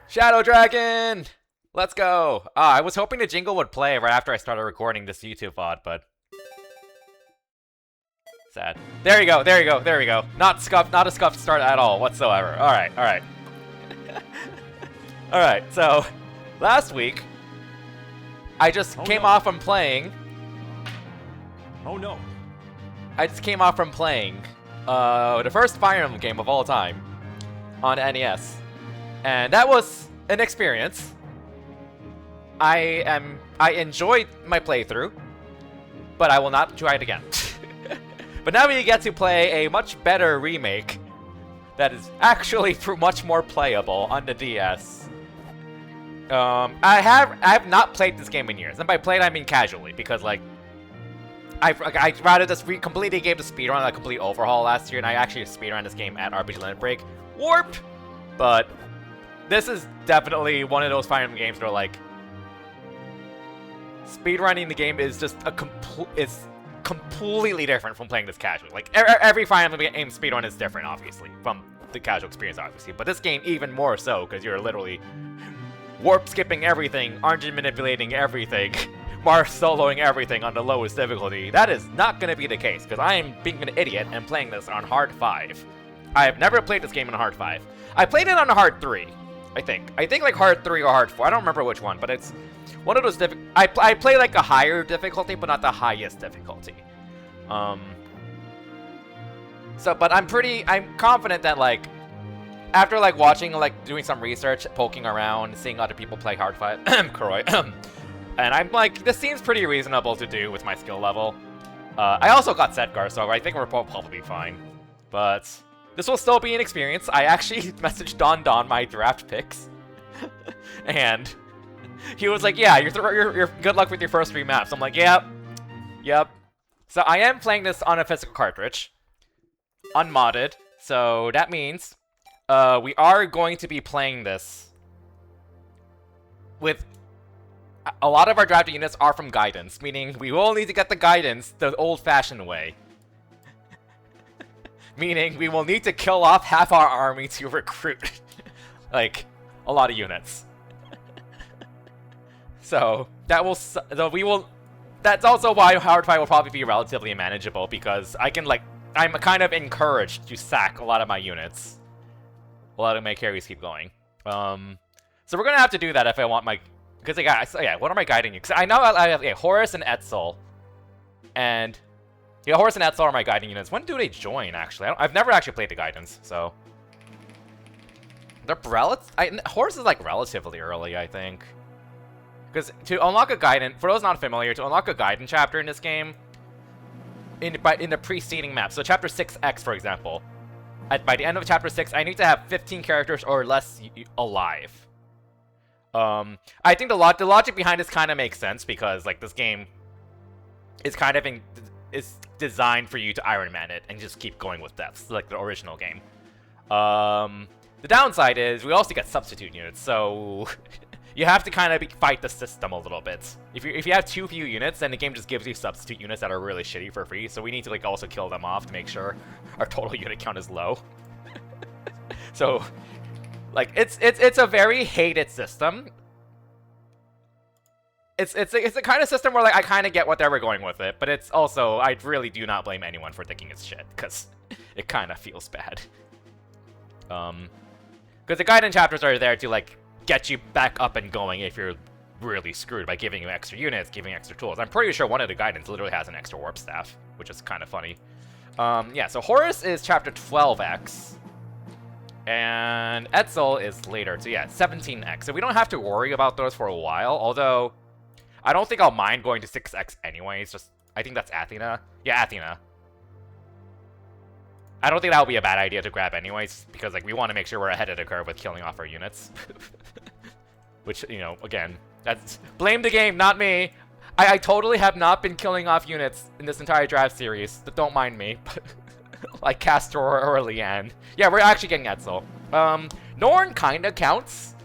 Shadow Dragon! Let's go! I was hoping the jingle would play right after I started recording this YouTube VOD, but... sad. There you go, there you go, there we go. Not a scuffed start at all, whatsoever. Alright, alright. Alright, so... last week... I just came off from playing... Oh no. I just came off from playing... the first Fire Emblem game of all time. On NES. And that was an experience. I enjoyed my playthrough, but I will not try it again. But now we get to play a much better remake that is actually much more playable on the DS. I have not played this game in years, and by played I mean casually, because like I rather just completely the game to speedrun a complete overhaul last year, and I actually speedrun this game at RPG Limit Break. Warped! But this is definitely one of those Fire Emblem games where, like, speedrunning the game is just completely different from playing this casually. Like, every Fire Emblem game speedrun is different, obviously, from the casual experience, obviously. But this game even more so, because you're literally warp-skipping everything, RNG manipulating everything, Marth soloing everything on the lowest difficulty. That is not going to be the case, because I am being an idiot and playing this on Hard 5. I have never played this game on Hard 5. I played it on Hard 3, I think. I think like Hard 3 or Hard 4. I don't remember which one, but it's one of those I play like a higher difficulty, but not the highest difficulty. But I'm confident that like, after like watching, like doing some research, poking around, seeing other people play Hard 5, Kuroi, and I'm like, this seems pretty reasonable to do with my skill level. I also got Setgar, so I think we're probably fine. But this will still be an experience. I actually messaged Don my draft picks, and he was like, "Yeah, you're good luck with your first 3 maps." I'm like, "Yep, yep." So I am playing this on a physical cartridge, unmodded. So that means we are going to be playing this with a lot of our drafted units are from guidance, meaning we will need to get the guidance the old-fashioned way. Meaning, we will need to kill off half our army to recruit, like, a lot of units. So, that's also why Hard 5 will probably be relatively manageable, because I'm kind of encouraged to sack a lot of my units. A lot of my carries keep going. So we're gonna have to do that if I want my, because what am I guiding you? Because I know I have Horus and Etzel, and yeah, Horus and Etzel are my guiding units. When do they join, actually? I've never actually played the guidance, so... they're Horus is, like, relatively early, I think. Because to unlock a guidance, for those not familiar, to unlock a guidance chapter in this game, in the preceding map, so chapter 6X, for example, by the end of chapter 6, I need to have 15 characters or less alive. I think the logic behind this kind of makes sense, because, like, this game is kind of is designed for you to Iron Man it and just keep going with deaths, like the original game. The downside is we also get substitute units, so you have to kind of fight the system a little bit. If you have too few units, then the game just gives you substitute units that are really shitty for free, so we need to like also kill them off to make sure our total unit count is low. So, like, it's a very hated system. It's a kind of system where like I kind of get what they were going with it, but it's also, I really do not blame anyone for thinking it's shit, because it kind of feels bad. Because the guidance chapters are there to like get you back up and going if you're really screwed, by giving you extra units, giving extra tools. I'm pretty sure one of the guidance literally has an extra warp staff, which is kind of funny. Yeah, so Horus is chapter 12X. And Etzel is later, so yeah, 17X. So we don't have to worry about those for a while, although I don't think I'll mind going to 6X anyways. Just, I think that's Athena. Yeah, Athena. I don't think that would be a bad idea to grab anyways, because like we want to make sure we're ahead of the curve with killing off our units. Which, you know, again, that's blame the game, not me. I totally have not been killing off units in this entire draft series. Don't mind me. Like Castor or Leanne. Yeah, we're actually getting Etzel. Norn kinda counts,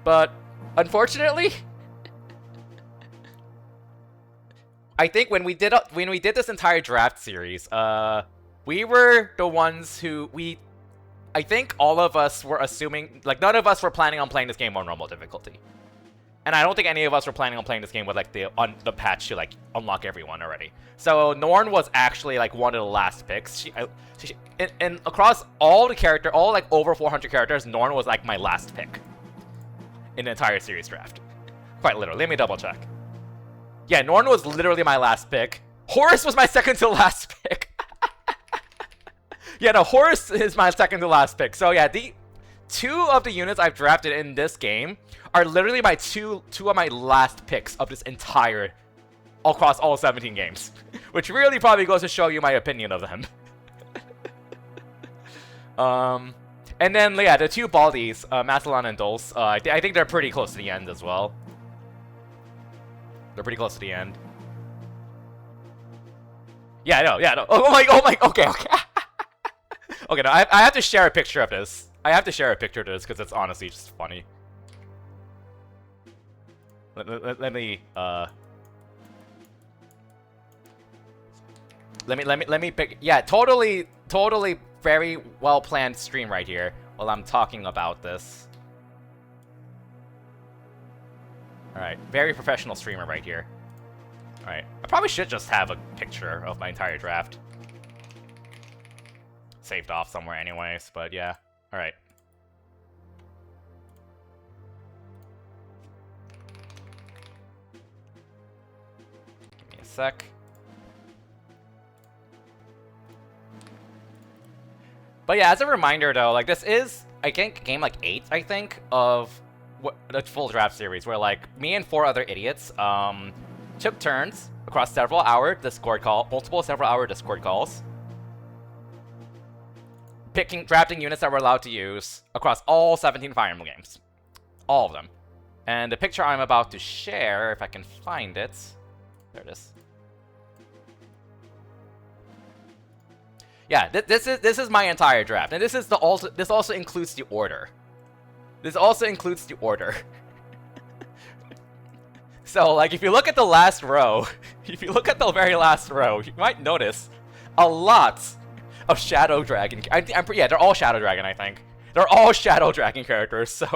but unfortunately, I think when we did this entire draft series, we were the ones who I think all of us were assuming, like, none of us were planning on playing this game on normal difficulty. And I don't think any of us were planning on playing this game with, like, the patch to, like, unlock everyone already. So Norn was actually, like, one of the last picks. And across all the all, like, over 400 characters, Norn was, like, my last pick in the entire series draft. Quite literally. Let me double check. Yeah, Norn was literally my last pick. Horus was my second to last pick. Yeah, no, Horus is my second to last pick. So yeah, the 2 of the units I've drafted in this game are literally my two of my last picks of this entire, across all 17 games. Which really probably goes to show you my opinion of them. And then, yeah, the 2 Baldies, Macelon and Dulce, I think they're pretty close to the end as well. They're pretty close to the end. Yeah, no. Oh my, okay. Okay, no, I have to share a picture of this. I have to share a picture of this because it's honestly just funny. Let me pick. Yeah, totally very well planned stream right here while I'm talking about this. All right, very professional streamer right here. All right, I probably should just have a picture of my entire draft saved off somewhere anyways, but yeah. All right. Give me a sec. But yeah, as a reminder though, like this is, I think, game like 8, I think, of the full draft series, where like me and 4 other idiots took turns across multiple several hour Discord calls, drafting units that we're allowed to use across all 17 Fire Emblem games. All of them. And the picture I'm about to share, if I can find it, there it is. Yeah, this is my entire draft, and this also includes the order. This also includes the order. So, like, if you look at the last row, if you look at the very last row, you might notice a lot of Shadow Dragon. Yeah, they're all Shadow Dragon, I think. They're all Shadow Dragon characters, so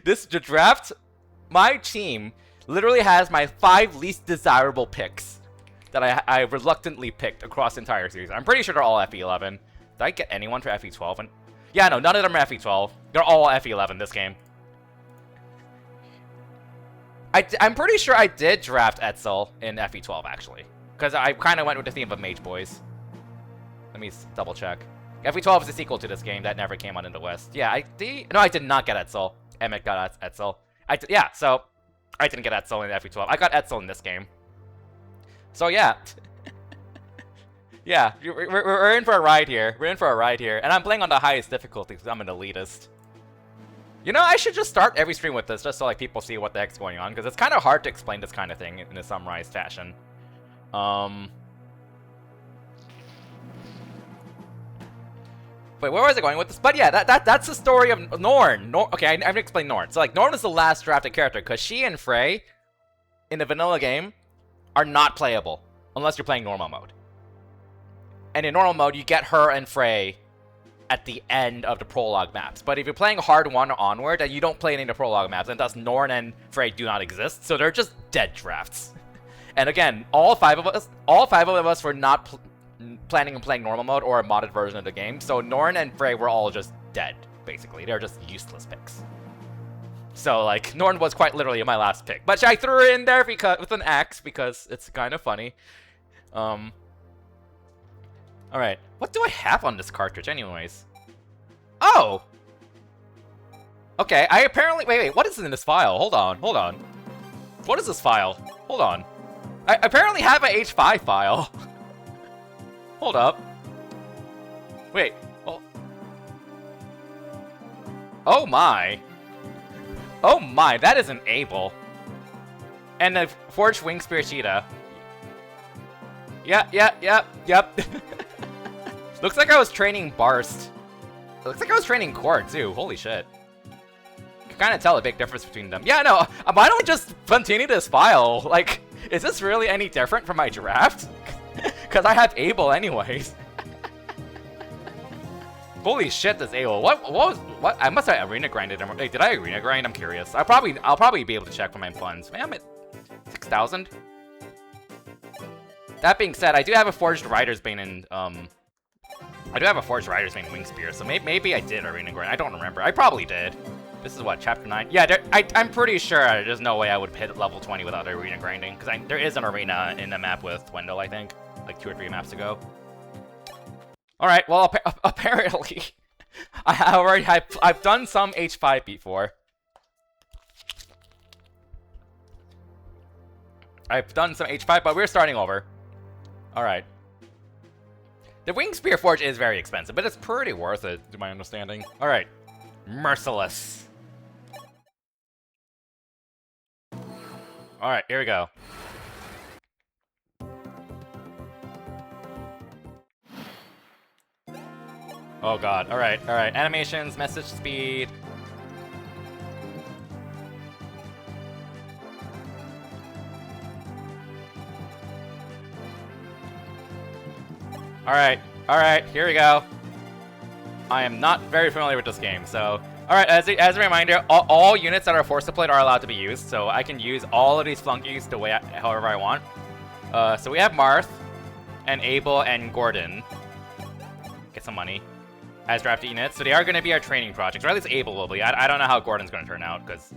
the draft, my team literally has my 5 least desirable picks that I reluctantly picked across the entire series. I'm pretty sure they're all FE11. Did I get anyone for FE12? Yeah, no, none of them are FE12. They're all FE11 this game. I'm pretty sure I did draft Etzel in FE12, actually. Because I kind of went with the theme of Mage Boys. Let me double check. FE12 is a sequel to this game that never came out in the West. Yeah, no, I did not get Etzel. Emmett got Etzel. Yeah, so I didn't get Etzel in FE12. I got Etzel in this game. So yeah. Yeah, we're in for a ride here. We're in for a ride here. And I'm playing on the highest difficulty because I'm an elitist. You know, I should just start every stream with this just so like people see what the heck's going on, because it's kind of hard to explain this kind of thing in a summarized fashion. Wait, where was I going with this? But yeah, that's the story of Norn. Okay, I'm gonna explain Norn. So like, Norn is the last drafted character because she and Frey in the vanilla game are not playable unless you're playing normal mode. And in normal mode, you get her and Frey at the end of the prologue maps. But if you're playing hard 1 or onward, then you don't play any of the prologue maps, and thus Norn and Frey do not exist. So they're just dead drafts. And again, all five of us were not planning on playing normal mode or a modded version of the game. So Norn and Frey were all just dead, basically. They're just useless picks. So like, Norn was quite literally my last pick. But I threw her in there because with an axe because it's kind of funny. Alright, what do I have on this cartridge anyways? Oh! Okay, I apparently... Wait, what is in this file? Hold on. What is this file? Hold on. I apparently have an H5 file. Hold up. Wait. Oh my. Oh my, that is an Able. And a Forged Wing Spear Cheetah. Yep. Looks like I was training Barst. Looks like I was training Core too. Holy shit. You can kind of tell a big difference between them. Yeah, no, why don't we just continue this file? Like, is this really any different from my draft? Because I have Able anyways. Holy shit, this AO. What? I must have arena grinded him. Wait, did I arena grind? I'm curious. I'll probably be able to check for my funds. Man, I'm at 6,000. That being said, I do have a Forged Rider's Bane and, I do have a Forged Rider's Bane Wing Spear, so maybe I did arena grind. I don't remember. I probably did. This is what, chapter 9? Yeah, I'm pretty sure there's no way I would hit level 20 without arena grinding, because there is an arena in the map with Wendell, I think, like 2 or 3 maps ago. Alright, well, apparently, I've done some H5 before. I've done some H5, but we're starting over. Alright. The Wing Spear Forge is very expensive, but it's pretty worth it, to my understanding. Alright. Merciless. Alright, here we go. Oh god, alright. Animations, message speed. Alright, here we go. I am not very familiar with this game, so... Alright, as a reminder, all units that are force deployed are allowed to be used, so I can use all of these flunkies the way however I want. So we have Marth, and Abel, and Gordon. Get some money. As drafted units, so they are going to be our training projects, or at least Abel will be. I don't know how Gordon's going to turn out, because...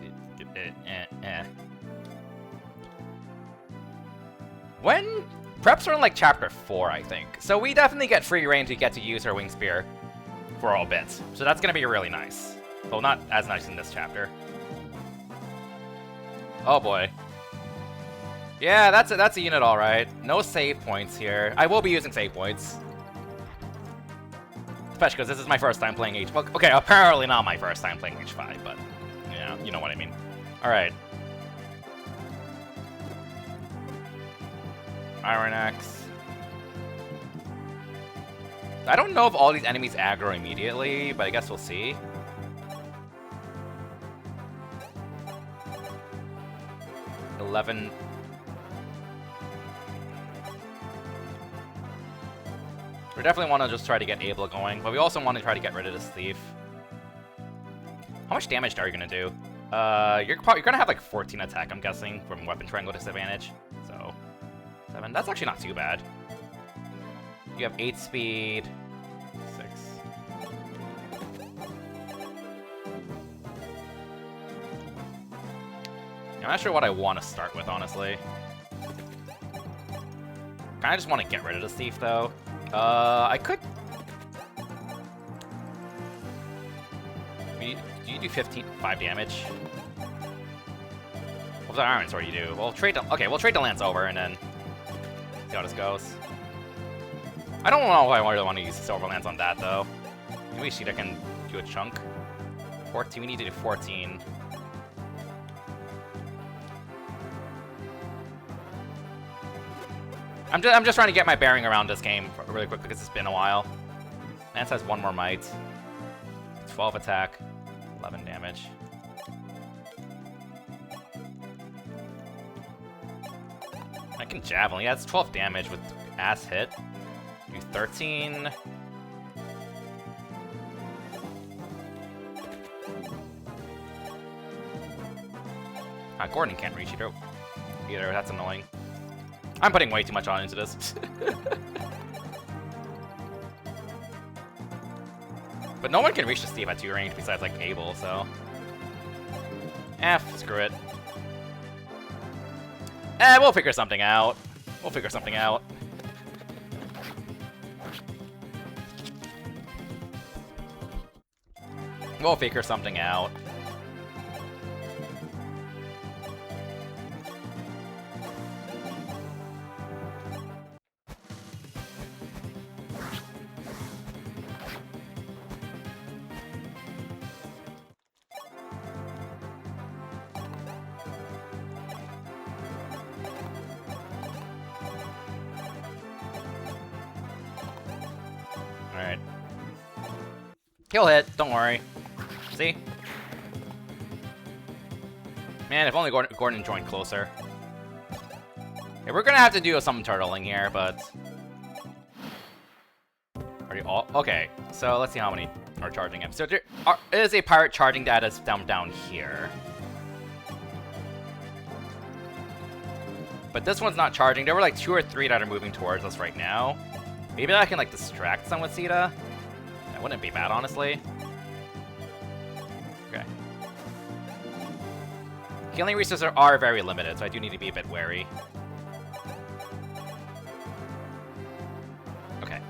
When... Preps are in, like, chapter 4, I think. So we definitely get free reign to get to use her Wing Spear for all bits. So that's going to be really nice. Well, not as nice in this chapter. Oh, boy. Yeah, that's a unit, all right. No save points here. I will be using save points. Especially because this is my first time playing H... Well, okay, apparently not my first time playing H5, but... Yeah, you know what I mean. Alright. Iron Axe. I don't know if all these enemies aggro immediately, but I guess we'll see. $11. We definitely want to just try to get Abel going, but we also want to try to get rid of this thief. How much damage are you gonna do? You're gonna have like 14 attack, I'm guessing, from weapon triangle disadvantage. So 7. That's actually not too bad. You have 8 speed, 6. I'm not sure what I want to start with, honestly. Kinda just want to get rid of this thief, though. I could... Do you do 5 damage? What the Iron Sword you do? We'll trade the... Okay, we'll trade the Lance over, and then... see how this goes. I don't know if I really want to use the Silver Lance on that, though. Maybe Sheeta can do a chunk. 14, we need to do 14. I'm just trying to get my bearing around this game really quick because it's been a while. Lance has 1 more might. 12 attack, 11 damage. I can Javelin. Yeah, it's 12 damage with ass hit. Do 13. Gordon can't reach either. That's annoying. I'm putting way too much on into this. But no one can reach the Steve at 2 range besides, like, Abel, so... screw it. We'll figure something out. We'll figure something out. We'll figure something out. Alright. He'll hit, don't worry. See? Man, if only Gordon joined closer. Yeah, we're gonna have to do some turtling here, but... Are you all? Okay, so let's see how many are charging him. So there is a pirate charging that is down here. But this one's not charging. There were like 2 or 3 that are moving towards us right now. Maybe I can like distract some with Sita. That wouldn't be bad, honestly. Okay. Healing resources are very limited, so I do need to be a bit wary. Okay,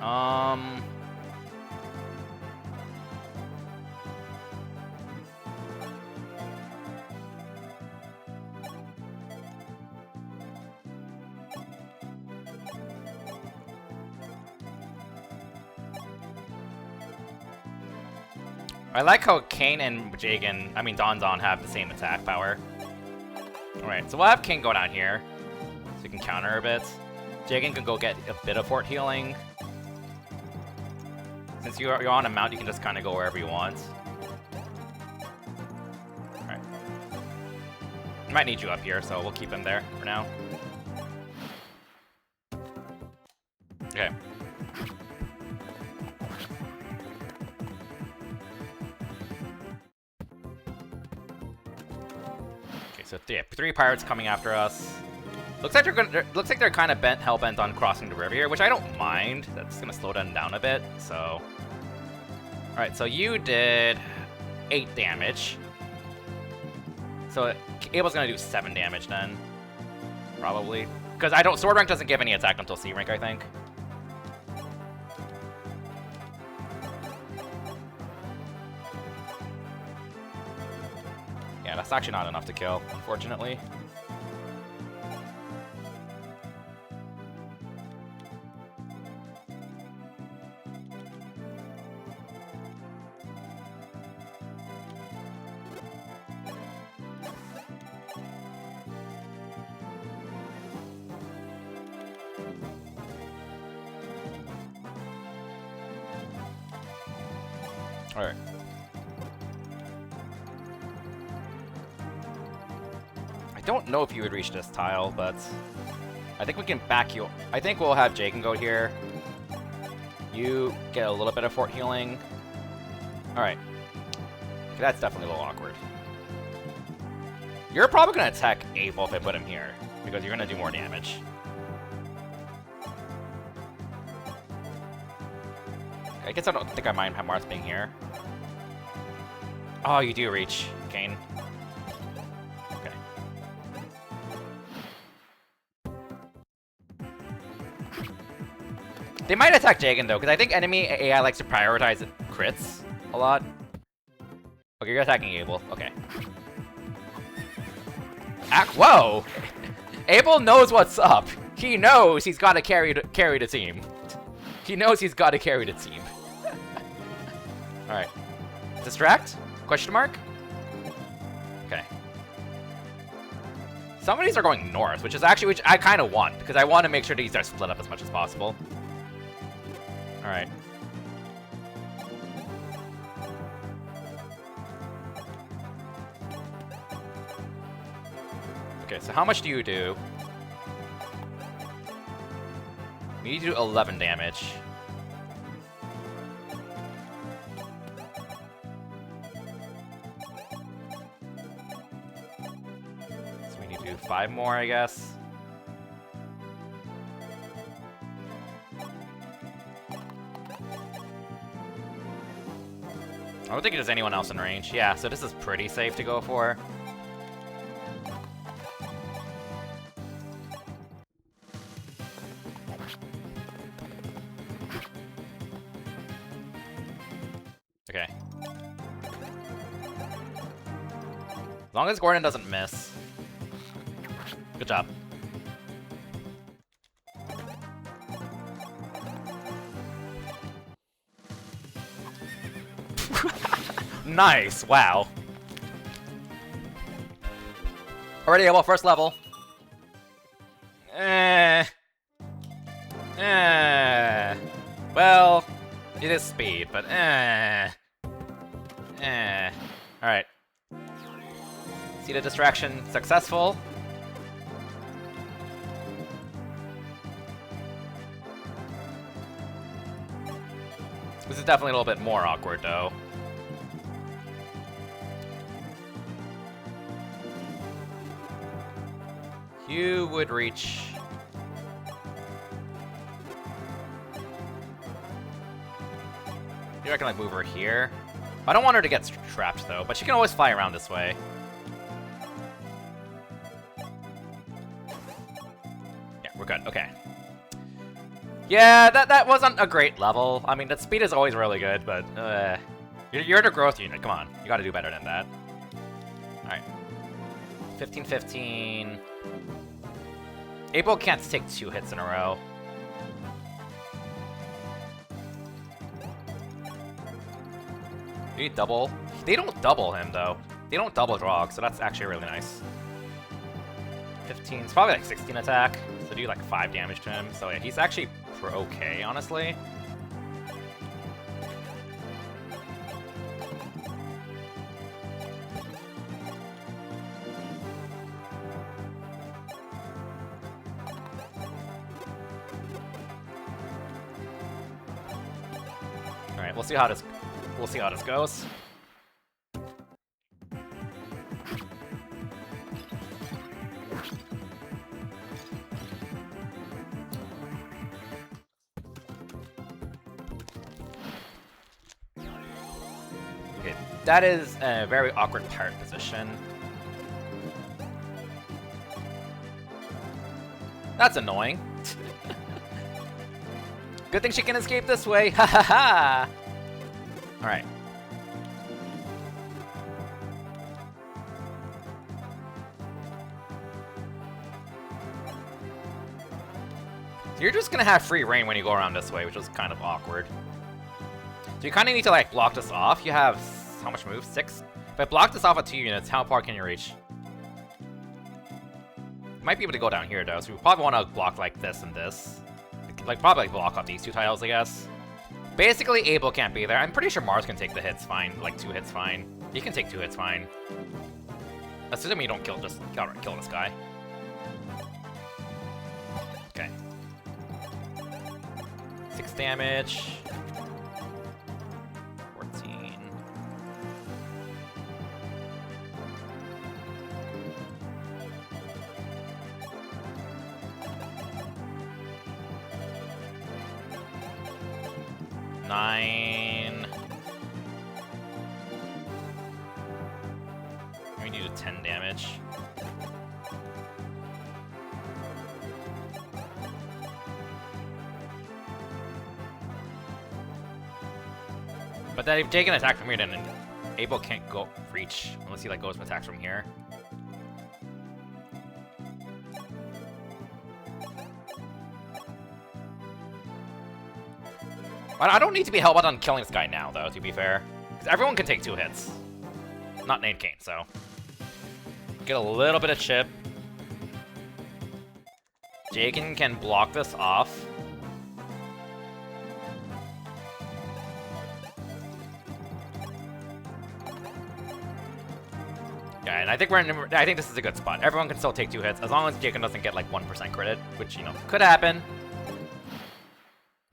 I like how Kane and Don Don have the same attack power. Alright, so we'll have Kane go down here, so he can counter a bit. Jagan can go get a bit of fort healing. Since you're on a mount, you can just kind of go wherever you want. Alright. I might need you up here, so we'll keep him there for now. Okay. So yeah, 3 pirates coming after us. Looks like they're kind of hell bent on crossing the river here, which I don't mind. That's gonna slow them down a bit. So, all right. So you did 8 damage. So Abel's gonna do 7 damage then, probably, because sword rank doesn't give any attack until C rank, I think. Yeah, that's actually not enough to kill, unfortunately. All right. I don't know if you would reach this tile, but I think we can back you. I think we'll have Jagan go here. You get a little bit of fort healing. Alright. Okay, that's definitely a little awkward. You're probably going to attack Abel if I put him here, because you're going to do more damage. I guess I don't think I mind Marth being here. Oh, you do reach, Kane. Okay. They might attack Jagan, though, because I think enemy AI likes to prioritize crits a lot. Okay, you're attacking Abel. Okay. Whoa! Abel knows what's up. He knows he's got to carry the team. He knows he's got to carry the team. Alright. Distract? Question mark? Okay. Some of these are going north, which I kind of want, because I want to make sure these are split up as much as possible. Alright. Okay, so how much do you do? You need to do 11 damage. So we need to do 5 more, I guess. I don't think there's anyone else in range. Yeah, so this is pretty safe to go for. Okay. As long as Gordon doesn't miss. Good job. Nice, wow. Already able, first level. Well, it is speed, but Alright. See the distraction successful. is definitely a little bit more awkward, though. You would reach... Maybe I can, like, move her here. I don't want her to get trapped, though, but she can always fly around this way. Yeah, we're good. Okay. Yeah, that wasn't a great level. I mean, that speed is always really good, but you're the growth unit. Come on, you got to do better than that. All right, 15-15. Abel can't take 2 hits in a row. You double? They don't double him though. They don't double Drog, so that's actually really nice. 15. It's probably like 16 attack, so do like 5 damage to him. So yeah, he's actually okay, honestly. All right, we'll see how this goes. Okay, that is a very awkward pirate position. That's annoying. Good thing she can escape this way. Ha ha ha! Alright. So you're just gonna have free reign when you go around this way, which was kind of awkward. So you kind of need to like block this off. You have how much move? 6? If I block this off at 2 units, how far can you reach? You might be able to go down here though, so we probably want to block like this and this. Like probably block off these 2 tiles, I guess. Basically, Abel can't be there. I'm pretty sure Marth can take the hits fine. Like, 2 hits fine. He can take 2 hits fine. Assuming you don't kill this guy. Okay. 6 damage. 14. Nine. We need a 10 damage. But then if you take an attack from here, then Abel can't go reach unless he like goes and attacks from here. I don't need to be hellbent on killing this guy now, though, to be fair. Because everyone can take 2 hits. Not named Kane, so. Get a little bit of chip. Jaken can block this off. Yeah, and I think this is a good spot. Everyone can still take 2 hits, as long as Jaken doesn't get like 1% credit, which, you know, could happen.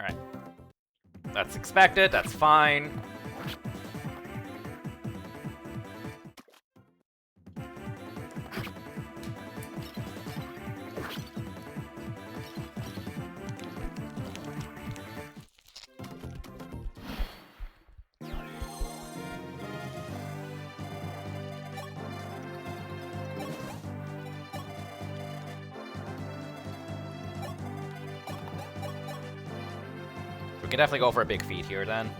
Alright. That's expected, that's fine. We can definitely go for a big feat here then.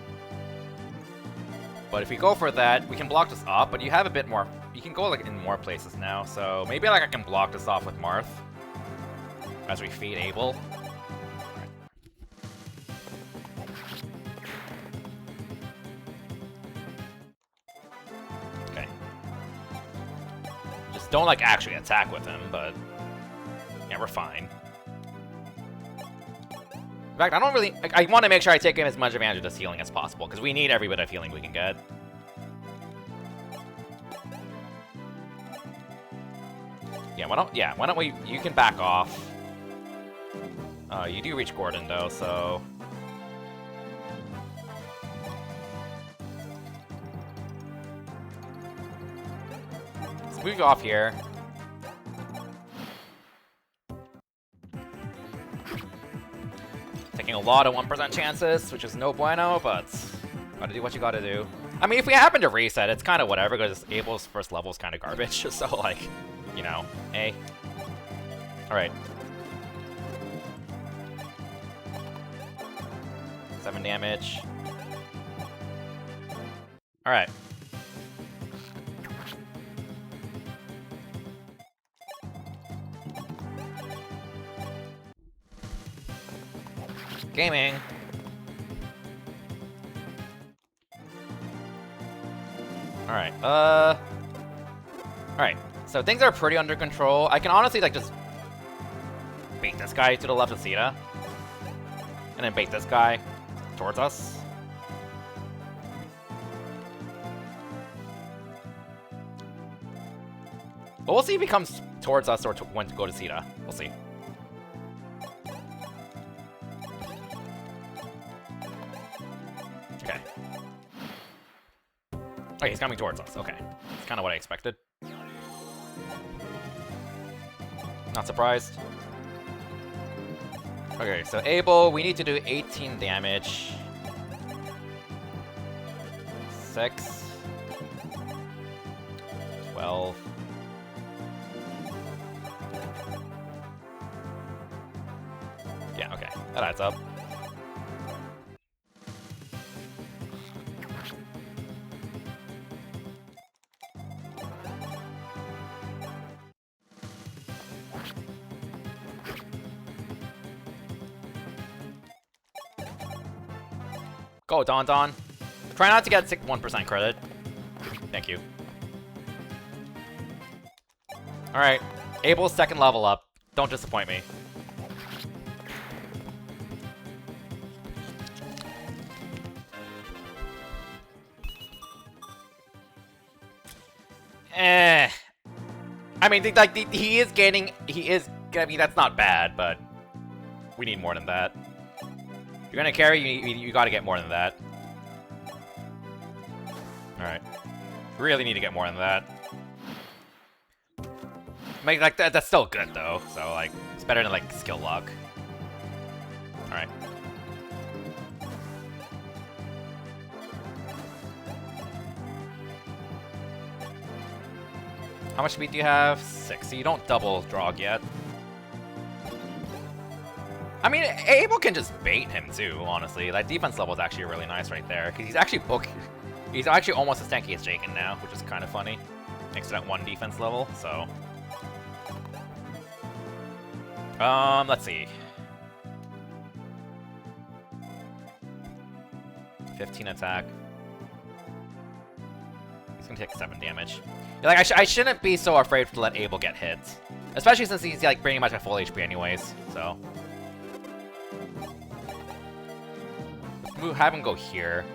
But if we go for that, we can block this off, but you have a bit more. You can go like in more places now, so maybe like I can block this off with Marth as we feed Abel. Okay. Just don't like actually attack with him, but yeah, we're fine. In fact, I don't really... I want to make sure I take as much advantage of this healing as possible, because we need every bit of healing we can get. Yeah, why don't we... You can back off. You do reach Gordon, though, so... Let's move you off here. Taking a lot of 1% chances, which is no bueno, but gotta do what you gotta do. I mean, if we happen to reset, it's kind of whatever, because Abel's first level is kind of garbage, so, like, you know, eh. Alright. 7 damage. Alright. Gaming. Alright, Alright, so things are pretty under control. I can honestly, like, just bait this guy to the left of Sita. And then bait this guy towards us. But we'll see if he comes towards us or when to go to Sita. We'll see. Okay. Okay, he's coming towards us. Okay. That's kind of what I expected. Not surprised. Okay, so Abel, we need to do 18 damage. 6. 12. Yeah, okay. That adds up. Go, Don Don. Try not to get 1% credit. Thank you. Alright. Abel's second level up. Don't disappoint me. I mean, like, he is gaining... I mean, that's not bad, but... we need more than that. If you're gonna carry, you gotta get more than that. Alright. Really need to get more than that. Like, that's still good, though. So, like, it's better than, like, skill luck. Alright. How much speed do you have? 6. So you don't double drog yet. I mean, Abel can just bait him too, honestly. That defense level is actually really nice right there. Because he's actually almost as tanky as Jaken now, which is kind of funny. Thanks to that 1 defense level, so. Let's see. 15 attack. He's gonna take 7 damage. Like, I shouldn't be so afraid to let Abel get hit. Especially since he's, like, pretty much at full HP anyways, so. Have him go here.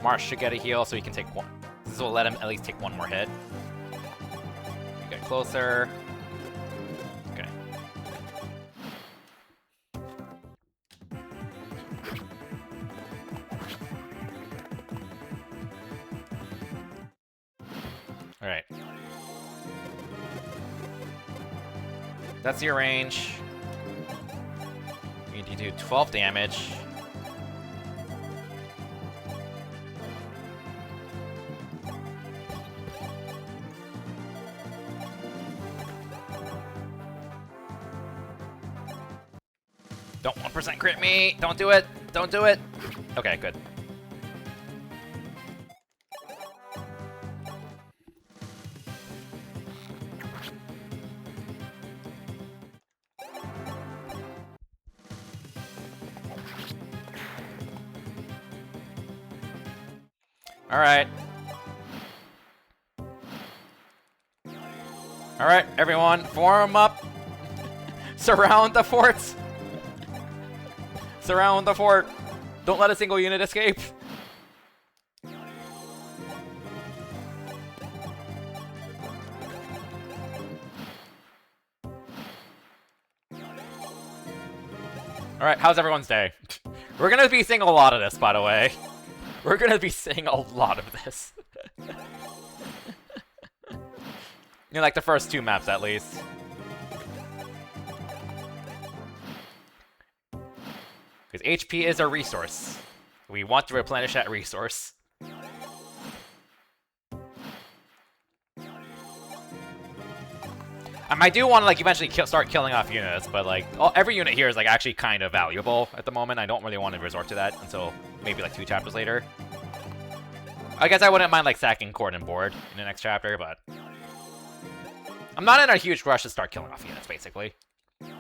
Marth should get a heal so he can take 1. This will let him at least take 1 more hit. Get closer. Okay. Alright. That's your range. You need to do 12 damage. Don't 1% crit me! Don't do it! Don't do it! Okay, good. Alright. Alright, everyone, form up! Surround the forts! Surround the fort! Don't let a single unit escape! Alright, how's everyone's day? We're gonna be seeing a lot of this, by the way. We're gonna be seeing a lot of this. You know, like the first 2 maps at least. Because HP is a resource. We want to replenish that resource. I do want to like eventually start killing off units, but like every unit here is like actually kind of valuable at the moment. I don't really want to resort to that until maybe like 2 chapters later. I guess I wouldn't mind like sacking Court and Board in the next chapter, but I'm not in a huge rush to start killing off units, basically. Okay.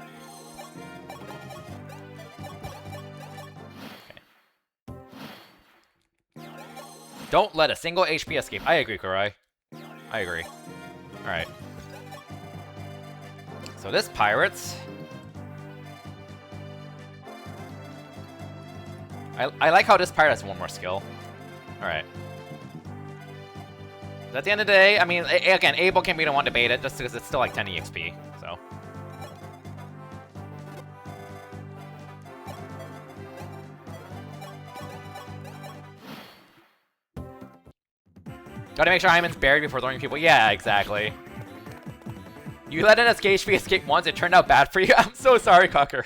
Don't let a single HP escape. I agree, Kurai. I agree. Alright. So this Pirates... I like how this Pirate has 1 more skill. Alright. At the end of the day, I mean, again, Abel can be the one to bait it, just because it's still like 10 EXP, so... Gotta make sure Hyman's buried before throwing people. Yeah, exactly. You let an HP escape once, it turned out bad for you? I'm so sorry, Cocker.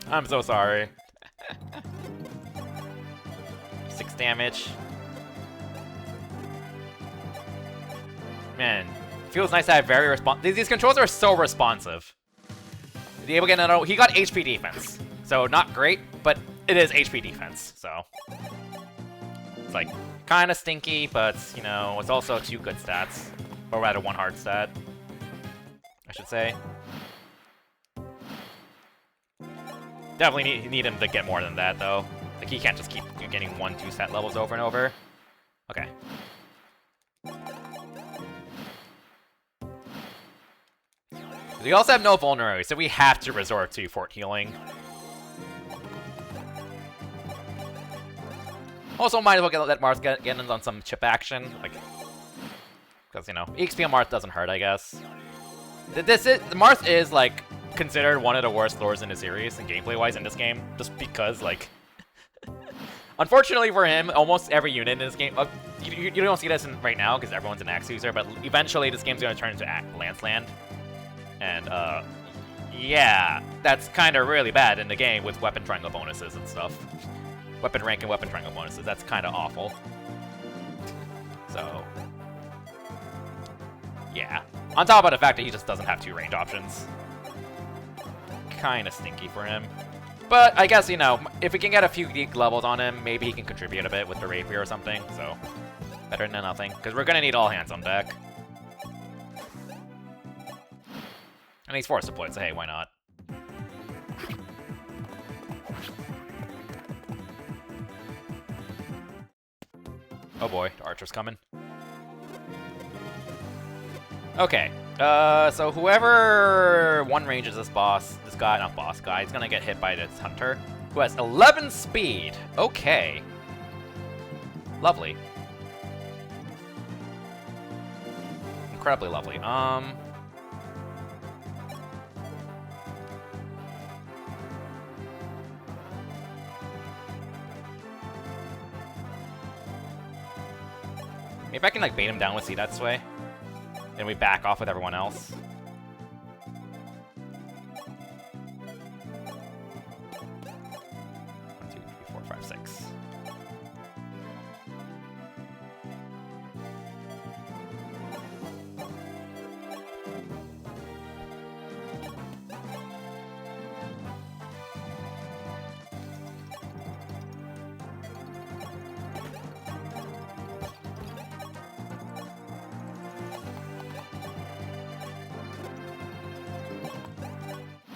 I'm so sorry. 6 damage. Man, feels nice to have very responsive. These controls are so responsive. He got HP defense, so not great, but it is HP defense, so it's like kind of stinky, but you know it's also 2 good stats, or rather 1 hard stat, I should say. Definitely need him to get more than that though. Like he can't just keep getting 1-2 stat levels over and over. Okay. We also have no vulnerability, so we have to resort to Fort Healing. Also, might as well let Marth get in on some chip action, like, because you know, EXP on Marth doesn't hurt, I guess. Marth is like considered one of the worst lures in the series, and gameplay-wise in this game, just because like, unfortunately for him, almost every unit in this game, you don't see this right now because everyone's an Axe user, but eventually this game's gonna turn into Lance Land. And, yeah, that's kind of really bad in the game with weapon triangle bonuses and stuff. Weapon rank and weapon triangle bonuses, that's kind of awful. So, yeah. On top of the fact that he just doesn't have 2 range options. Kind of stinky for him. But I guess, you know, if we can get a few geek levels on him, maybe he can contribute a bit with the rapier or something, so better than nothing. Because we're going to need all hands on deck. And he's force deployed, so hey, why not? Oh boy, the archer's coming. Okay, so whoever one ranges this guy, he's gonna get hit by this hunter, who has 11 speed. Okay. Lovely. Incredibly lovely. Maybe I can like bait him down with see that sway. Then we back off with everyone else. 1, 2, 3, 4, 5, 6.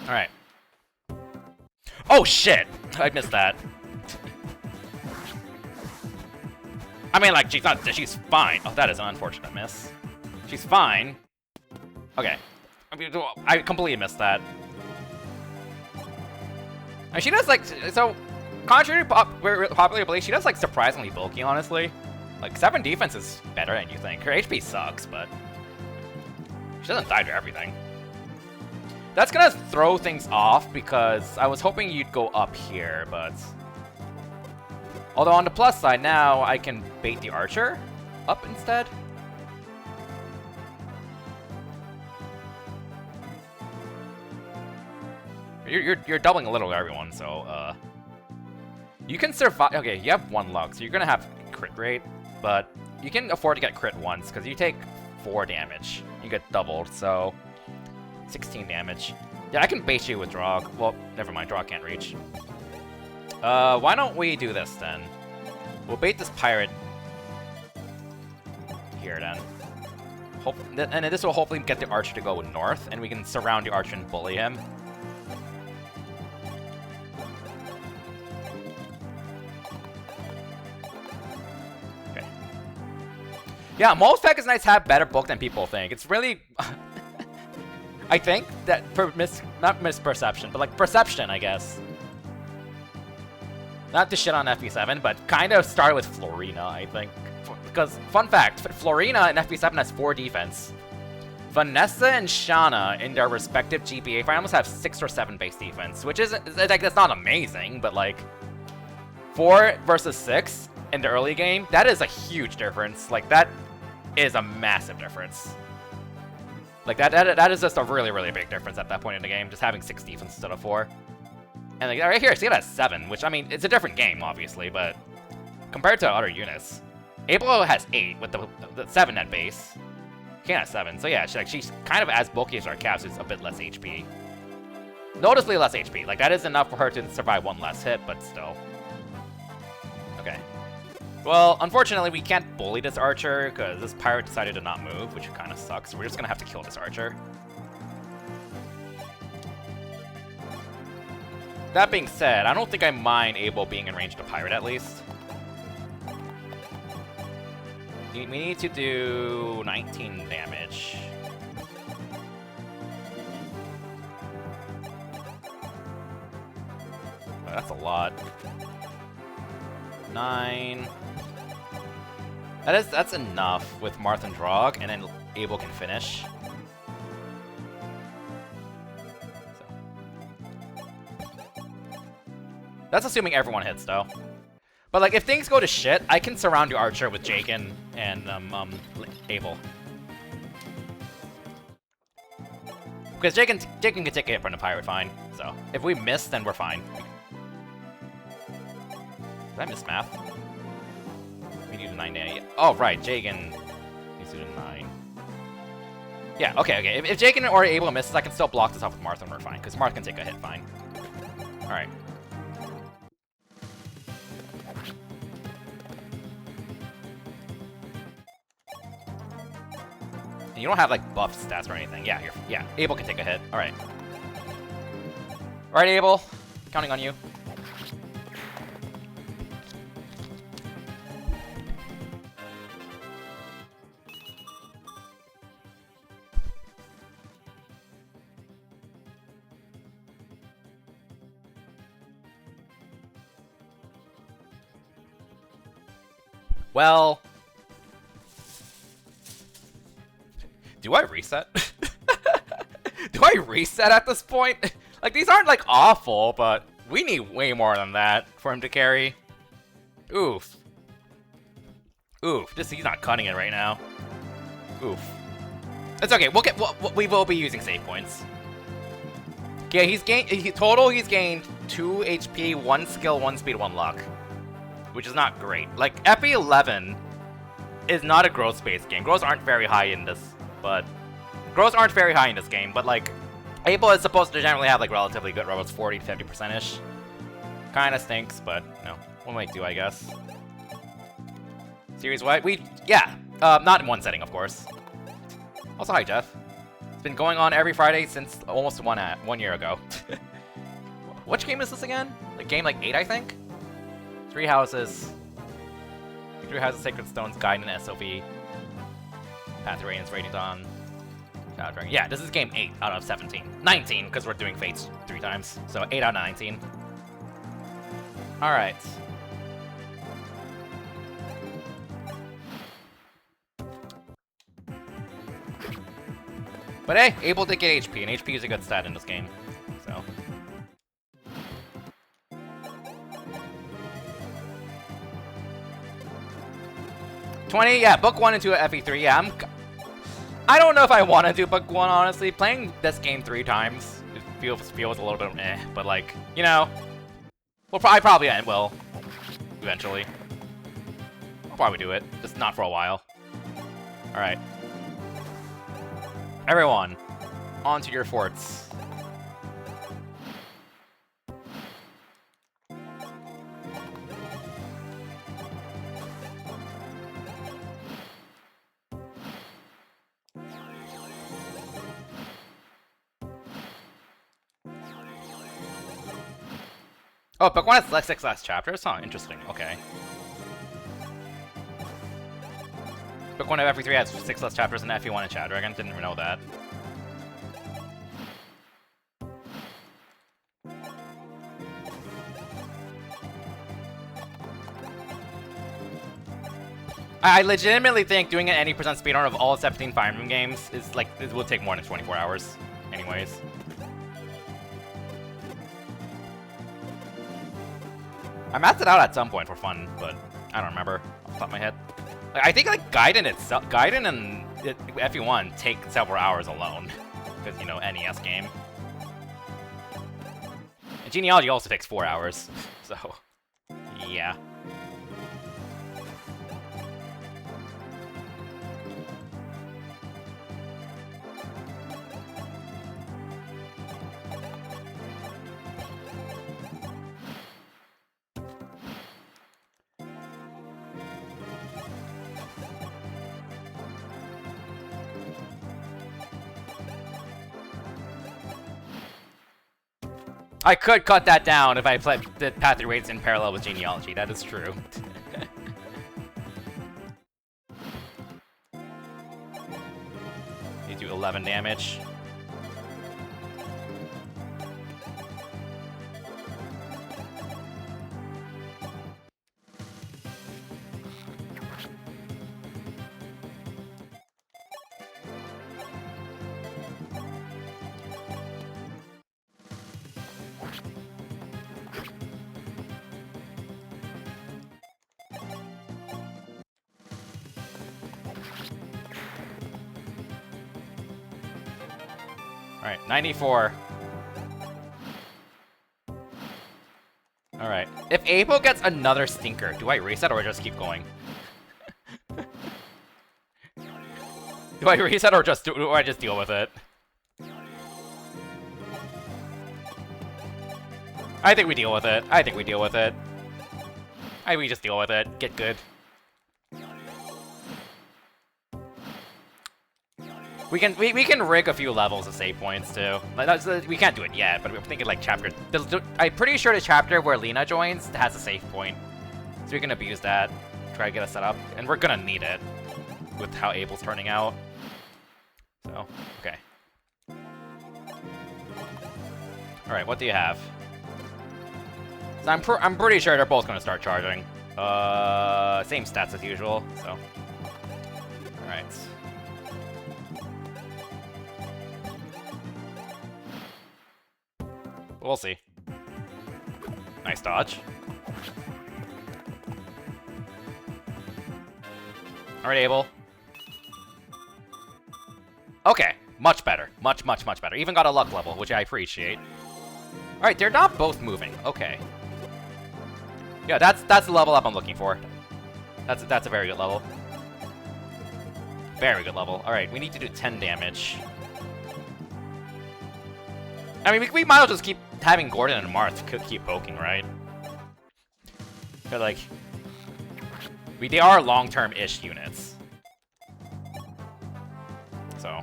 Alright. Oh shit! I missed that. I mean, like, she's fine. Oh, that is an unfortunate miss. She's fine. Okay. I completely missed that. And she does, like, so, contrary to popular belief, she does, like, surprisingly bulky, honestly. Like, 7 defense is better than you think. Her HP sucks, but she doesn't die to everything. That's gonna throw things off because I was hoping you'd go up here, but... Although on the plus side, now I can bait the archer up instead. You're doubling a little everyone, so you can survive. Okay, you have 1 luck, so you're gonna have crit rate, but you can afford to get crit once because you take 4 damage. You get doubled, so 16 damage. Yeah, I can bait you with draw. Well, never mind, draw can't reach. Why don't we do this then? We'll bait this pirate here then. And this will hopefully get the archer to go north, and we can surround the archer and bully him. Okay. Yeah, most Pegasus Knights have better book than people think. It's really... I think that not misperception, but like perception, I guess. Not to shit on FP7, but kind of started with Florina, I think. Because, fun fact, Florina in FP7 has 4 defense. Vanessa and Shanna in their respective GPA finals have 6 or 7 base defense, which isn't, like, that's not amazing, but like, 4 versus 6 in the early game, that is a huge difference. Like, that is a massive difference. Like, that is just a really, really big difference at that point in the game, just having 6 defense instead of 4. And like, right here, see that 7, which, I mean, it's a different game, obviously, but compared to other units, Abel has 8 with the 7 at base. Kane has 7, so yeah, she's kind of as bulky as our caps, it's a bit less HP. Noticeably less HP. Like, that is enough for her to survive 1 less hit, but still. Okay. Well, unfortunately, we can't bully this archer, because this pirate decided to not move, which kind of sucks. So we're just going to have to kill this archer. That being said, I don't think I mind Abel being in range to pirate, at least. We need to do 19 damage. Oh, that's a lot. 9. That's enough with Marth and Drog, and then Abel can finish. So. That's assuming everyone hits, though. But like, if things go to shit, I can surround your archer with Jaken and Abel. Because Jaken can take a hit from the pirate fine. So if we miss, then we're fine. Did I miss math? We need a 9 day. Oh right, Jaken needs to do 9. Yeah, okay. If Jaken or Abel misses, I can still block this off with Marth and we're fine. Because Marth can take a hit fine. Alright. You don't have like buff stats or anything. Yeah, yeah. Abel can take a hit. All right. All right, Abel. Counting on you. Well. Do I reset? Do I reset at this point? Like, these aren't, like, awful, but we need way more than that for him to carry. Oof. Oof. He's not cutting it right now. Oof. It's okay. We will be using save points. Yeah, he's gained 2 HP, 1 skill, 1 speed, 1 luck. Which is not great. Like, FE11 is not a growth-based game. Growths aren't very high in this. But growths aren't very high in this game, but like Abel is supposed to generally have like relatively good rolls, 40 to 50%-ish. Kinda stinks, but no. What might do, I guess. Series-wide? Not in one setting, of course. Also, hi Jeff. It's been going on every Friday since almost 1 year ago. Which game is this again? Like game like 8, I think? 3 houses. 3 houses, Sacred Stones, Gaiden, and SOV. Path to Radiance, Radiant Dawn, Shadow Dragon. Yeah, this is game 8 out of 17. 19, because we're doing Fates 3 times. So 8 out of 19. Alright. But hey, able to get HP, and HP is a good stat in this game. So. $20, yeah, book 1 into a FE3, yeah, I don't know if I want to do book 1, honestly. Playing this game 3 times, it feels a little bit eh, but like, you know, I probably will, eventually. I'll probably do it, just not for a while. Alright. Everyone, onto your forts. Oh, book 1 has like 6 less chapters? Huh, interesting, okay. Book 1 of FE3 has 6 less chapters than FE1 and Shadow Dragon, didn't even know that. I legitimately think doing an 80% speedrun of all 17 Fire Emblem games is like, it will take more than 24 hours, anyways. I maxed it out at some point for fun, but I don't remember off the top of my head. Like, I think like Gaiden itself, Gaiden and FE1 take several hours alone, because you know NES game. And Genealogy also takes 4 hours, so yeah. I could cut that down if I played the Path Through Raids in parallel with Genealogy, that is true. You do 11 damage. Alright, 94. Alright. If Apo gets another stinker, do I reset or just keep going? Do I reset or do I just deal with it? I think we deal with it. I think we deal with it. We just deal with it. Get good. We can rig a few levels of save points too. We can't do it yet, but we're thinking like chapter. I'm pretty sure the chapter where Lena joins has a save point, so we can abuse that. Try to get us set up, and we're gonna need it with how Abel's turning out. So okay. All right, what do you have? So I'm pretty sure they're both gonna start charging. Same stats as usual. So all right. We'll see. Nice dodge. Alright, Abel. Okay, much better. Much better. Even got a luck level, which I appreciate. Alright, they're not both moving. Okay. Yeah, that's the level up I'm looking for. That's a very good level. Very good level. Alright, we need to do 10 damage. I mean, we might as well just keep having Gordon and Marth keep poking, right? But like, they are long-term-ish units. So.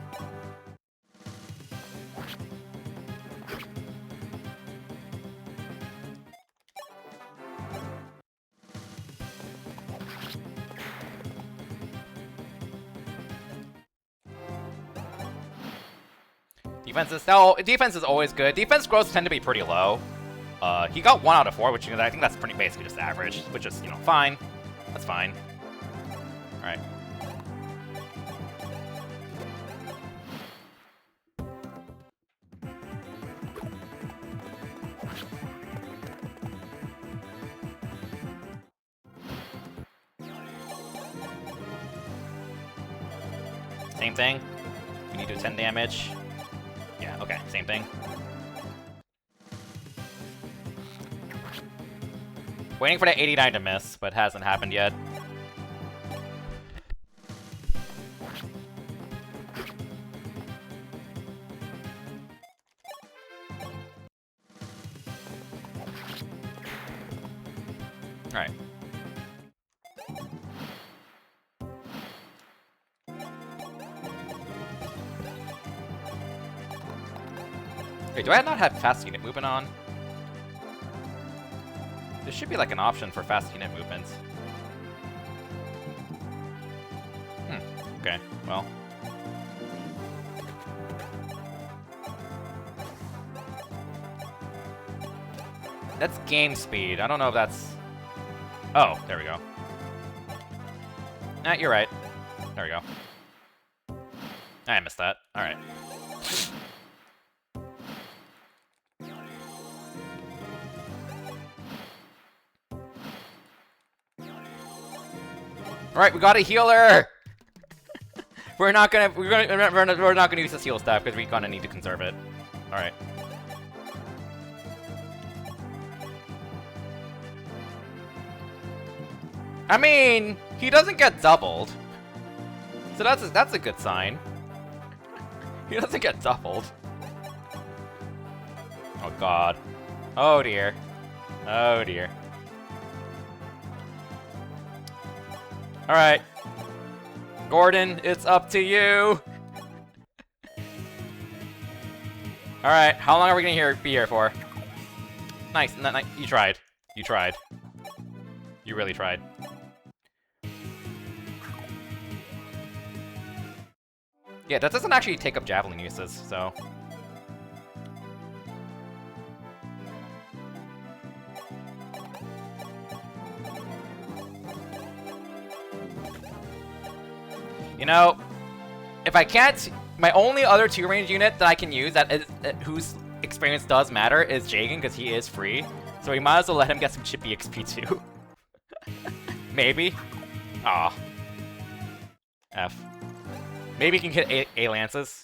Defense is always good. Defense growths tend to be pretty low. He got 1 out of 4, which I think that's pretty basically just average, which is, you know, fine. That's fine. Alright. Same thing. We need to do 10 damage. Yeah, okay, same thing. Waiting for the 89 to miss, but hasn't happened yet. Alright. Wait, do I not have fast unit movement on? There should be like an option for fast unit movement. Okay, well. That's game speed. I don't know if that's... Oh, there we go. Nah, you're right. There we go. I missed that. Alright. Alright, we got a healer! we're not gonna use this heal staff because we're gonna need to conserve it. Alright. I mean, he doesn't get doubled. So that's a good sign. He doesn't get doubled. Oh god. Oh dear. Oh dear. Alright. Gordon, it's up to you. Alright, how long are we gonna be here for? Nice, you tried. You tried. You really tried. Yeah, that doesn't actually take up javelin uses, so... You know, if I can't... My only other 2-range unit that I can use that is, whose experience does matter is Jagan, because he is free. So we might as well let him get some chippy XP too. Maybe? Aw. F. Maybe he can hit A lances.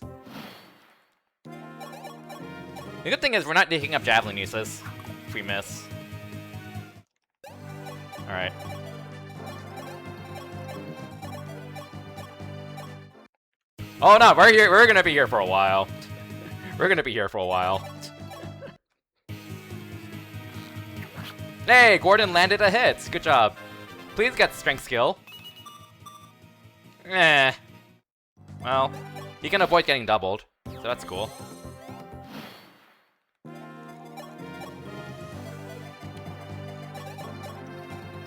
The good thing is we're not taking up javelin uses if we miss. Alright. Oh no, we're here. We're gonna be here for a while. We're gonna be here for a while. Hey, Gordon landed a hit. Good job. Please get strength skill. Eh. Well, he can avoid getting doubled, so that's cool.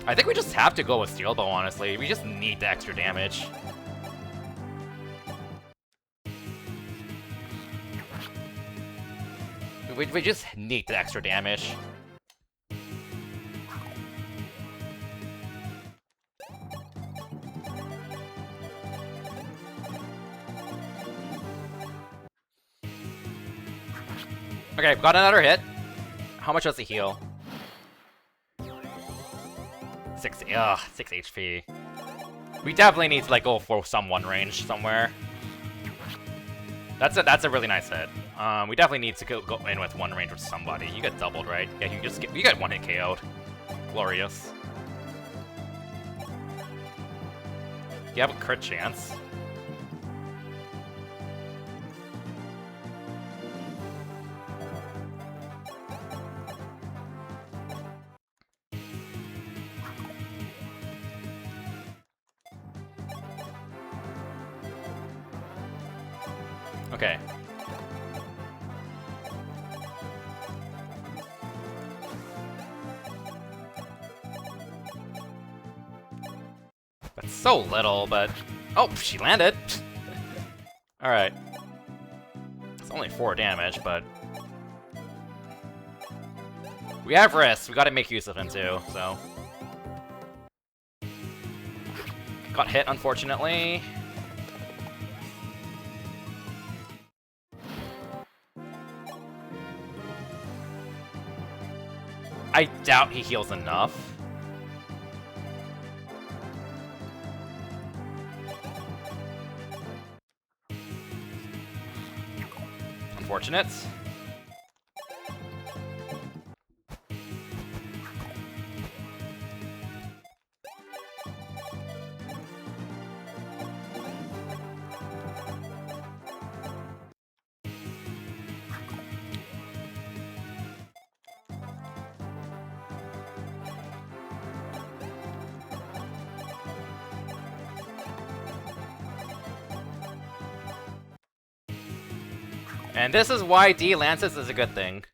I think we just have to go with Steel Bow, honestly. We just need the extra damage. We just need the extra damage. Okay, got another hit. How much does he heal? 6 HP. We definitely need to like go for some 1 range somewhere. That's a really nice hit. We definitely need to go in with 1 range with somebody. You get doubled, right? Yeah, you get 1 hit KO'd. Glorious. You have a crit chance. Okay. That's so little, but... Oh, she landed! Alright. It's only 4 damage, but... We have risks. We gotta make use of him too, so... Got hit, unfortunately. I doubt he heals enough. unfortunate. And this is why D Lances is a good thing.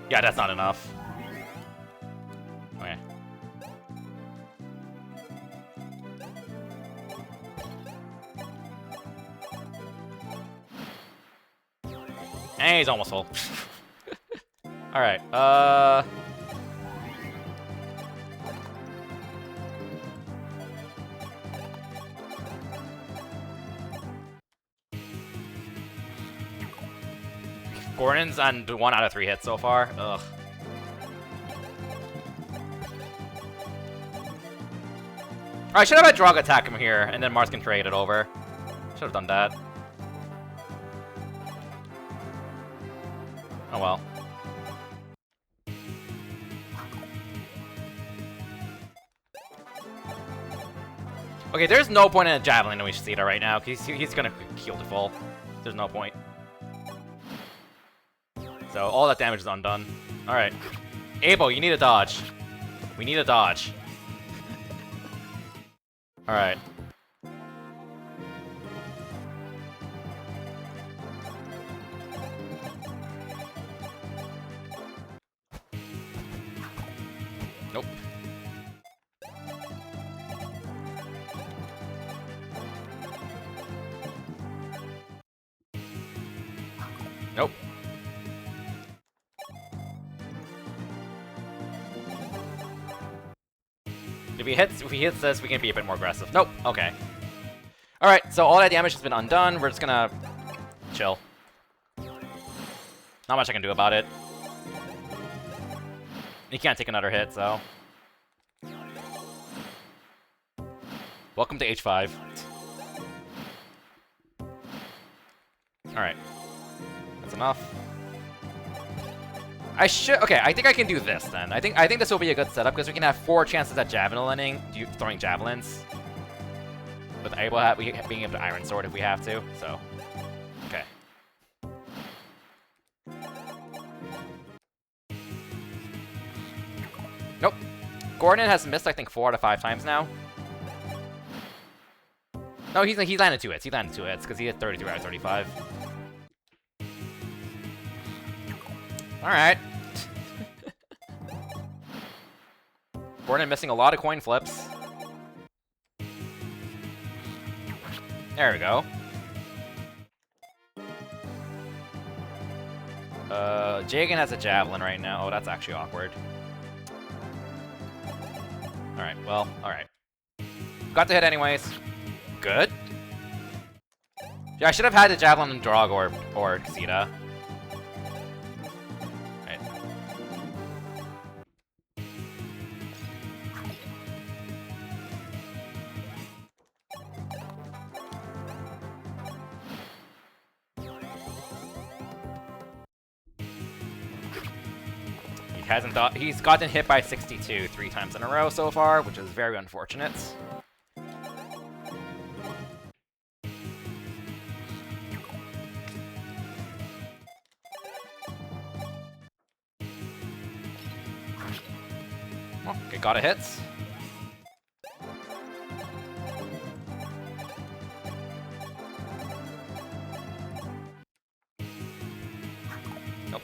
Yeah, that's not enough. Okay. And he's almost full. Alright, Gordon's on 1 out of 3 hits so far. Ugh. I should have had Drog attack him here, and then Marth can trade it over. Should have done that. Oh well. Okay, there's no point in a Javelin to Ishida right now, because he's gonna heal to full. There's no point. So all that damage is undone. Alright. Abel, you need a dodge. We need a dodge. Alright. Nope. Nope. If he hits this, we can be a bit more aggressive. Nope. Okay. Alright, so all that damage has been undone. We're just gonna chill. Not much I can do about it. He can't take another hit, so. Welcome to H5. Alright. That's enough. Okay, I think I can do this then. I think this will be a good setup because we can have 4 chances at javelining, throwing javelins. With being able to Iron Sword if we have to, so. Okay. Nope. Gordon has missed, I think, 4 out of 5 times now. No, he landed 2 hits. He landed 2 hits because he hit 33 out of 35. Alright. Gordon missing a lot of coin flips. There we go. Jagan has a javelin right now. Oh, that's actually awkward. Alright, well, alright. Got the hit anyways. Good. Yeah, I should have had the javelin and Drog or Xita. Right. He's gotten hit by 62 3 times in a row so far, which is very unfortunate. Okay, got a hit. Nope.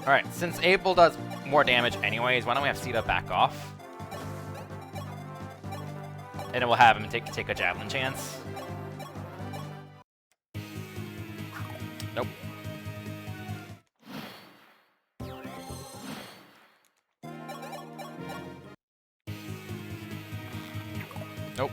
Alright, since Abel does more damage anyways, why don't we have Sita back off? And then we'll have him take a javelin chance. Nope. Nope.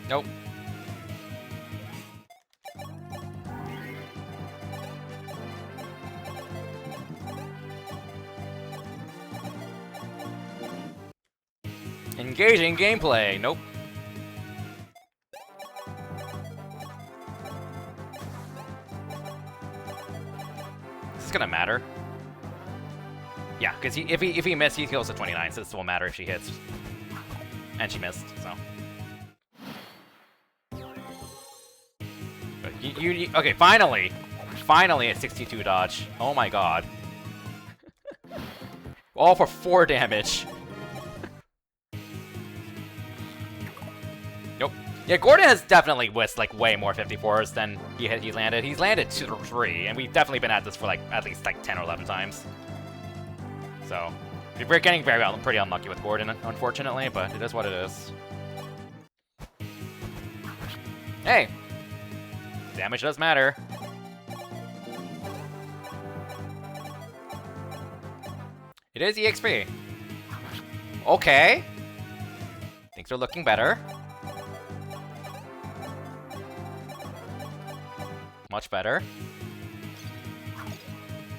Nope. Engaging gameplay. Nope. Is this gonna matter? Yeah, because if he missed, he heals to 29, so this will matter if she hits. And she missed, so. Okay, finally! Finally a 62 dodge. Oh my god. All for 4 damage. Nope. Yeah, Gordon has definitely whisked like way more 54s than he landed. He's landed 2 or 3, and we've definitely been at this for like at least like 10 or 11 times. So we're getting pretty unlucky with Gordon, unfortunately, but it is what it is. Hey, damage does matter. It is EXP. Okay. Things are looking better. Much better.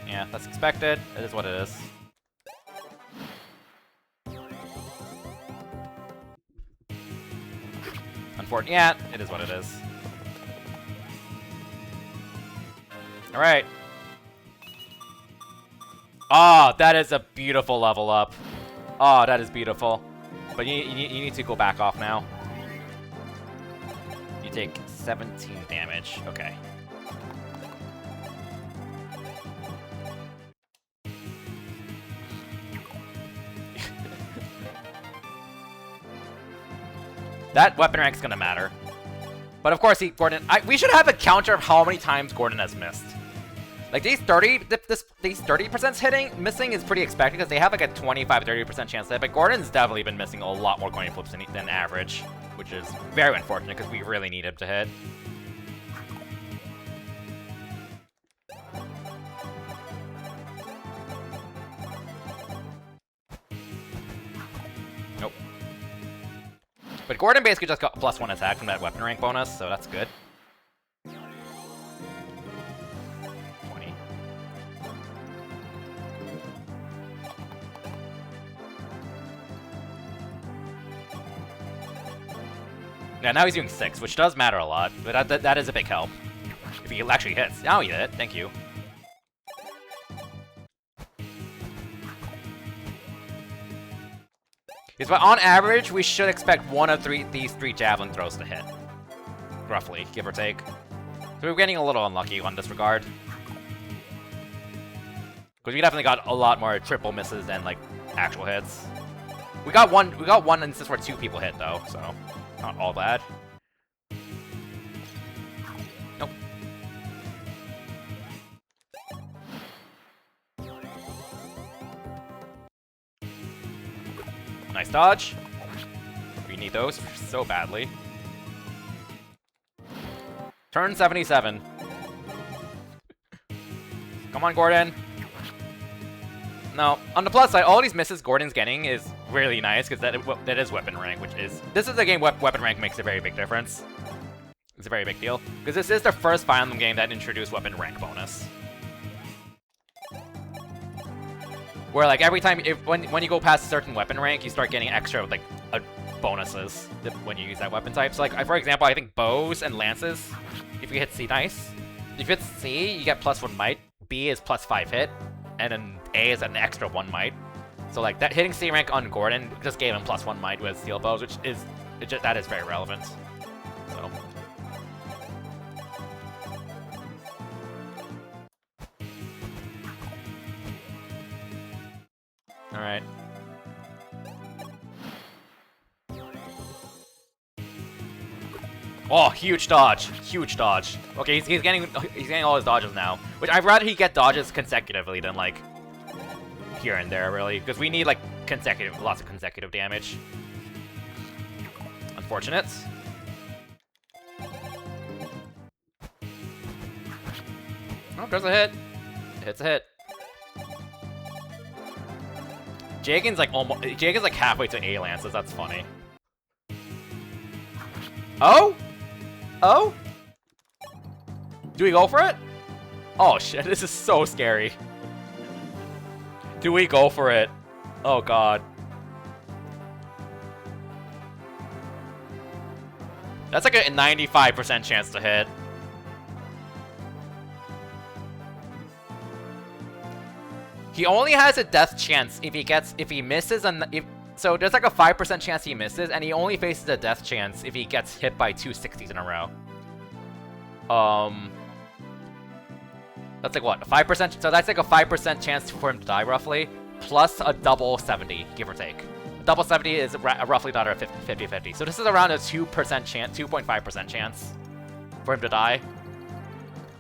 Yeah, that's expected. It is what it is. Unfortunately, yeah, it is what it is. Alright. Oh, that is a beautiful level up. Oh, that is beautiful. But you need to go back off now. You take 17 damage. Okay. That weapon rank's gonna matter. But of course, Gordon. We should have a counter of how many times Gordon has missed. Like these 30% missing is pretty expected because they have like a 25-30% chance to hit. But Gordon's definitely been missing a lot more coin flips than average, which is very unfortunate because we really need him to hit. Nope. But Gordon basically just got +1 attack from that weapon rank bonus, so that's good. 20. Yeah, now he's doing 6, which does matter a lot, but that is a big help. If he actually hits. Now he hit, thank you. But on average, we should expect one of these three javelin throws to hit. Roughly, give or take. So we're getting a little unlucky on this regard. Because we definitely got a lot more triple misses than like actual hits. We got one instance where 2 people hit though, so not all bad. Nope. Nice dodge. We need those so badly. Turn 77. Come on, Gordon. No, on the plus side, all these misses Gordon's getting is really nice because that is weapon rank, this is a game weapon rank makes a very big difference. It's a very big deal because this is the first Fire Emblem game that introduced weapon rank bonus. Where like every time, when you go past a certain weapon rank, you start getting extra like bonuses when you use that weapon type. So like for example, I think bows and lances, if you hit C, nice. If you hit C, you get +1 might. B is +5 hit, and then A is an extra 1 might. So like that hitting C rank on Gordon just gave him +1 might with steel bows, which is that is very relevant. So. Alright. Oh, huge dodge. Huge dodge. Okay, he's getting all his dodges now. Which I'd rather he get dodges consecutively than like here and there, really. Because we need like lots of consecutive damage. Unfortunate. Oh, there's a hit. It's a hit. Jagan's like halfway to A lances, that's funny. Oh? Oh? Do we go for it? Oh shit, this is so scary. Do we go for it? Oh god. That's like a 95% chance to hit. He only has a death chance if he misses, so there's like a 5% chance he misses, and he only faces a death chance if he gets hit by 2 60s in a row. That's like what, a 5%? So that's like a 5% chance for him to die roughly, plus a double 70, give or take. A double 70 is roughly another 50-50. So this is around a 2% chance, 2.5% chance for him to die.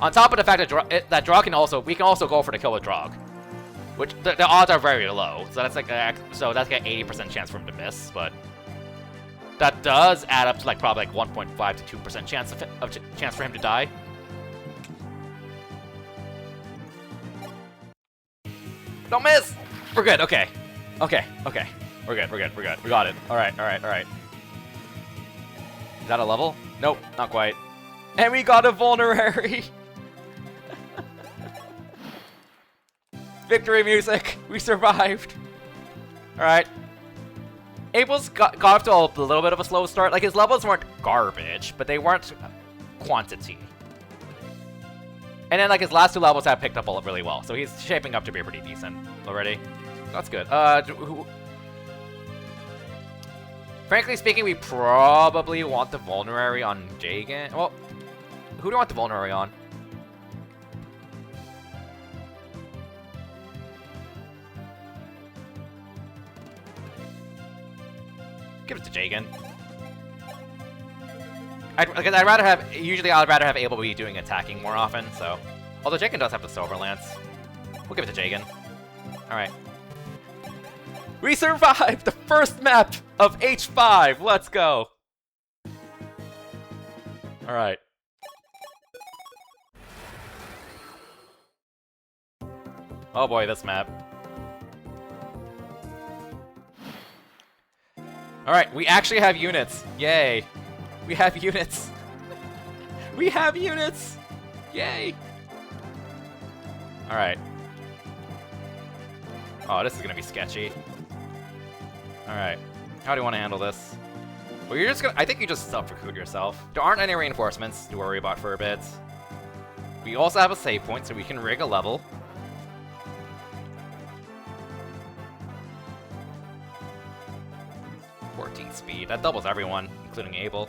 On top of the fact that Drog we can also go for the kill with Drog. Which, the odds are very low, so that's like an 80% chance for him to miss, but that does add up to like probably like 1.5 to 2% chance chance for him to die. Don't miss! We're good, okay. Okay. We're good. We got it. Alright. Is that a level? Nope, not quite. And we got a vulnerary! Victory music! We survived! Alright. Abel's got off to a little bit of a slow start. Like, his levels weren't garbage, but they weren't quantity. And then, like, his last 2 levels have picked up really well, so he's shaping up to be pretty decent already. That's good. Frankly speaking, we probably want the vulnerary on Jagan. Well, who do we want the vulnerary on? Give it to Jagan. I'd rather have, usually I'd rather have Abel be doing attacking more often, so. Although Jagan does have the Silver Lance. We'll give it to Jagan. Alright. We survived the first map of H5! Let's go! Alright. Oh boy, this map. Alright, we actually have units. Yay. We have units. We have units! Yay! Alright. Oh, this is gonna be sketchy. Alright. How do you want to handle this? Well, you're just gonna... I think you just self-recruit yourself. There aren't any reinforcements to worry about for a bit. We also have a save point, so we can rig a level. Speed. That doubles everyone, including Abel.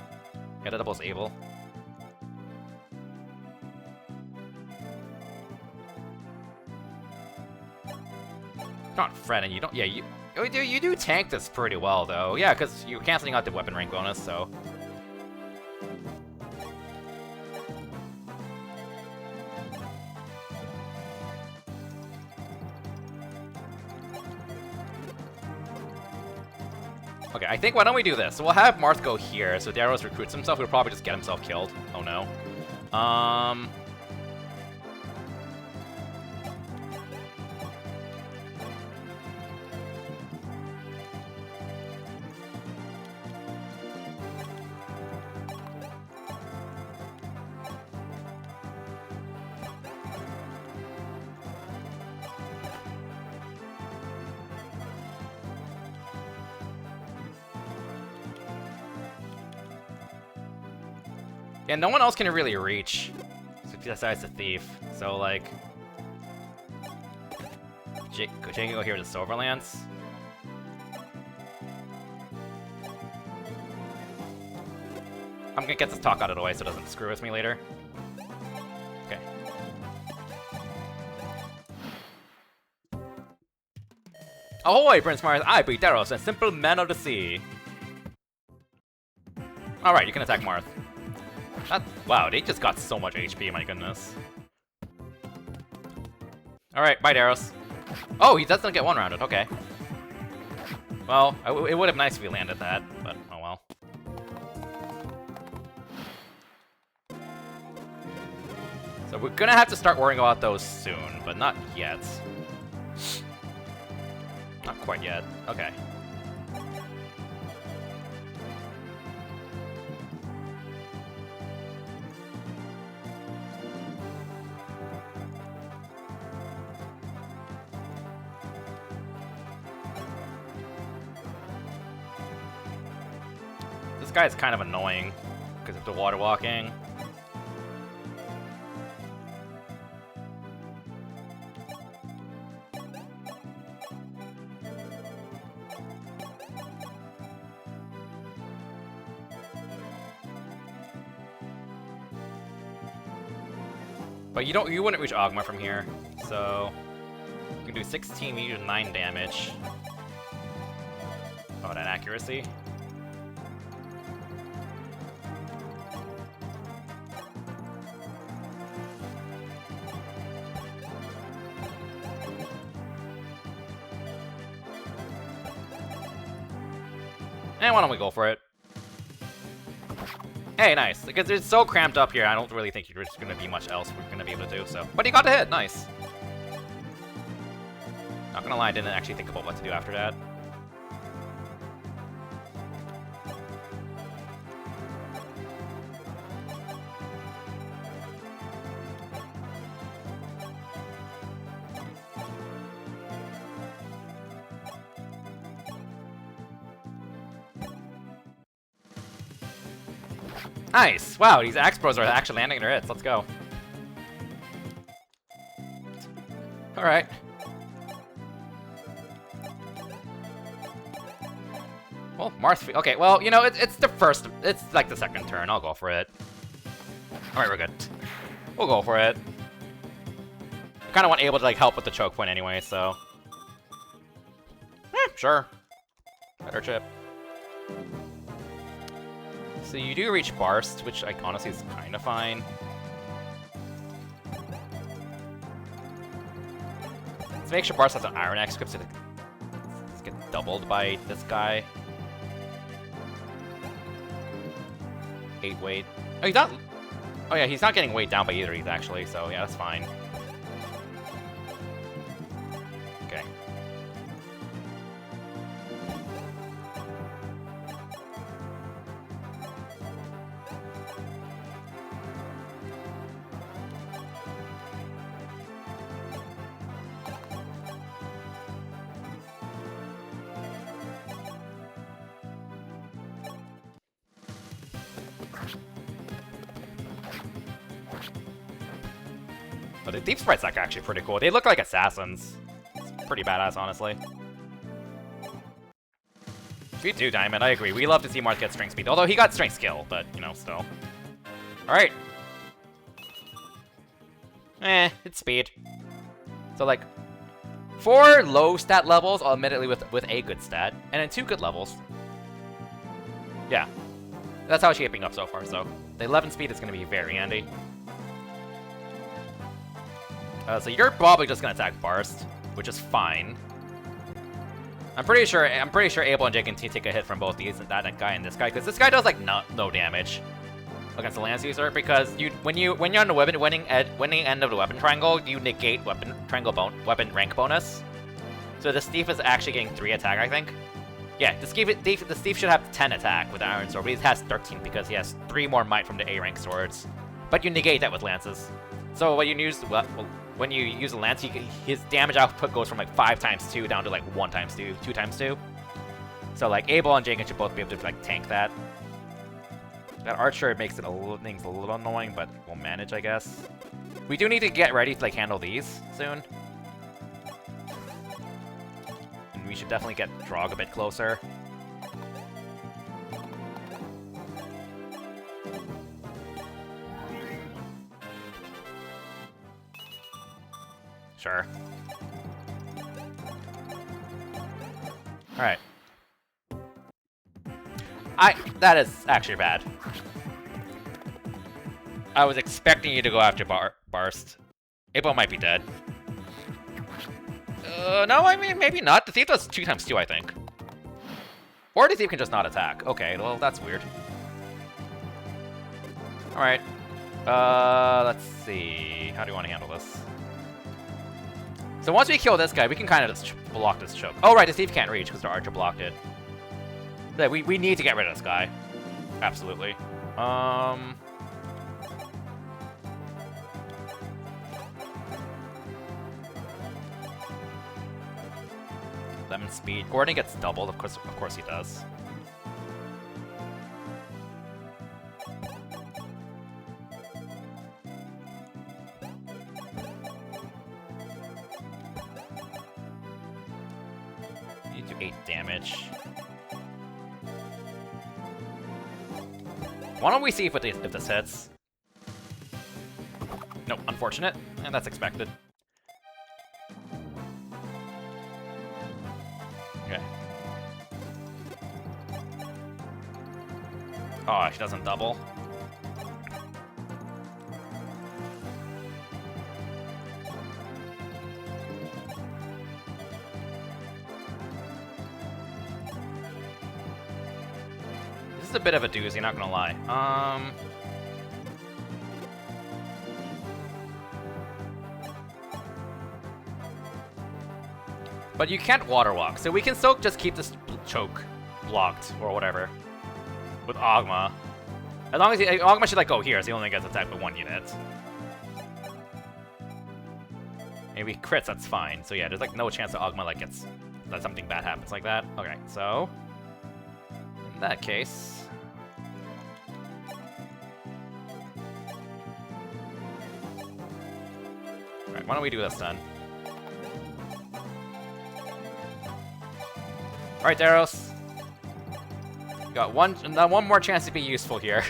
Yeah, that doubles Abel. Not Fred, and you don't. Yeah, you do tank this pretty well though. Yeah, because you're canceling out the weapon rank bonus, so. Okay, I think, why don't we do this? So we'll have Marth go here, so Daros recruits himself, he'll probably just get himself killed. Oh no. Yeah, no one else can really reach, besides the thief. So, like, Jake can go here to Silverlance. I'm gonna get this talk out of the way so it doesn't screw with me later. Okay. Ahoy, Prince Marth! I be Daros, a simple man of the sea. Alright, you can attack Marth. Wow, they just got so much HP, my goodness. Alright, bye, Daros. Oh, he doesn't get one rounded, okay. Well, it would have been nice if he landed that, but oh well. So we're gonna have to start worrying about those soon, but not yet. Not quite yet. Okay. This guy is kind of annoying, because The water walking. But you wouldn't reach Ogma from here, so you can do 16, you do 9 damage. Oh, that accuracy. And why don't we go for it? Hey, nice. Because it's so cramped up here, I don't really think there's going to be much else we're going to be able to do, so. But he got the hit, nice. Not gonna lie, I didn't actually think about what to do after that. Nice! Wow, these axe bros are actually landing their hits. Let's go. Alright. Well, Marth. Okay, well, you know, it's the first. It's like the second turn. I'll go for it. Alright, we're good. We'll go for it. I kind of want Able to, like, help with the choke point anyway, so. Sure. Better chip. So you do reach Barst, which, like, honestly is kind of fine. Let's make sure Barst has an Iron Axe script so it's get doubled by this guy. 8 weight. Oh, he's not. Oh yeah, he's not getting weight down by either. He's actually, so yeah, that's fine. Okay. But the Deep Sprite's like actually pretty cool. They look like assassins. It's pretty badass, honestly. 3-2 Diamond, I agree. We love to see Marth get strength speed. Although he got strength skill, but, you know, still. Alright. It's speed. So, like, 4 low stat levels, admittedly with a good stat, and then 2 good levels. Yeah. That's how it's shaping up so far, so the 11 speed is going to be very handy. So you're probably just gonna attack Barst, which is fine. I'm pretty sure Able and Jake can take a hit from both these, that guy and this guy, because this guy does like no damage against the Lance user, because when you're on the winning end of the weapon triangle, you negate weapon rank bonus. So the Steve is actually getting 3 attack, I think. Yeah, the Steve should have 10 attack with the Iron Sword, but he has 13 because he has 3 more might from the A rank swords. But you negate that with lances. So when you use a lance, his damage output goes from like 5 times 2 down to like 1 times 2, 2 times 2. So like Able and Jagan should both be able to like tank that. That archer makes it a little annoying, but we'll manage, I guess. We do need to get ready to like handle these soon. And we should definitely get Drog a bit closer. Sure. Alright. That is actually bad. I was expecting you to go after Barst. Able might be dead. No, I mean, maybe not. The Thief does 2 times 2, I think. Or the Thief can just not attack. Okay, well, that's weird. Alright. Let's see. How do you want to handle this? So once we kill this guy, we can kind of just block this choke. Oh, right, the Thief can't reach because the Archer blocked it. Yeah, we need to get rid of this guy. Absolutely. Lemon speed. Gordon gets doubled, of course he does. You do 8 damage. Why don't we see if this hits? Nope, unfortunate. And that's expected. Okay. Oh, she doesn't double. This is a bit of a doozy, not gonna lie. But you can't water walk, so we can still just keep this choke blocked or whatever with Ogma. As long as Ogma should like go here, so he only gets attacked with 1 unit. Maybe crits, that's fine. So yeah, there's like no chance that Ogma like gets that something bad happens like that. Okay, so in that case, all right, why don't we do this then? All right, Daros. Got one more chance to be useful here.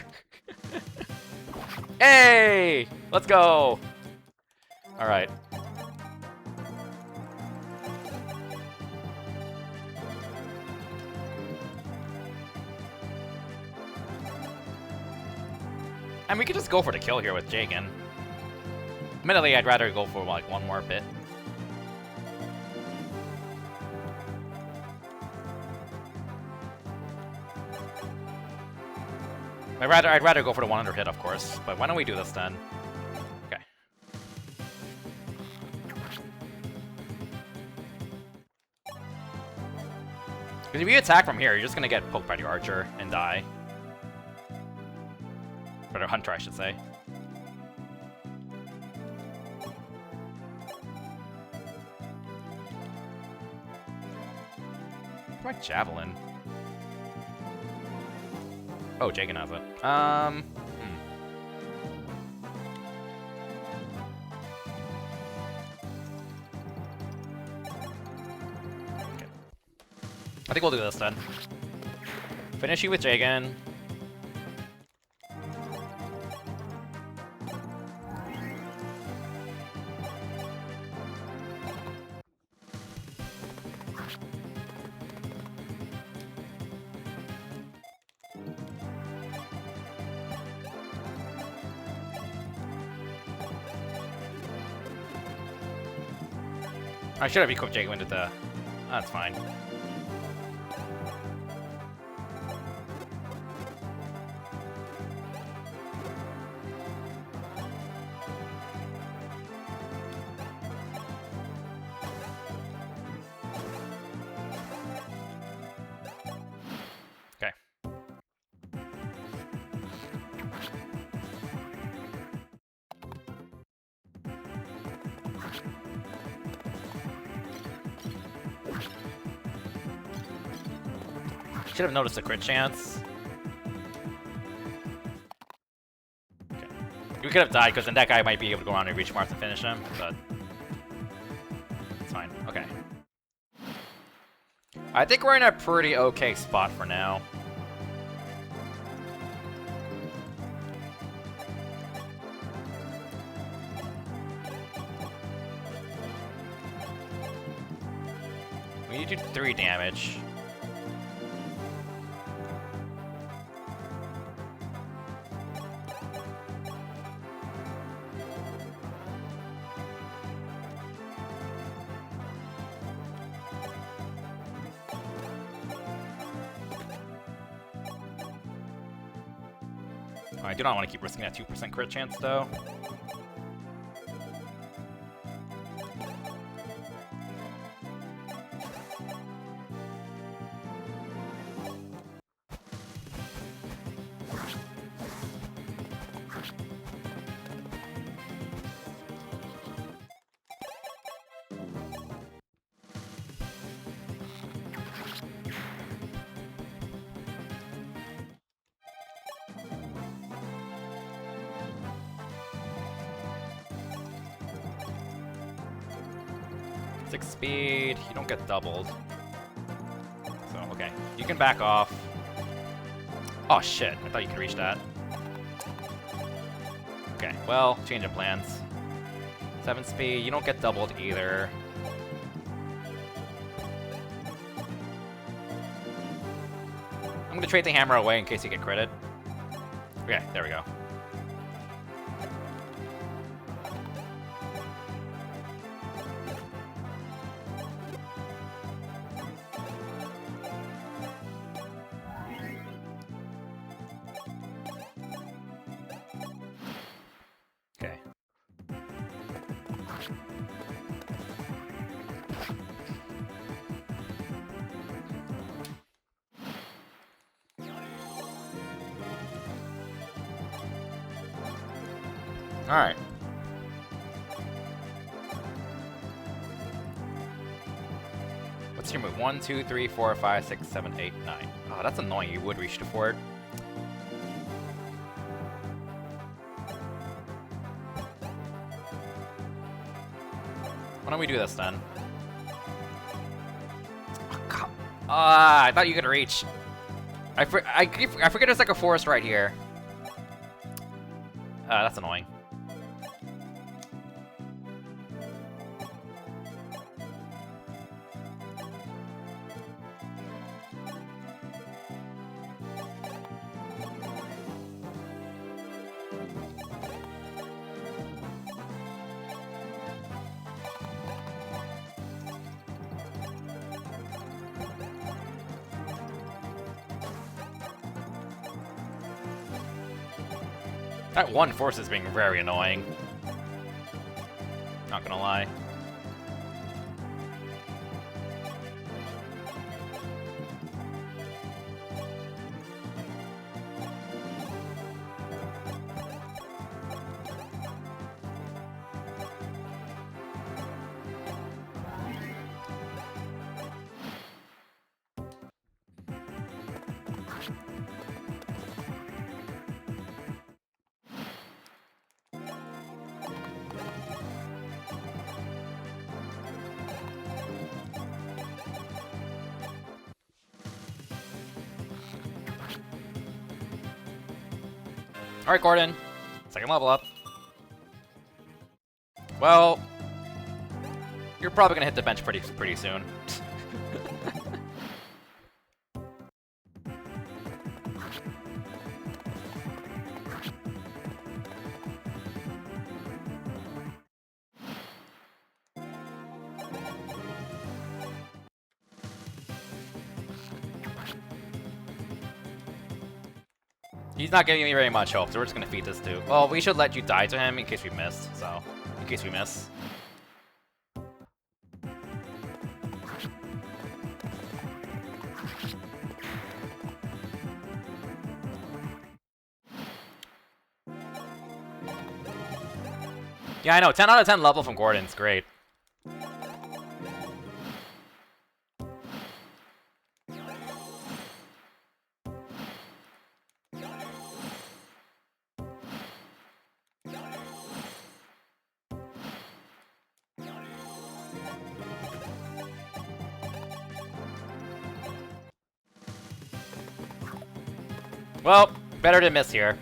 Hey! Let's go! Alright. And we could just go for the kill here with Jagan. Admittedly, I'd rather go for like one more bit. I'd rather go for the 100 hit, of course, but why don't we do this then? Okay. Because if you attack from here, you're just gonna get poked by your archer and die. Or the hunter, I should say. My javelin. Oh, Jagan has it. Okay. I think we'll do this then. Finish you with Jagan. I should have equipped Jagan with the... That's fine. Okay. Should have noticed the crit chance. Okay. We could have died, because then that guy might be able to go around and reach Marth and finish him, but... It's fine. Okay. I think we're in a pretty okay spot for now. We need to do 3 damage. I do not want to keep risking that 2% crit chance, though. Speed, you don't get doubled. Okay, you can back off. Oh shit, I thought you could reach that. Okay, well, change of plans. 7 speed, you don't get doubled either. I'm gonna trade the hammer away in case you get critted. Okay, there we go. Okay. Alright. What's your move? 1, 2, 3, 4, 5, 6, 7, 8, 9. Oh, that's annoying. You would reach to forward. Why don't we do this then? Oh, God. I thought you could reach. I forget there's like a forest right here. That's annoying. That one force is being very annoying. Not gonna lie. Alright, Gordon. Second level up. Well, you're probably gonna hit the bench pretty soon. He's not giving me very much hope, so we're just gonna feed this dude. Well, we should let you die to him in case we missed, so... In case we miss. Yeah, I know, 10 out of 10 level from Gordon's great. Well, better to miss here.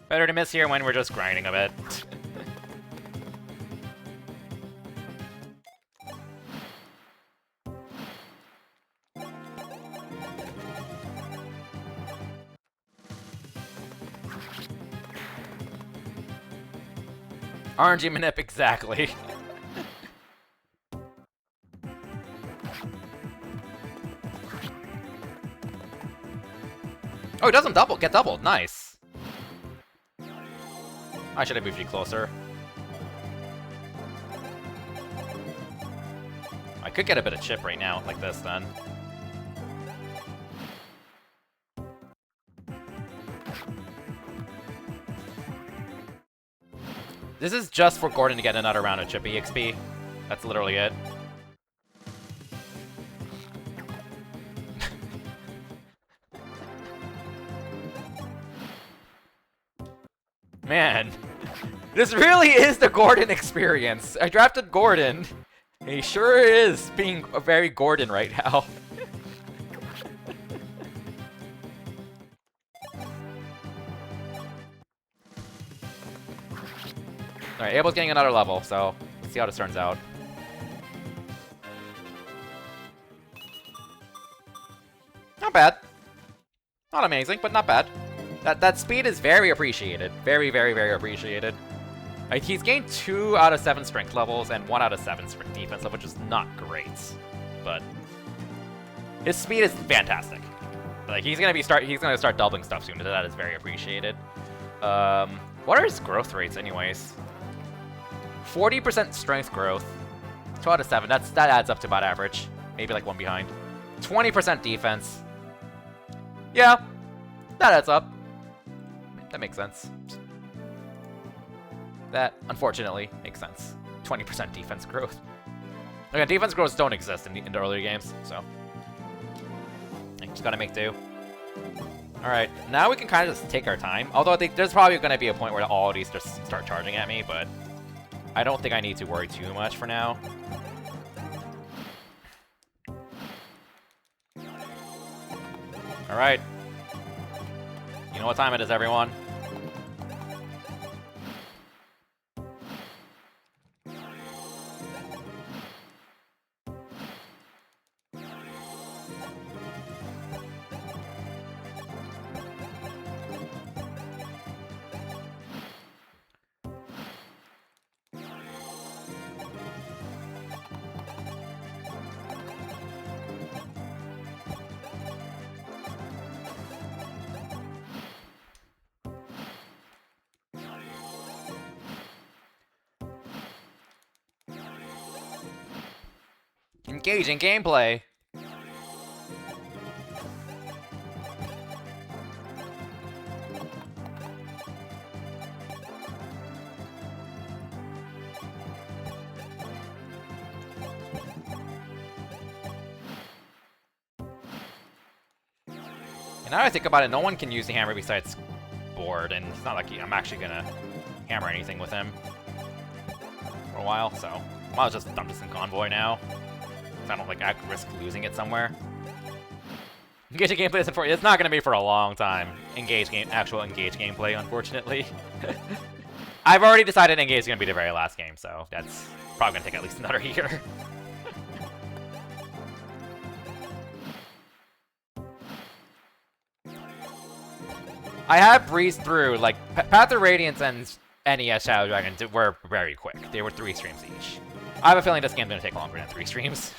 Better to miss here when we're just grinding a bit. RNG manip, exactly. Oh, it doesn't get doubled. Nice. I should have moved you closer. I could get a bit of chip right now, like this, then. This is just for Gordon to get another round of chip EXP. That's literally it. Man, this really is the Gordon experience. I drafted Gordon. He sure is being a very Gordon right now. Alright, Abel's getting another level, so let's see how this turns out. Not bad. Not amazing, but not bad. That speed is very appreciated. Very, very, very appreciated. He's gained 2 out of 7 strength levels and 1 out of 7 strength defense level, which is not great. But his speed is fantastic. Like he's gonna start doubling stuff soon, so that is very appreciated. What are his growth rates anyways? 40% strength growth. 2 out of 7. That adds up to about average. Maybe like 1 behind. 20% defense. Yeah, that adds up. That makes sense. That, unfortunately, makes sense. 20% defense growth. Again, defense growths don't exist in the earlier games, so... just gotta make do. Alright, now we can kind of just take our time. Although there's probably gonna be a point where all of these just start charging at me, but... I don't think I need to worry too much for now. Alright. You know what time it is, everyone. Engaging gameplay. And now that I think about it, no one can use the hammer besides Board, and it's not like I'm actually gonna hammer anything with him for a while, so I might as well just dump this in Convoy now. I don't like risk losing it somewhere. Engaging gameplay isn't for it's not gonna be for a long time. Actual engage gameplay, unfortunately. I've already decided engage is gonna be the very last game, so that's probably gonna take at least another year. I have breezed through like Path of Radiance and NES Shadow Dragon were very quick. They were 3 streams each. I have a feeling this game's gonna take longer than 3 streams.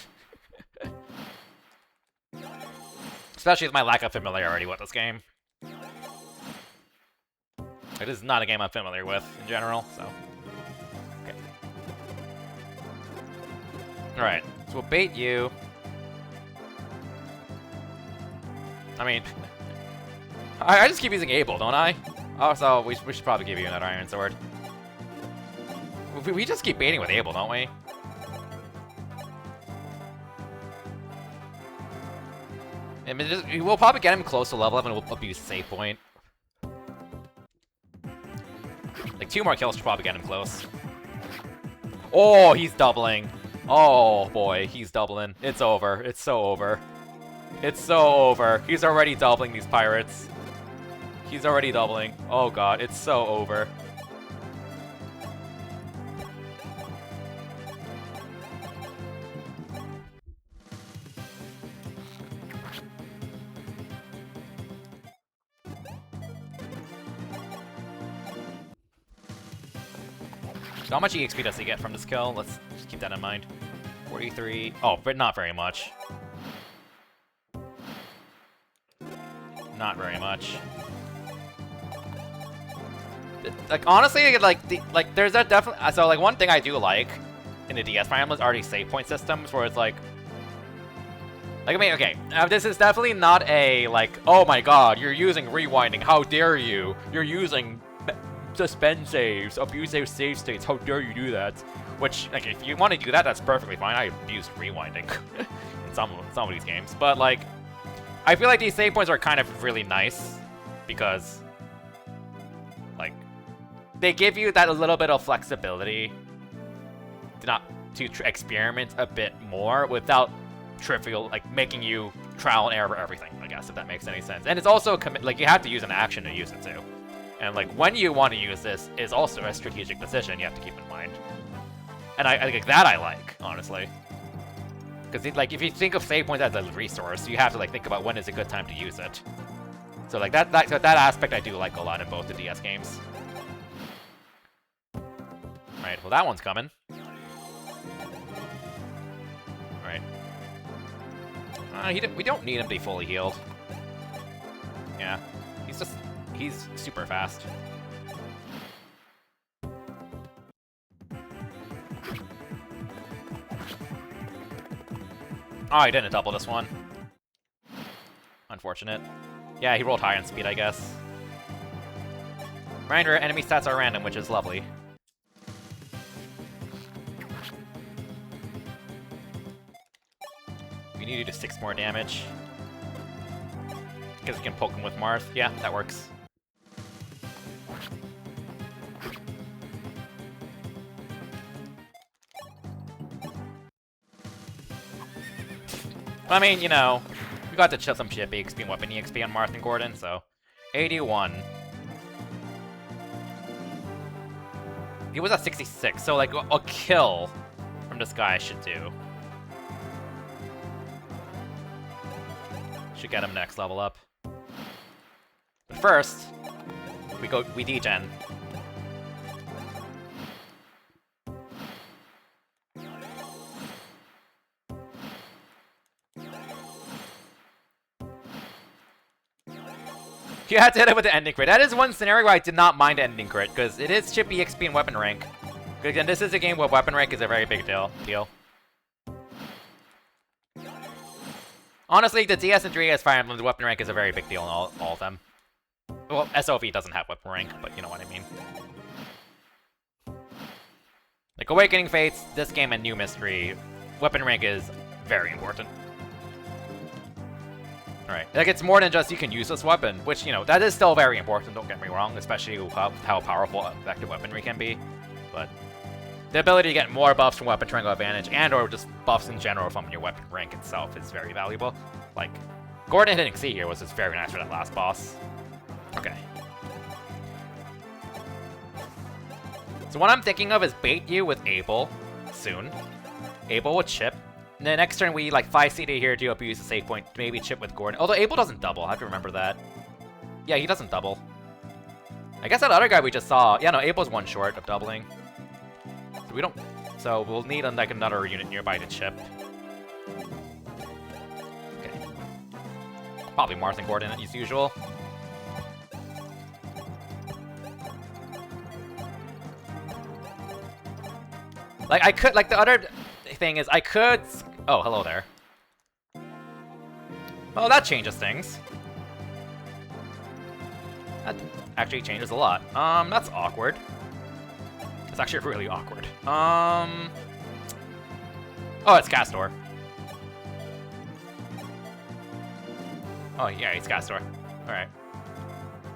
Especially with my lack of familiarity with this game. It is not a game I'm familiar with in general, so. Okay. Alright, so we'll bait you. I mean, I just keep using Abel, don't I? Oh, so we should probably give you another Iron Sword. We just keep baiting with Abel, don't we? I mean, we'll probably get him close to level up and we'll abuse the save point. Like 2 more kills should probably get him close. Oh, he's doubling. Oh boy, he's doubling. It's over. It's so over. It's so over. He's already doubling these pirates. He's already doubling. Oh god, it's so over. So how much EXP does he get from this kill? Let's just keep that in mind. 43. Oh, but not very much. Not very much. Like honestly, like there's that definitely. So like one thing I do like in the DS Fire Emblems are these save point systems where it's like I mean, okay, this is definitely not a like, oh my god, you're using rewinding. How dare you? You're using suspend saves, abusive save states, how dare you do that? Which, like, if you want to do that, that's perfectly fine. I abuse rewinding in some of these games. But, like, I feel like these save points are kind of really nice because, like, they give you that a little bit of flexibility to experiment a bit more without trivial, like, making you trial and error everything, I guess, if that makes any sense. And it's also, like, you have to use an action to use it, too. And, like, when you want to use this is also a strategic decision you have to keep in mind. And I think that I like, honestly. Because, like, if you think of save points as a resource, you have to, like, think about when is a good time to use it. So, like, that aspect I do like a lot in both the DS games. Alright, well, that one's coming. Alright. We don't need him to be fully healed. Yeah. He's super fast. Oh, he didn't double this one. Unfortunate. Yeah, he rolled high on speed, I guess. Reminder, enemy stats are random, which is lovely. We need to do 6 more damage. Because we can poke him with Marth. Yeah, that works. I mean, you know, we got to chill some ship EXP and weapon EXP on Marth and Gordon, so 81. He was at 66, so like a kill from this guy should do. Should get him next level up. But first, we degen. You had to hit it with the ending crit. That is one scenario where I did not mind ending crit, because it is chip EXP and weapon rank. Again, this is a game where weapon rank is a very big deal. Honestly, the DS and 3DS Fire Emblem, the weapon rank is a very big deal in all of them. Well, SOV doesn't have weapon rank, but you know what I mean. Like Awakening Fates, this game, and New Mystery, weapon rank is very important. Alright, like it's more than just you can use this weapon, which, you know, that is still very important, don't get me wrong, especially how powerful effective weaponry can be. But the ability to get more buffs from weapon triangle advantage and or just buffs in general from your weapon rank itself is very valuable. Like, Gordon hitting C here was just very nice for that last boss. Okay. So what I'm thinking of is bait you with Abel soon. Abel with Chip. And then next turn we like 5 CD here to abuse the save point, maybe Chip with Gordon. Although Abel doesn't double, I have to remember that. Yeah, he doesn't double. I guess that other guy we just saw, yeah, no, Abel's one short of doubling. So we don't, so we'll need like another unit nearby to Chip. Okay. Probably Marth and Gordon as usual. Like I could, like the other thing is I could, oh, hello there. Well, that changes things. That actually changes a lot. That's awkward. It's actually really awkward. Oh, it's Castor. Oh, yeah, it's Castor. Alright.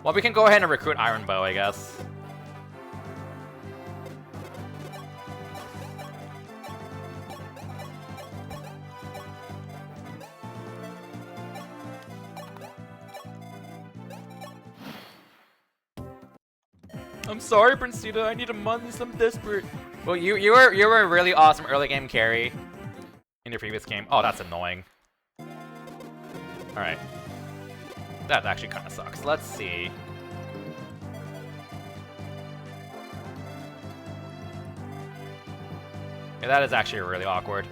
Well, we can go ahead and recruit Iron Bow, I guess. I'm sorry, Princita. I need a month. I'm desperate. Well, you were a really awesome early game carry in your previous game. Oh, that's annoying. All right, that actually kind of sucks. Let's see. Yeah, that is actually really awkward.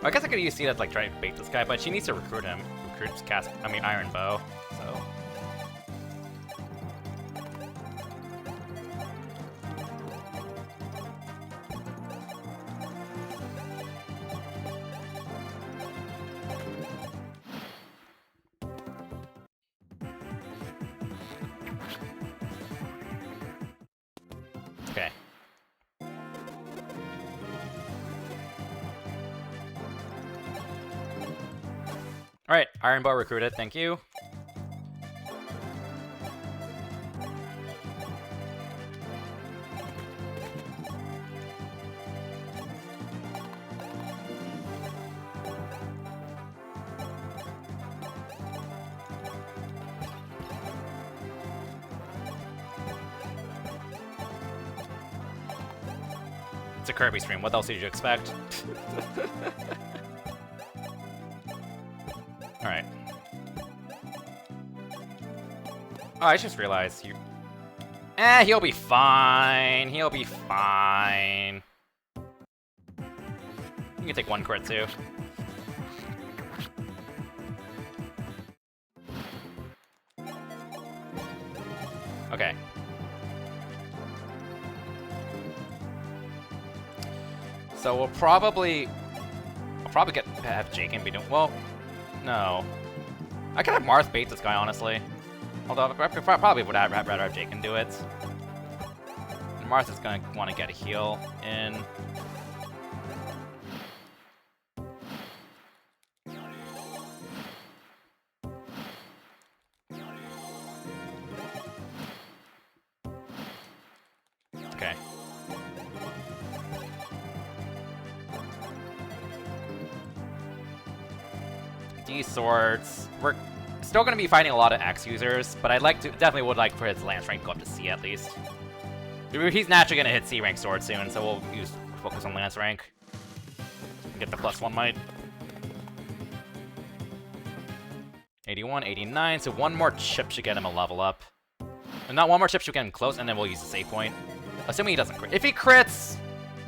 I guess I could use C to like try to bait this guy, but she needs to recruit him. Iron Bow, so... Okay. Alright, Iron Bow recruited, thank you. It's a Kirby stream, what else did you expect? Alright. Oh, I just realized you... he'll be fine. He'll be fine. You can take one crit, too. Okay. So we'll probably... I'll probably have Jaken be doing... Well, no. I could have Marth bait this guy, honestly. Although I probably would have rather have Jaken do it. And Marth is gonna want to get a heal in. Okay. These swords. We're still going to be fighting a lot of X users, but definitely would like for his lance rank to go up to C at least. He's naturally going to hit C rank sword soon, so we'll focus on lance rank. Get the +1 might. 81, 89, so one more chip should get him a level up. And not one more chip should get him close, and then we'll use the save point. Assuming he doesn't crit. If he crits,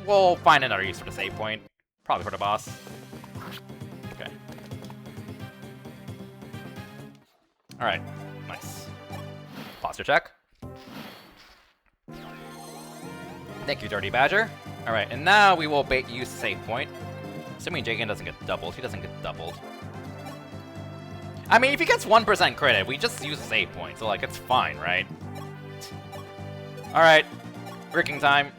we'll find another use for the save point. Probably for the boss. Okay. Alright, nice. Posture check. Thank you, Dirty Badger. Alright, and now we will use the save point. Assuming Jaken doesn't get doubled. He doesn't get doubled. I mean, if he gets 1% credit, we just use the save point, so, like, it's fine, right? Alright, bricking time.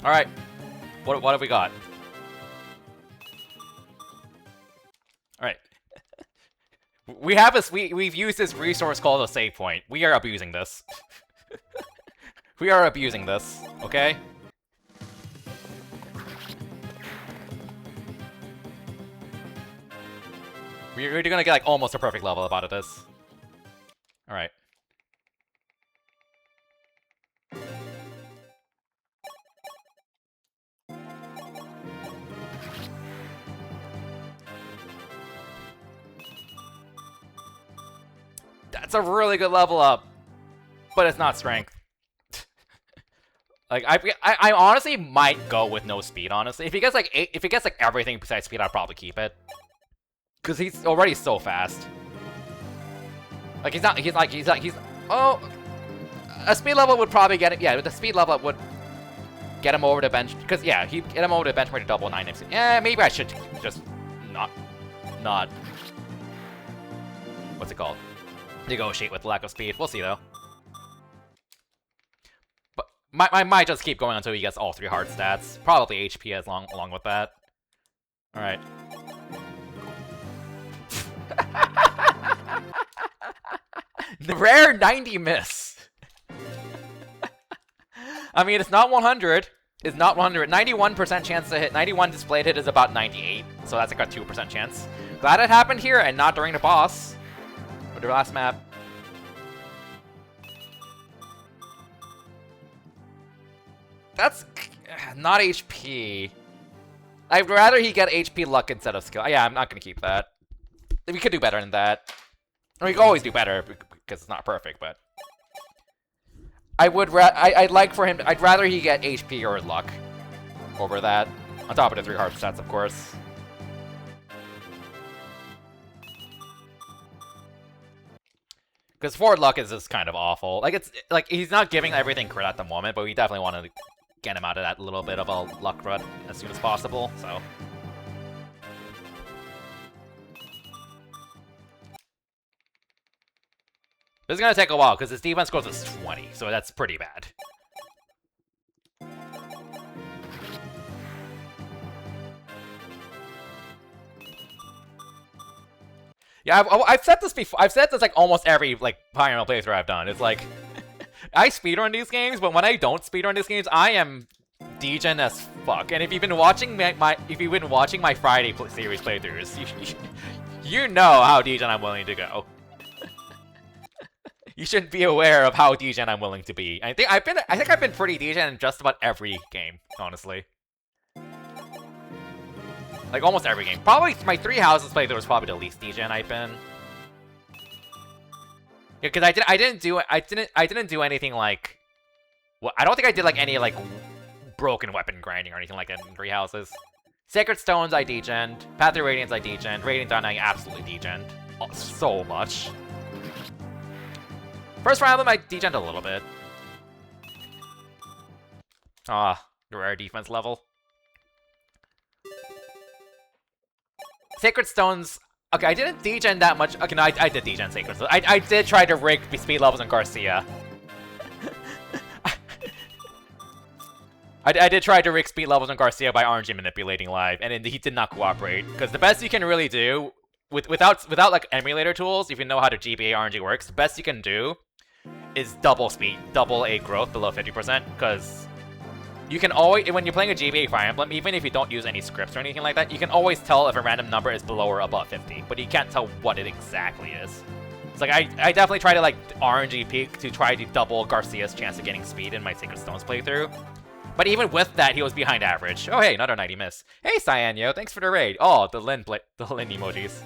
Alright, what have we got? Alright. We've used this resource called a save point. We are abusing this. We are abusing this, okay? We're gonna get, like, almost a perfect level out of this. Alright. That's a really good level up, but it's not strength. Like, I honestly might go with no speed, honestly. If he gets, like, everything besides speed, I'd probably keep it. Because he's already so fast. Like, oh, a speed level would probably get it. Yeah, the speed level would get him over the bench. Because, yeah, he'd get him over the bench for the double 9. Yeah, maybe I should just not, what's it called? Negotiate with lack of speed. We'll see, though. But I might just keep going until he gets all 3 hard stats. Probably HP along with that. Alright. The rare 90 miss. I mean, it's not 100. It's not 100. 91% chance to hit. 91 displayed hit is about 98. So that's like a 2% chance. Glad it happened here and not during the boss. Or the last map. That's not HP. I'd rather he get HP luck instead of skill. Yeah, I'm not going to keep that. We could do better than that. We can always do better because it's not perfect, but I'd like for him. I'd rather he get HP or luck over that. On top of the 3 hard stats, of course. Because forward luck is just kind of awful. Like, it's like he's not giving everything crit at the moment, but we definitely want to get him out of that little bit of a luck rut as soon as possible, so. This is gonna take a while, because his defense growth is 20, so that's pretty bad. Yeah, I've said this before. I've said this like almost every like Fire Emblem playthrough I've done. It's like I speedrun these games, but when I don't speedrun these games, I am degen as fuck. And if you've been watching my Friday series playthroughs, you know how degen I'm willing to go. You should be aware of how degen I'm willing to be. I think I've been pretty degen in just about every game, honestly. Like almost every game. Probably my 3 houses playthrough was probably the least degen I've been. Yeah, because I didn't do anything like. Well, I don't think I did like any like broken weapon grinding or anything like that in 3 houses. Sacred Stones I degened. Path of Radiance I degened. Radiant Dawn I absolutely degened. Oh, so much. First Fire Emblem I degened a little bit. Ah, the rare defense level. Sacred Stones. Okay, I didn't degen that much. Okay, no, I did degen Sacred Stones. I did try to rig speed levels on Garcia. I did try to rig speed levels on Garcia by RNG manipulating live, and he did not cooperate. Because the best you can really do, without like emulator tools, if you know how to GBA RNG works, the best you can do is double speed, double a growth below 50%, because you can always, when you're playing a GBA Fire Emblem, even if you don't use any scripts or anything like that, you can always tell if a random number is below or above 50, but you can't tell what it exactly is. It's like, I definitely try to like RNG peak to try to double Garcia's chance of getting speed in my Sacred Stones playthrough. But even with that, he was behind average. Oh hey, another 90 miss. Hey Cyanio, thanks for the raid. Oh, the Lin emojis.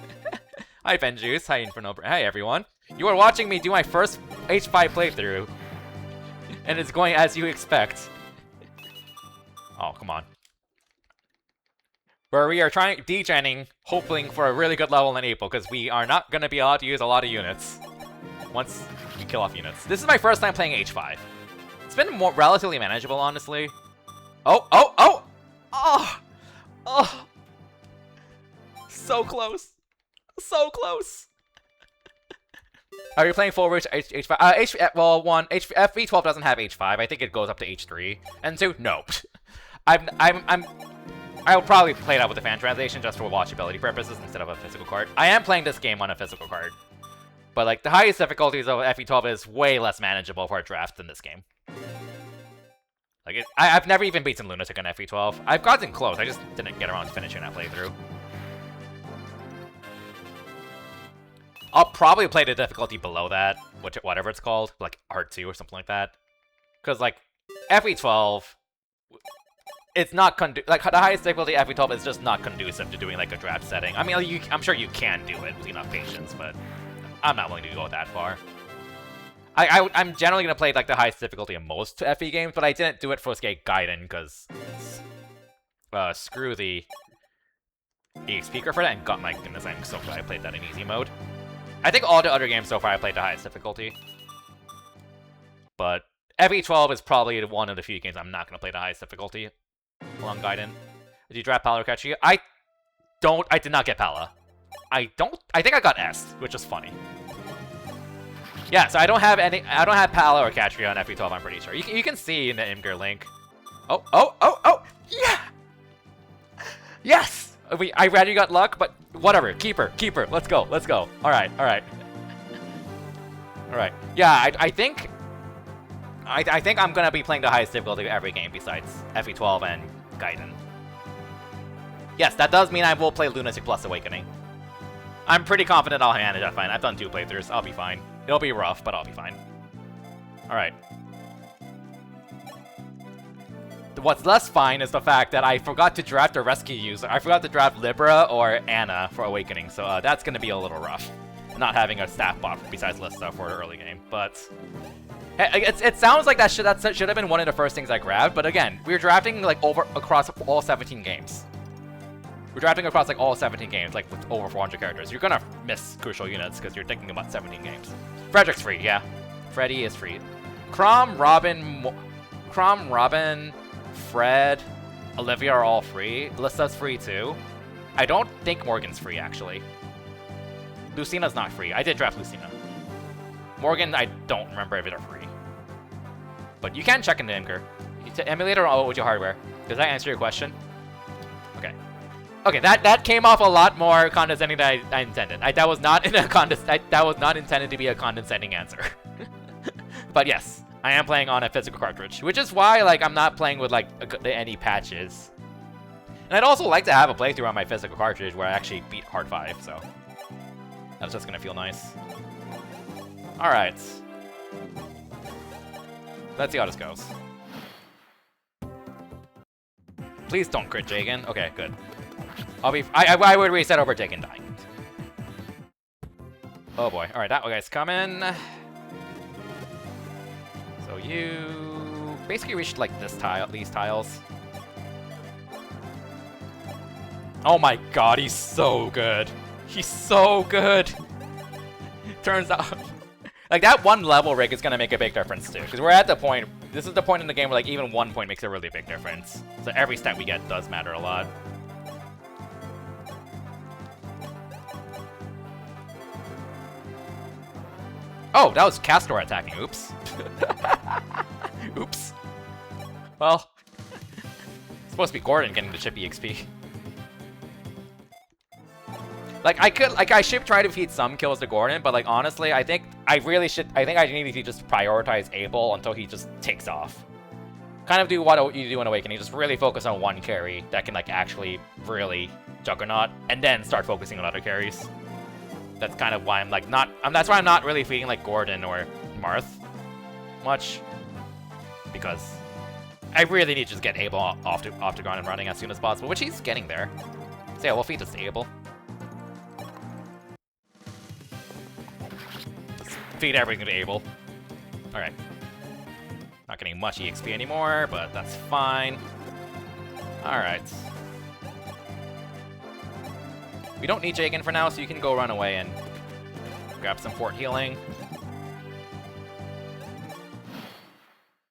Hi Benjuice, hi Inferno, hi everyone. You are watching me do my first H5 playthrough, and it's going as you expect. Oh, come on. Where we are trying degenning, hoping for a really good level in April, because we are not going to be allowed to use a lot of units once we kill off units. This is my first time playing H5. It's been more relatively manageable, honestly. Oh, oh, oh! Oh! Oh! So close. So close. Are you playing full reach H5? Well, one, FV12 doesn't have H5. I think it goes up to H3. And 2, no. I'll probably play it out with the fan translation just for watchability purposes instead of a physical card. I am playing this game on a physical card. But like the highest difficulties of FV12 is way less manageable for a draft than this game. Like I've never even beaten Lunatic on FV12. I've gotten close, I just didn't get around to finishing that playthrough. I'll probably play the difficulty below that, whatever it's called, like Art 2 or something like that. Because like FV12, it's not like the highest difficulty FV12 is just not conducive to doing like a draft setting. I mean, I'm sure you can do it with enough patience, but I'm not willing to go that far. I'm generally gonna play like the highest difficulty in most FE games, but I didn't do it for Skate Gaiden because screw the EXP for that, and got my goodness, I'm so glad I played that in easy mode. I think all the other games so far I played the highest difficulty. But FE12 is probably one of the few games I'm not going to play the highest difficulty along Gaiden. Did you draft Pala or Archanea? I did not get Pala. I think I got S, which is funny. Yeah, so I don't have Pala or Archanea on FE12, I'm pretty sure. You can see in the Imgur link. Oh, oh, oh, oh! Yeah! Yes! I already got luck, but whatever. Keeper. Let's go. Alright. Alright. Yeah, I think I'm gonna be playing the highest difficulty of every game besides FE12 and Gaiden. Yes, that does mean I will play Lunatic Plus Awakening. I'm pretty confident I'll manage that fine. I've done 2 playthroughs. I'll be fine. It'll be rough, but I'll be fine. Alright. What's less fine is the fact that I forgot to draft a rescue user. I forgot to draft Libra or Anna for Awakening, so that's going to be a little rough. Not having a staff bot besides Lista for the early game, but It sounds like that should have been one of the first things I grabbed, but again, we're drafting like across all 17 games. We're drafting across like all 17 games, like with over 400 characters. You're gonna miss crucial units because you're thinking about 17 games. Frederick's free, yeah. Freddy is free. Crom, Robin, Fred, Olivia are all free. Alyssa's free too. I don't think Morgan's free actually. Lucina's not free. I did draft Lucina. Morgan, I don't remember if they're free. But you can check in the Imgur. To emulator or with your hardware. Does that answer your question? Okay. Okay, that came off a lot more condescending than I intended. That was not intended to be a condescending answer. But yes, I am playing on a physical cartridge, which is why like I'm not playing with like any patches. And I'd also like to have a playthrough on my physical cartridge where I actually beat Hard 5, so that's just gonna feel nice. All right. Let's see how this goes. Please don't crit Jagan. Okay, good. I would reset over Jagan dying. Oh boy. All right, that guy's coming. So you basically reached like these tiles. Oh my god, he's so good. He's so good. Turns out, like that one level rig is gonna make a big difference too, because we're at the point. This is the point in the game where like even 1 point makes a really big difference. So every step we get does matter a lot. Oh, that was Castor attacking. Oops. Oops. Well, it's supposed to be Gordon getting the chippy XP. Like I should try to feed some kills to Gordon, but like honestly, I think I need to just prioritize Abel until he just takes off. Kind of do what you do in Awakening, just really focus on one carry that can like actually really juggernaut, and then start focusing on other carries. That's kind of why I'm like that's why I'm not really feeding like Gordon or Marth much, because I really need to just get Abel off to ground and running as soon as possible, which he's getting there. So yeah, we'll feed this to Abel. Feed everything to Abel. Alright. Not getting much EXP anymore, but that's fine. Alright. We don't need Jagan for now, so you can go run away and grab some fort healing.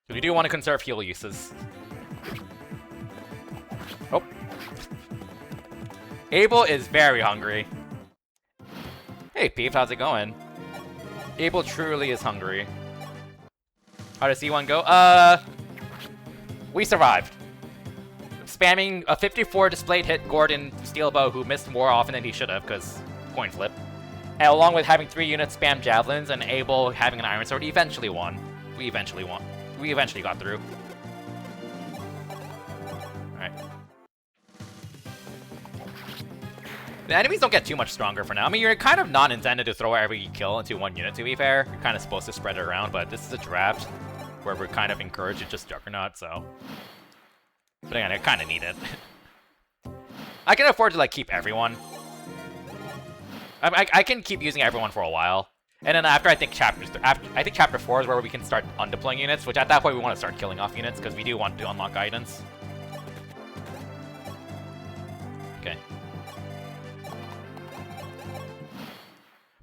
So we do want to conserve heal uses. Oh. Abel is very hungry. Hey, Peeved, how's it going? Abel truly is hungry. How does C1 go? We survived. Spamming a 54 displayed hit Gordon Steelbow, who missed more often than he should have, because coin flip. And along with having 3 units spam javelins and Abel having an iron sword, eventually won. We eventually won. We eventually got through. Alright. The enemies don't get too much stronger for now. I mean, you're kind of not intended to throw every kill into one unit, to be fair. You're kind of supposed to spread it around, but this is a draft where we're kind of encouraged to just Juggernaut, so... But again, I kind of need it. I can afford to, like, keep everyone. I can keep using everyone for a while. And then after, I think Chapter 4 is where we can start undeploying units, which at that point we want to start killing off units, because we do want to unlock guidance. Okay.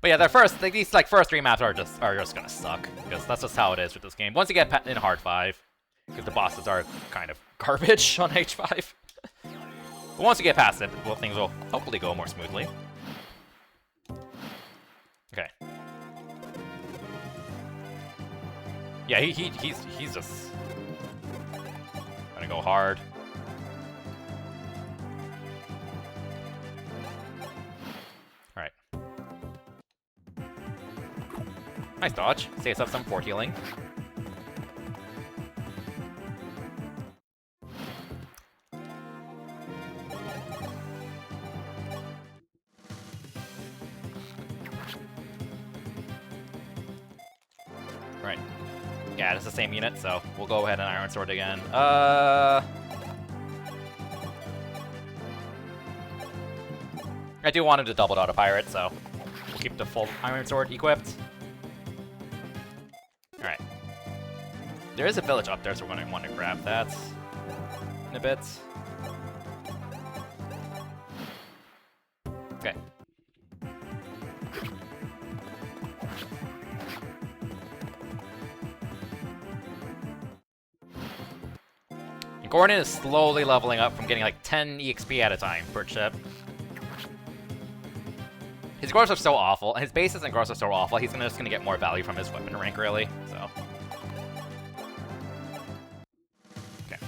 But yeah, these first 3 maps are just gonna suck, because that's just how it is with this game. Once you get in Hard 5, because the bosses are kind of garbage on H5. But once you get past it, well, things will hopefully go more smoothly. Okay. Yeah, he's just gonna go hard. Alright. Nice dodge. Saves up some fort healing. Right. Yeah, it's the same unit, so we'll go ahead and Iron Sword again. I do want him to double auto pirate, so we'll keep the full Iron Sword equipped. Alright. There is a village up there, so we're going to want to grab that in a bit. Okay. And Gordon is slowly leveling up from getting like 10 EXP at a time per chip. His growths are so awful, and his bases and growths are so awful, he's just gonna get more value from his weapon rank, really, so. Okay.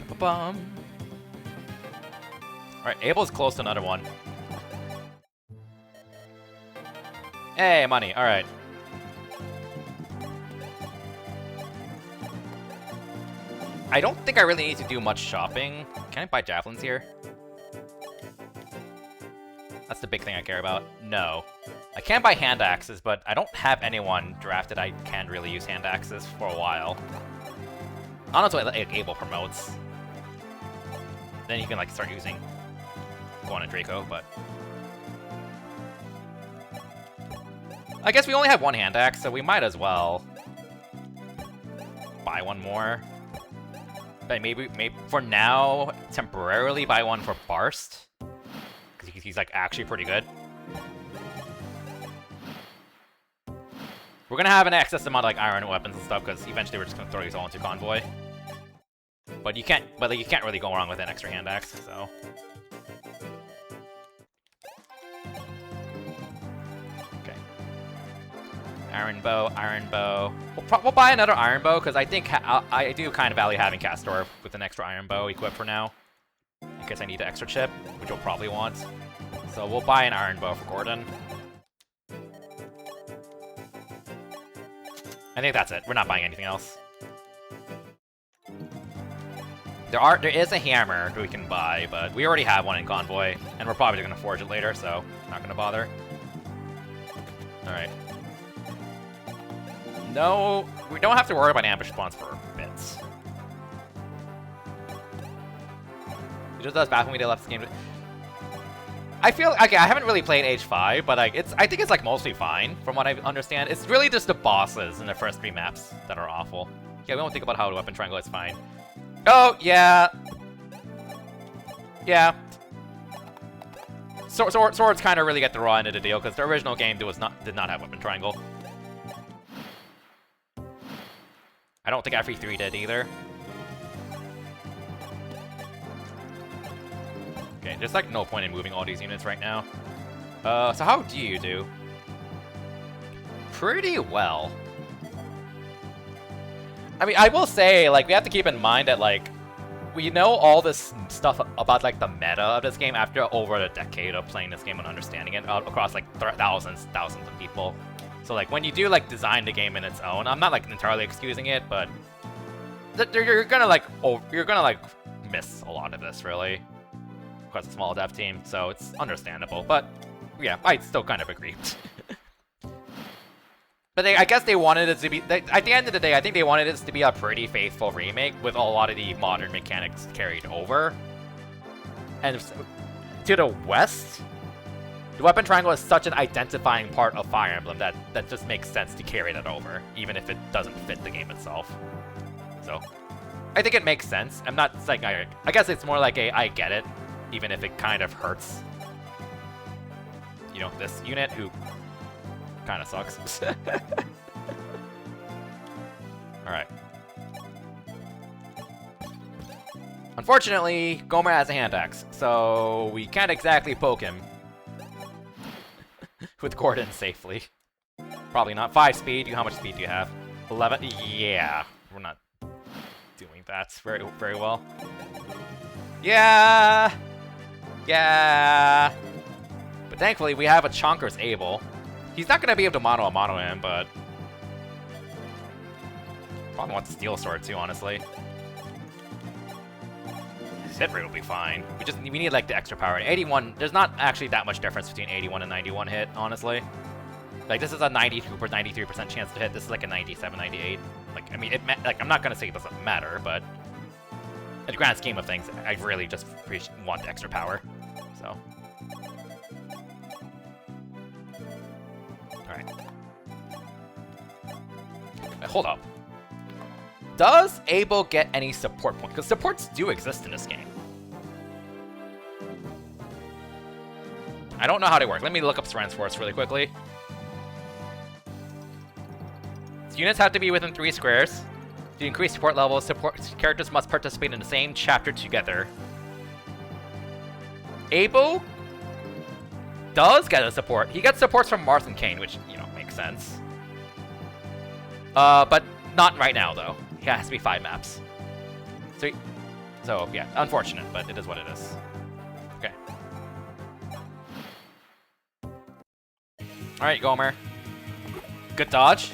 Ba-bum. Alright, Abel's close to another one. Hey, money, alright. I don't think I really need to do much shopping. Can I buy javelins here? That's the big thing I care about. No. I can buy hand axes, but I don't have anyone drafted I can really use hand axes for a while. I don't know what Abel promotes. Then you can like start using Gohan and Draco, but I guess we only have one hand axe, so we might as well buy one more. But maybe for now, temporarily buy one for Barst. Because he's like actually pretty good. We're gonna have an excess amount of like iron weapons and stuff, because eventually we're just gonna throw these all into Convoy. But you can't really go wrong with an extra hand axe, so. Okay. Iron bow, iron bow. We'll buy another iron bow, because I think I do kind of value having Castor with an extra iron bow equipped for now. In case I need an extra chip, which we'll probably want. So we'll buy an iron bow for Gordon. I think that's it. We're not buying anything else. There is a hammer that we can buy, but we already have one in Convoy, and we're probably gonna forge it later, so not gonna bother. Alright. No, we don't have to worry about ambush spawns for bits. It just does back when we did left this game. I feel, okay, I haven't really played H5, but like I think it's like mostly fine from what I understand. It's really just the bosses in the first 3 maps that are awful. Yeah, we won't think about how the weapon triangle is fine. Oh, yeah. Yeah. Swords kind of really get the raw end of the deal, because the original game did not have weapon triangle. I don't think FE3 did either. Okay, there's like no point in moving all these units right now. So how do you do? Pretty well. I mean, I will say, like, we have to keep in mind that, like, we know all this stuff about, like, the meta of this game after over a decade of playing this game and understanding it across, like, thousands of people. So, like, when you do, like, design the game in its own, I'm not, like, entirely excusing it, but you're gonna, like, miss a lot of this, really. Because it's a small dev team, so it's understandable. But, yeah, I still kind of agree. But I guess they wanted it to be, at the end of the day, I think they wanted it to be a pretty faithful remake with a lot of the modern mechanics carried over. And to the west, the weapon triangle is such an identifying part of Fire Emblem that just makes sense to carry that over, even if it doesn't fit the game itself. So, I think it makes sense. I'm not saying I guess it's more like I get it, even if it kind of hurts. You know, this unit who kind of sucks. Alright. Unfortunately, Gomer has a hand axe, so we can't exactly poke him with Gordon safely. Probably not. 5 speed. How much speed do you have? 11? Yeah. We're not doing that very, very well. Yeah! Yeah! But thankfully, we have a Chonker's Abel. He's not gonna be able to mono him, but probably wants a steel sword too, honestly. His hit rate will be fine. We need like the extra power. 81, there's not actually that much difference between 81 and 91 hit, honestly. Like this is a 92 or 93% chance to hit. This is like a 97, 98. Like I mean, I'm not gonna say it doesn't matter, but in the grand scheme of things, I really just want the extra power. So. hold up. Does Able get any support points? Because supports do exist in this game. I don't know how they work. Let me look up strength force really quickly. So units have to be within 3 squares. To increase support levels, support characters must participate in the same chapter together. Able does get a support. He gets supports from Marth and Kane, which, you know, makes sense. But not right now, though. He has to be 5 maps. So yeah, unfortunate, but it is what it is. Okay. Alright, Gomer. Good dodge.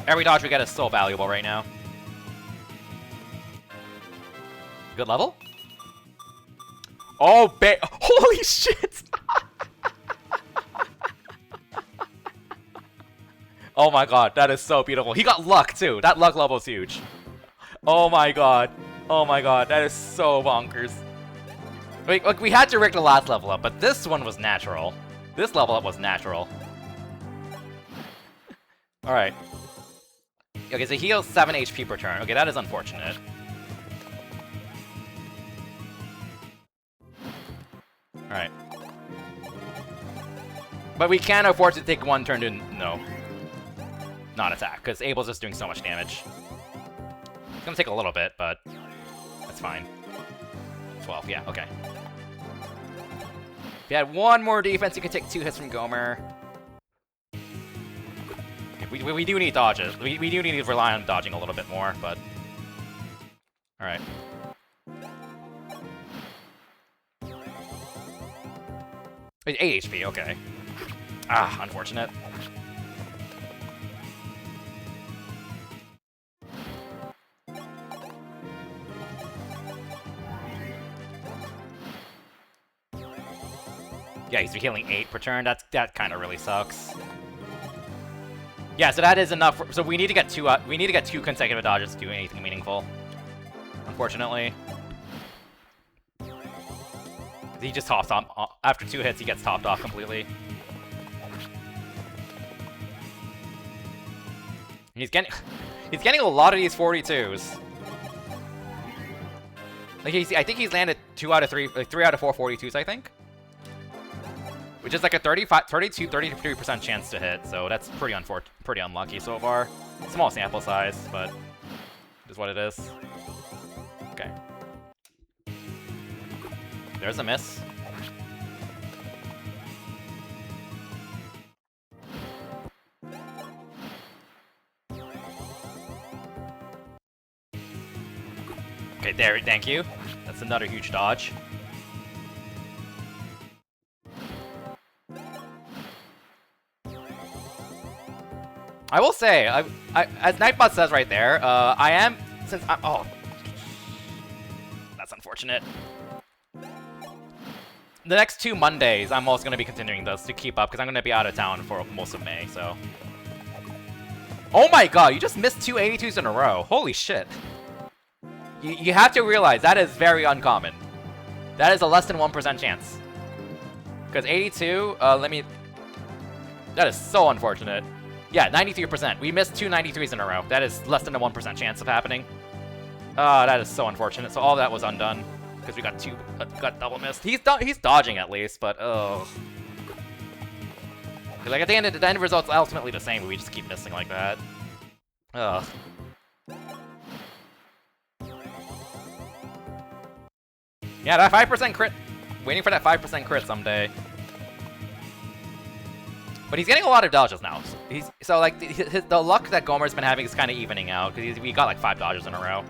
Every dodge we get is so valuable right now. Good level? Oh, holy shit! Oh my god, that is so beautiful. He got luck, too. That luck level is huge. Oh my god. Oh my god, that is so bonkers. Look, we had to rig the last level up, but this one was natural. This level up was natural. Alright. Okay, so he heals 7 HP per turn. Okay, that is unfortunate. Alright. But we can't afford to take 1 turn to not attack, because Abel's just doing so much damage. It's gonna take a little bit, but that's fine. 12, yeah, okay. If you had 1 more defense, you could take 2 hits from Gomer. Okay, we do need dodges. We do need to rely on dodging a little bit more, but... Alright. Wait, 8 HP, okay. Ah, unfortunate. Yeah, he's healing 8 per turn. That kind of really sucks. Yeah, so that is enough. So we need to get 2. We need to get 2 consecutive dodges to do anything meaningful. Unfortunately, he just tops off after 2 hits. He gets topped off completely. He's getting a lot of these 42s. Like I think he's landed 2 out of 3, like 3 out of 4 42s, I think. Which is like a 33% chance to hit, so that's pretty unlucky so far. Small sample size, but it is what it is. Okay. There's a miss. Okay, there, thank you. That's another huge dodge. I will say, as Nightbot says right there, I am, since I'm, oh, that's unfortunate. The next 2 Mondays, I'm also going to be continuing this to keep up, because I'm going to be out of town for most of May, so. Oh my god, you just missed 2 82s in a row. Holy shit. You have to realize, that is very uncommon. That is a less than 1% chance. Because 82, that is so unfortunate. Yeah, 93%. We missed 2 93s in a row. That is less than a 1% chance of happening. That is so unfortunate. So all that was undone because we got got double missed. He's dodging at least, but oh. Like at the end result's ultimately the same, but we just keep missing like that. Ugh. Yeah, that 5% crit. Waiting for that 5% crit someday. But he's getting a lot of dodges now. So like the luck that Gomer's been having is kind of evening out because we got like 5 dodges in a row,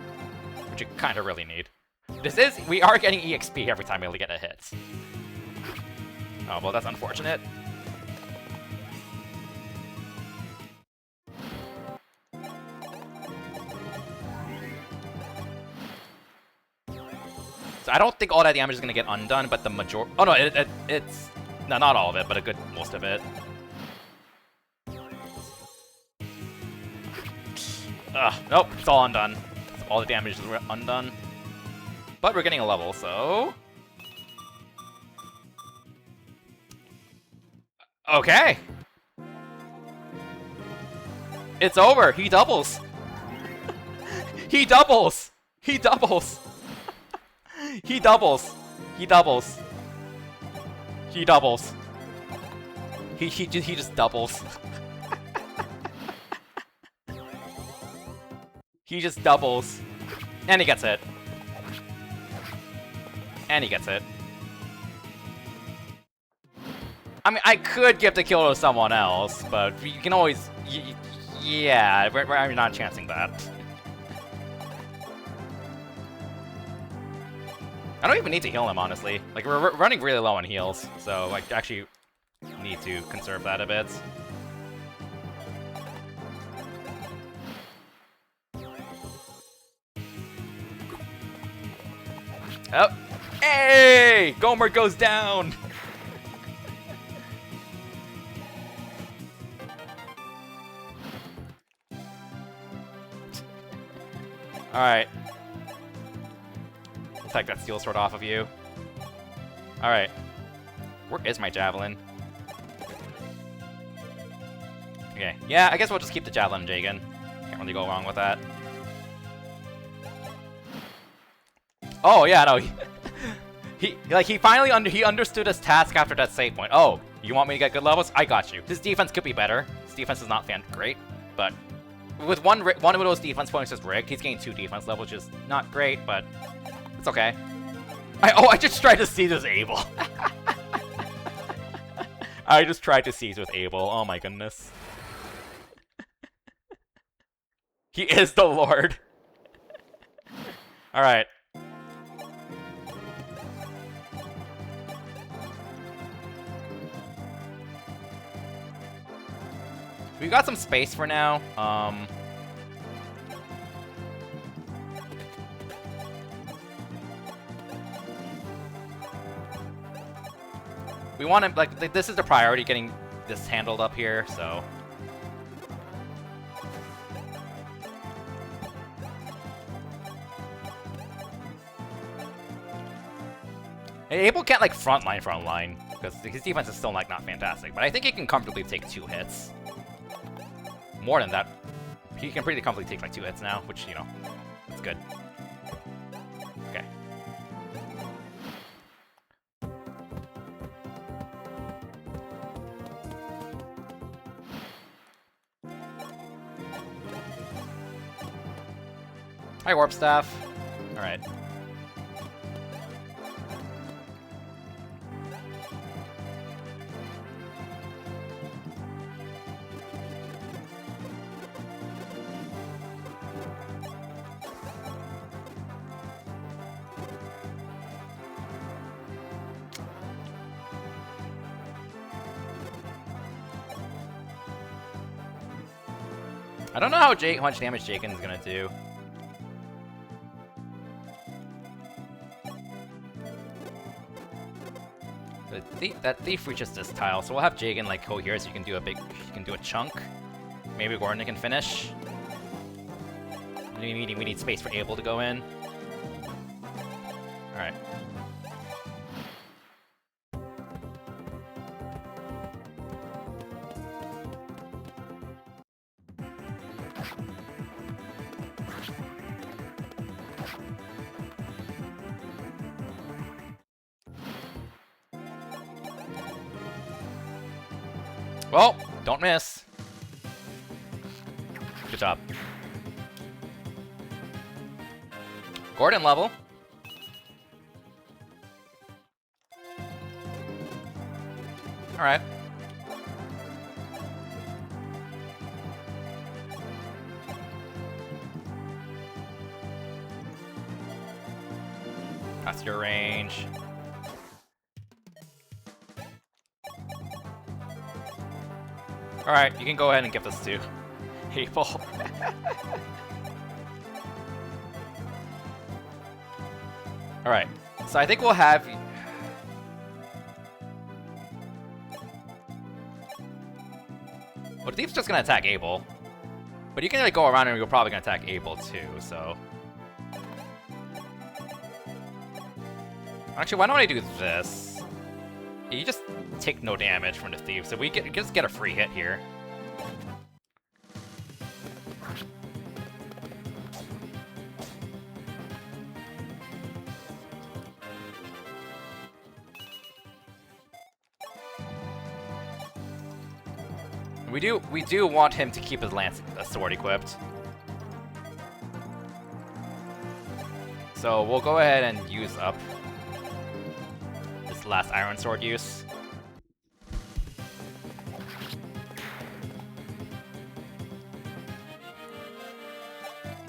which you kind of really need. We are getting EXP every time we get a hit. Oh well, that's unfortunate. So I don't think all that damage is gonna get undone, but the major. Oh no, it's no, not all of it, but most of it. Nope, it's all undone. All the damage is undone. But we're getting a level, so... Okay! It's over! He doubles! He doubles! He doubles! He doubles! He doubles! He doubles! He just doubles. He just doubles. And he gets it. And he gets it. I mean, I could give the kill to someone else, but you can always... yeah, we're not chancing that. I don't even need to heal him, honestly. Like, we're running really low on heals, so, like, actually need to conserve that a bit. Oh! Hey! Gomer goes down! Alright. Take that steel sword off of you. Alright. Where is my javelin? Okay. Yeah, I guess we'll just keep the javelin, Jagan. Can't really go wrong with that. Oh, yeah, no. He finally understood his task after that save point. Oh, you want me to get good levels? I got you. His defense could be better. His defense is not great, but with one of those defense points just rigged, he's getting 2 defense levels, which is not great, but it's okay. I just tried to seize with Abel. I just tried to seize with Abel. Oh my goodness. He is the Lord. Alright. We've got some space for now. We want to, like, this is the priority, getting this handled up here, so. Abel can't, like, frontline, because his defense is still, like, not fantastic, but I think he can comfortably take 2 hits. More than that. He can pretty comfortably take, like, 2 hits now, which, you know, that's good. Okay. Hi, Warp Staff. Alright. I don't know how much damage Jaken is gonna do. That thief reaches this tile, so we'll have Jagen like go here so you can do a chunk. Maybe Gordon can finish. We need space for Abel to go in. Alright. Well, don't miss. Good job. Gordon level. Alright. That's your range. Alright, you can go ahead and give this to Abel. Alright, so I think we'll have... Well, the thief's just gonna attack Abel. But you can like go around and you're probably gonna attack Abel too, so... Actually, why don't I do this? You just take no damage from the thief, so we just get a free hit here. We do want him to keep his sword equipped. So we'll go ahead and use up this last iron sword use.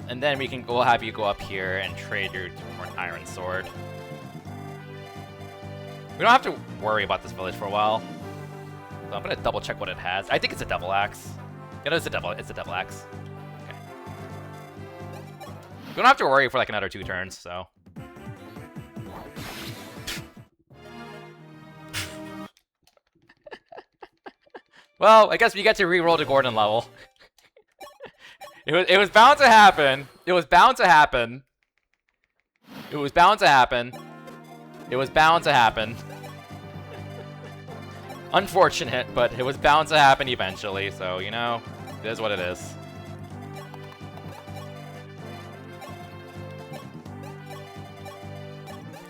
And then we'll have you go up here and trade your for an iron sword. We don't have to worry about this village for a while. So I'm gonna double check what it has. I think it's a double axe. Yeah, no, it's a double axe. Okay. We don't have to worry for like another 2 turns, so. Well, I guess we get to re-roll the Gordon level. It was bound to happen. It was bound to happen. It was bound to happen. It was bound to happen. Unfortunate, but it was bound to happen eventually, so, you know, it is what it is.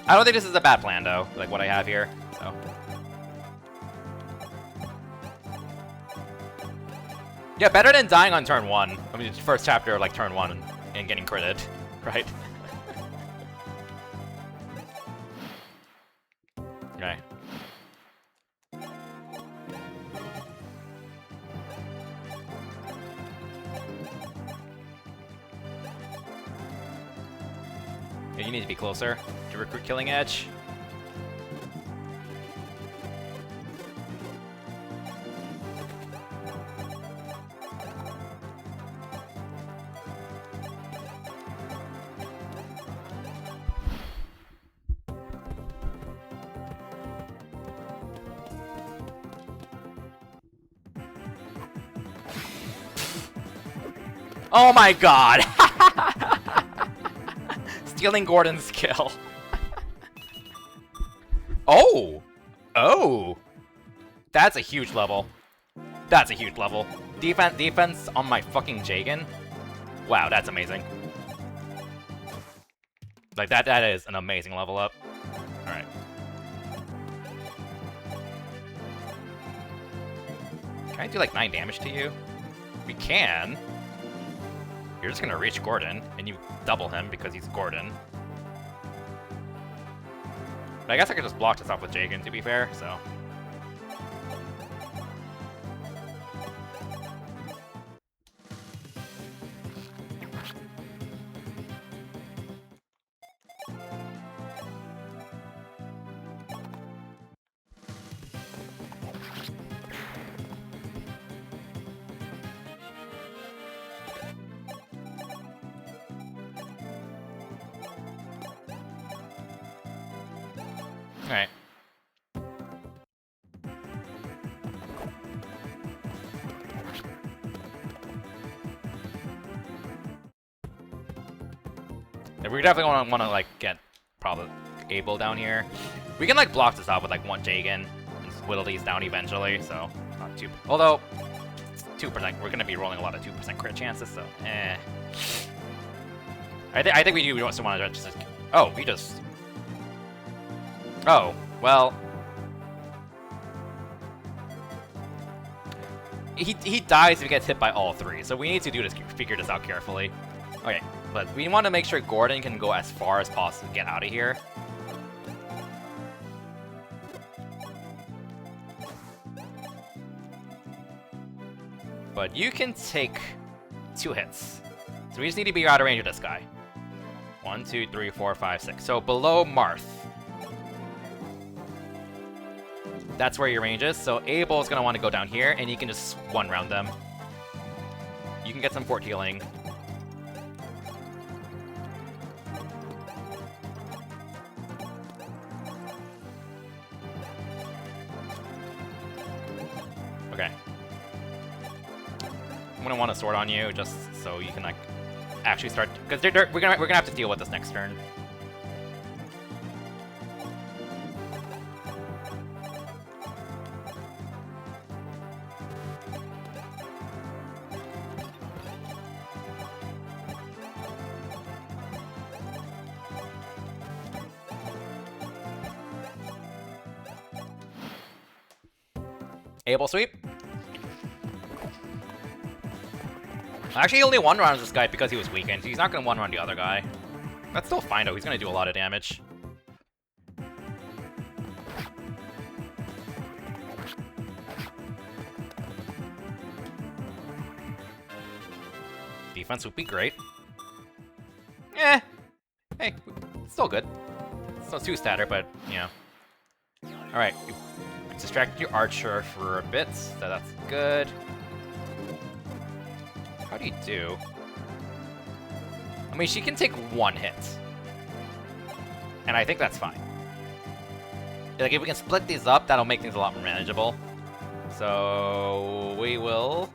I don't think this is a bad plan, though, like what I have here, so. Yeah, better than dying on turn 1. I mean, first chapter of, like, turn 1 and getting critted, right? Okay. Yeah, you need to be closer to recruit Killing Edge. Oh my god! Stealing Gordon's kill. Oh! Oh! That's a huge level. That's a huge level. Defense on my fucking Jagan? Wow, that's amazing. Like, that is an amazing level up. Alright. Can I do like 9 damage to you? We can. You're just gonna reach Gordon, and you double him because he's Gordon. But I guess I could just block this off with Jagan, to be fair, so. Alright. Yeah, we definitely want to like get probably Abel down here. We can like block this out with like 1 Jagan and whittle these down eventually, so it's not too. Although 2%, we're gonna be rolling a lot of 2% crit chances, so eh. I think we do also want to just. Oh, we just. Oh, well. He dies if he gets hit by all 3, so we need to figure this out carefully. Okay, but we want to make sure Gordon can go as far as possible to get out of here. But you can take 2 hits. So we just need to be out of range of this guy. 1, 2, 3, 4, 5, 6. So below Marth. That's where your range is. So Abel is going to want to go down here, and you can just one-round them. You can get some fort healing. Okay. I'm going to want a sword on you, just so you can, like, actually start... Because we're gonna have to deal with this next turn. Able sweep. Actually, he only one-rounds this guy because he was weakened. He's not going to one-round the other guy. That's still fine, though. He's going to do a lot of damage. Defense would be great. Eh. Hey, it's still good. It's not too statter, but, you know. Alright, you distracted your archer for a bit, so that's good. How do you do? I mean, she can take one hit. And I think that's fine. Like, if we can split these up, that'll make things a lot more manageable. So, we will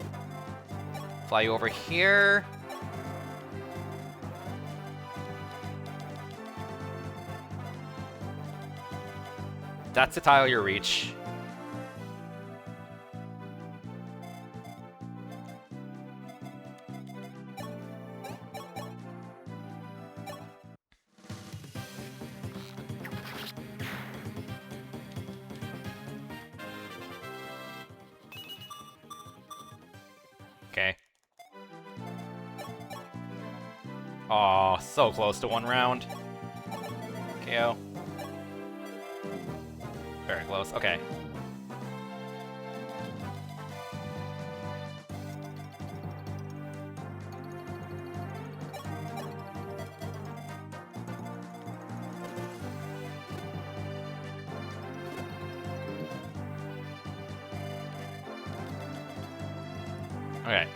fly you over here. That's to tile your reach. Okay. Aw, so close to one round. KO. Very close. Okay. Okay.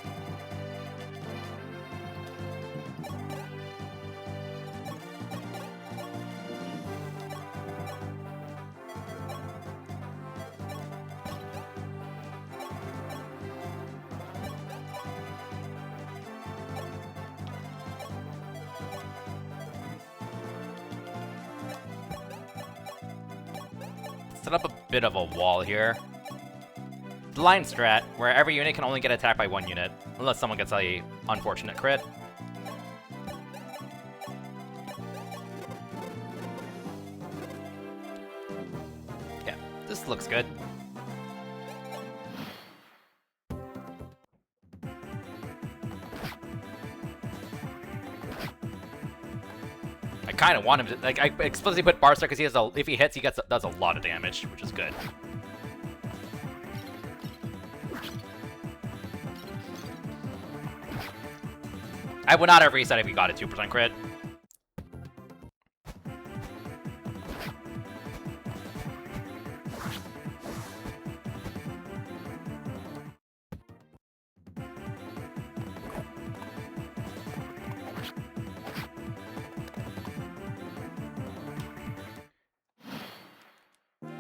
Set up a bit of a wall here. The line strat, where every unit can only get attacked by one unit, unless someone gets a unfortunate crit. Yeah, this looks good. I kind of want him to, like, I explicitly put Barster because he has a, if he hits, he does a lot of damage, which is good. I would not have reset if he got a 2% crit.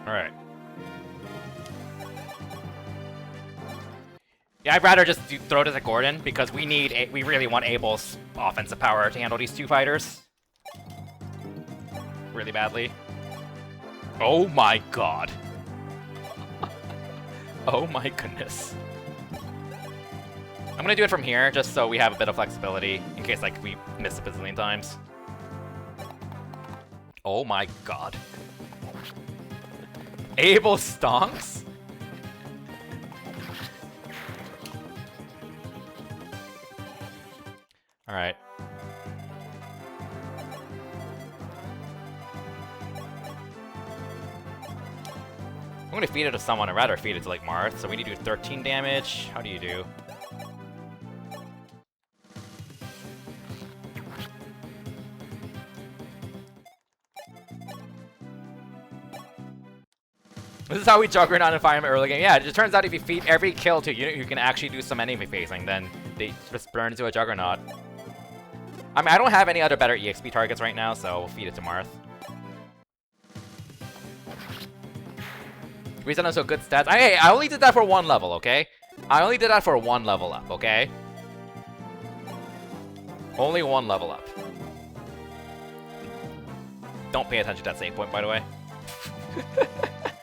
Alright. Yeah, I'd rather just throw it as a Gordon, because we really want Abel's offensive power to handle these two fighters. Really badly. Oh my god. Oh my goodness. I'm gonna do it from here, just so we have a bit of flexibility, in case, like, we miss a bazillion times. Oh my god. Abel stonks? Alright. I'm gonna feed it to someone. I'd rather feed it to, like, Marth, so we need to do 13 damage. How do you do? This is how we Juggernaut and Fire Emblem early game. Yeah, it just turns out if you feed every kill to a unit who can actually do some enemy facing, then they just burn into a Juggernaut. I mean, I don't have any other better EXP targets right now, so we'll feed it to Marth. Reason I'm so good stats. Hey, I only did that for one level, okay? I only did that for one level up, okay? Only one level up. Don't pay attention to that save point, by the way.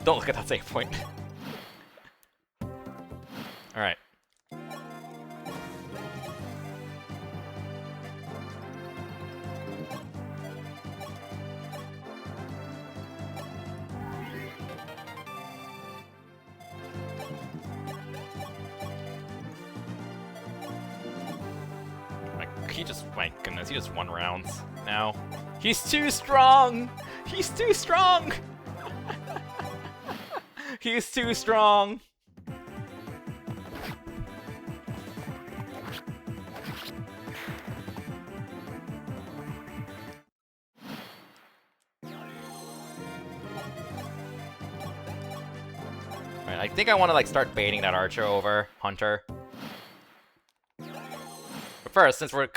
Don't look at that save point. Alright. he just, my goodness, he just won rounds now. He's too strong! He's too strong! He's too strong! Alright, I think I want to like start baiting that archer over Hunter. But first, since we're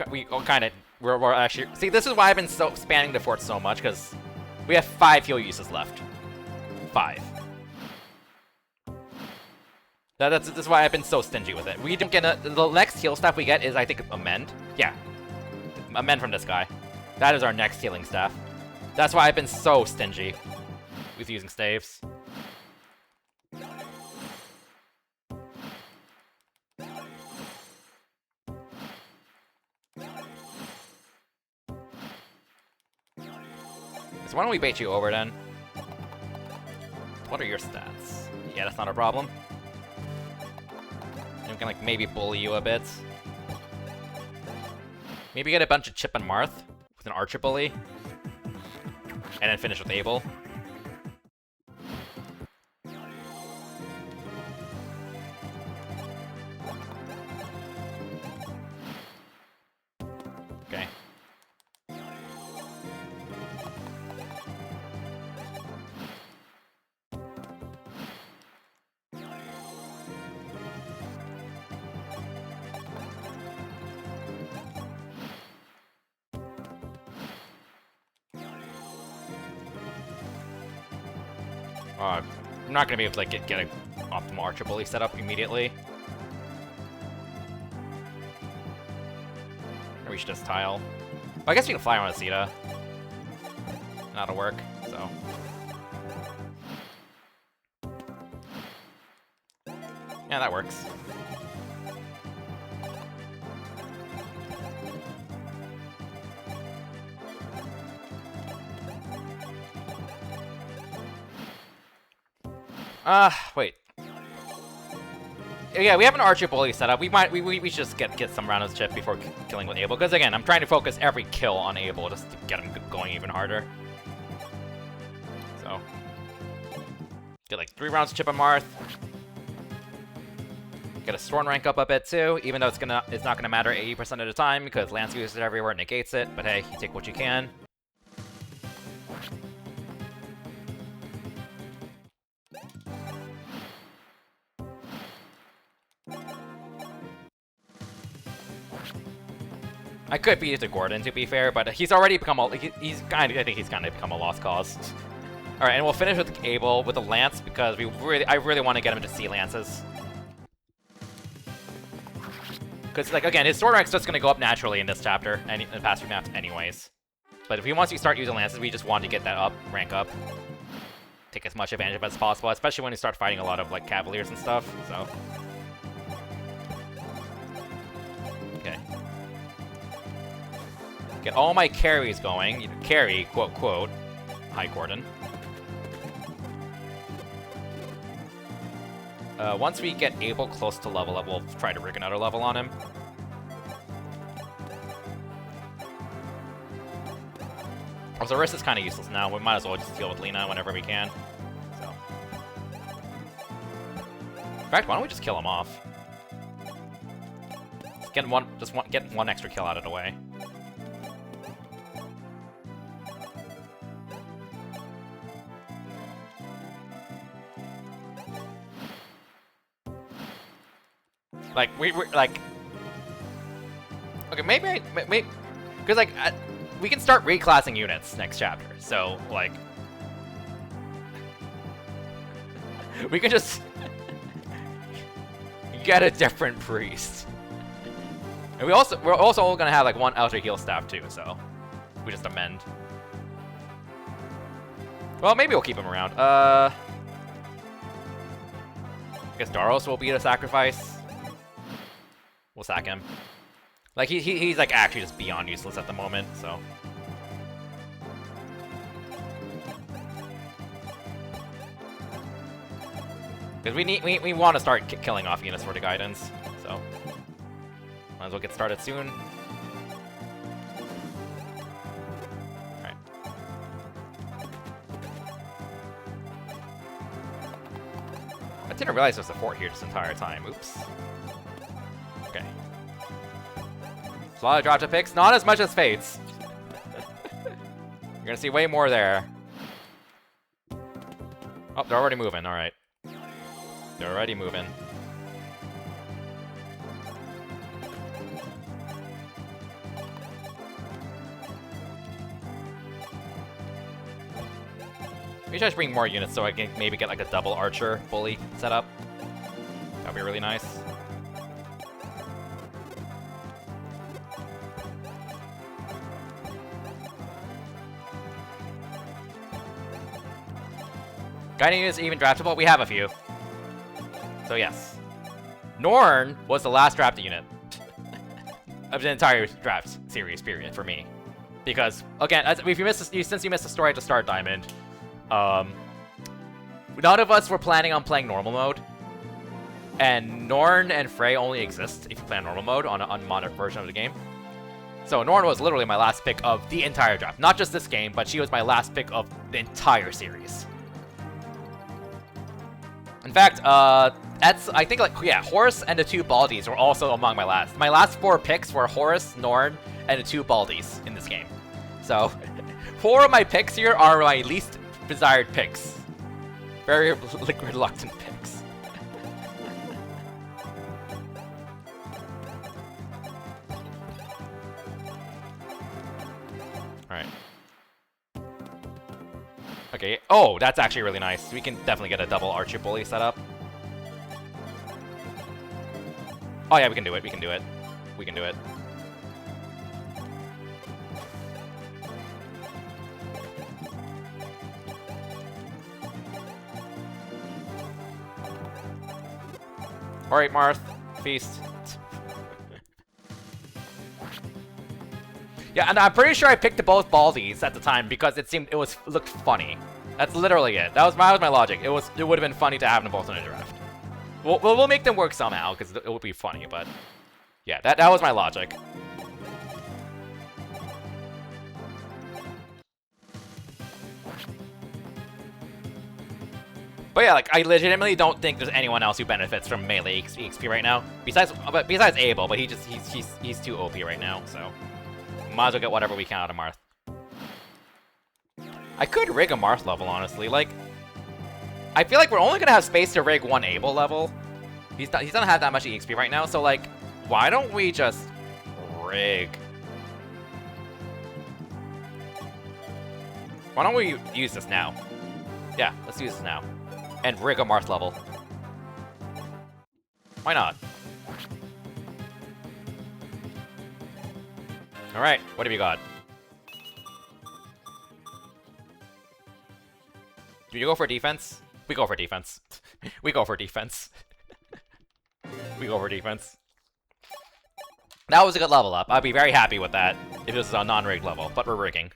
actually, see, this is why I've been so spanning the fort so much, because we have 5 heal uses left. 5. This is why I've been so stingy with it. We don't get the next heal staff we get is, I think, Amend. Yeah, Amend from this guy. That is our next healing staff. That's why I've been so stingy with using staves. So why don't we bait you over then? What are your stats? Yeah, that's not a problem. We can like maybe bully you a bit. Maybe get a bunch of Chip and Marth with an Archer Bully. And then finish with Abel. Okay. I'm not gonna be able to like get an optimal Archer Bully set up immediately. Or we should just tile. Well, I guess we can fly on a Zeta. That'll work, so. Yeah, that works. Wait. Yeah, we have an Archer Bully set up. We should just get some rounds of Chip before killing with Abel. Because again, I'm trying to focus every kill on Abel just to get him going even harder. So. Get like 3 rounds of Chip on Marth. Get a Storm rank up a bit too, even though it's not gonna matter 80% of the time because Lance uses it everywhere and negates it. But hey, you take what you can. I could beat it to Gordon, to be fair, but he's already become a I think he's kind of become a lost cause. All right, and we'll finish with Abel with a Lance because I really want to get him to C Lances. Because like again, his sword rank's just gonna go up naturally in this chapter and in the past few maps, anyways. But if he wants to start using Lances, we just want to get that rank up, take as much advantage of it as possible, especially when you start fighting a lot of like Cavaliers and stuff. So. Okay. Get all my carries going. You carry, quote, quote. Hi, Gordon. Once we get Abel close to level up, we'll try to rig another level on him. Also, Riss is kind of useless now. We might as well just deal with Lena whenever we can. So. In fact, why don't we just kill him off? Get one extra kill out of the way. Like, we're like... Okay, maybe... Because, like, we can start reclassing units next chapter, so, like... we can just... get a different priest. And we're also gonna have, like, 1 outer heal staff, too, so... we just amend. Well, maybe we'll keep him around. I guess Daros will be the sacrifice. We'll sack him. Like, he's like, actually just beyond useless at the moment, so... Because we want to start killing off units for the guidance, so... might as well get started soon. didn't realize there was a fort here this entire time. Oops. Okay. There's a lot of drop-to picks. Not as much as Fates. You're gonna see way more there. Oh, they're already moving. Alright. They're already moving. Maybe I should bring more units so I can maybe get like a double archer bully set up. That'd be really nice. Gaiden units even draftable? We have a few. So yes. Norn was the last drafted unit of the entire draft series period for me. Because, again, if you missed, since you missed the story at the start, Diamond, none of us were planning on playing normal mode. And Norn and Frey only exist if you play on normal mode on an unmodded version of the game. So Norn was literally my last pick of the entire draft. Not just this game, but she was my last pick of the entire series. In fact, I think, like, yeah, Horus and the two Baldies were also among my last. My last 4 picks were Horus, Norn, and the two Baldies in this game. So, 4 of my picks here are my least desired picks. Very reluctant picks. Alright. Okay, oh, that's actually really nice. We can definitely get a double Archer Bully set up. Oh yeah, we can do it, we can do it. We can do it. Alright, Marth. Feast. Yeah, and I'm pretty sure I picked both Baldies at the time because it looked funny. That's literally it. That was my logic. It would have been funny to have them both in a draft. We'll make them work somehow because it would be funny, but yeah, that was my logic. But yeah, like, I legitimately don't think there's anyone else who benefits from melee XP right now. Besides Abel, but he's too OP right now, so might as well get whatever we can out of Marth. I could rig a Marth level, honestly. Like, I feel like we're only gonna have space to rig one Abel level. He's not have that much EXP right now, so like, why don't we just rig? Why don't we use this now? Yeah, let's use this now. And rig a Marth level. Why not? Alright, what have you got? Do you go for defense? We go for defense. We go for defense. We go for defense. That was a good level up. I'd be very happy with that if this was a non-rigged level, but we're rigging.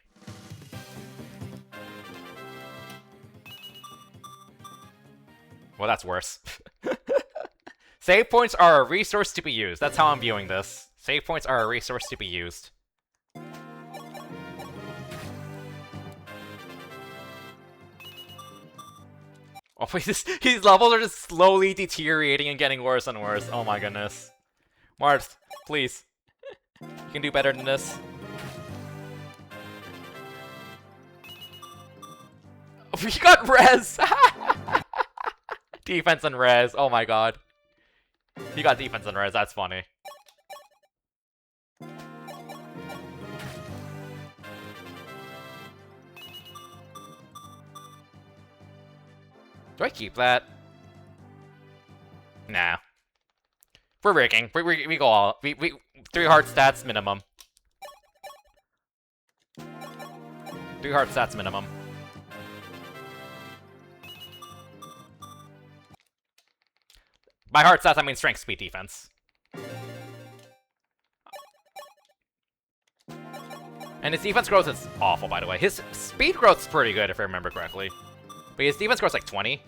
Well, that's worse. Save points are a resource to be used. That's how I'm viewing this. Save points are a resource to be used. Oh, please, these levels are just slowly deteriorating and getting worse and worse. Oh my goodness. Marth, please. You can do better than this. Oh, we got res! Defense and res, oh my god. He got defense and res, that's funny. Do I keep that? Nah. We're rigging. We go all. We 3 heart stats minimum. 3 heart stats minimum. By heart stats, I mean strength, speed, defense. And his defense growth is awful, by the way. His speed growth is pretty good, if I remember correctly. But his defense growth is like 20.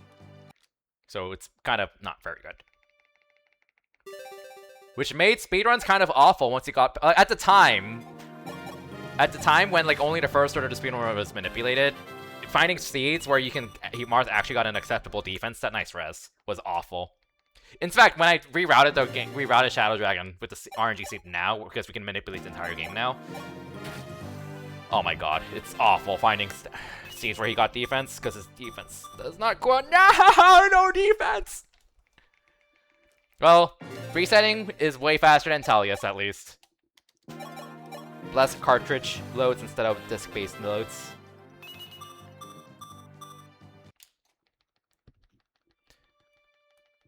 So it's kind of not very good. Which made speedruns kind of awful once he got... at the time when like only the first order of the speedrun was manipulated, finding seeds where you can Marth actually got an acceptable defense, that nice res was awful. In fact, when I rerouted Shadow Dragon with the RNG seed now, because we can manipulate the entire game now. Oh my god, it's awful finding seeds where he got defense, because his defense does not go on. No defense! Well, resetting is way faster than Latias, at least. Less cartridge loads instead of disc-based loads.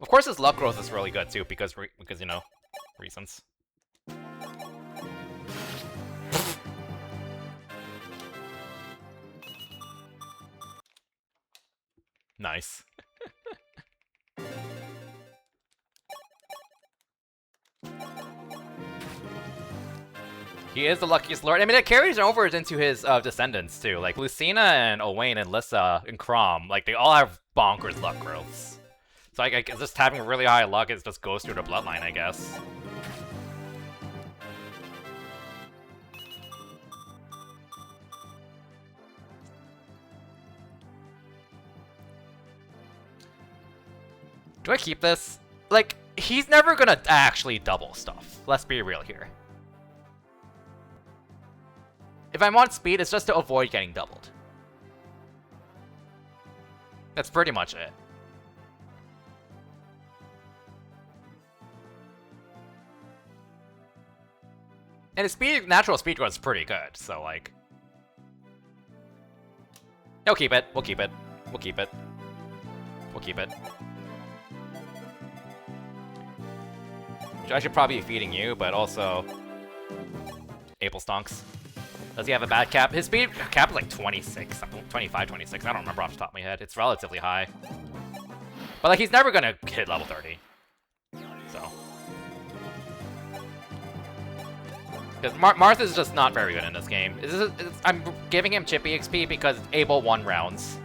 Of course, his luck growth is really good too, because you know, reasons. Nice. He is the luckiest lord. I mean, it carries over into his descendants too. Like Lucina and Owain and Lissa and Crom, like they all have bonkers luck growths. So I guess just having really high luck is just goes through the bloodline, I guess. Do I keep this? Like, he's never gonna actually double stuff. Let's be real here. If I want speed, it's just to avoid getting doubled. That's pretty much it. And his natural speed growth is pretty good, so like... We'll keep it, we'll keep it, we'll keep it. We'll keep it. I should probably be feeding you, but also... Apple stonks. Does he have a bad cap? His speed cap is like 26, 25, 26. I don't remember off the top of my head. It's relatively high. But like, he's never gonna hit level 30. So. Because Marth is just not very good in this game. I'm giving him chippy XP because it's able 1 rounds.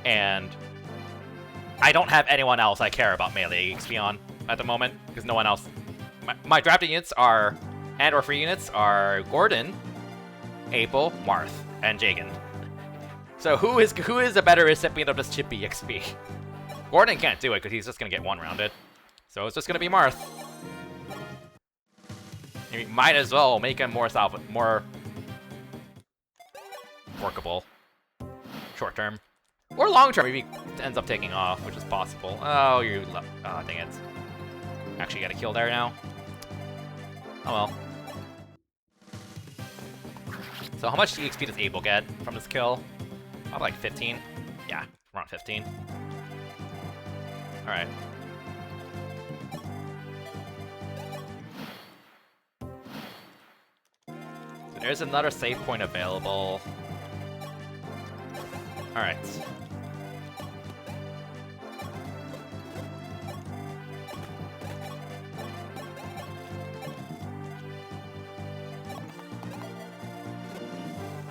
And I don't have anyone else I care about melee XP on at the moment. Because no one else... My drafted units are... and/or free units are Gordon, Abel, Marth, and Jagan. So who is a better recipient of this chippy XP? Gordon can't do it because he's just gonna get 1 rounded. So it's just gonna be Marth. You might as well make him more workable. Short term. Or long term if he ends up taking off, which is possible. Oh, you left. Oh, dang it. Actually got a kill there now. Oh well. So how much XP does Abel get from this kill? Probably like 15. Yeah, around 15. Alright. So there's another save point available. Alright.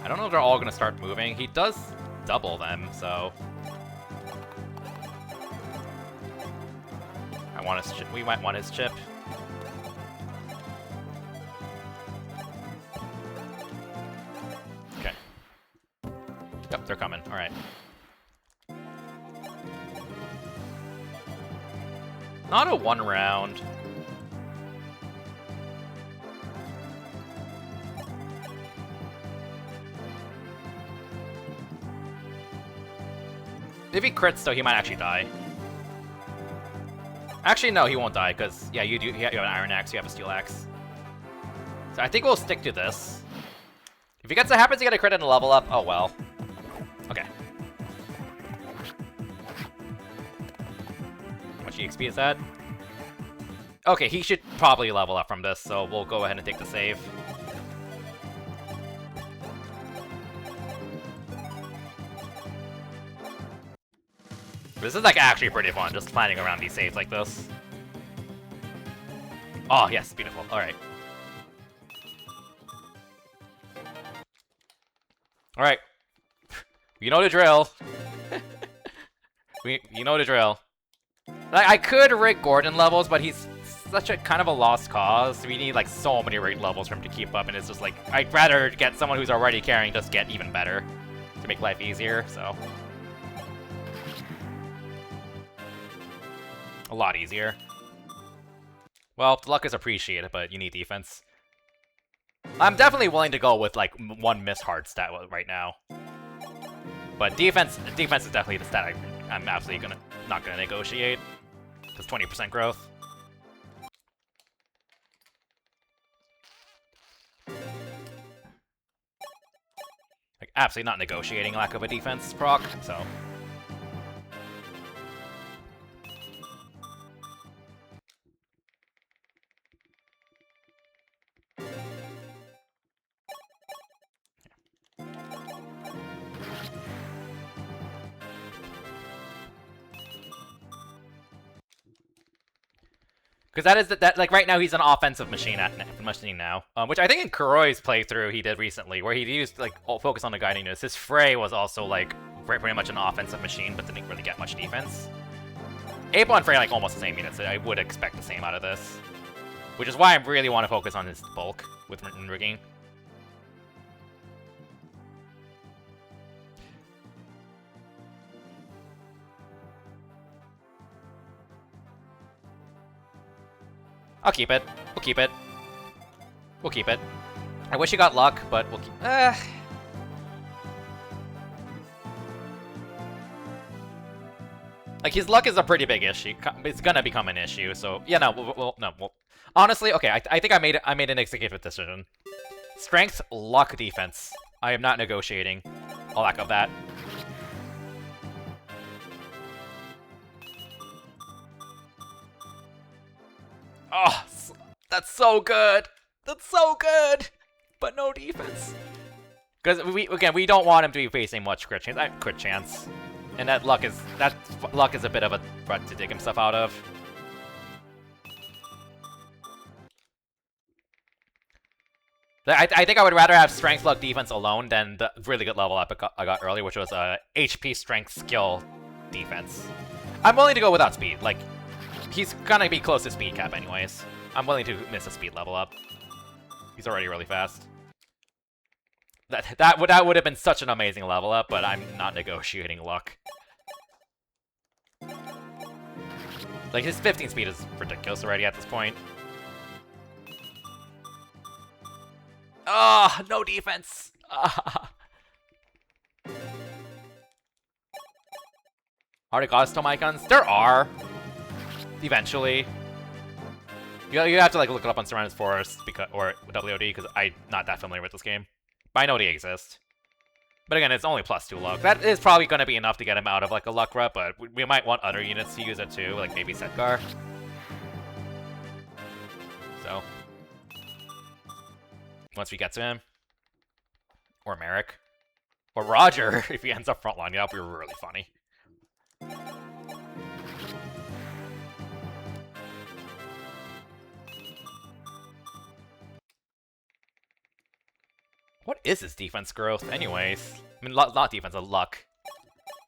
I don't know if they're all gonna start moving. He does double them, so I want his chip. We might want his chip. Okay. Yep, they're coming. All right. Not a 1 round. If he crits, though, he might actually die. Actually, no, he won't die, because, yeah, you have an Iron Axe, you have a Steel Axe. So I think we'll stick to this. If he happens to get a crit and a level up, oh well. Okay. How much EXP is that? Okay, he should probably level up from this, so we'll go ahead and take the save. This is like actually pretty fun, just finding around these saves like this. Oh yes, beautiful. Alright. Alright. You know the drill. You know the drill. Like, I could rig Gordon levels, but he's such a kind of a lost cause. We need like so many rate levels for him to keep up, and it's just like, I'd rather get someone who's already carrying, just get even better. To make life easier, so. A lot easier. Well, luck is appreciated, but you need defense. I'm definitely willing to go with, like, one miss hard stat right now. But defense is definitely the stat I'm absolutely not gonna negotiate. Because 20% growth. Like, absolutely not negotiating lack of a defense proc, so. Because that is that like right now he's an offensive machine now, which I think in Kuroi's playthrough he did recently, where he used like focus on the guiding units. His Frey was also like pretty much an offensive machine, but didn't really get much defense. April and Frey like almost the same units. So I would expect the same out of this, which is why I really want to focus on his bulk with rigging. I'll keep it. We'll keep it. We'll keep it. I wish he got luck, but we'll keep... Like, his luck is a pretty big issue. It's gonna become an issue, so... Yeah, no, no. Honestly, okay, I think I made an executive decision. Strength, luck, defense. I am not negotiating a lack of that. Oh, that's so good. That's so good. But no defense. Because we don't want him to be facing much crit chance. And that luck is a bit of a threat to dig himself out of. I think I would rather have strength, luck, defense alone than the really good level up I got earlier, which was HP, strength, skill, defense. I'm willing to go without speed. Like, he's gonna be close to speed cap anyways. I'm willing to miss a speed level up. He's already really fast. That would have been such an amazing level up, but I'm not negotiating luck. Like, his 15 speed is ridiculous already at this point. Ah, no defense. Are there custom icons? There are. Eventually. You have to like look it up on Surrounded Forest or WOD because I'm not that familiar with this game. But I know they exist. But again, it's only +2 luck. That is probably going to be enough to get him out of like a luck rut, but we might want other units to use it too, like maybe Setgar. So. Once we get to him. Or Merrick. Or Roger, if he ends up frontlining up, we're really funny. What is his defense growth, anyways? I mean, not defense, luck.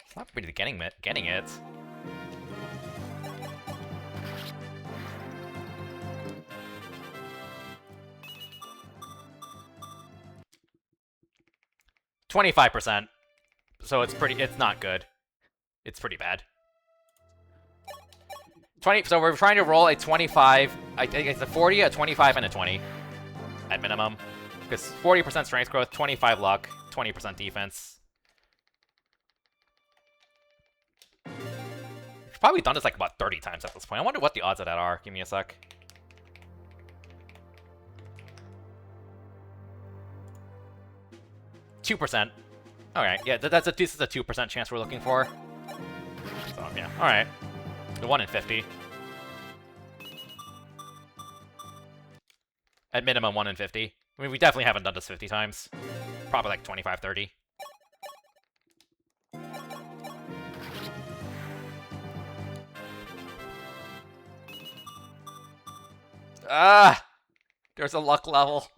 It's not really getting it. %. So it's not good. It's pretty bad. 20, so we're trying to roll a 25, I think it's a 40, a 25, and a 20. At minimum. Because 40% strength growth, 25 luck, 20% defense. We've probably done this like about 30 times at this point. I wonder what the odds of that are. Give me a sec. %. Alright, yeah, this is a 2% chance we're looking for. So, yeah, alright. The 1 in 50. At minimum, 1 in 50. I mean, we definitely haven't done this 50 times. Probably like 25, 30. Ah! There's a luck level.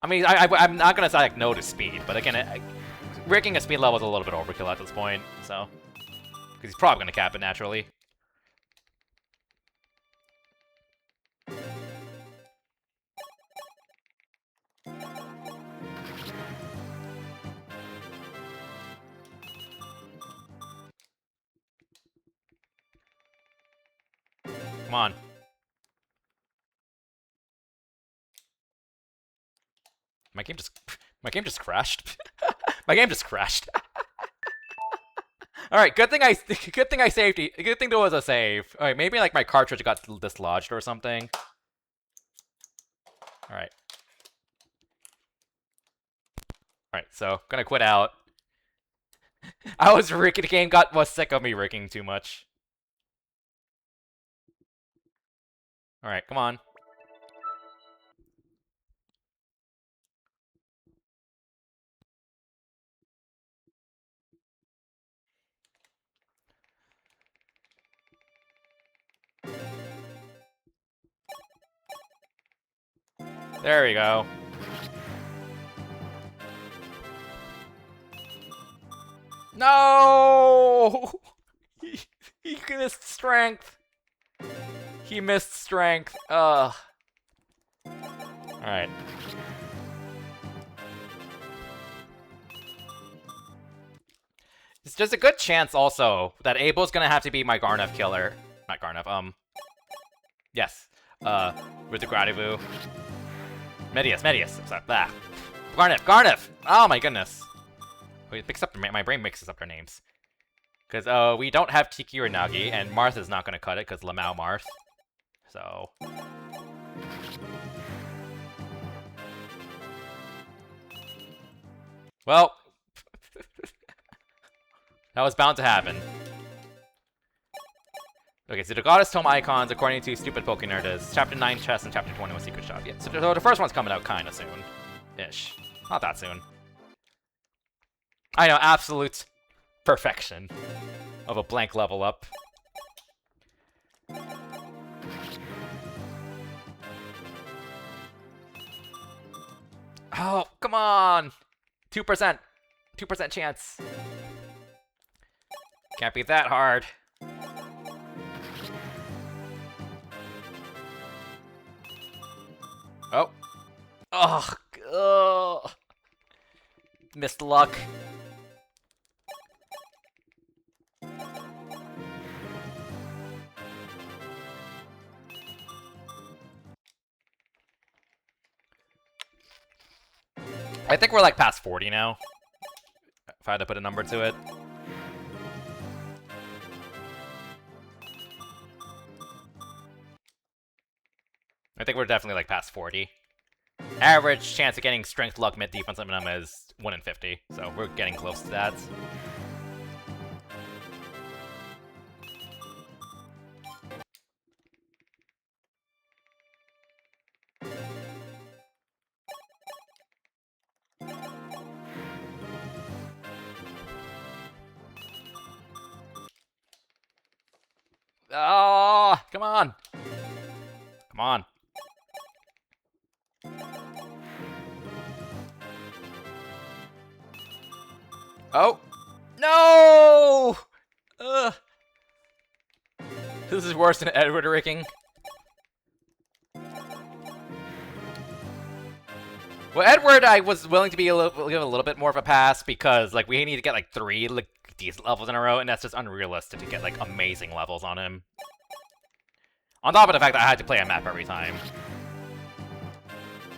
I mean, I'm not gonna say like no to speed, but again, rigging a speed level is a little bit overkill at this point, so. Because he's probably gonna cap it naturally. come on. My game just crashed. My game just crashed. All right, good thing I saved. Good thing there was a save. All right, maybe like my cartridge got dislodged or something. All right. All right, so gonna quit out. I was rigging. The game was sick of me rigging too much. All right, come on. There we go. No! He missed strength. He missed strength. Ugh. Alright. There's a good chance also that Abel's gonna have to be my Garnef killer. Not Garnef, yes. With the Gradivu. Medius. Sorry. Ah. Garnef! Oh my goodness. It picks up my brain mixes up their names. Because, we don't have Tiki or Nagi, and Marth is not gonna cut it, because Lamau Marth. So... Well... that was bound to happen. Okay, so the Goddess Tome icons, according to Stupid Pokenerd, is Chapter 9 Chest and Chapter 21 Secret Shop. Yeah, so the first one's coming out kinda soon-ish. Not that soon. I know, absolute perfection of a blank level up. Oh, come on! 2%! 2% chance. Can't be that hard. Oh. Ugh. Ugh. Missed luck. I think we're like past 40 now. If I had to put a number to it. I think we're definitely like past 40. Average chance of getting strength, luck, mid defense minimum is 1 in 50, so we're getting close to that. Oh, come on. Come on. Oh. No! Ugh. This is worse than Edward Ricking. Well, Edward, I was willing to give a little bit more of a pass because, like, we need to get like 3 like decent levels in a row, and that's just unrealistic to get like amazing levels on him. On top of the fact that I had to play a map every time.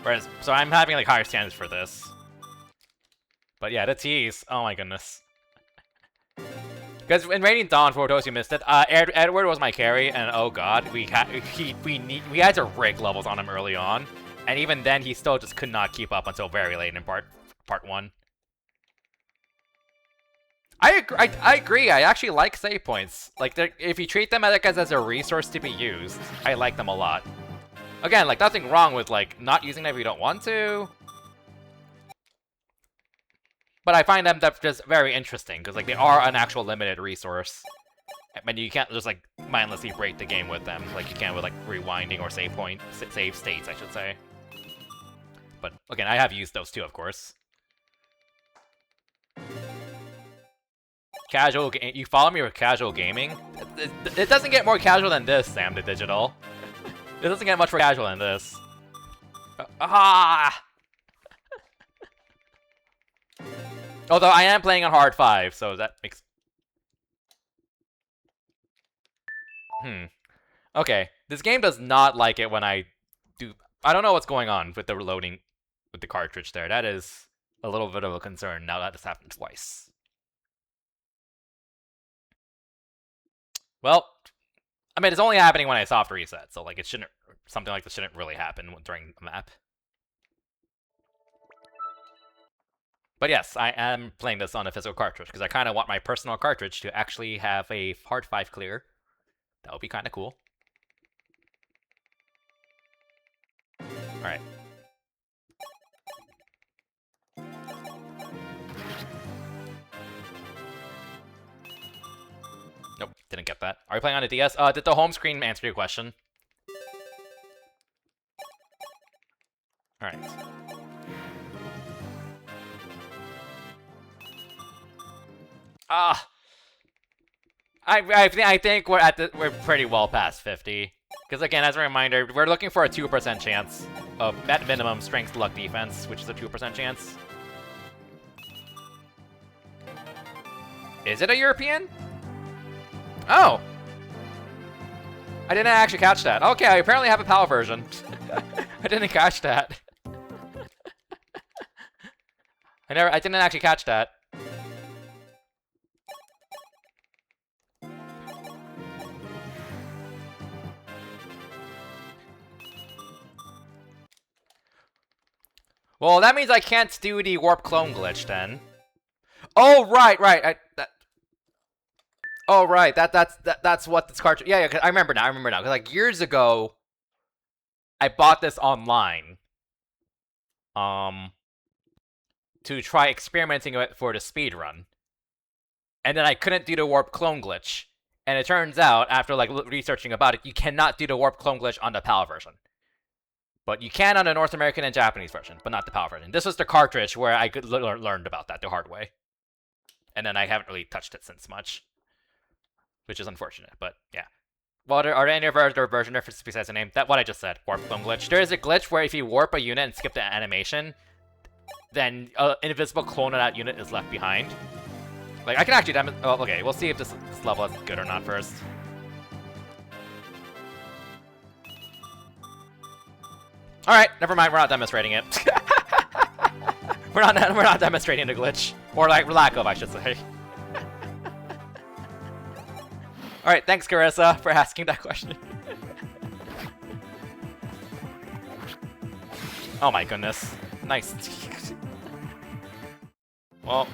Whereas, so I'm having like higher standards for this. But yeah, the tease. Oh my goodness. Because in Radiant Dawn, for those who missed it, Edward was my carry, and oh god, we had to rig levels on him early on, and even then he still just could not keep up until very late in part 1. I agree. I actually like save points. Like, if you treat them as a resource to be used, I like them a lot. Again, like, nothing wrong with like not using them if you don't want to. But I find them just very interesting, because like they are an actual limited resource. And you can't just like mindlessly break the game with them, like you can with like rewinding or save states, I should say. But again, I have used those too, of course. Casual you follow me with casual gaming? It doesn't get more casual than this, Sam the Digital. It doesn't get much more casual than this. Although I am playing on hard 5, so that makes... Okay. This game does not like it when I do... I don't know what's going on with the reloading with the cartridge there. That is a little bit of a concern now that this happened twice. Well, I mean, it's only happening when I soft reset, so like it shouldn't... Something like this shouldn't really happen during the map. But yes, I am playing this on a physical cartridge, because I kind of want my personal cartridge to actually have a hard 5 clear. That would be kind of cool. Alright. Nope, didn't get that. Are you playing on a DS? Did the home screen answer your question? Alright. I think we're pretty well past 50. Because again, as a reminder, we're looking for a 2% chance of at minimum strength luck defense, which is a 2% chance. Is it a European? Oh! I didn't actually catch that. Okay, I apparently have a PAL version. I didn't catch that. I didn't actually catch that. Well, that means I can't do the warp clone glitch then. Oh right. That's what this cartridge. Yeah, I remember now. Cause like years ago, I bought this online. To try experimenting with it for the speed run, and then I couldn't do the warp clone glitch. And it turns out, after like researching about it, you cannot do the warp clone glitch on the PAL version. But you can on the North American and Japanese version, but not the PAL version. This was the cartridge where I learned about that the hard way. And then I haven't really touched it since much. Which is unfortunate, but yeah. Well, are there any other version differences besides the name? That what I just said, warp clone glitch. There is a glitch where if you warp a unit and skip the animation, then an invisible clone of that unit is left behind. Like, I can actually oh, okay, we'll see if this level is good or not first. Alright, never mind, we're not demonstrating it. we're not demonstrating the glitch. Or like, lack of, I should say. Alright, thanks Carissa for asking that question. Oh my goodness. Nice. Well.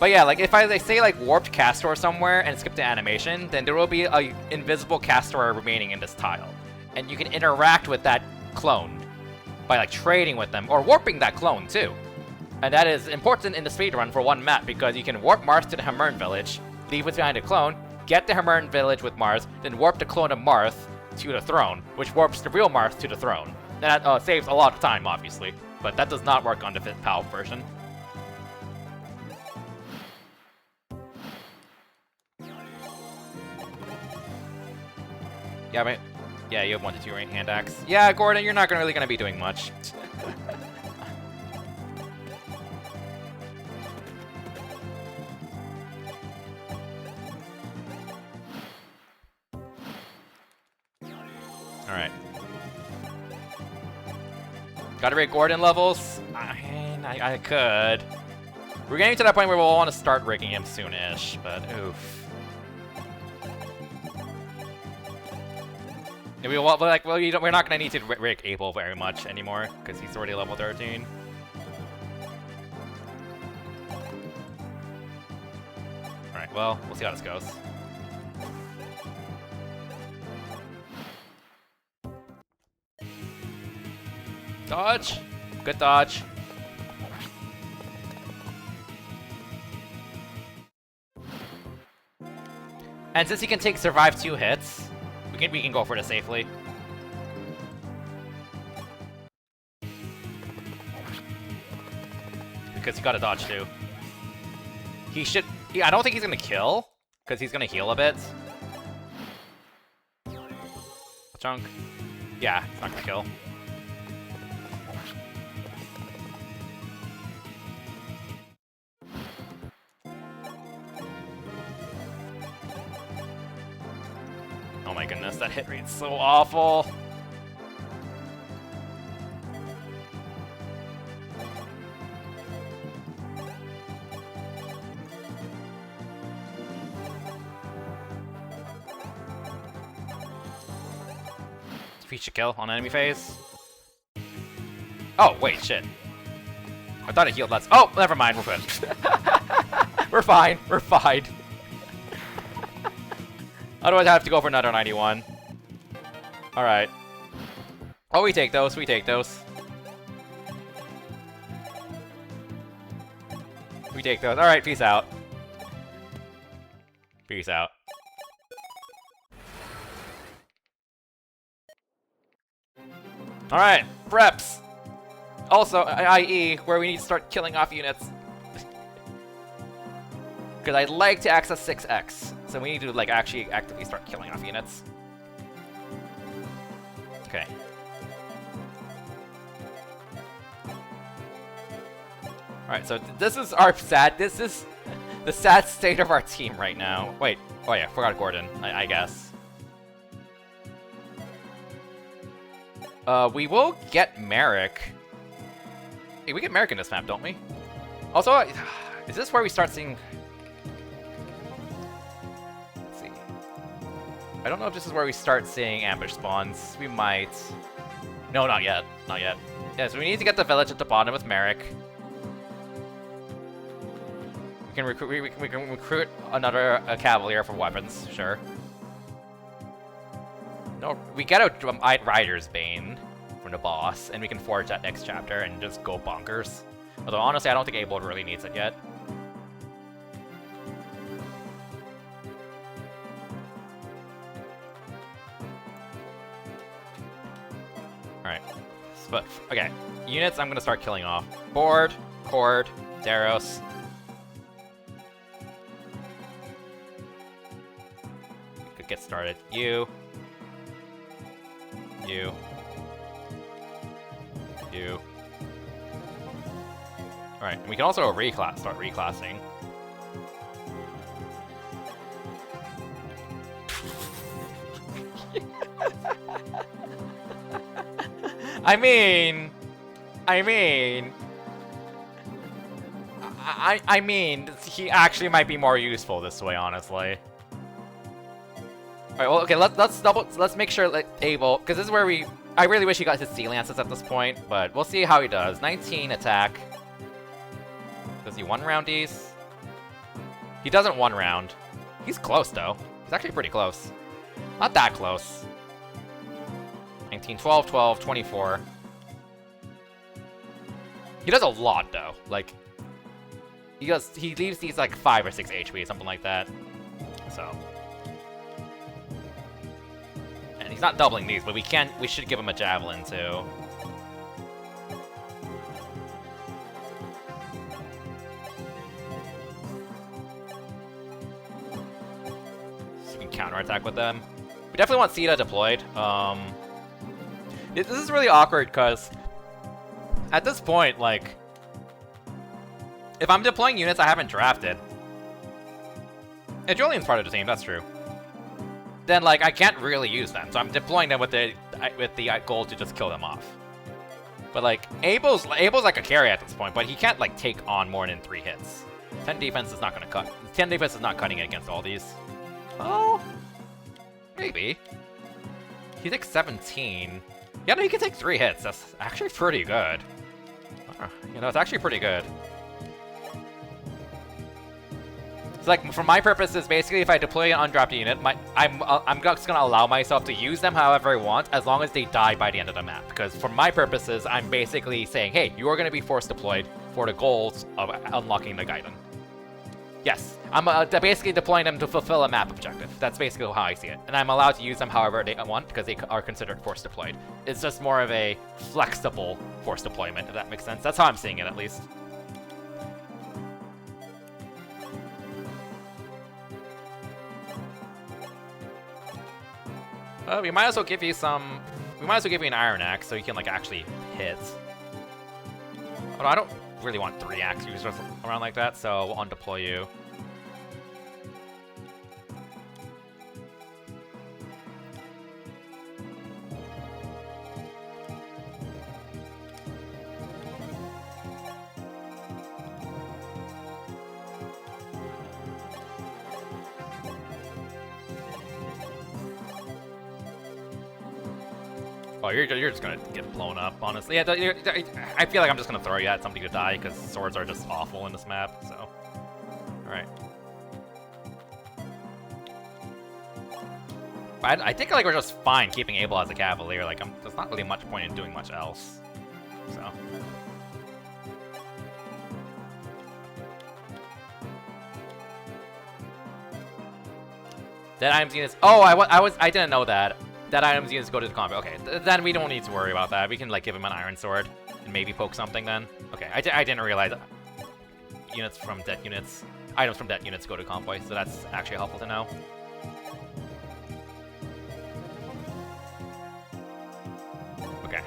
But yeah, like if they say like warped castor somewhere and skip the animation, then there will be a invisible castor remaining in this tile. And you can interact with that clone by like trading with them or warping that clone too. And that is important in the speedrun for one map because you can warp Marth to the Hamern village, leave what's behind the clone, get the Hamern village with Marth, then warp the clone of Marth to the throne, which warps the real Marth to the throne. That saves a lot of time, obviously, but that does not work on the PAL version. Yeah, but yeah, you have 1 to 2 range hand axe. Yeah, Gordon, you're not really gonna be doing much. Alright. Gotta rate Gordon levels? I could. We're getting to that point where we'll want to start rigging him soon-ish, but oof. Yeah, we're not gonna need to rig Abel very much anymore because he's already level 13. Alright, well, we'll see how this goes. Dodge! Good dodge. And since he can survive 2 hits, we can go for this safely. Because he got a dodge too. He should... Yeah, I don't think he's gonna kill, because he's gonna heal a bit. Chunk. Yeah, he's not gonna kill. my goodness, that hit rate's so awful. Feature kill on enemy phase. Oh, wait, shit. I thought it healed less. Oh, never mind, we're good. We're fine, we're fine. Otherwise, I have to go for another 91. Alright. Oh, we take those, we take those. We take those. Alright, peace out. Peace out. Alright, preps! Also, i.e., where we need to start killing off units. Because I'd like to access 6x. So we need to, like, actually actively start killing off units. Okay. Alright, so this is our this is the sad state of our team right now. Wait, oh yeah, forgot Gordon, I guess. We will get Merrick. Hey, we get Merrick in this map, don't we? Also, is this where we start seeing... Let's see. I don't know if this is where we start seeing ambush spawns. We might. No, not yet. Not yet. Yeah, so we need to get the village at the bottom with Merrick. We can recruit another Cavalier for weapons, sure. No, we get a Rider's Bane from the boss, and we can forge that next chapter and just go bonkers. Although, honestly, I don't think Abel really needs it yet. Alright. But, okay. Units I'm gonna start killing off. Board, Cord, Daros. We could get started. You. Alright, we can also start reclassing. I mean, he actually might be more useful this way, honestly. Alright, well, okay, let's make sure, like, Abel, because this is where I really wish he got his Sea Lances at this point, but we'll see how he does. 19 attack. Does he one-round these? He doesn't one-round. He's close, though. He's actually pretty close. Not that close. 19, 12, 12, 24. He does a lot, though. Like, he leaves these, like, 5 or 6 HP, something like that. So... He's not doubling these, but we should give him a javelin too. So you can counterattack with them. We definitely want Sita deployed. This is really awkward because at this point, like, if I'm deploying units I haven't drafted, and Julian's part of the team, that's true. Then, like, I can't really use them, so I'm deploying them with the goal to just kill them off. But, like, Abel's like a carry at this point, but he can't, like, take on more than 3 hits. 10 defense is not gonna cut. 10 defense is not cutting it against all these. Oh, maybe. He takes 17. Yeah, no, he can take 3 hits. That's actually pretty good. You know, it's actually pretty good. So, like, for my purposes, basically, if I deploy an undrafted unit, I'm just gonna allow myself to use them however I want, as long as they die by the end of the map. Because for my purposes, I'm basically saying, hey, you are gonna be force deployed for the goals of unlocking the gaiden. Yes, I'm basically deploying them to fulfill a map objective. That's basically how I see it. And I'm allowed to use them however they want, because they are considered force deployed. It's just more of a flexible force deployment, if that makes sense. That's how I'm seeing it, at least. We might as well give you some... We might as well give you an Iron Axe so you can, like, actually hit. Although I don't really want 3 axe users around like that, so we'll undeploy you. Oh, you're just gonna get blown up, honestly. Yeah, I feel like I'm just gonna throw you at something to die, because swords are just awful in this map, so... Alright. I think like we're just fine keeping Abel as a Cavalier, like, there's not really much point in doing much else, so... Dead items units... Oh, I didn't know that. Dead items units go to the combat. Okay, then we don't need to worry about that. We can, like, give him an iron sword and maybe poke something then. Okay, I didn't realize units from dead units... Items from dead units go to convoy, so that's actually helpful to know. Okay.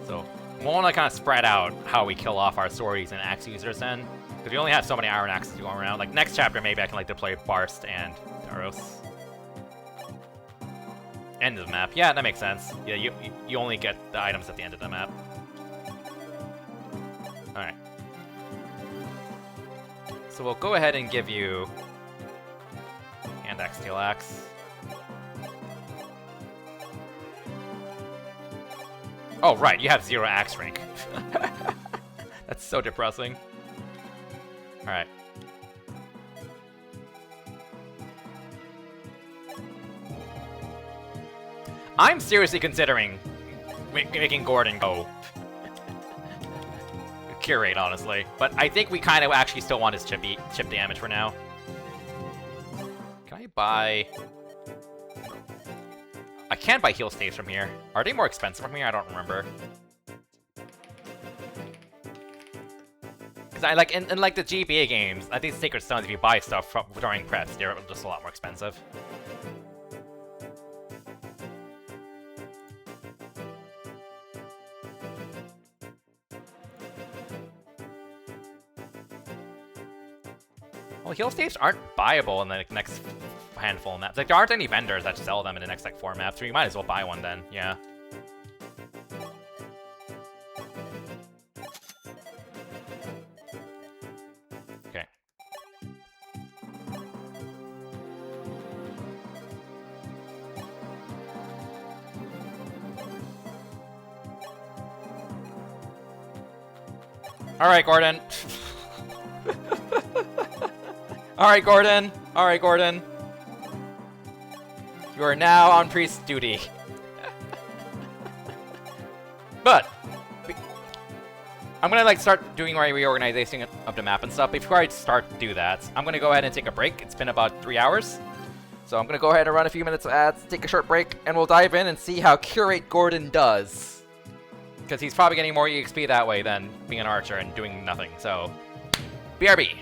So, we'll want to kind of spread out how we kill off our swordies and axe users then. Because we only have so many iron axes going around. Like, next chapter, maybe I can, like, deploy Barst and Daros. End of the map. Yeah, that makes sense. Yeah, you only get the items at the end of the map. Alright. So we'll go ahead and give you... Hand axe, tail axe. Oh, right, you have 0 axe rank. That's so depressing. Alright. I'm seriously considering making Gordon go curate, honestly. But I think we kind of actually still want his chip damage for now. Can I buy... I can buy heal staves from here. Are they more expensive from here? I don't remember. Because I like in like the GBA games, I think Sacred Stones, if you buy stuff from during preps, they're just a lot more expensive. Well, heal staves aren't buyable in the next handful of maps. Like, there aren't any vendors that sell them in the next, like, 4 maps, so you might as well buy one then, yeah. Okay. Alright, Gordon. Alright, Gordon. Alright, Gordon. You are now on priest duty. But I'm gonna like start doing my reorganization of the map and stuff. Before I start to do that, I'm gonna go ahead and take a break. It's been about 3 hours. So I'm gonna go ahead and run a few minutes of ads, take a short break, and we'll dive in and see how Curate Gordon does. Because he's probably getting more EXP that way than being an archer and doing nothing. So, BRB.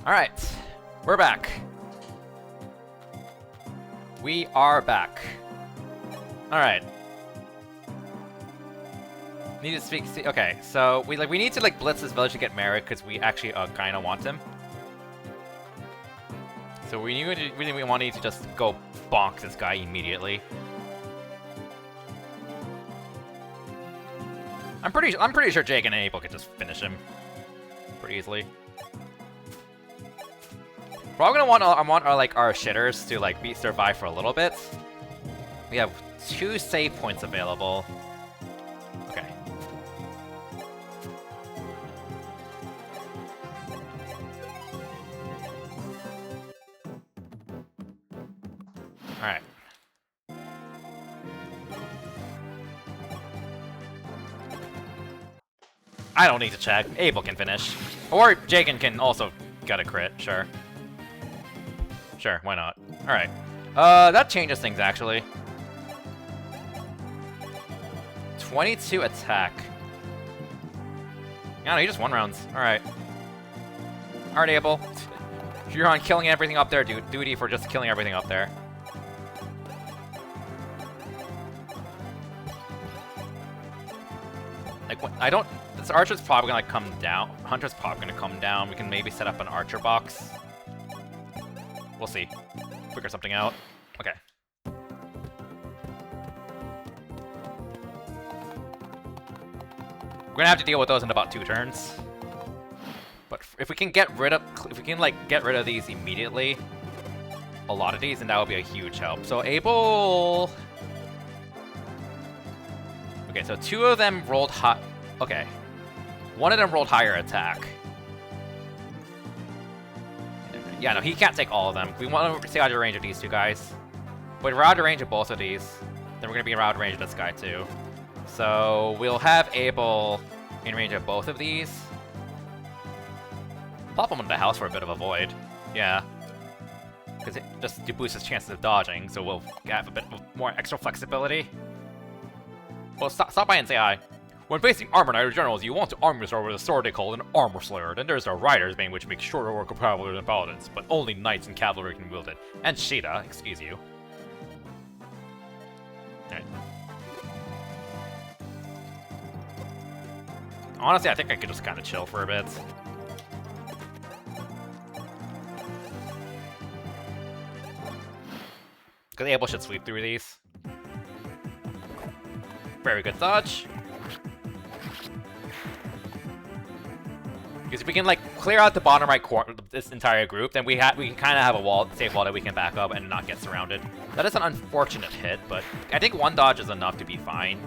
Alright, we're back. We are back. Alright. Need to speak. Okay, so we need to like blitz this village to get Merrick because we actually kind of want him. So we really want to just go bonk this guy immediately. I'm pretty sure Jake and Abel could just finish him pretty easily. We're all gonna want our shitters to like survive for a little bit. We have 2 save points available. Okay. Alright. I don't need to check. Abel can finish. Or Jagan can also get a crit, sure. Sure, why not? Alright. That changes things, actually. 22 attack. Yeah, no, he just 1 rounds. Alright. Alright, Abel. You're on killing everything up there, dude. Duty for just killing everything up there. Like, I don't... This archer's probably gonna like, come down. Hunter's probably gonna come down. We can maybe set up an archer box. We'll see. Figure something out. Okay. We're gonna have to deal with those in about 2 turns. But if we can get rid of these immediately, a lot of these, then that would be a huge help. So Abel. Okay, so 2 of them rolled hot. Okay, 1 of them rolled higher attack. Yeah, no, he can't take all of them. We want to stay out of range of these 2 guys. But we're out of range of both of these. Then we're going to be out of range of this guy too. So we'll have Abel in range of both of these. Pop him into the house for a bit of a void. Yeah. Because it just to boost his chances of dodging, so we'll have a bit more extra flexibility. Well, stop by and say hi. When facing armor knight or generals, you want to arm yourself with a sword they call an armor slayer. Then there's a rider's bane, which makes shorter work of cavalry than paladins, but only knights and cavalry can wield it. And Sheeta, excuse you. Alright. Honestly, I think I could just kind of chill for a bit. Because Abel should sweep through these. Very good dodge. Because if we can like clear out the bottom right corner of this entire group, then we can kind of have a safe wall that we can back up and not get surrounded. That is an unfortunate hit, but I think 1 dodge is enough to be fine.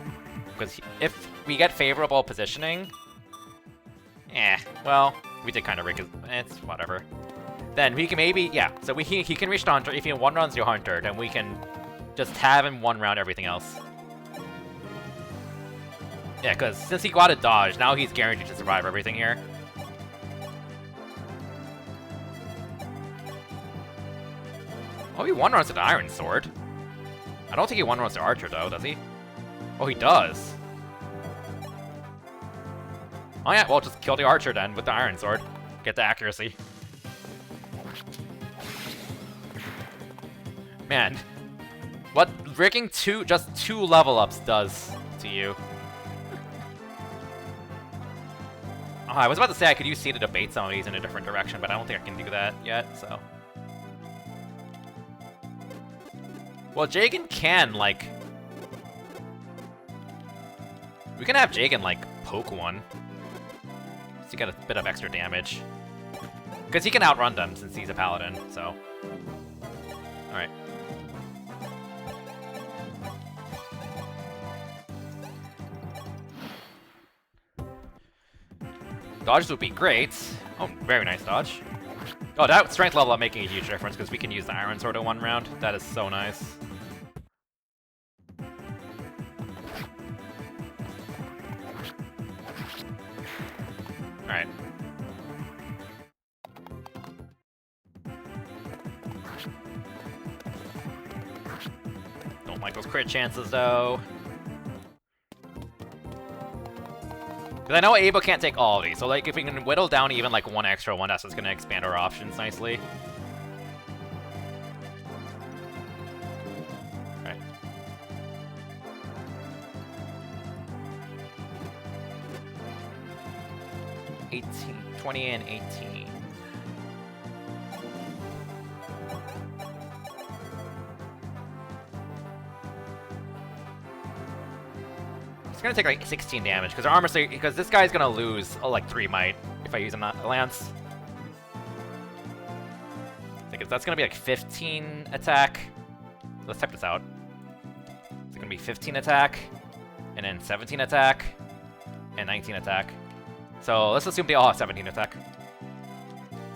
Because if we get favorable positioning, well, we did kind of rig it. It's whatever. Then we can maybe, yeah. So he can reach the hunter. If he 1 runs the hunter, then we can just have him 1 round everything else. Yeah, because since he got a dodge, now he's guaranteed to survive everything here. Oh, he 1 runs to the Iron Sword. I don't think he 1 runs to Archer, though, does he? Oh, he does. Oh yeah, well, just kill the Archer then with the Iron Sword. Get the accuracy. Man, what rigging just 2 level ups does to you. Oh, I was about to say I could use C to debate some of these in a different direction, but I don't think I can do that yet, so. Well, Jagan can, like... We can have Jagan, like, poke 1. So you get a bit of extra damage. Because he can outrun them since he's a paladin, so... Alright. Dodges would be great. Oh, very nice dodge. Oh, that strength level up making a huge difference because we can use the Iron Sword in 1 round. That is so nice. Alright. Don't like those crit chances, though. Because I know Ava can't take all of these, so like if we can whittle down even like one extra one, that's just gonna expand our options nicely. Alright. $18, 20 and 18. It's gonna take like 16 damage because our armor, because this guy's gonna lose like 3 might if I use a lance. I think that's gonna be like 15 attack. Let's type this out. It's gonna be 15 attack, and then 17 attack, and 19 attack. So let's assume they all have 17 attack.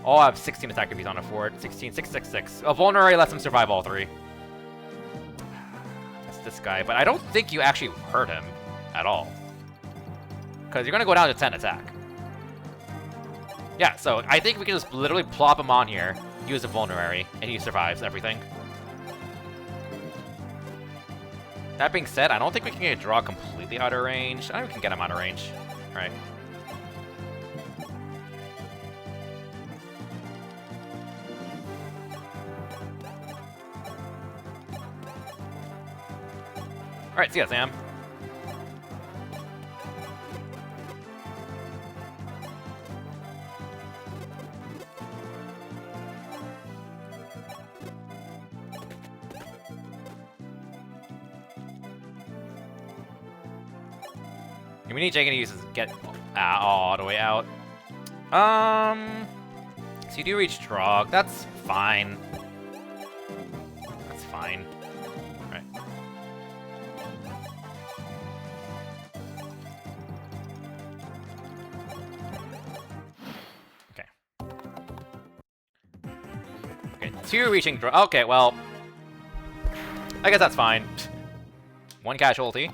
All have 16 attack if he's on a fort. 16, 6, 6, 6. A vulnerary lets him survive all 3. That's this guy, but I don't think you actually hurt him at all. Because you're gonna go down to 10 attack. Yeah, so I think we can just literally plop him on here, use a vulnerary, and he survives everything. That being said, I don't think we can get a draw completely out of range. I think we can get him out of range. Alright. Alright, see ya, Sam. We need Jagan to use his get all the way out. So you do reach Drog. That's fine. That's fine. Alright. Okay. Okay, 2 reaching Drog. Okay, well, I guess that's fine. 1 casualty.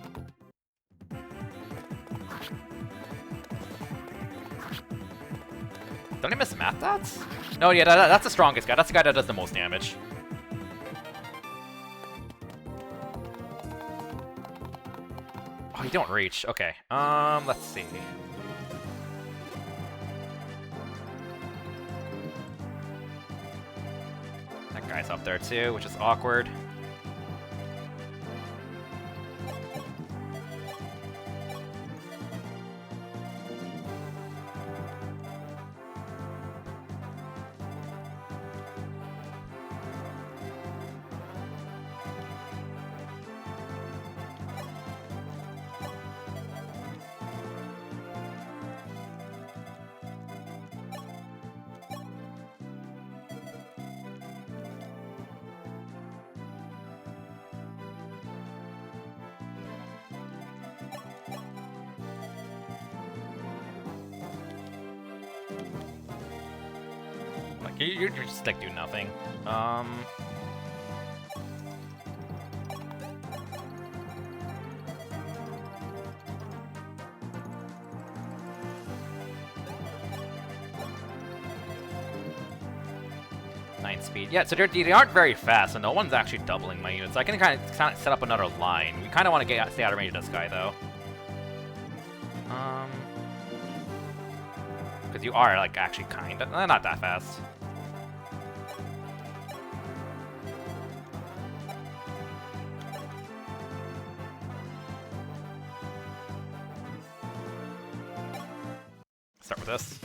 Did I miss math dots? No, yeah, that's the strongest guy. That's the guy that does the most damage. Oh, you don't reach. Okay. Let's see. That guy's up there too, which is awkward. You're just like doing nothing. Nine speed. Yeah, so they aren't very fast, and no one's actually doubling my units. So I can kind of set up another line. We kind of want to stay out of range of this guy, though. Because you are like actually kind of not that fast. Start with this.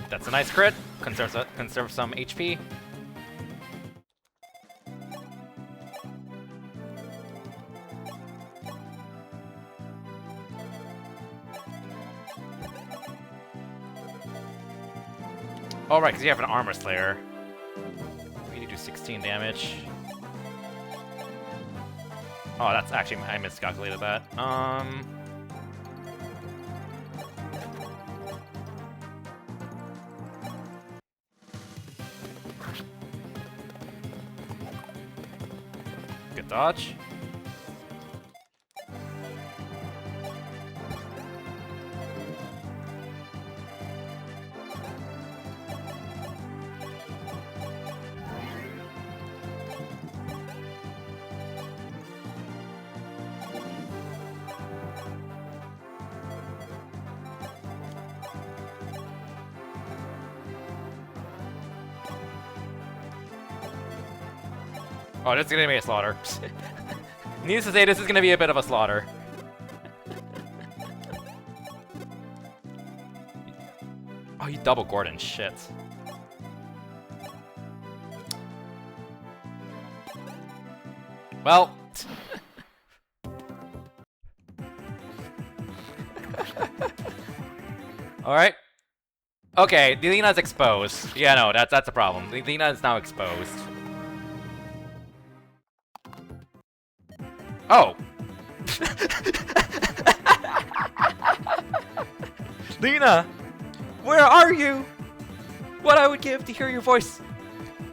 That's a nice crit. Conserve some HP. Oh, right, because you have an Armor Slayer. We need to do 16 damage. Oh, that's actually, I miscalculated that. Good dodge. Oh, this is gonna be a slaughter. Needless to say, this is gonna be a bit of a slaughter. Oh, you double Gordon, shit. Well. Alright. Okay, Lena's exposed. Yeah, no, that's a problem. Lena is now exposed. Oh! Lena! Where are you? What I would give to hear your voice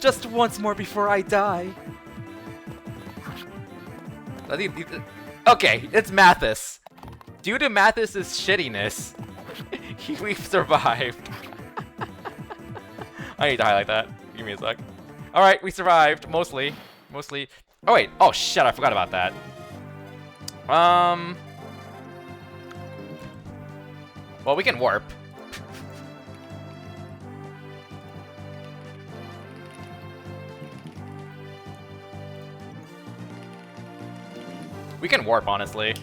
just once more before I die. Okay, it's Mathis. Due to Mathis's shittiness, we've survived. I need to highlight that. Give me a sec. Alright, we survived. Mostly. Oh wait. Oh shit, I forgot about that. Well, we can warp. We can warp, honestly.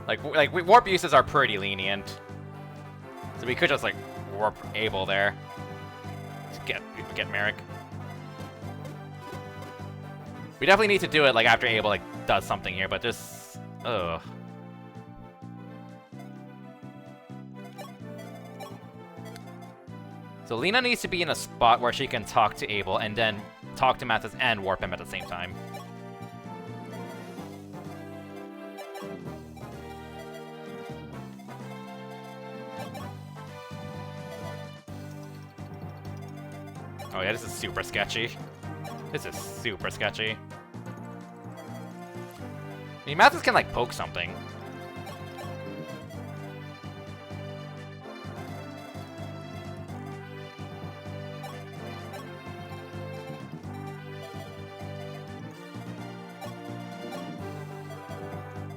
Like warp uses are pretty lenient. So we could just, like, warp Abel there. Get Merrick. We definitely need to do it, like, after Abel, like, does something here, but just... Ugh. So Lena needs to be in a spot where she can talk to Abel, and then talk to Mathis and warp him at the same time. Oh yeah, this is super sketchy. This is super sketchy. I mean, Mathis can, like, poke something.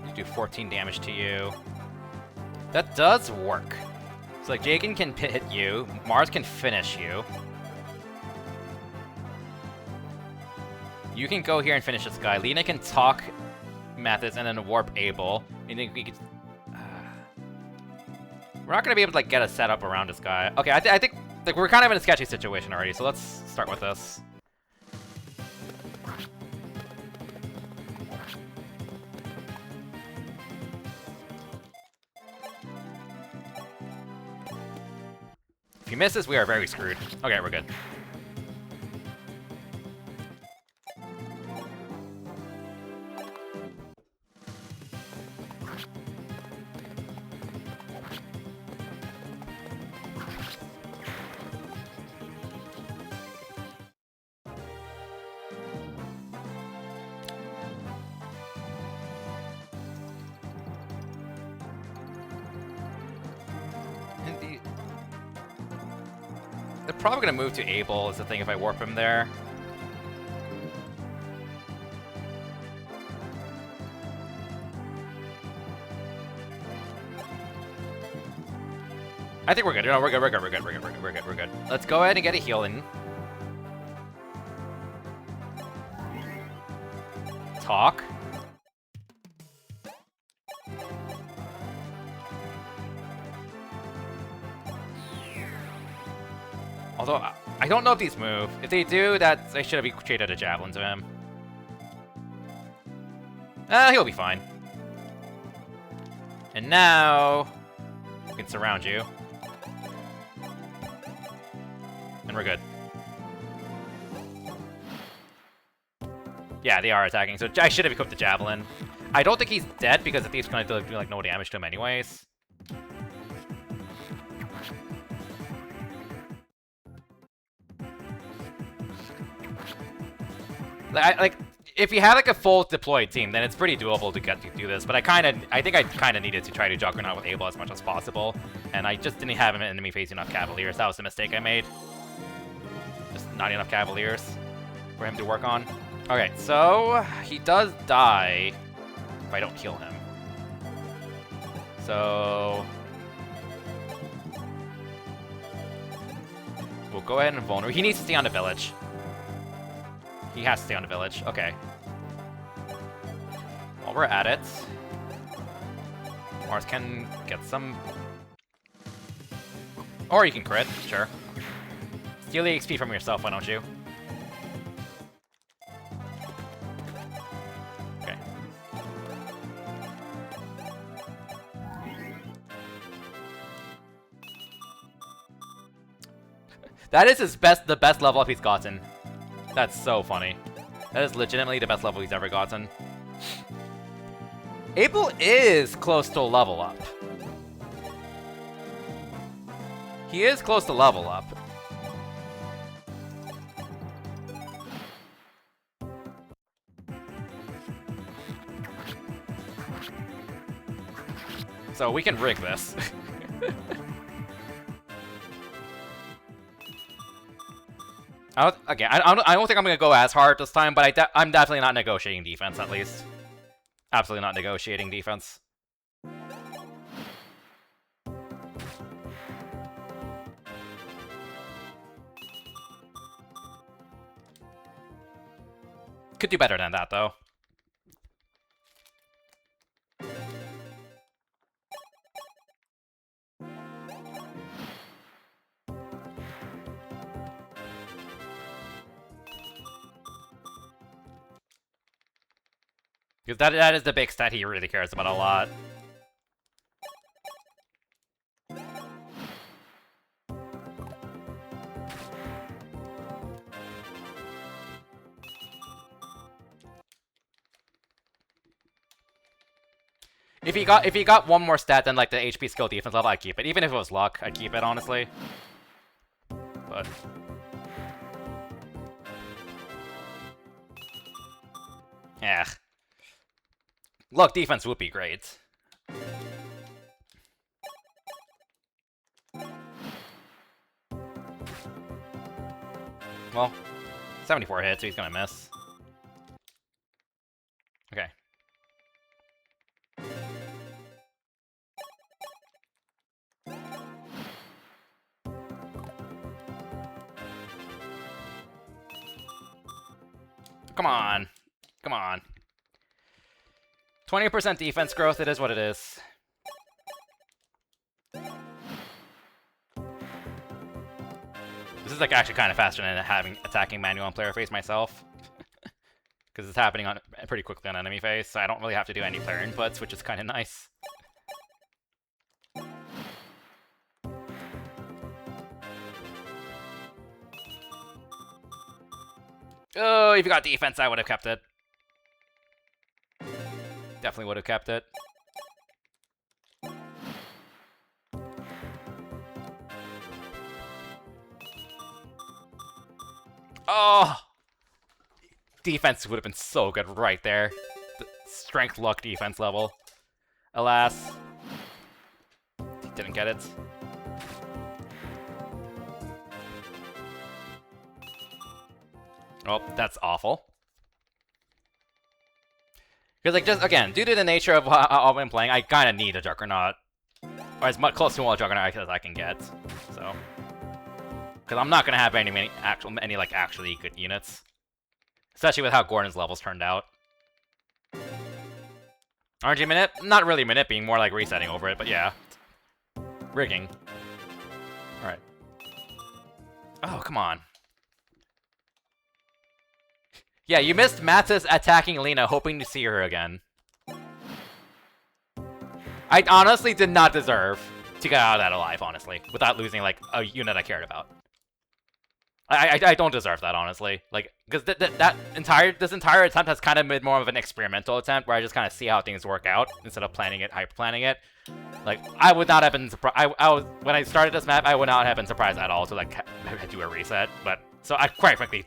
You do 14 damage to you. That does work. So, like, Jagan can hit you, Marth can finish you. You can go here and finish this guy. Lena can talk Mathis and then warp Abel. I think we could... we're not gonna be able to, like, get a setup around this guy. Okay, I think, like, we're kind of in a sketchy situation already, so let's start with this. If he misses, we are very screwed. Okay, we're good. They're probably gonna move to Abel is the thing if I warp him there. I think we're good. No, we're good. Let's go ahead and get a heal in. Talk. Although, I don't know if these move. If they do, that they should have traded a javelin to him. He'll be fine. And now, we can surround you. And we're good. Yeah, they are attacking, so I should have equipped the javelin. I don't think he's dead because the thief's gonna do like no damage to him anyways. Like, if you have like a full deployed team, then it's pretty doable to get to do this. But I think I kind of needed to try to Juggernaut with Abel as much as possible, and I just didn't have an enemy facing enough Cavaliers. That was the mistake I made. Just not enough Cavaliers for him to work on. Okay, so he does die if I don't heal him. So we'll go ahead and vulnerate. He needs to stay on the village. He has to stay on the village. Okay. While we're at it, Marth can get some... Or you can crit, sure. Steal the XP from yourself, why don't you? Okay. That is the best level up he's gotten. That's so funny. That is legitimately the best level he's ever gotten. Abel is close to a level up. He is close to level up. So we can rig this. I don't think I'm gonna go as hard this time, but I'm definitely not negotiating defense, at least. Absolutely not negotiating defense. Could do better than that, though. Because that is the big stat he really cares about a lot. If he got one more stat than like the HP skill defense level, I'd keep it. Even if it was luck, I'd keep it, honestly. But yeah. Luck defense would be great. Well, 74 hits, so he's gonna miss. Okay. Come on. Come on. 20% defense growth, it is what it is. This is like actually kind of faster than having attacking manual on player phase myself. Because it's happening on pretty quickly on enemy phase, so I don't really have to do any player inputs, which is kind of nice. Oh, if you got defense, I would have kept it. Definitely would have kept it. Oh! Defense would have been so good right there. The strength luck defense level. Alas. Didn't get it. Oh, that's awful. Because, like, just, again, due to the nature of how I've been playing, I kind of need a Juggernaut. Or as much close to a Juggernaut as I can get. So. Because I'm not going to have any actually good units. Especially with how Gordon's levels turned out. RNG Minute? Not really Minute, being more like resetting over it, but yeah. Rigging. Alright. Oh, come on. Yeah, you missed Matz's attacking Lena, hoping to see her again. I honestly did not deserve to get out of that alive, honestly, without losing, like, a unit I cared about. I don't deserve that, honestly. Like, because this entire attempt has kind of been more of an experimental attempt, where I just kind of see how things work out, instead of planning it, hyper-planning it. Like, I would not have been surprised. When I started this map, I would not have been surprised at all to, like, do a reset, but... So, I quite frankly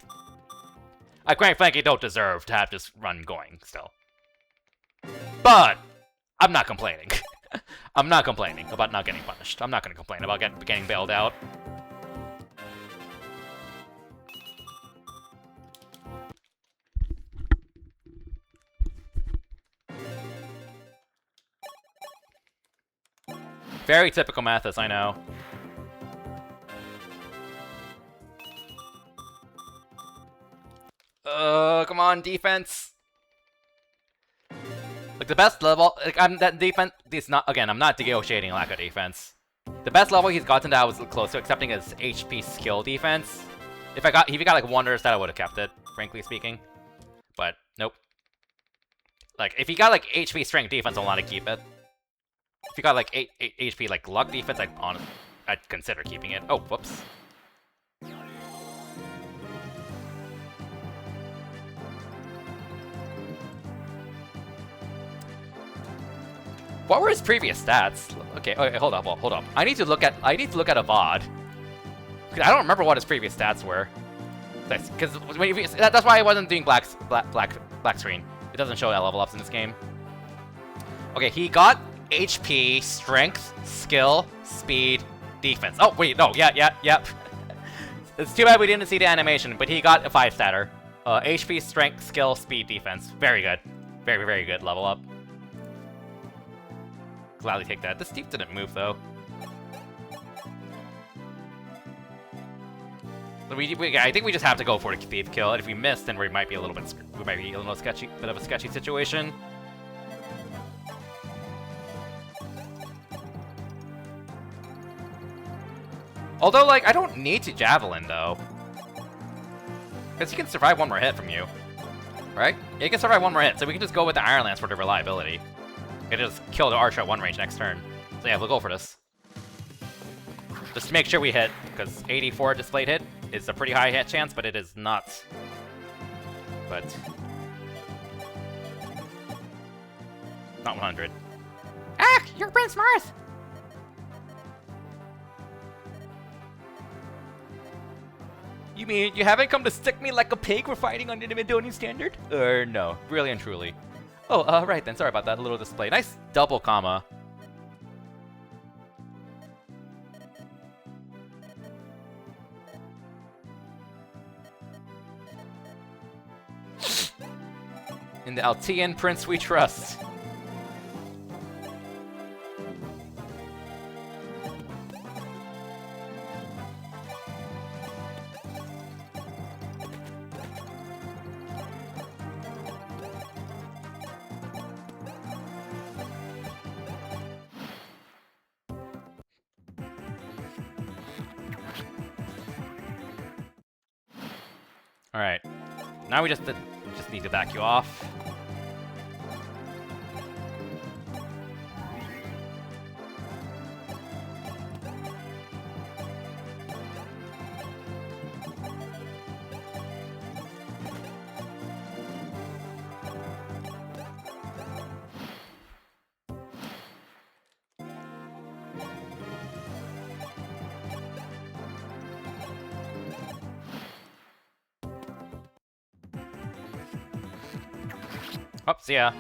don't deserve to have this run going, still. But, I'm not complaining. I'm not complaining about not getting punished. I'm not going to complain about getting bailed out. Very typical Mathis, I know. Come on, defense. Like the best level, like I'm that defense. This not again. I'm not negotiating lack of defense. The best level he's gotten that I was close to accepting is HP skill defense. If he got like wonders, that I would have kept it, frankly speaking. But nope. Like if he got like HP strength defense, I'll want to keep it. If you got like 8 HP like luck defense, I'd consider keeping it. Oh, whoops. What were his previous stats? Okay, hold up. I need to look at a VOD. Cause I don't remember what his previous stats were. That's why I wasn't doing black screen. It doesn't show level ups in this game. Okay, he got HP, strength, skill, speed, defense. Oh wait, no, yep. It's too bad we didn't see the animation, but he got a 5-statter. HP, strength, skill, speed, defense. Very good. Very, very good level up. Gladly take that. This Steve didn't move though. I think we just have to go for the thief kill, and if we miss, then we might be a little sketchy, bit of a sketchy situation. Although, like, I don't need to javelin though, because he can survive one more hit from you, right? Yeah, he can survive one more hit, so we can just go with the Iron Lance for the reliability. It just kill the archer at 1 range next turn. So yeah, we'll go for this. Just to make sure we hit, because 84 displayed hit is a pretty high hit chance, but it is not. But not 100. Ah, you're Prince Marth! You mean you haven't come to stick me like a pig for fighting under the Midonian standard? No, really and truly. Oh, right then. Sorry about that little display. Nice double comma. In the Altean Prince we trust. Alright. Now we just need to back you off. Oh, see ya.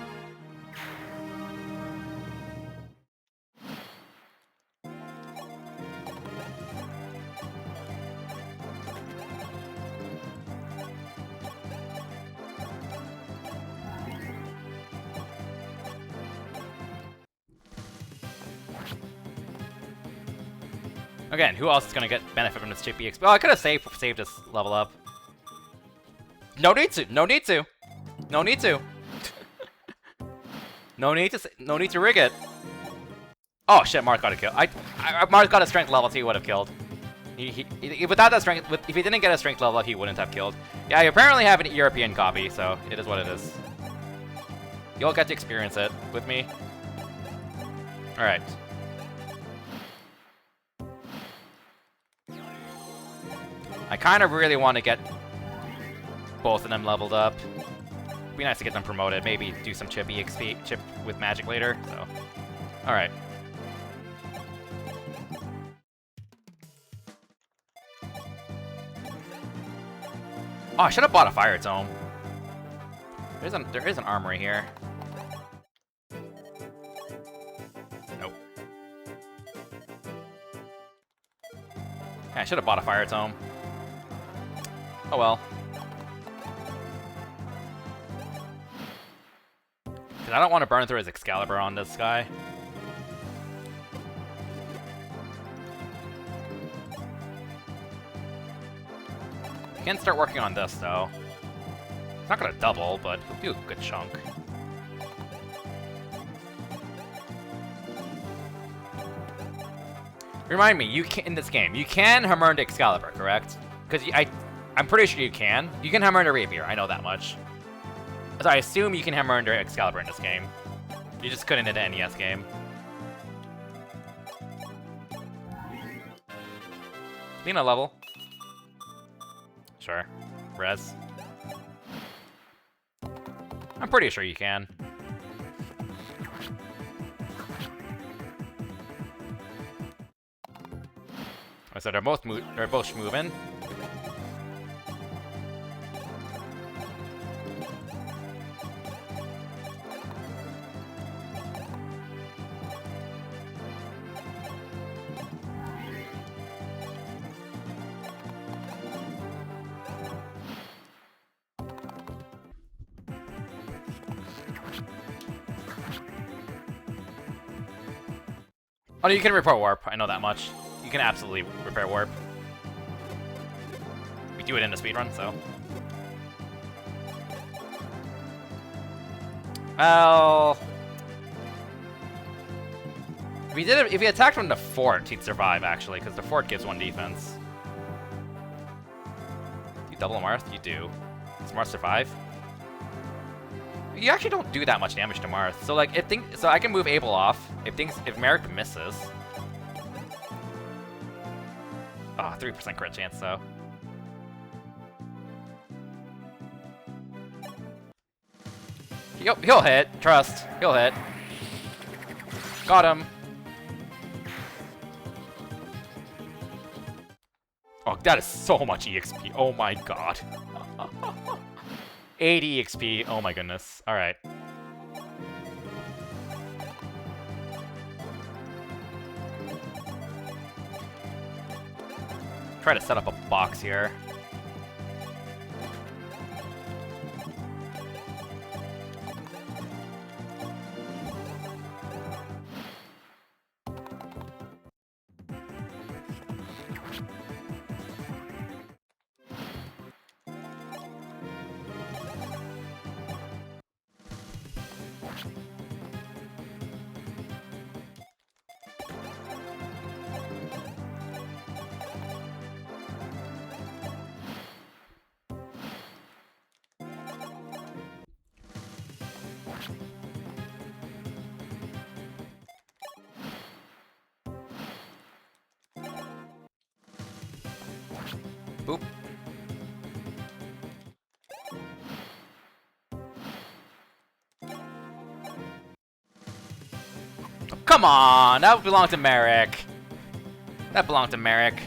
Again, who else is gonna get benefit from this chippy XP? Oh, I could have saved this level up. No need to. No need to. No need to. No need to rig it. Oh shit, Marth got a kill. Marth got a strength level, so he would have killed. Without that strength, if he didn't get a strength level up, he wouldn't have killed. Yeah, you apparently have an European copy, so it is what it is. You'll get to experience it with me. Alright. I kind of really want to get both of them leveled up. It'd be nice to get them promoted. Maybe do some chip with magic later. So, all right. Oh, I should have bought a fire tome. There is an armory here. Nope. Yeah, I should have bought a fire tome. Oh well. I don't want to burn through his Excalibur on this guy. I can start working on this, though. Not gonna double, but he'll do a good chunk. Remind me, you can in this game, you can hammer into Excalibur, correct? Because I'm pretty sure you can. You can hammer into Rapier, I know that much. So I assume you can hammer into Excalibur in this game. You just couldn't in the NES game. Lena level. Sure. Res. I'm pretty sure you can. So they're both moving. Oh, no, you can repair warp. I know that much. You can absolutely repair warp. We do it in the speedrun, so. Well, if he attacked from the fort, he'd survive actually, because the fort gives 1 defense. You double Marth? You do. Does Marth survive? You actually don't do that much damage to Marth. So like, so I can move Abel off if Merrick misses. Ah, 3% crit chance though. He'll hit. Trust. He'll hit. Got him. Oh, that is so much EXP. Oh my god. 80 EXP. Oh my goodness. Alright. Try to set up a box here. Boop. Oh, come on! That belonged to Merrick. That belonged to Merrick.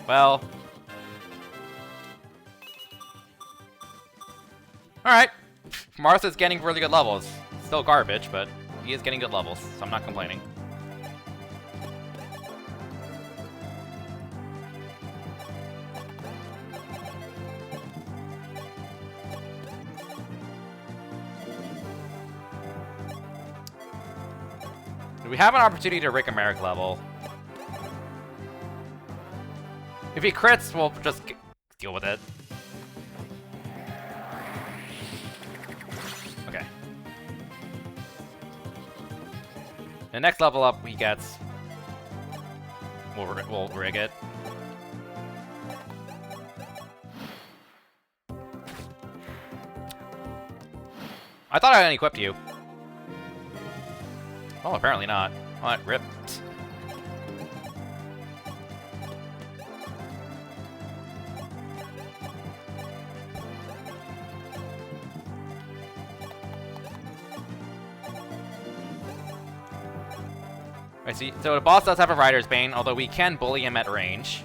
Well. Alright. Marth is getting really good levels. Still garbage, but he is getting good levels, so I'm not complaining. We have an opportunity to Rick and Merrick level. If he crits, we'll just deal with it. Okay. The next level up he gets, we'll rig it. I thought I unequipped you. Oh, apparently not. Alright, rip. I see. So the boss does have a Rider's Bane, although we can bully him at range.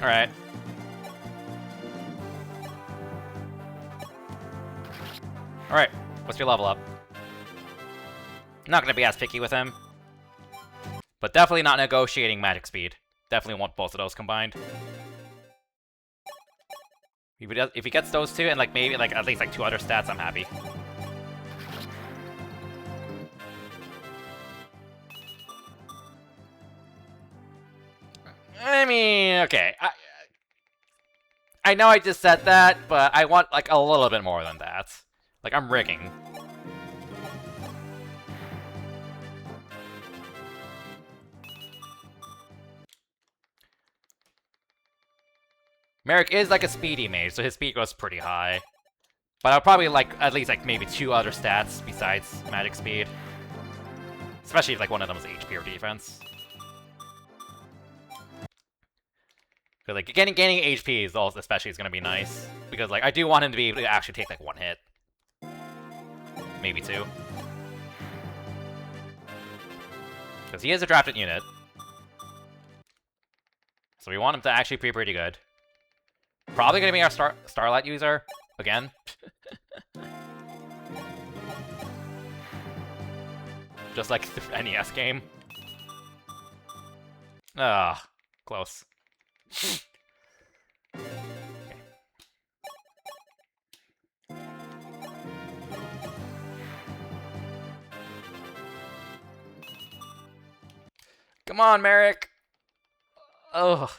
Alright. Alright, what's your level up? Not gonna be as picky with him. But definitely not negotiating magic speed. Definitely want both of those combined. If he gets those two and like maybe like at least like 2 other stats, I'm happy. I mean, okay. I know I just said that, but I want like a little bit more than that. Like I'm rigging. Merrick is like a speedy mage, so his speed goes pretty high. But I'll probably like at least like maybe 2 other stats besides magic speed. Especially if like one of them is HP or defense. Because like gaining HP is also especially is gonna be nice. Because like I do want him to be able to actually take like 1 hit. Maybe 2. Because he is a drafted unit. So we want him to actually be pretty good. Probably gonna be our Starlight user again. Just like the NES game. Ah, close. Okay. Come on, Merrick. Ugh.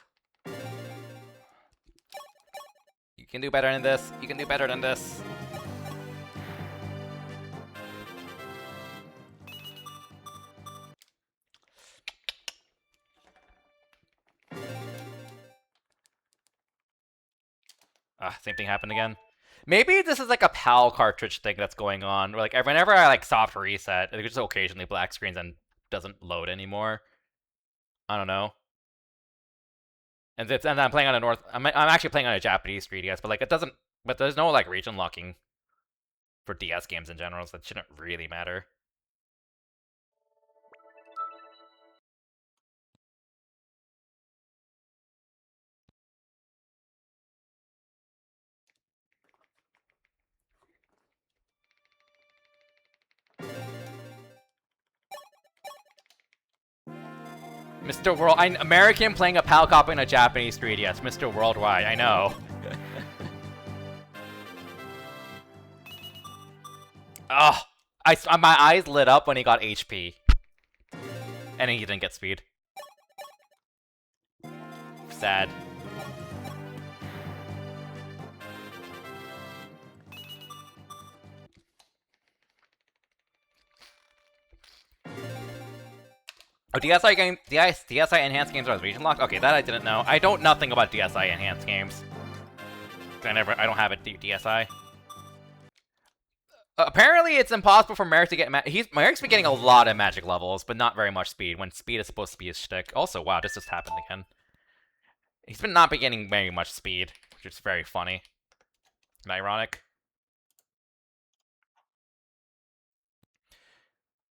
You can do better than this. You can do better than this. Same thing happened again. Maybe this is like a PAL cartridge thing that's going on. Where like whenever I like soft reset, it just occasionally black screens and doesn't load anymore. I don't know. And I'm playing on a I'm actually playing on a Japanese 3DS, but like it doesn't. But there's no like region locking for DS games in general, so that shouldn't really matter. Mr. World, American playing a PAL copy in a Japanese 3DS. Mr. Worldwide, I know. Oh, my eyes lit up when he got HP. And he didn't get speed. Sad. Oh, DSi enhanced games are region locked? Okay, that I didn't know. I don't nothing about DSi enhanced games. I don't have a DSi. Apparently, it's impossible for Merrick to get Merrick's been getting a lot of magic levels, but not very much speed, when speed is supposed to be his shtick. Also, wow, this just happened again. He's been not been getting very much speed, which is very funny. And ironic.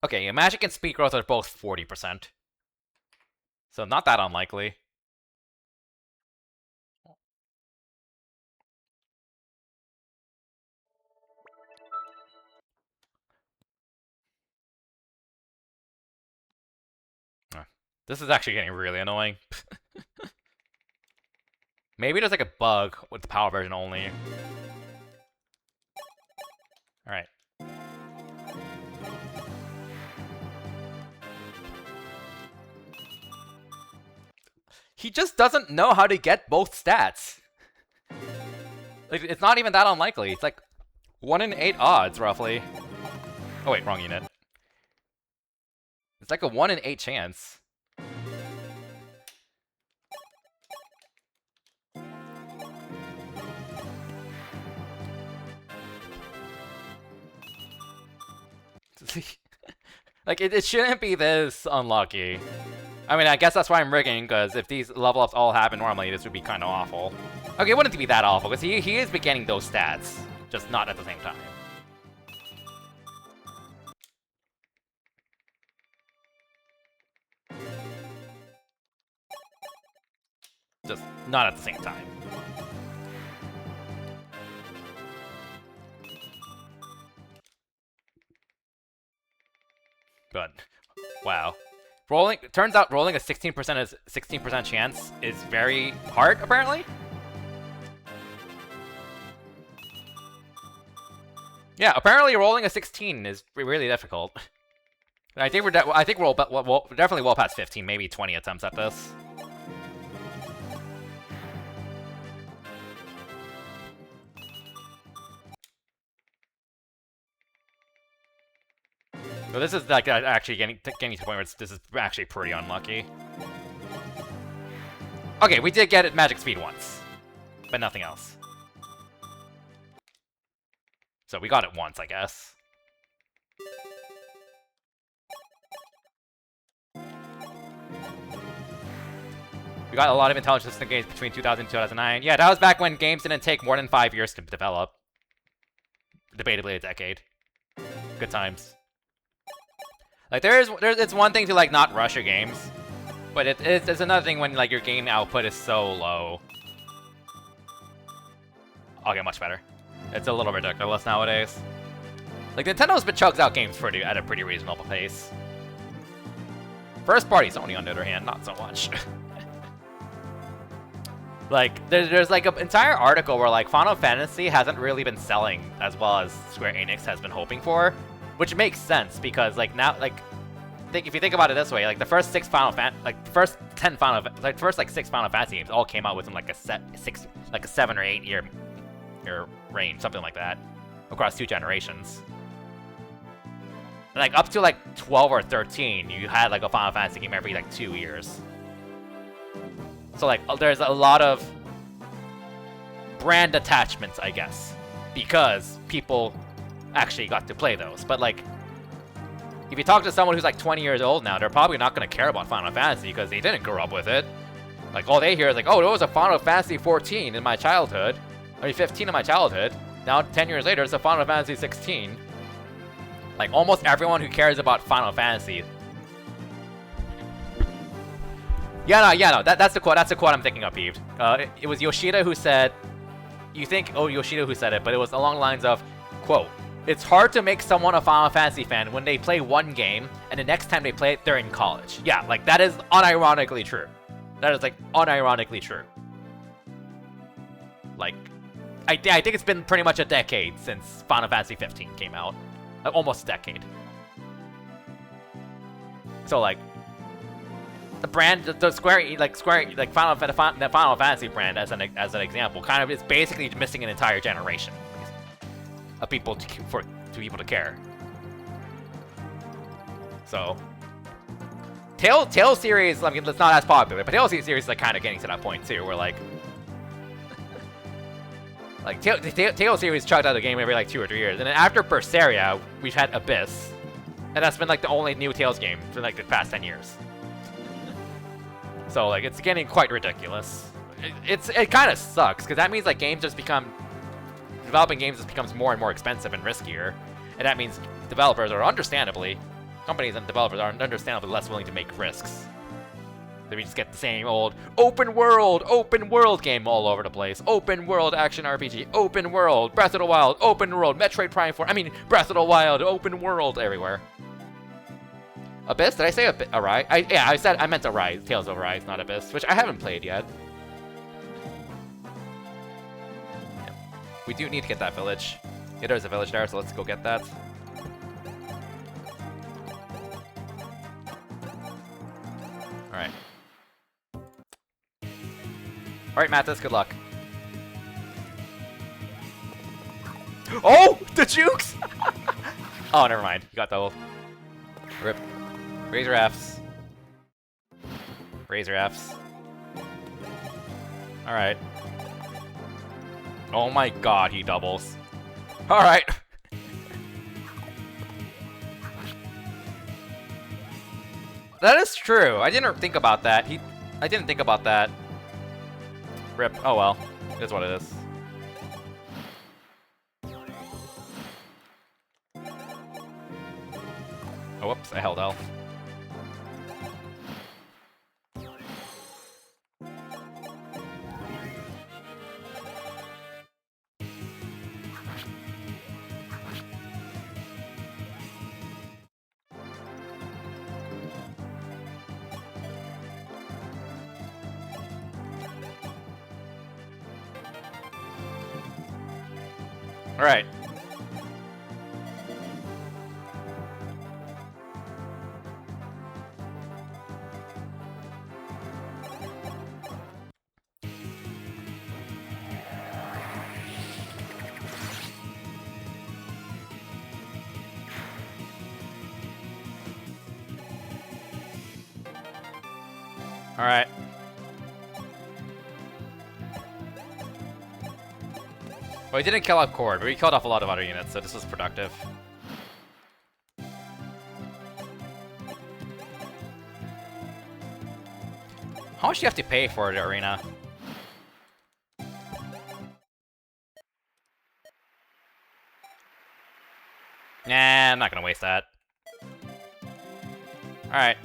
Okay, magic and speed growth are both 40%. So not that unlikely. This is actually getting really annoying. Maybe there's like a bug with the power version only. Alright. He just doesn't know how to get both stats. Like, it's not even that unlikely. It's like 1 in 8 odds, roughly. Oh wait, wrong unit. It's like a 1 in 8 chance. Like, it shouldn't be this unlucky. I mean, I guess that's why I'm rigging, because if these level ups all happen normally, this would be kind of awful. Okay, it wouldn't be that awful, because he is getting those stats, just not at the same time. Just not at the same time. But wow. Turns out rolling a 16% chance is very hard, apparently. Yeah, apparently rolling a 16 is really difficult. I think we're definitely well past 15, maybe 20 attempts at this. So this is like actually getting to the point where this is actually pretty unlucky. Okay, we did get it magic speed once, but nothing else. So we got it once, I guess. We got a lot of intelligence system games between 2000 and 2009. Yeah, that was back when games didn't take more than 5 years to develop. Debatably a decade. Good times. Like, it's one thing to, like, not rush your games, but it's another thing when, like, your game output is so low. I'll get much better. It's a little ridiculous nowadays. Like, Nintendo's been chugs out games at a pretty reasonable pace. First party Sony, on the other hand, not so much. Like, there's like an entire article where, like, Final Fantasy hasn't really been selling as well as Square Enix has been hoping for, which makes sense because, like, now, like, if you think about it this way, like, the first 6 Final first 6 Final Fantasy games all came out within like a 7 or 8 year range, something like that, across 2 generations. And, like, up to like 12 or 13, you had like a Final Fantasy game every like 2 years. So, like, there's a lot of brand attachments, I guess, because people actually got to play those. But, like, if you talk to someone who's, like, 20 years old now, they're probably not going to care about Final Fantasy because they didn't grow up with it. Like, all they hear is, like, oh, there was a Final Fantasy 14 in my childhood. I mean, 15 in my childhood. Now, 10 years later, it's a Final Fantasy 16. Like, almost everyone who cares about Final Fantasy... Yeah, no, that's the quote I'm thinking of, Peeved. It was Yoshida who said, Yoshida who said it, but it was along the lines of, quote, "It's hard to make someone a Final Fantasy fan when they play one game, and the next time they play it, they're in college." Yeah, like, that is unironically true. That is, like, unironically true. Like, I think it's been pretty much a decade since Final Fantasy 15 came out. Like, almost a decade. So, like, the brand, the Final Fantasy brand, as an example, kind of is basically missing an entire generation of people to care. So, Tale series, I mean, it's not as popular, but Tale series is like kind of getting to that point too, where like Tale series chugged out a game every like 2 or 3 years, and then after Berseria, we've had Abyss, and that's been like the only new Tales game for like the past 10 years. So, like, it's getting quite ridiculous. It kind of sucks, because that means, like, developing games just becomes more and more expensive and riskier. And that means companies and developers are understandably less willing to make risks. So we just get the same old open world game all over the place. Open world action RPG, open world, Breath of the Wild, open world, Metroid Prime 4, Breath of the Wild, open world everywhere. Abyss? Did I say Arise? I meant Arise. Tales of Arise, not Abyss, which I haven't played yet. Yeah. We do need to get that village. Yeah, there's a village there, so let's go get that. Alright. Alright, Mathis, good luck. Oh! The jukes! Oh, never mind. You got double. Rip. Razor Fs. Razor Fs. Alright. Oh my god, he doubles. Alright. That is true. I didn't think about that. I didn't think about that. Rip. Oh well. It is what it is. Oh, whoops. I held L. Alright. Alright. Well, he didn't kill off Cord, but he killed off a lot of other units, so this was productive. How much do you have to pay for the arena? Nah, I'm not gonna waste that. Alright.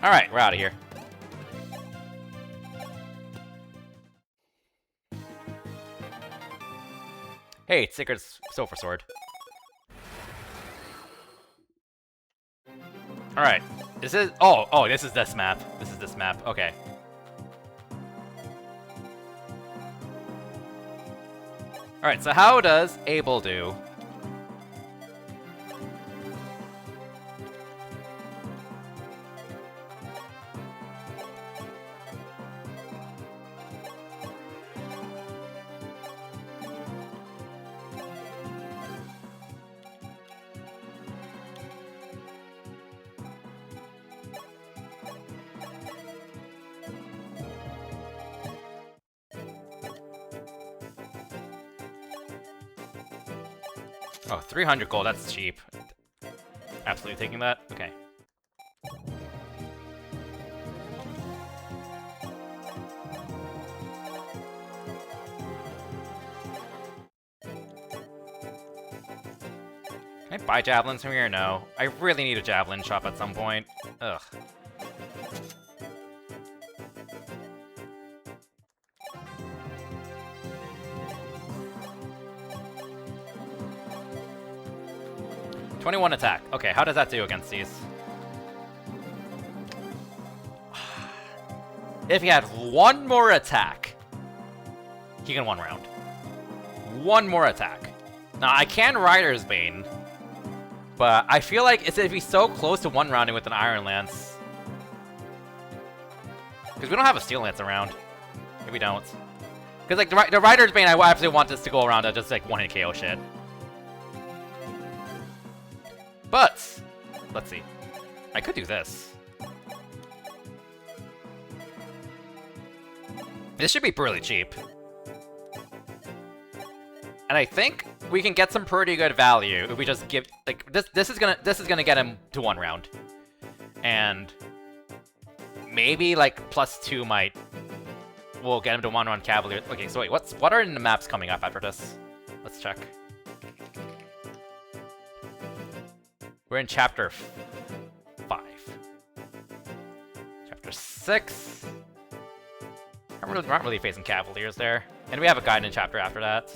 Alright, we're out of here. Hey, it's Sacred Sulfur Sword. Alright. This is... Oh, this is this map. This is this map. Okay. Alright, so how does Abel do? Oh, 300 gold, that's cheap. Absolutely taking that? Okay. Can I buy javelins from here? No. I really need a javelin shop at some point. Ugh. '21 attack. Okay, how does that do against these? If he had one more attack, he can one round. One more attack. Now, I can Rider's Bane, but I feel like it's if he's so close to one rounding with an Iron Lance. Because we don't have a Steel Lance around. Maybe we don't. Because, like, the Rider's Bane, I absolutely want this to go around to just, like, one-hit KO shit. But, let's see. I could do this. This should be pretty cheap. And I think we can get some pretty good value if we just give, like, this is gonna get him to one round. And maybe like +2 will get him to one round Cavalier. Okay, so wait, what are in the maps coming up after this? Let's check. We're in chapter 5. Chapter 6. We're not really facing Cavaliers there. And we have a Gaiden chapter after that.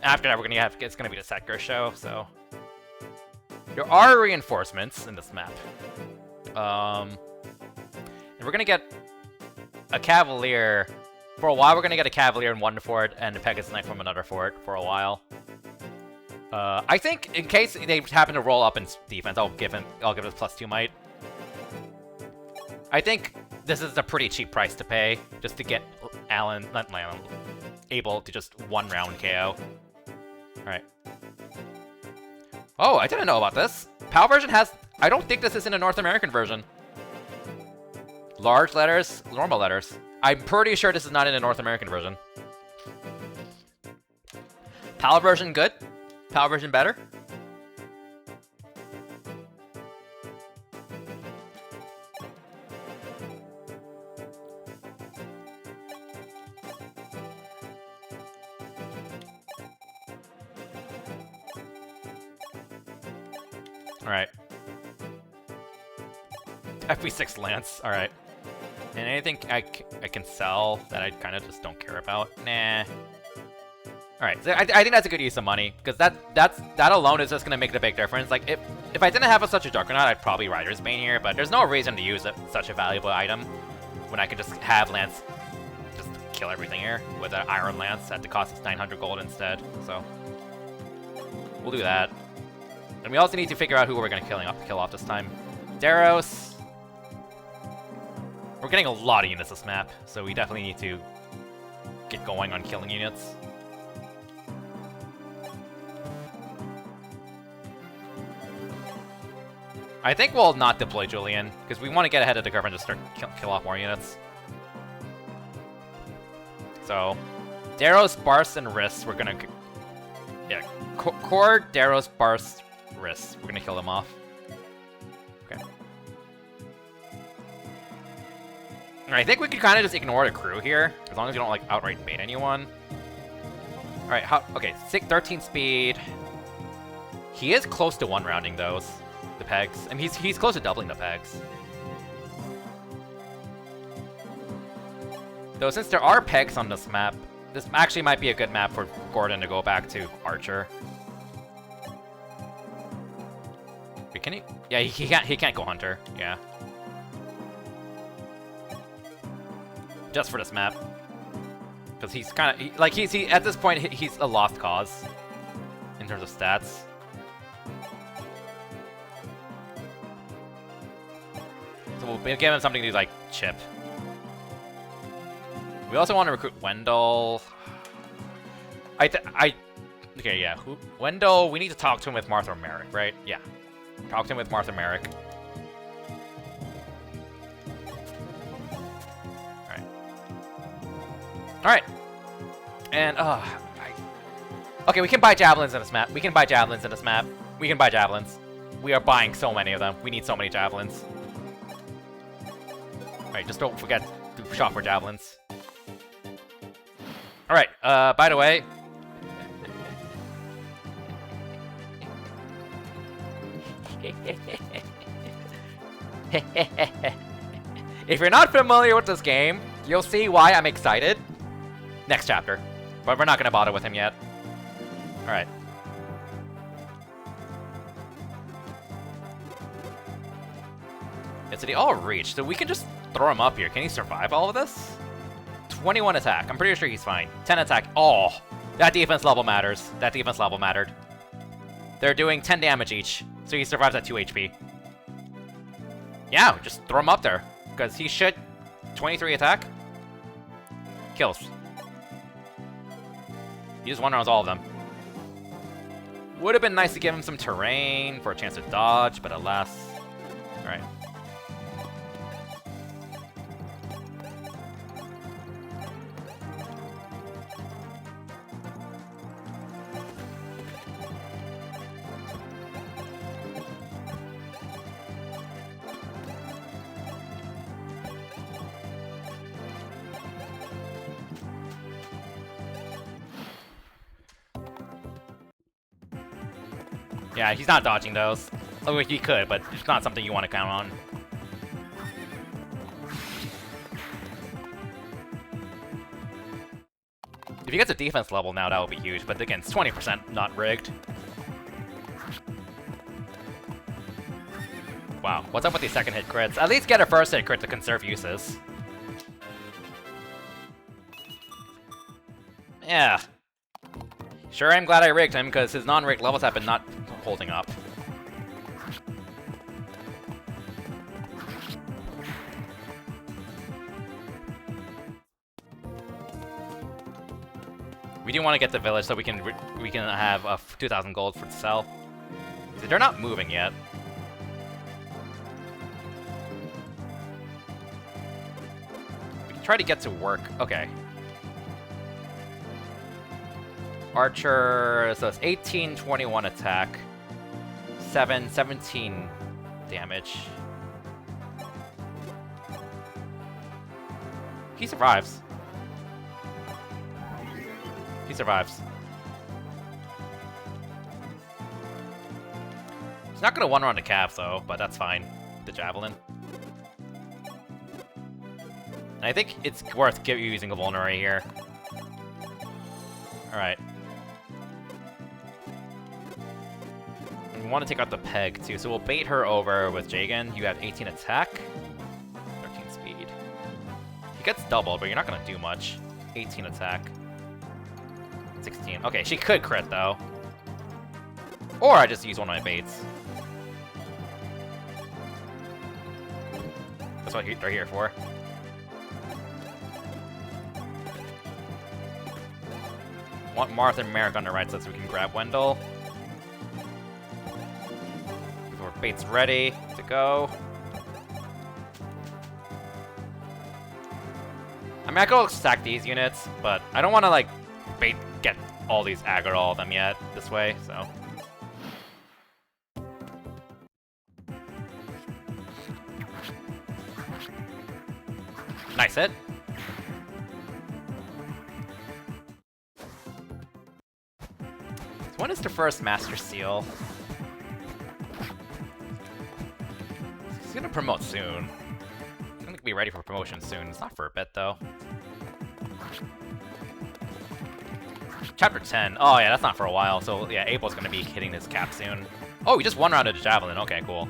After that, it's gonna be the Secker show, so. There are reinforcements in this map. And we're gonna get a Cavalier. For a while, we're gonna get a Cavalier in one fort and a Pegasus Knight from another fort for a while. I think in case they happen to roll up in defense, I'll give it +2 might. I think this is a pretty cheap price to pay just to get Abel to just one round KO. All right. Oh, I didn't know about this. PAL version has. I don't think this is in a North American version. Large letters, normal letters. I'm pretty sure this is not in a North American version. PAL version good? PAL version better? Alright. FP6 Lance, alright. And anything I can sell that I kind of just don't care about? Nah. Alright, so I think that's a good use of money, because that alone is just gonna make the big difference. Like, if I didn't have such a Juggernaut, I'd probably Rider's Bane here, but there's no reason to use such a valuable item when I could just have Lance just kill everything here with an Iron Lance at the cost of 900 gold instead, so we'll do that. And we also need to figure out who we're gonna kill off this time. Daros. We're getting a lot of units this map, so we definitely need to get going on killing units. I think we'll not deploy Julian, because we want to get ahead of the curve and just start kill off more units. So, Daros, Barst, and Riss, we're gonna... Yeah, Core, Daros, Barst, Riss. We're gonna kill them off. Okay. Alright, I think we could kind of just ignore the crew here, as long as we don't, like, outright bait anyone. Alright, okay, 13 speed. He is close to one-rounding those. The pegs. I mean, he's close to doubling the pegs. Though since there are pegs on this map, this actually might be a good map for Gordon to go back to Archer. Wait, can he? Yeah, he can't go Hunter. Yeah. Just for this map, because he's kind of like he's at this point he's a lost cause in terms of stats. So we'll give him something to, like, chip. We also want to recruit Wendell. Okay, yeah. Wendell, we need to talk to him with Marth or Merrick, right? Yeah. Talk to him with Marth or Merrick. Alright. Alright. And, okay, we can buy javelins in this map. We can buy javelins in this map. We can buy javelins. We are buying so many of them. We need so many javelins. Alright, just don't forget to shop for javelins. Alright, by the way... if you're not familiar with this game, you'll see why I'm excited next chapter. But we're not gonna bother with him yet. Alright. So they all reach, so we can just throw him up here. Can he survive all of this? 21 attack. I'm pretty sure he's fine. 10 attack. Oh, that defense level matters. That defense level mattered. They're doing 10 damage each, so he survives at 2 HP. Yeah, just throw him up there, because he should... 23 attack? Kills. He just one-rounds all of them. Would have been nice to give him some terrain for a chance to dodge, but alas. Alright. Yeah, he's not dodging those. Oh, he could, but it's not something you want to count on. If he gets a defense level now, that would be huge, but again, it's 20% not rigged. Wow, what's up with these second hit crits? At least get a first hit crit to conserve uses. Yeah. Sure, I'm glad I rigged him, because his non-rigged levels have been not holding up. We do want to get the village so we can have 2,000 gold for to sell. They're not moving yet. We can try to get to work. Okay. Archer, so it's 18, 21 attack, 17 damage. He survives. He survives. He's not gonna one-run the Cav though, but that's fine. The Javelin. And I think it's worth using a Vulnerary here. Alright. want to take out the peg too, so we'll bait her over with Jagan. You have 18 attack, 13 speed. He gets doubled, but you're not gonna do much. 18 attack, 16. Okay, she could crit though. Or I just use one of my baits. That's what they're here for. Want Marth and Merrick on the right side so we can grab Wendell. Before bait's ready to go. I mean, I could stack these units, but I don't want to, like, bait get all these aggro all of them yet this way, so. Nice hit. When is the first Master Seal? He's gonna promote soon. He's gonna be ready for promotion soon. It's not for a bit, though. Chapter 10. Oh, yeah, that's not for a while. So, yeah, April's gonna be hitting his cap soon. Oh, we just one round of the Javelin. Okay, cool.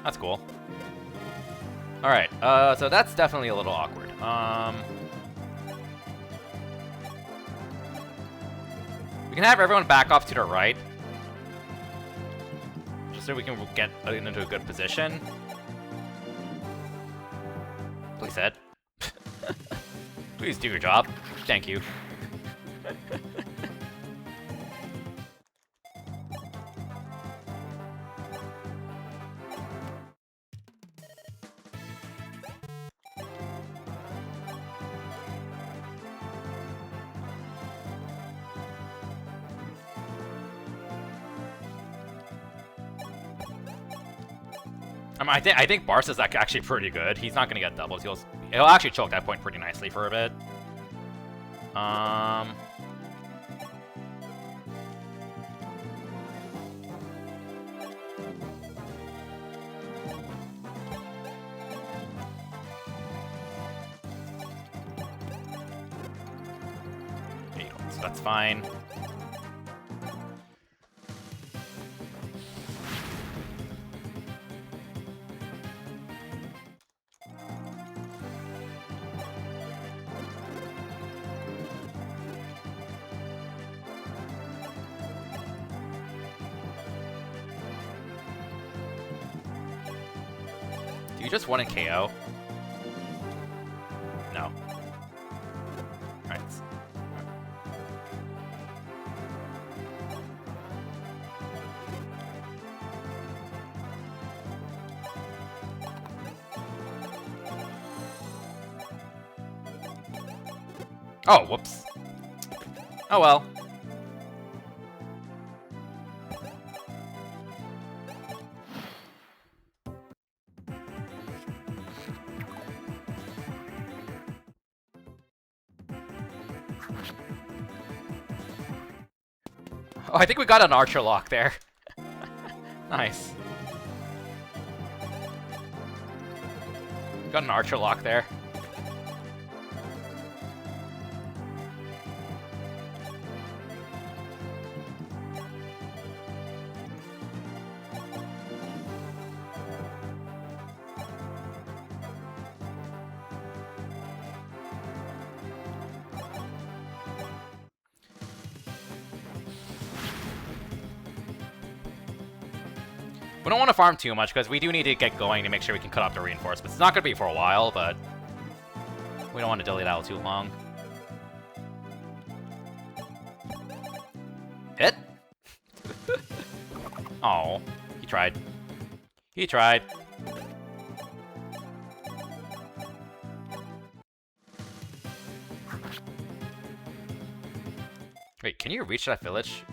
That's cool. Alright, so that's definitely a little awkward. We can have everyone back off to the right. Just so we can get into a good position. Please, Ed. Please do your job. Thank you. I think Barca is actually pretty good. He's not gonna get doubles. He'll actually choke that point pretty nicely for a bit. So that's fine. Do you just want a KO? No. Alright. Oh, whoops. Oh well. Oh, I think we got an archer lock there. Nice. Got an archer lock there. We don't want to farm too much, because we do need to get going to make sure we can cut off the reinforcements. It's not going to be for a while, but we don't want to delay it out too long. Hit? Oh, he tried. He tried. Wait, can you reach that village?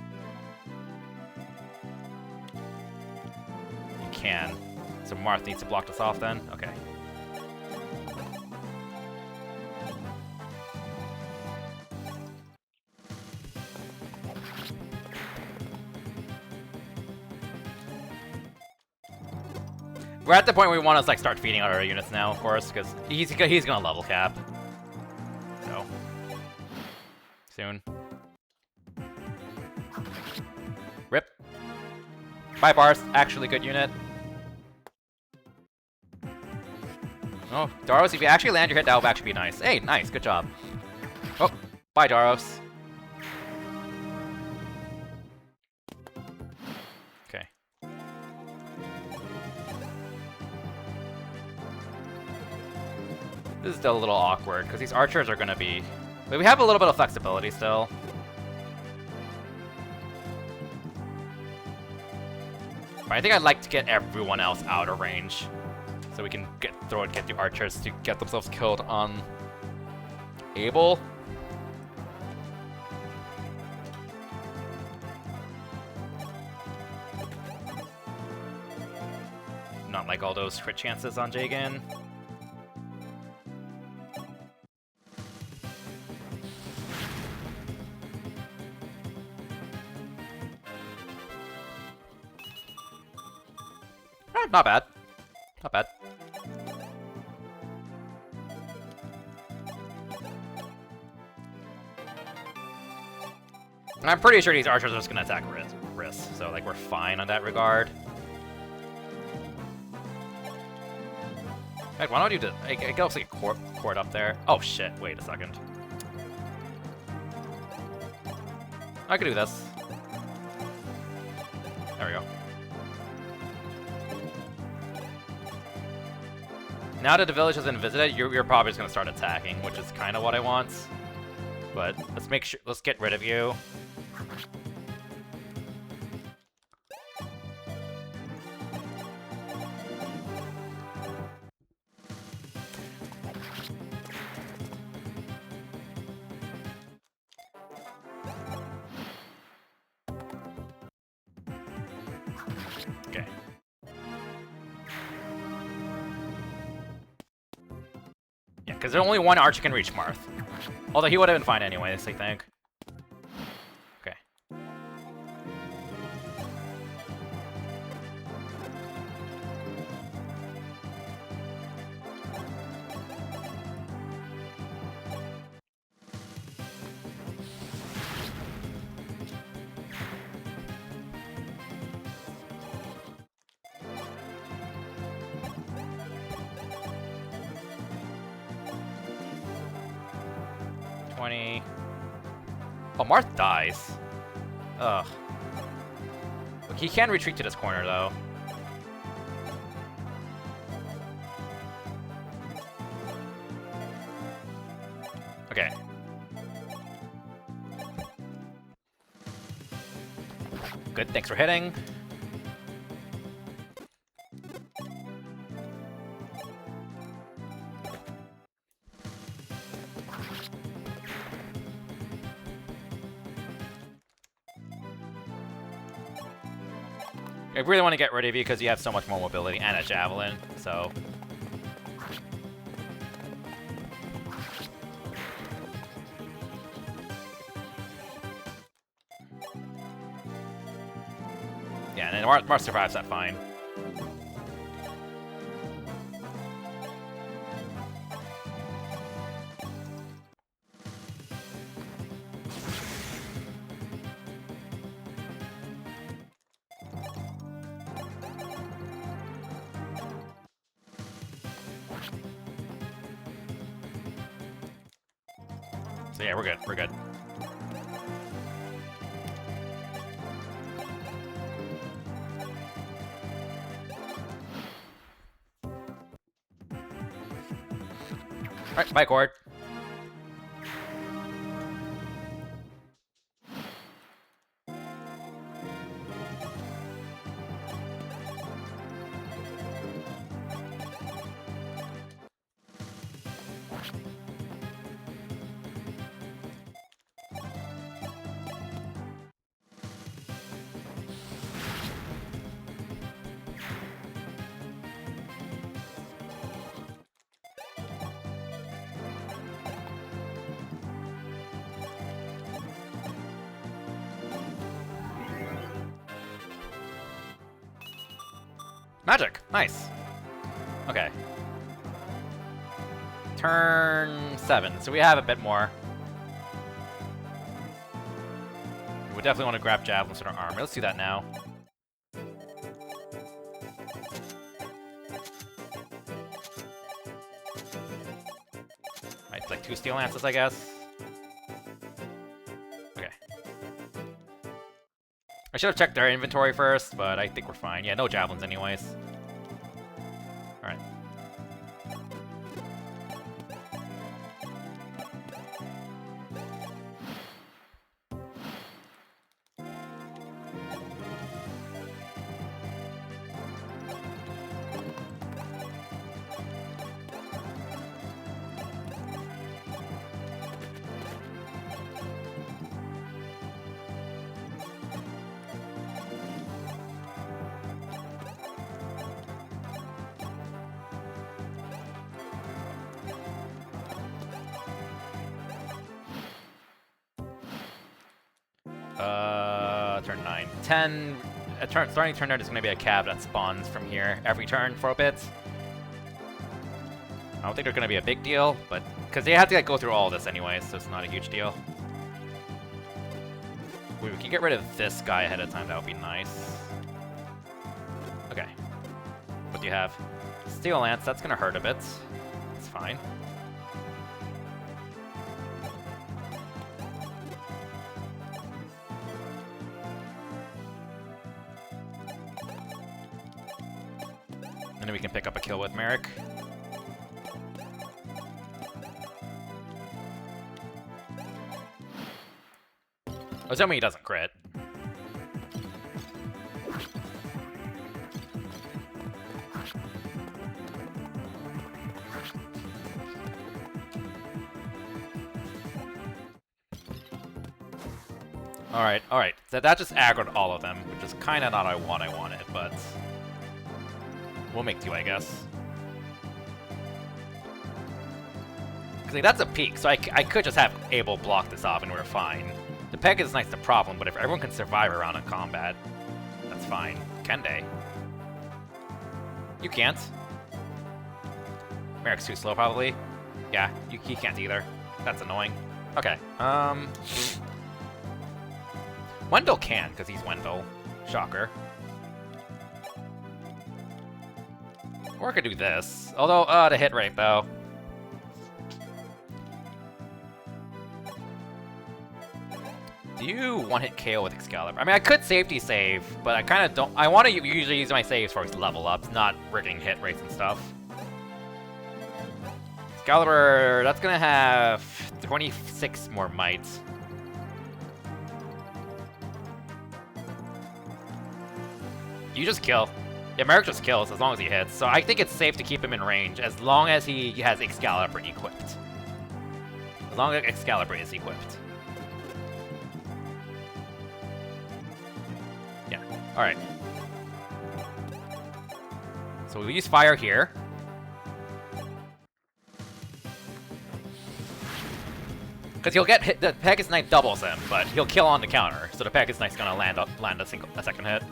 Can. So Marth needs to block this off then? Okay. We're at the point where we want to like start feeding out our units now, of course, because he's gonna level cap. So Bye, Barth. Actually good unit. Oh, Daros, if you actually land your hit, that would actually be nice. Hey, nice. Good job. Oh, bye, Daros. Okay. This is still a little awkward, because these archers are going to be... But we have a little bit of flexibility still. But I think I'd like to get everyone else out of range. So we can get the archers to get themselves killed on Abel. Not like all those crit chances on Jagan. Not bad. Not bad. I'm pretty sure these archers are just gonna attack Riss, so like we're fine on that regard. Heck, why don't you do? I can also get court up there. Oh shit! Wait a second. I could do this. There we go. Now that the village has been visited, you're probably just gonna start attacking, which is kind of what I want. But let's make sure. Let's get rid of you. Okay. Yeah, because there's only one archer can reach Marth. Although he would have been fine anyways, I think. Okay. Oh, Marth dies. Ugh. He can retreat to this corner, though. Okay. Good, thanks for hitting. I really want to get rid of you because you have so much more mobility and a javelin, so... Yeah, and then Marth survives that fine. So yeah, we're good, we're good. Alright, bye, Cord. Magic! Nice. Okay. Turn 7, so we have a bit more. We definitely want to grab javelins in our armor. Let's do that now. 2 steel lances, I guess. Okay. I should have checked their inventory first, but I think we're fine. Yeah, no javelins anyways. Alright. Turn 9. 10. Starting turn 9 is going to be a cab that spawns from here every turn for a bit. I don't think they're going to be a big deal, but because they have to like, go through all this anyway, so it's not a huge deal. We can get rid of this guy ahead of time. That would be nice. Okay. What do you have? Steel Lance. That's going to hurt a bit. It's fine. And then we can pick up a kill with Merrick. Assuming he doesn't crit. Alright. So that just aggroed all of them, which is kind of not what I wanted, but we'll make do, I guess. Because like, that's a peak, so I could just have Abel block this off and we're fine. The peg is nice the problem, but if everyone can survive around in combat, that's fine. Can they? You can't. Merrick's too slow, probably. Yeah, he can't either. That's annoying. Okay, Wendell can, because he's Wendell. Shocker. Or I could do this. Although, the hit rate, though. Do you one-hit KO with Excalibur? I mean, I could safety save, but I kind of don't... I want to usually use my saves for level ups, not rigging hit rates and stuff. Excalibur, that's going to have 26 more might. You just kill. Yeah, Merrick just kills as long as he hits, so I think it's safe to keep him in range as long as he has Excalibur equipped. As long as Excalibur is equipped. Yeah, alright. So we'll use fire here. Because he'll get hit, the Pegasus Knight doubles him, but he'll kill on the counter, so the Pegasus Knight's gonna land a second hit.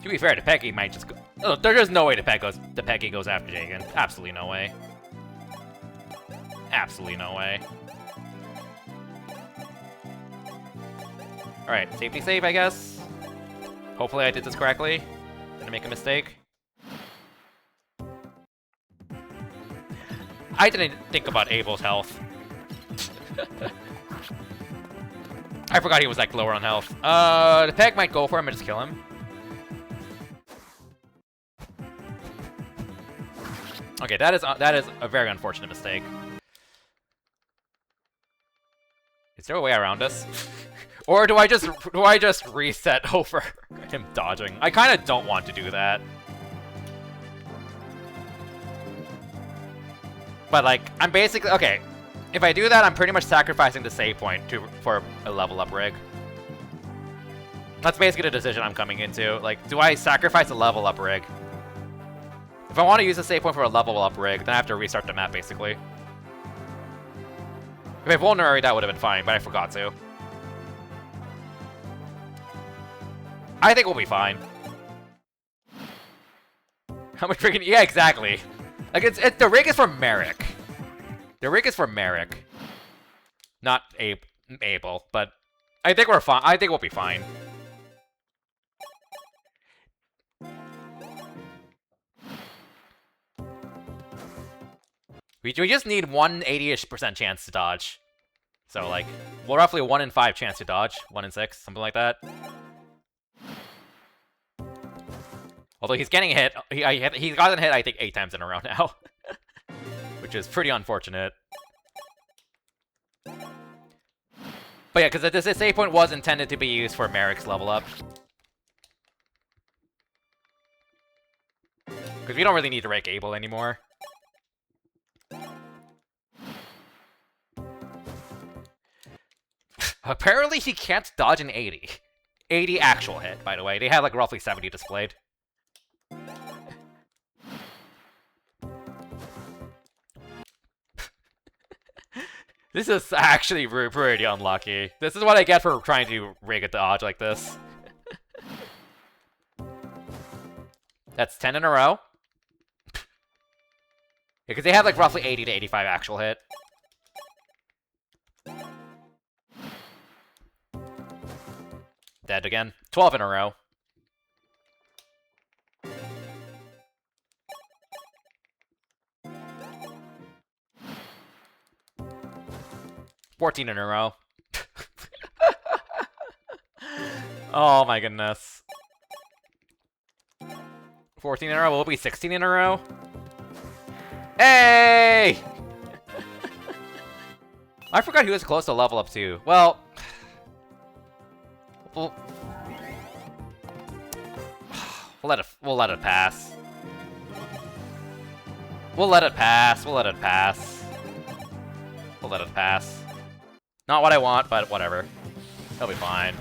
To be fair, the Peggy might just go... Oh, there's no way the Peggy goes after Jagan. Absolutely no way. Absolutely no way. Alright, safety save, I guess. Hopefully I did this correctly. Didn't make a mistake. I didn't think about Abel's health. I forgot he was like lower on health. The Peg might go for him and just kill him. Okay, that is a very unfortunate mistake. Is there a way around this? Or do I just reset over him dodging? I kind of don't want to do that. But like, I'm basically okay. If I do that, I'm pretty much sacrificing the save point for a level up rig. That's basically the decision I'm coming into. Like, do I sacrifice a level up rig? If I want to use a save point for a level up rig, then I have to restart the map, basically. If I vulnerary, that would have been fine, but I forgot to. I think we'll be fine. How much freaking... Yeah, exactly. Like, the rig is for Merrick. The rig is for Merrick. Not able, but I think we're fine. I think we'll be fine. We just need 180-ish% chance to dodge. So, like, well, roughly 1 in 5 chance to dodge. 1 in 6, something like that. Although he's getting hit. He's gotten hit, I think, 8 times in a row now. Which is pretty unfortunate. But yeah, because this save point was intended to be used for Merrick's level up. Because we don't really need to rake Abel anymore. Apparently he can't dodge an 80. 80 actual hit, by the way. They have like roughly 70 displayed. This is actually pretty unlucky. This is what I get for trying to rig a dodge like this. That's 10 in a row. Because they have like roughly 80 to 85 actual hit. Dead again. 12 in a row. $14 in a row. Oh my goodness. 14 in a row, will it be 16 in a row? Hey! I forgot he was close to level up too. Well, we'll let it pass. We'll let it pass. We'll let it pass. We'll let it pass. Not what I want, but whatever. He'll be fine.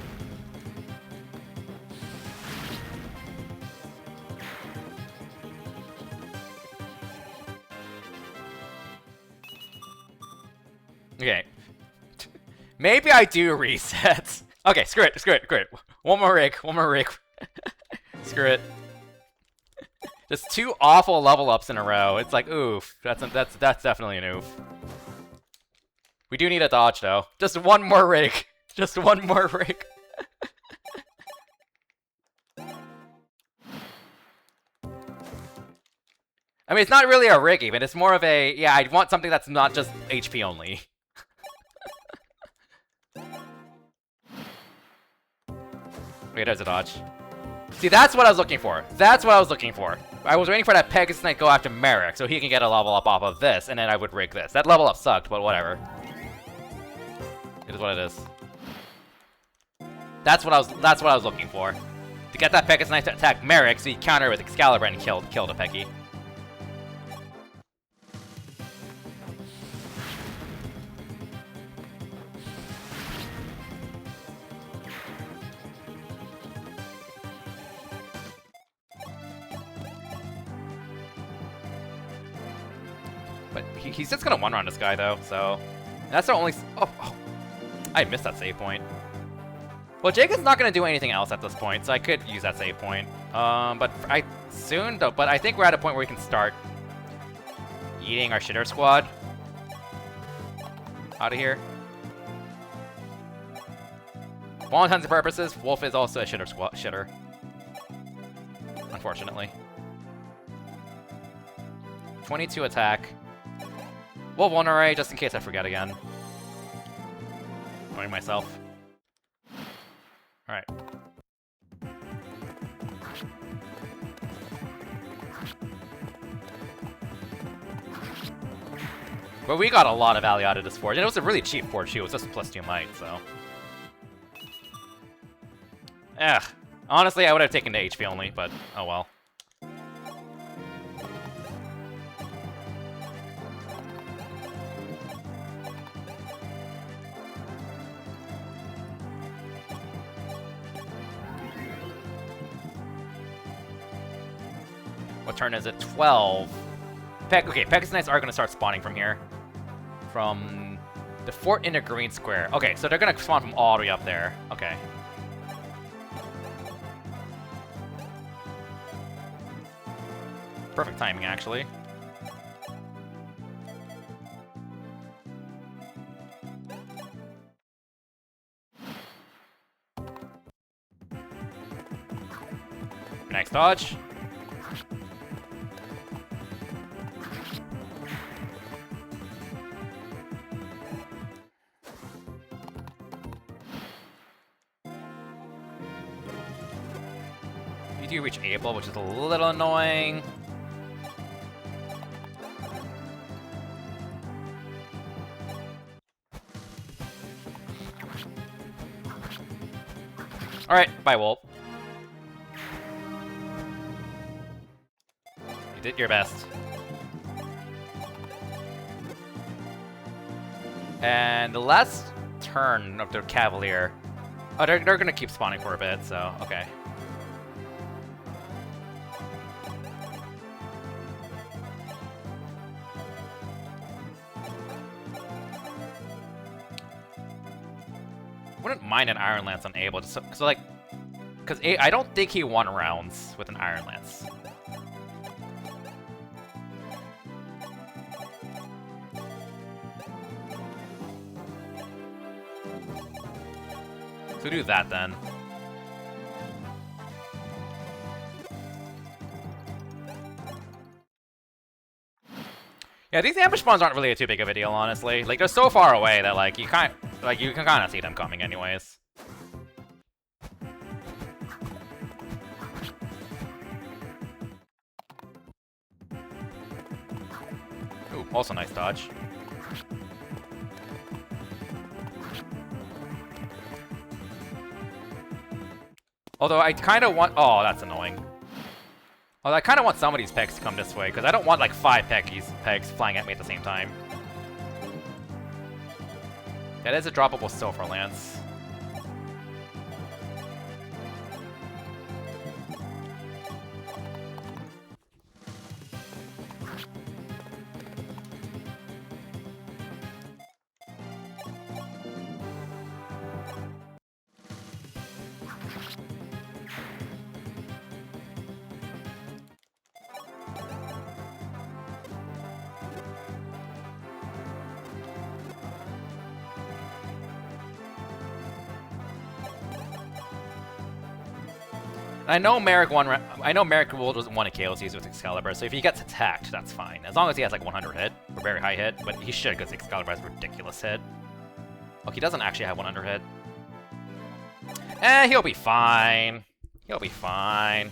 Okay. Maybe I do reset. Okay, screw it, screw it, screw it. One more rig, one more rig. Screw it. Just 2 awful level ups in a row. It's like, oof. That's definitely an oof. We do need a dodge though. Just one more rig. Just one more rig. I mean, it's not really a rig even. It's more of a, yeah, I want something that's not just HP only. Okay, there's a dodge. See, that's what I was looking for. That's what I was looking for. I was waiting for that Pegasus Knight go after Merrick, so he can get a level up off of this, and then I would rig this. That level up sucked, but whatever. It is what it is. That's what I was looking for. To get that Pegasus Knight to attack Merrick, so he counter with Excalibur and killed a Peggy. But he's just gonna one-run this guy, though, so... That's the only... Oh, I missed that save point. Well, Jacob's not gonna do anything else at this point, so I could use that save point. But I think we're at a point where we can start eating our shitter squad out of here. For all intents and purposes, Wolf is also a shitter. Unfortunately. 22 attack. We'll vulnerate just in case I forget again. Knowing myself. Alright. But we got a lot of value out of this forge, and it was a really cheap forge too. It was just +2 might, so. Honestly, I would have taken the HP only, but oh well. What turn is it? 12. Okay, Pegasus Knights are going to start spawning from here. From the fort in the green square. Okay, so they're going to spawn from all the way up there. Okay. Perfect timing, actually. Nice dodge. You do reach April, which is a little annoying. Alright, bye, Wolf. You did your best. And the last turn of the Cavalier. Oh, they're gonna keep spawning for a bit, so, okay. Wouldn't mind an Iron Lance on Abel, just so like, because I don't think he won rounds with an Iron Lance. So do that then. Yeah, these ambush spawns aren't really too big of a deal, honestly. Like, they're so far away that like you can kind of see them coming anyways. Ooh, also nice dodge. Although I kind of want... Oh, that's annoying. Although I kind of want some of these pegs to come this way, because I don't want like 5 pegs flying at me at the same time. That is a droppable Silver Lance. I know Merrick doesn't want to KOCs with Excalibur, so if he gets attacked, that's fine. As long as he has like 100 hit, or very high hit, but he should because Excalibur has a ridiculous hit. Oh, he doesn't actually have 100 hit. He'll be fine. He'll be fine.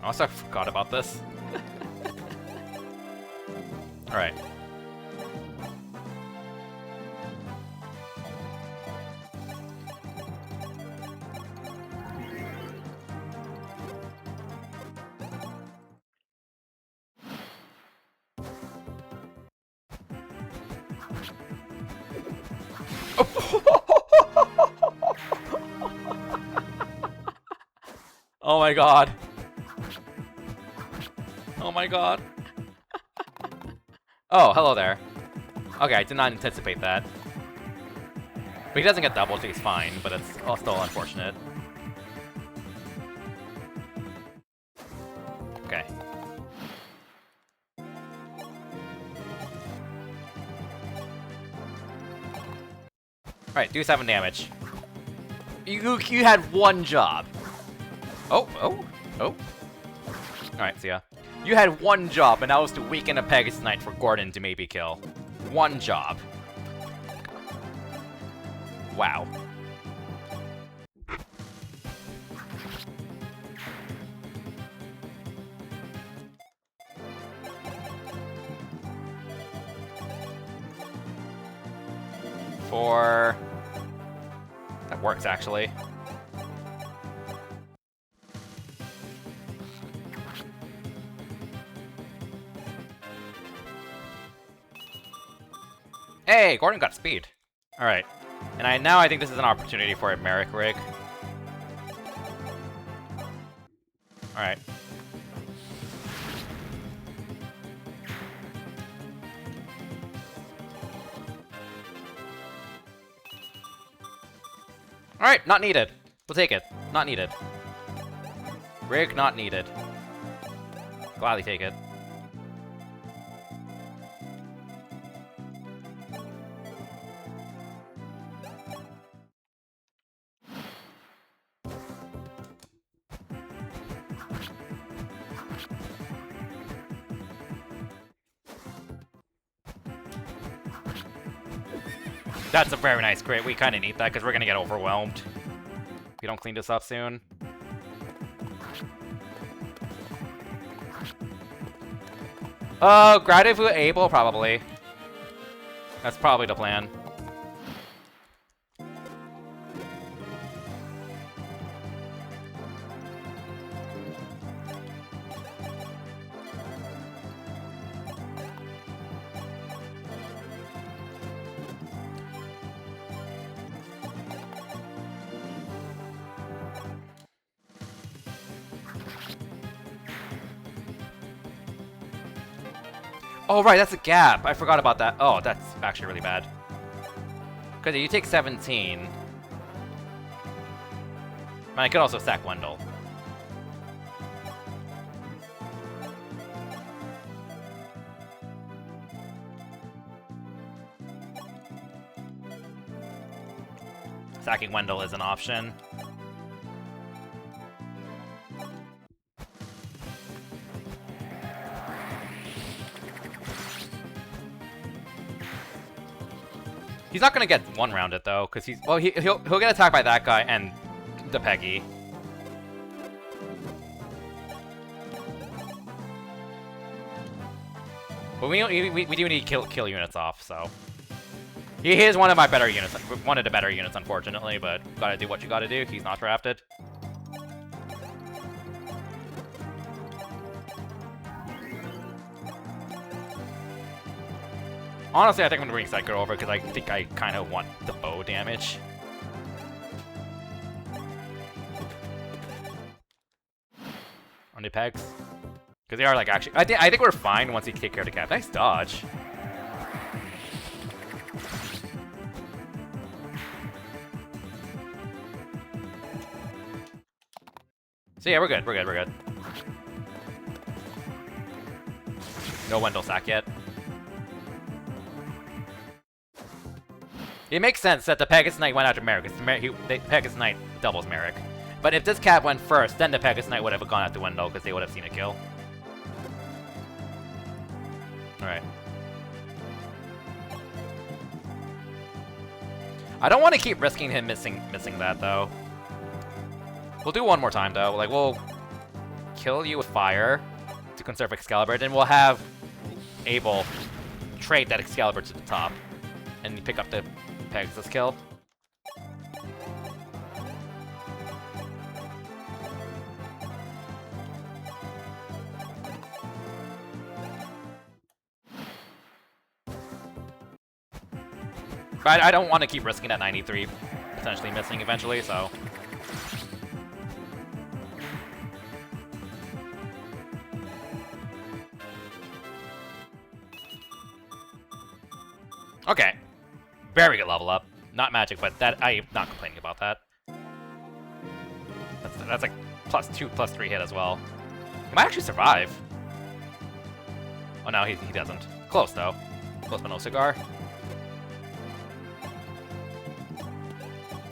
Also, I forgot about this. Alright. Oh my god. Oh my god. Oh, hello there. Okay, I did not anticipate that. But he doesn't get doubled, so he's fine, but it's still unfortunate. Okay. Alright, do 7 damage. You had 1 job. Oh. Alright, see ya. You had 1 job, and that was to weaken a Pegasus Knight for Gordon to maybe kill. 1 job. Wow. That works, actually. Hey, Gordon got speed. Alright. And now I think this is an opportunity for a Merrick rig. Alright. Alright, not needed. We'll take it. Not needed. Rig not needed. Gladly take it. That's a very nice crit. We kind of need that because we're going to get overwhelmed if we don't clean this up soon. Grad if we're able, probably. That's probably the plan. Oh, right, that's a gap. I forgot about that. Oh, that's actually really bad. Because you take 17. Man, I could also sack Wendell. Sacking Wendell is an option. He's not gonna get one rounded though, because he's well. He'll get attacked by that guy and the Peggy. But we do need kill units off, so he is one of my better units. One of the better units, unfortunately. But gotta do what you gotta do. He's not drafted. Honestly, I think I'm gonna bring Psycho over because I think I kind of want the bow damage. On the pegs. Because they are like actually. I think we're fine once you take care of the cap. Nice dodge. So yeah, we're good. We're good. We're good. No Wendell sack yet. It makes sense that the Pegasus Knight went after Merrick. The Pegasus Knight doubles Merrick. But if this cap went first, then the Pegasus Knight would have gone after Wendell because they would have seen a kill. Alright. I don't want to keep risking him missing that, though. We'll do one more time, though. Like, we'll kill you with fire to conserve Excalibur, then we'll have Abel trade that Excalibur to the top and pick up the Pegasus kill. But I don't want to keep risking that 93 potentially missing eventually, so. Okay. Very good level up. Not magic, but that I'm not complaining about that. That's like +2, +3 hit as well. He might actually survive. Oh no, he doesn't. Close though. Close but no cigar.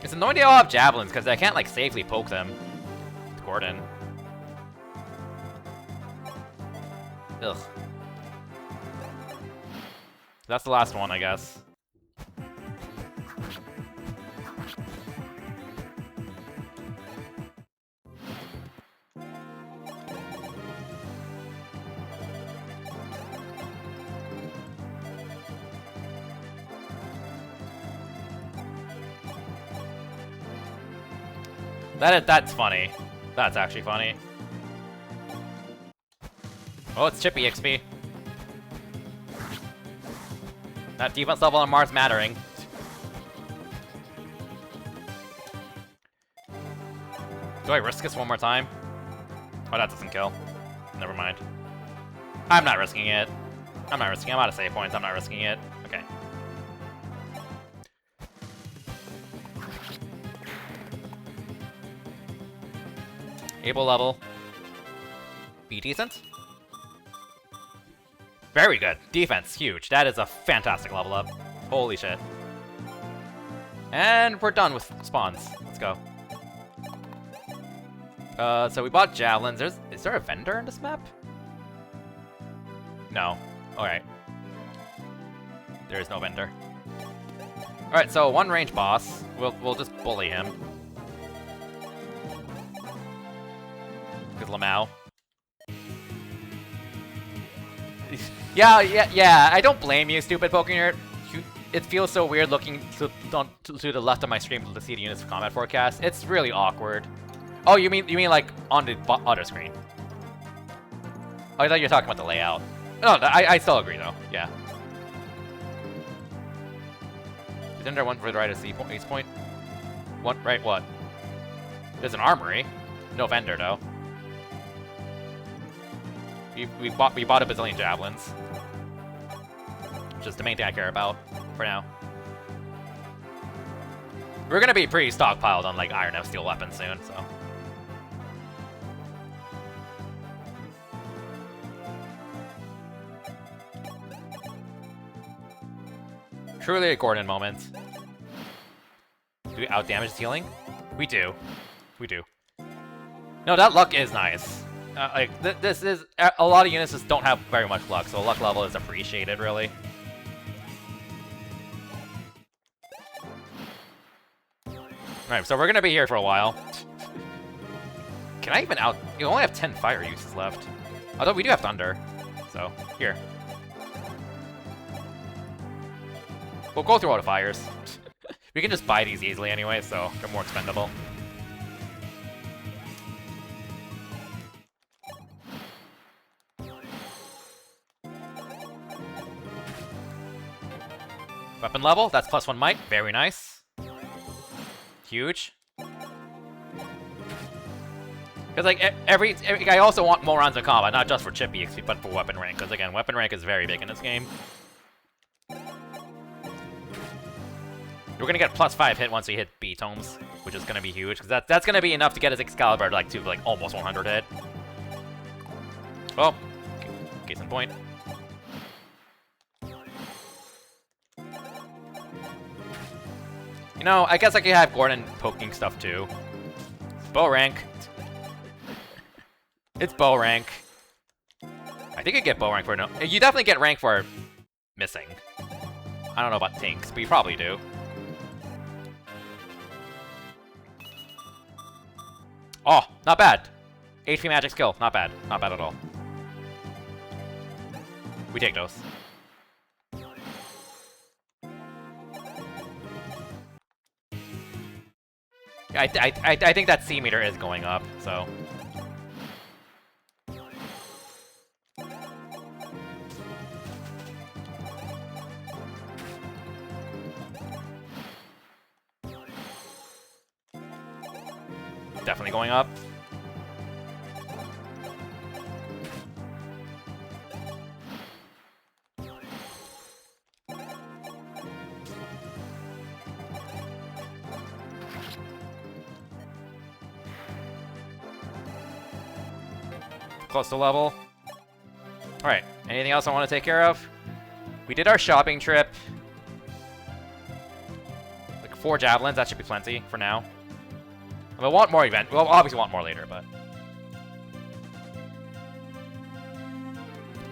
It's annoying they all have javelins because I can't like safely poke them with Gordon. Ugh. That's the last one, I guess. That's funny. That's actually funny. Oh, it's Chippy XP. That defense level on Marth mattering. Do I risk this one more time? Oh, that doesn't kill. Never mind. I'm not risking it. I'm not risking it. I'm out of save points. I'm not risking it. Okay. Able level. Be decent. Very good. Defense, huge. That is a fantastic level up. Holy shit. And we're done with spawns. Let's go. So we bought javelins. Is there a vendor in this map? No. Alright. There is no vendor. Alright, so one range boss. We'll just bully him. Because Lamau. Yeah, I don't blame you, stupid Pokemon. It feels so weird looking to the left of my screen to see the units combat forecast. It's really awkward. Oh, you mean like on the other screen? Oh, I thought you were talking about the layout. No, I still agree though. Yeah. Isn't there one for the right of Ace Point? What? Right? What? There's an armory. No vendor though. We bought a bazillion javelins. Which is the main thing I care about for now. We're gonna be pretty stockpiled on like iron and steel weapons soon, so. Truly a Gordon moment. Do we outdamage his healing? We do. We do. No, that luck is nice. Like, this is... A lot of units just don't have very much luck, so luck level is appreciated, really. Alright, so we're gonna be here for a while. Can I even out... You only have 10 fire uses left. Although we do have thunder. So, here. We'll go through all the fires. We can just buy these easily anyway, so they're more expendable. Weapon level, that's +1 might. Very nice. Huge. Because, like, I also want more rounds of combat, not just for chip EXP, but for weapon rank. Because, again, weapon rank is very big in this game. We're gonna get +5 hit once we hit B tomes, which is gonna be huge, because that's gonna be enough to get his Excalibur to like almost 100 hit. Oh, case in point. You know, I guess I could have Gordon poking stuff too. Bow rank. It's bow rank. I think you get bow rank for no. You definitely get rank for missing. I don't know about tanks, but you probably do. Oh, not bad. HP magic skill, not bad. Not bad at all. We take those. I think that C meter is going up, so. Definitely going up. Close to level. Alright, anything else I want to take care of? We did our shopping trip. Like 4 javelins, that should be plenty for now. We'll want more event. We'll obviously want more later, but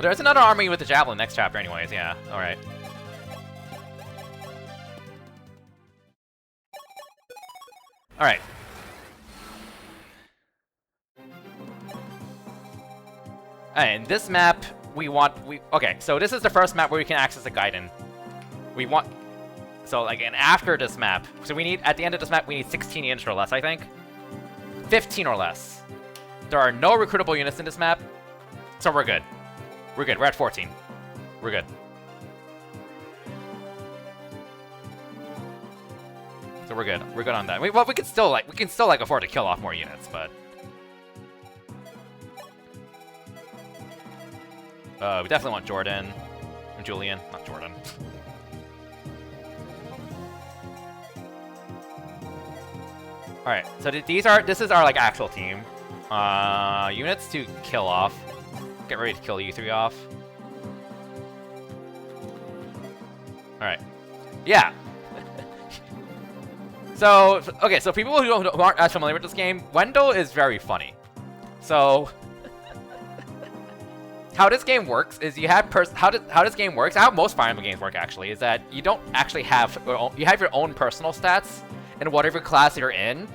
there's another army with the javelin next chapter anyways, yeah. Alright. Alright. And this map, okay, so this is the first map where we can access a gaiden. So, like, and after this map, so we need, at the end of this map, we need 16 units or less, I think. 15 or less. There are no recruitable units in this map, so we're good. We're good. We're at 14. We're good. So we're good. We're good on that. Well, we can still afford to kill off more units, but we definitely want Jordan and Julian, not Jordan. All right, so this is our like actual team. Units to kill off. Get ready to kill you 3 off. All right, yeah. So okay, so people who aren't as familiar with this game, Wendell is very funny. So how this game works is you have how this game works, how most Fire Emblem games work actually, is that you don't actually have you have your own personal stats, and whatever class you're in,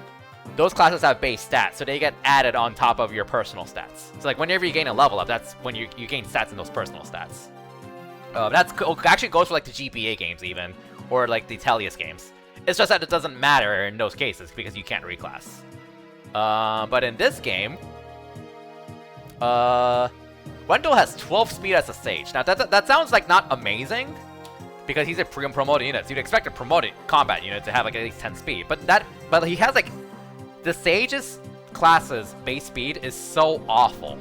those classes have base stats, so they get added on top of your personal stats. So like whenever you gain a level up, that's when you gain stats in those personal stats. Actually goes for like the GPA games even, or like the Latias games. It's just that it doesn't matter in those cases because you can't reclass. But in this game, Wendell has 12 speed as a sage. Now that sounds like not amazing, because he's a promoted unit. So you'd expect a promoted combat unit to have like at least 10 speed. But he has like, the sage's class's base speed is so awful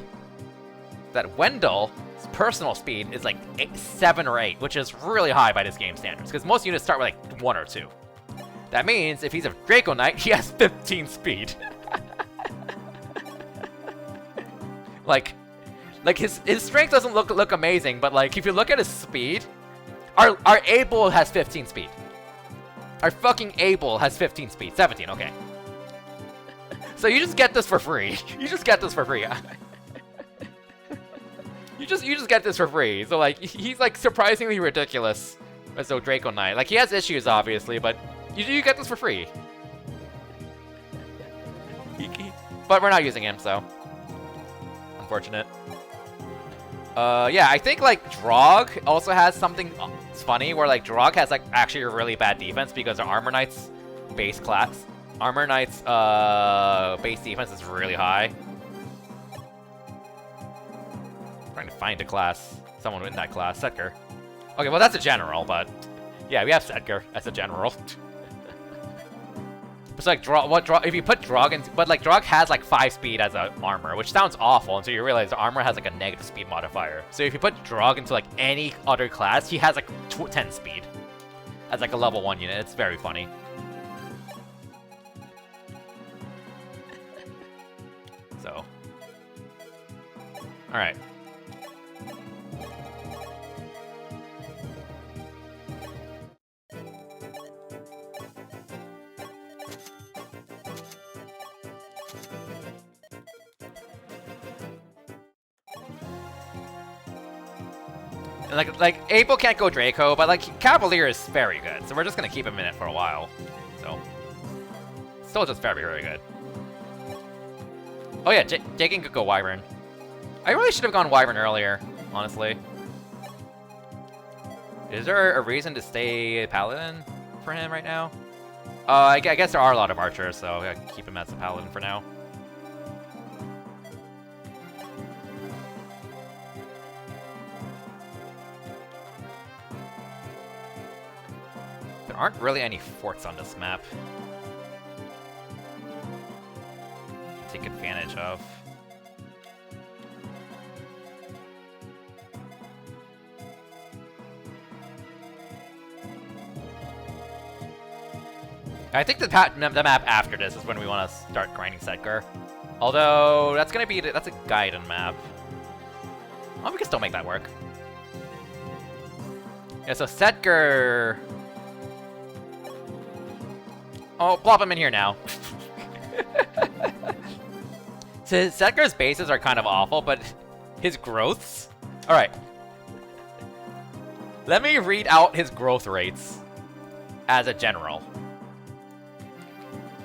that Wendell's personal speed is like 7 or 8, which is really high by this game standards, because most units start with like 1 or 2. That means if he's a Draco Knight, he has 15 speed. like his strength doesn't look amazing, but like if you look at his speed, our Abel has 15 speed. Our fucking Abel has 15 speed. 17, okay. So you just get this for free. You just get this for free. You just get this for free. So like he's like surprisingly ridiculous as a Draco Knight. Like he has issues obviously, but you get this for free. But we're not using him, so unfortunate. Yeah, I think like Drog also has something funny where like Drog has like actually a really bad defense because our Armor Knight's base class. Armor Knight's base defense is really high. I'm trying to find a class. Someone in that class. Setker. Okay, well that's a general, but yeah, we have Setker as a general. It's like if you put Drog in, but like Drog has like 5 speed as a armor, which sounds awful until you realize the armor has like a negative speed modifier. So if you put Drog into like any other class, he has like 10 speed as like a level 1 unit. It's very funny. So, all right. And like Abel can't go Draco, but like Cavalier is very good, so we're just gonna keep him in it for a while. So, still just very, very good. Oh yeah, Jagan could go Wyvern. I really should have gone Wyvern earlier, honestly. Is there a reason to stay Paladin for him right now? I guess there are a lot of archers, so I gotta keep him as a Paladin for now. There aren't really any forts on this map to take advantage of. I think the map after this is when we want to start grinding Setgar. Although, that's a gaiden map. Oh, we can still make that work. Yeah, so Setgar... Oh, plop him in here now. So Setgar's bases are kind of awful, but his growths... Alright. Let me read out his growth rates as a general.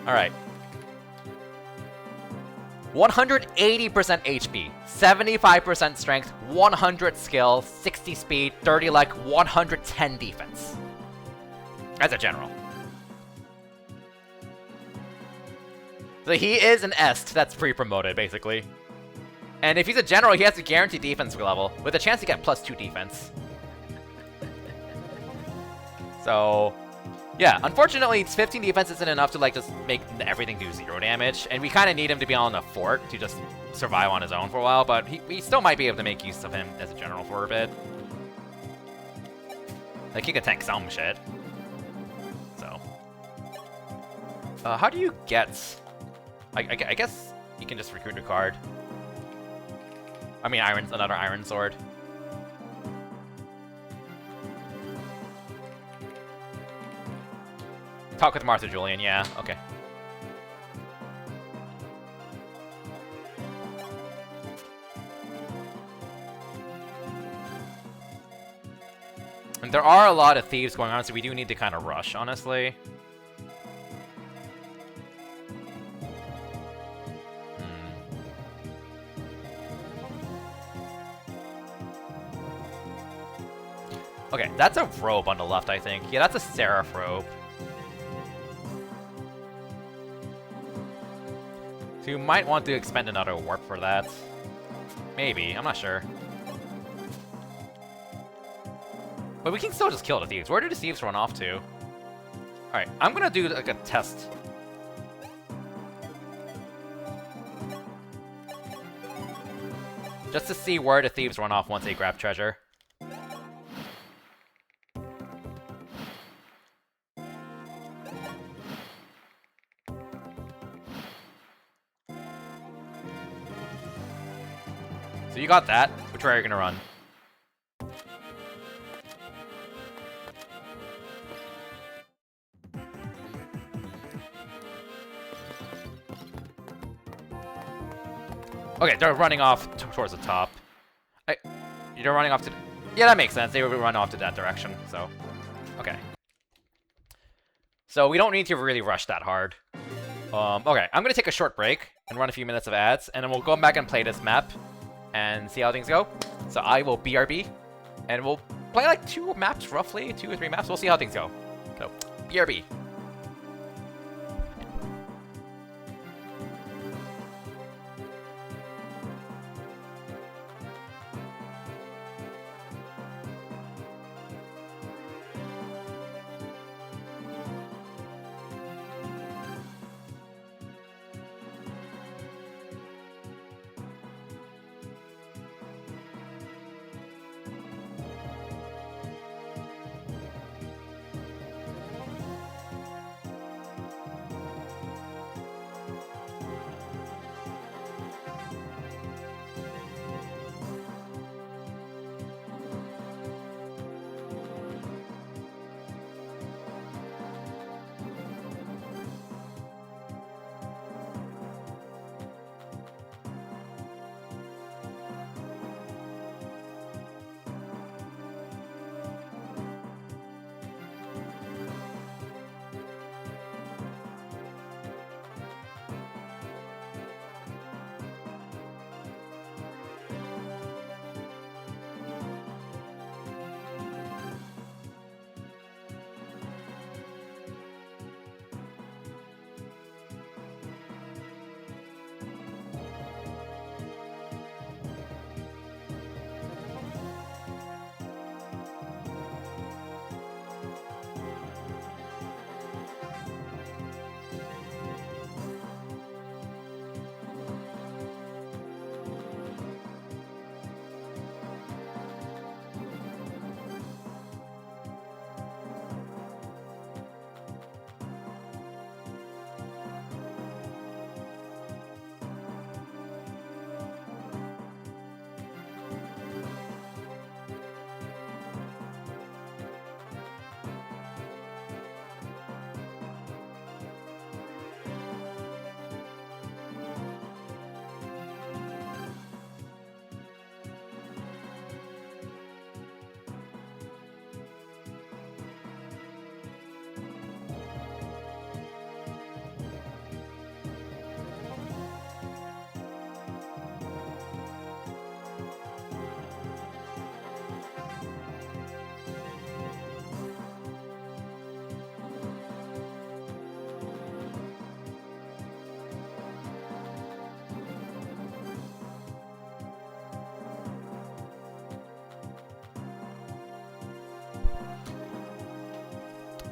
Alright. 180% HP, 75% strength, 100 skill, 60 speed, 30 luck, 110 defense. As a general. So he is an Est that's pre-promoted, basically. And if he's a general, he has a guaranteed defense level, with a chance to get +2 defense. So, yeah, unfortunately, 15 defense isn't enough to, like, just make everything do 0 damage, and we kind of need him to be on a fort to just survive on his own for a while, but we still might be able to make use of him as a general for a bit. Like, he can tank some shit. So. How do you get... I guess you can just recruit a card. I mean, another Iron Sword. Talk with Marth or Julian, yeah, okay. And there are a lot of thieves going on, so we do need to kind of rush, honestly. Okay, that's a robe on the left, I think. Yeah, that's a Seraph robe. So you might want to expend another warp for that. Maybe, I'm not sure. But we can still just kill the thieves. Where did the thieves run off to? Alright, I'm gonna do like a test. Just to see where the thieves run off once they grab treasure. So you got that. Which way are you gonna run? Okay, they're running off towards the top. You're running off to... Yeah, that makes sense. They would run off to that direction, so... Okay. So we don't need to really rush that hard. Okay, I'm gonna take a short break and run a few minutes of ads, and then we'll go back and play this map and see how things go. So I will BRB, and we'll play like 2 maps, roughly. 2 or 3 maps. We'll see how things go. So, BRB.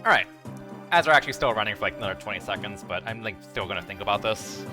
Alright. As we're actually still running for like another 20 seconds, but I'm like still gonna think about this.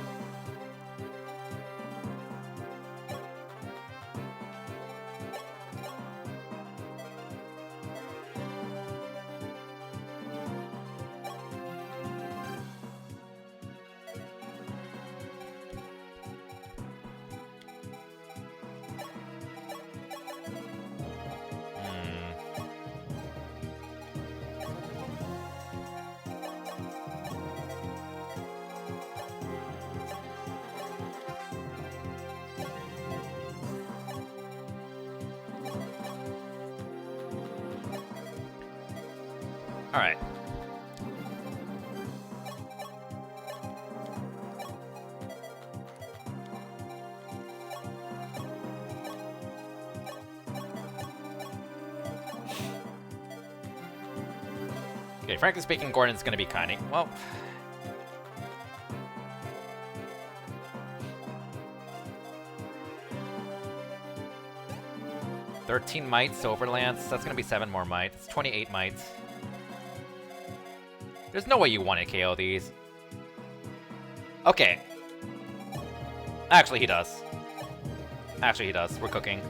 Alright. Okay, frankly speaking, Gordon's gonna be kinda... Well... $13 mites overlance. That's gonna be 7 more mites. It's 28 mites. There's no way you want to KO these. Okay. Actually, he does. Actually, he does. We're cooking.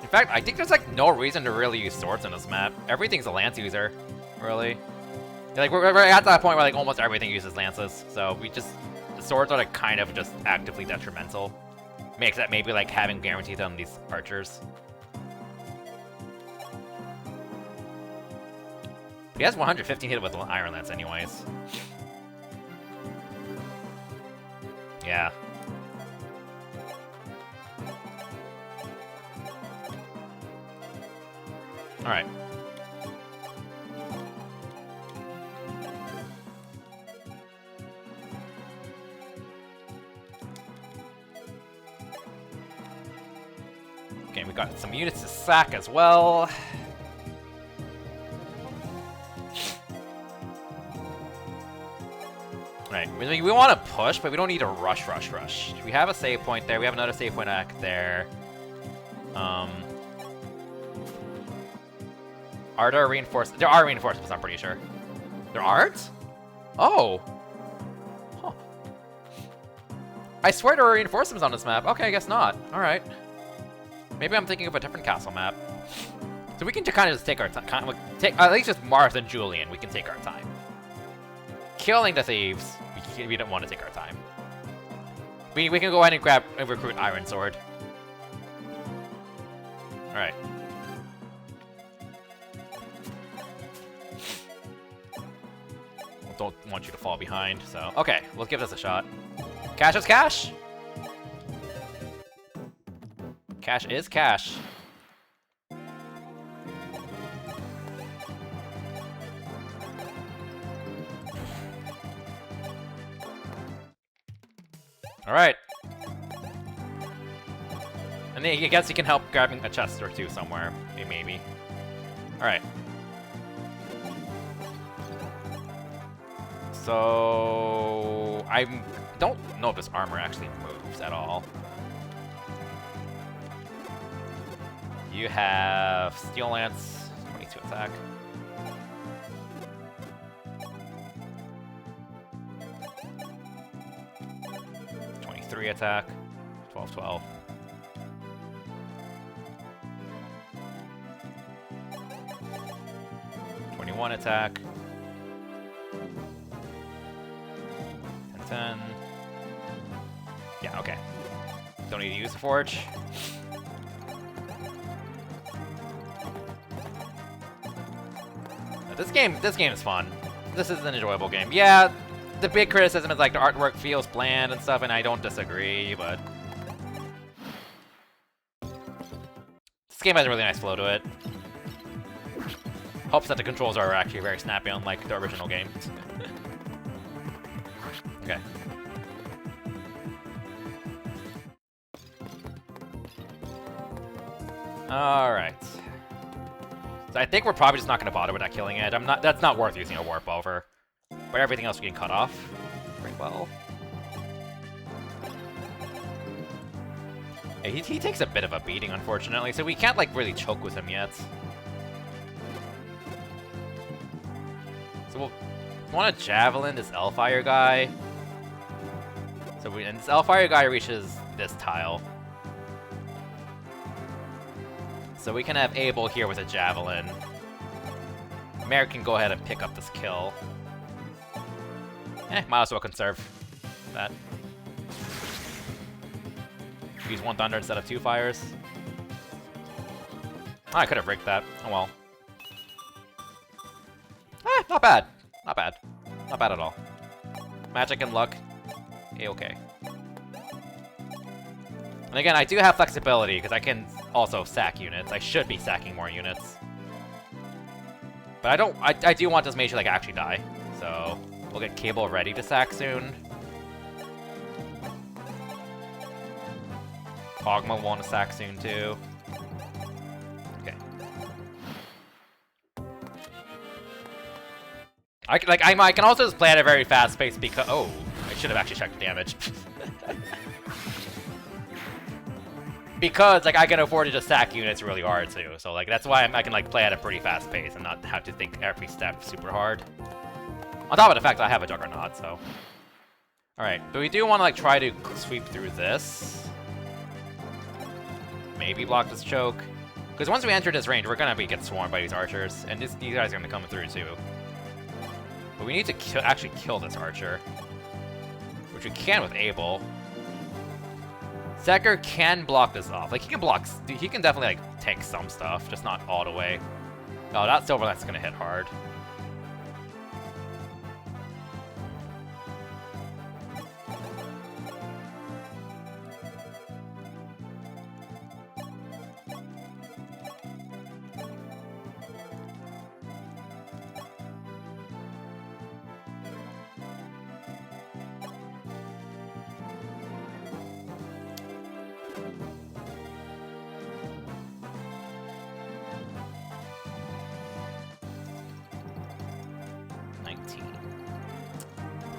In fact, I think there's like no reason to really use swords on this map. Everything's a lance user, really. Like we're at that point where like almost everything uses lances, so we just the swords are like kind of just actively detrimental. Makes that maybe like having guaranteed on these archers. He has 115 hit with Iron Lance anyways. Yeah. Alright. Okay, we got some units to sack as well. Right, we want to push, but we don't need to rush. We have a save point there. We have another save point back there. Are there reinforcements? There are reinforcements, I'm pretty sure. There aren't? Oh. Huh. I swear there are reinforcements on this map. Okay, I guess not. Alright. Maybe I'm thinking of a different castle map. So we can kind of just take our time. Take at least just Marth and Julian. We can take our time. Killing the thieves, we don't want to take our time. We can go ahead and grab and recruit Iron Sword. Alright. Don't want you to fall behind, so... Okay, we'll give this a shot. Cash is cash! Cash is cash. Alright. And then I guess you can help grabbing a chest or two somewhere, maybe. Alright. So... I don't know if this armor actually moves at all. You have Steel Lance, 22 attack. Attack, 12-12. (21) attack, 10-10. Yeah, okay. Don't need to use the forge. Now, this game is fun. This is an enjoyable game. Yeah. The big criticism is like the artwork feels bland and stuff, and I don't disagree, but this game has a really nice flow to it. Helps that the controls are actually very snappy, unlike the original game. Okay. All right. So I think we're probably just not going to bother with that killing edge. That's not worth using a warp over. But everything else we can cut off pretty well. Yeah, he takes a bit of a beating, unfortunately, so we can't, like, really choke with him yet. So we'll want to Javelin this Elfire guy. And this Elfire guy reaches this tile. So we can have Abel here with a Javelin. Mare can go ahead and pick up this kill. Might as well conserve that. Use one thunder instead of two fires. Oh, I could have rigged that. Oh well. Not bad. Not bad. Not bad at all. Magic and luck. A-okay. And again, I do have flexibility, because I can also sack units. I should be sacking more units. But I don't... I do want this mage to, like, actually die. So, we'll get Cable ready to sack soon. Ogma will want to sack soon, too. Okay. I can also just play at a very fast pace because... Oh, I should have actually checked the damage. Because, like, I can afford to just sack units really hard, too. So, like, that's why I can, like, play at a pretty fast pace and not have to think every step super hard. On top of the fact that I have a Juggernaut, so... Alright, but we do want to, like, try to sweep through this. Maybe block this choke. Because once we enter this range, we're gonna get swarmed by these archers. And these guys are gonna come through, too. But we need to actually kill this archer. Which we can with Abel. Secker can block this off. Like, he can definitely, like, tank some stuff, just not all the way. Oh, that Silverland's gonna hit hard.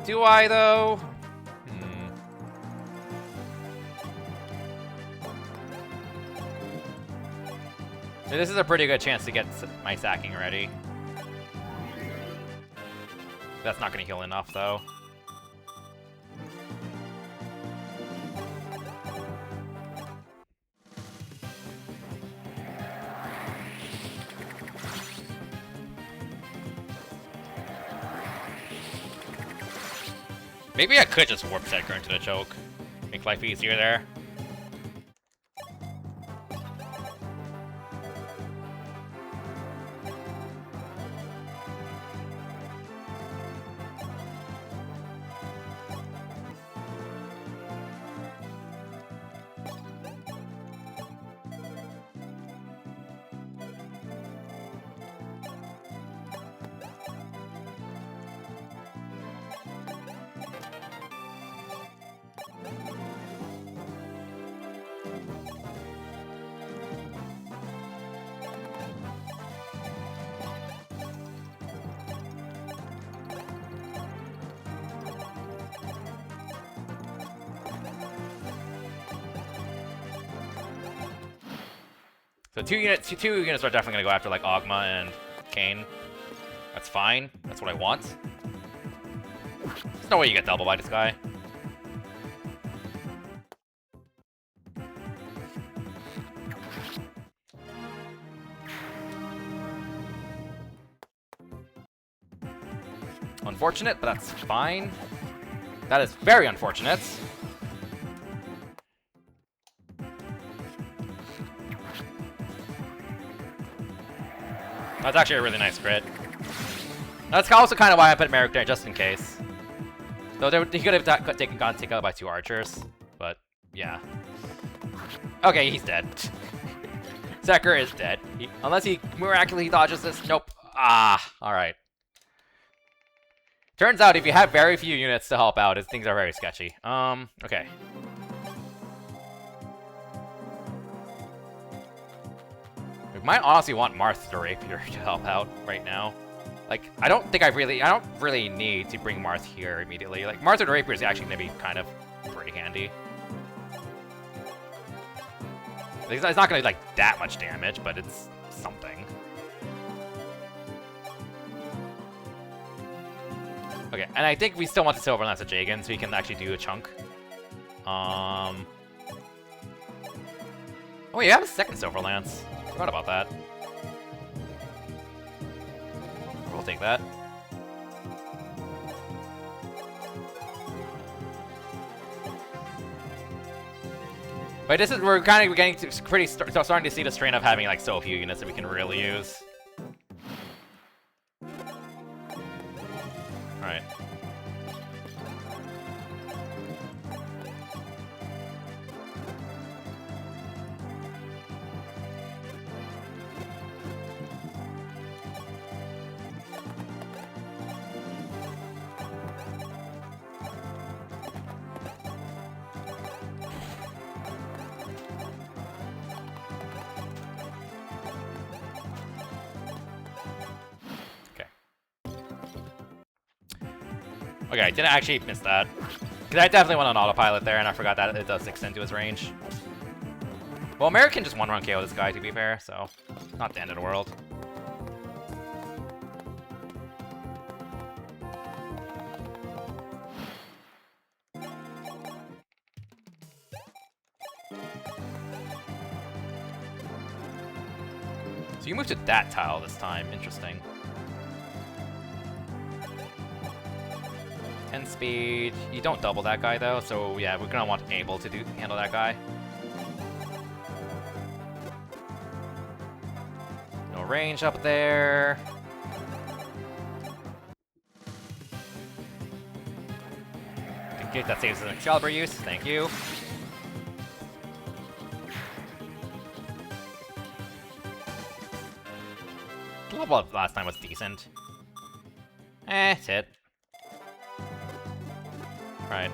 Do I, though? So this is a pretty good chance to get my sacking ready. That's not going to heal enough, though. Maybe I could just warp Secker into the choke. Make life easier there. So two units are definitely gonna go after like Ogma and Kane. That's fine. That's what I want. There's no way you get double by this guy. Unfortunate, but that's fine. That is very unfortunate. That's actually a really nice crit. That's also kind of why I put Merrick there, just in case. Though he could have gotten taken out by two archers, but yeah. Okay, he's dead. Secker is dead. Unless he miraculously dodges this. Nope. Ah, alright. Turns out if you have very few units to help out, things are very sketchy. Okay. We might honestly want Marth the Rapier to help out right now. Like, I don't really need to bring Marth here immediately. Like, Marth the Rapier is actually gonna be kind of pretty handy. It's not gonna be like that much damage, but it's something. Okay, and I think we still want the Silver Lance of Jagan, so we can actually do a chunk. Oh, you have a second Silver Lance. Forgot about that. We'll take that. But this is, we're kind of getting to starting to see the strain of having like so few units that we can really use. Alright. Okay, I didn't actually miss that. Because I definitely went on autopilot there, and I forgot that it does extend to his range. Well, American just one-run KO this guy, to be fair, so not the end of the world. So you moved to that tile this time. Interesting. 10 speed. You don't double that guy, though, so yeah, we're gonna want able to handle that guy. No range up there. Okay, that saves an Excalibur use. Thank you. The level up last time was decent. It's it. Right.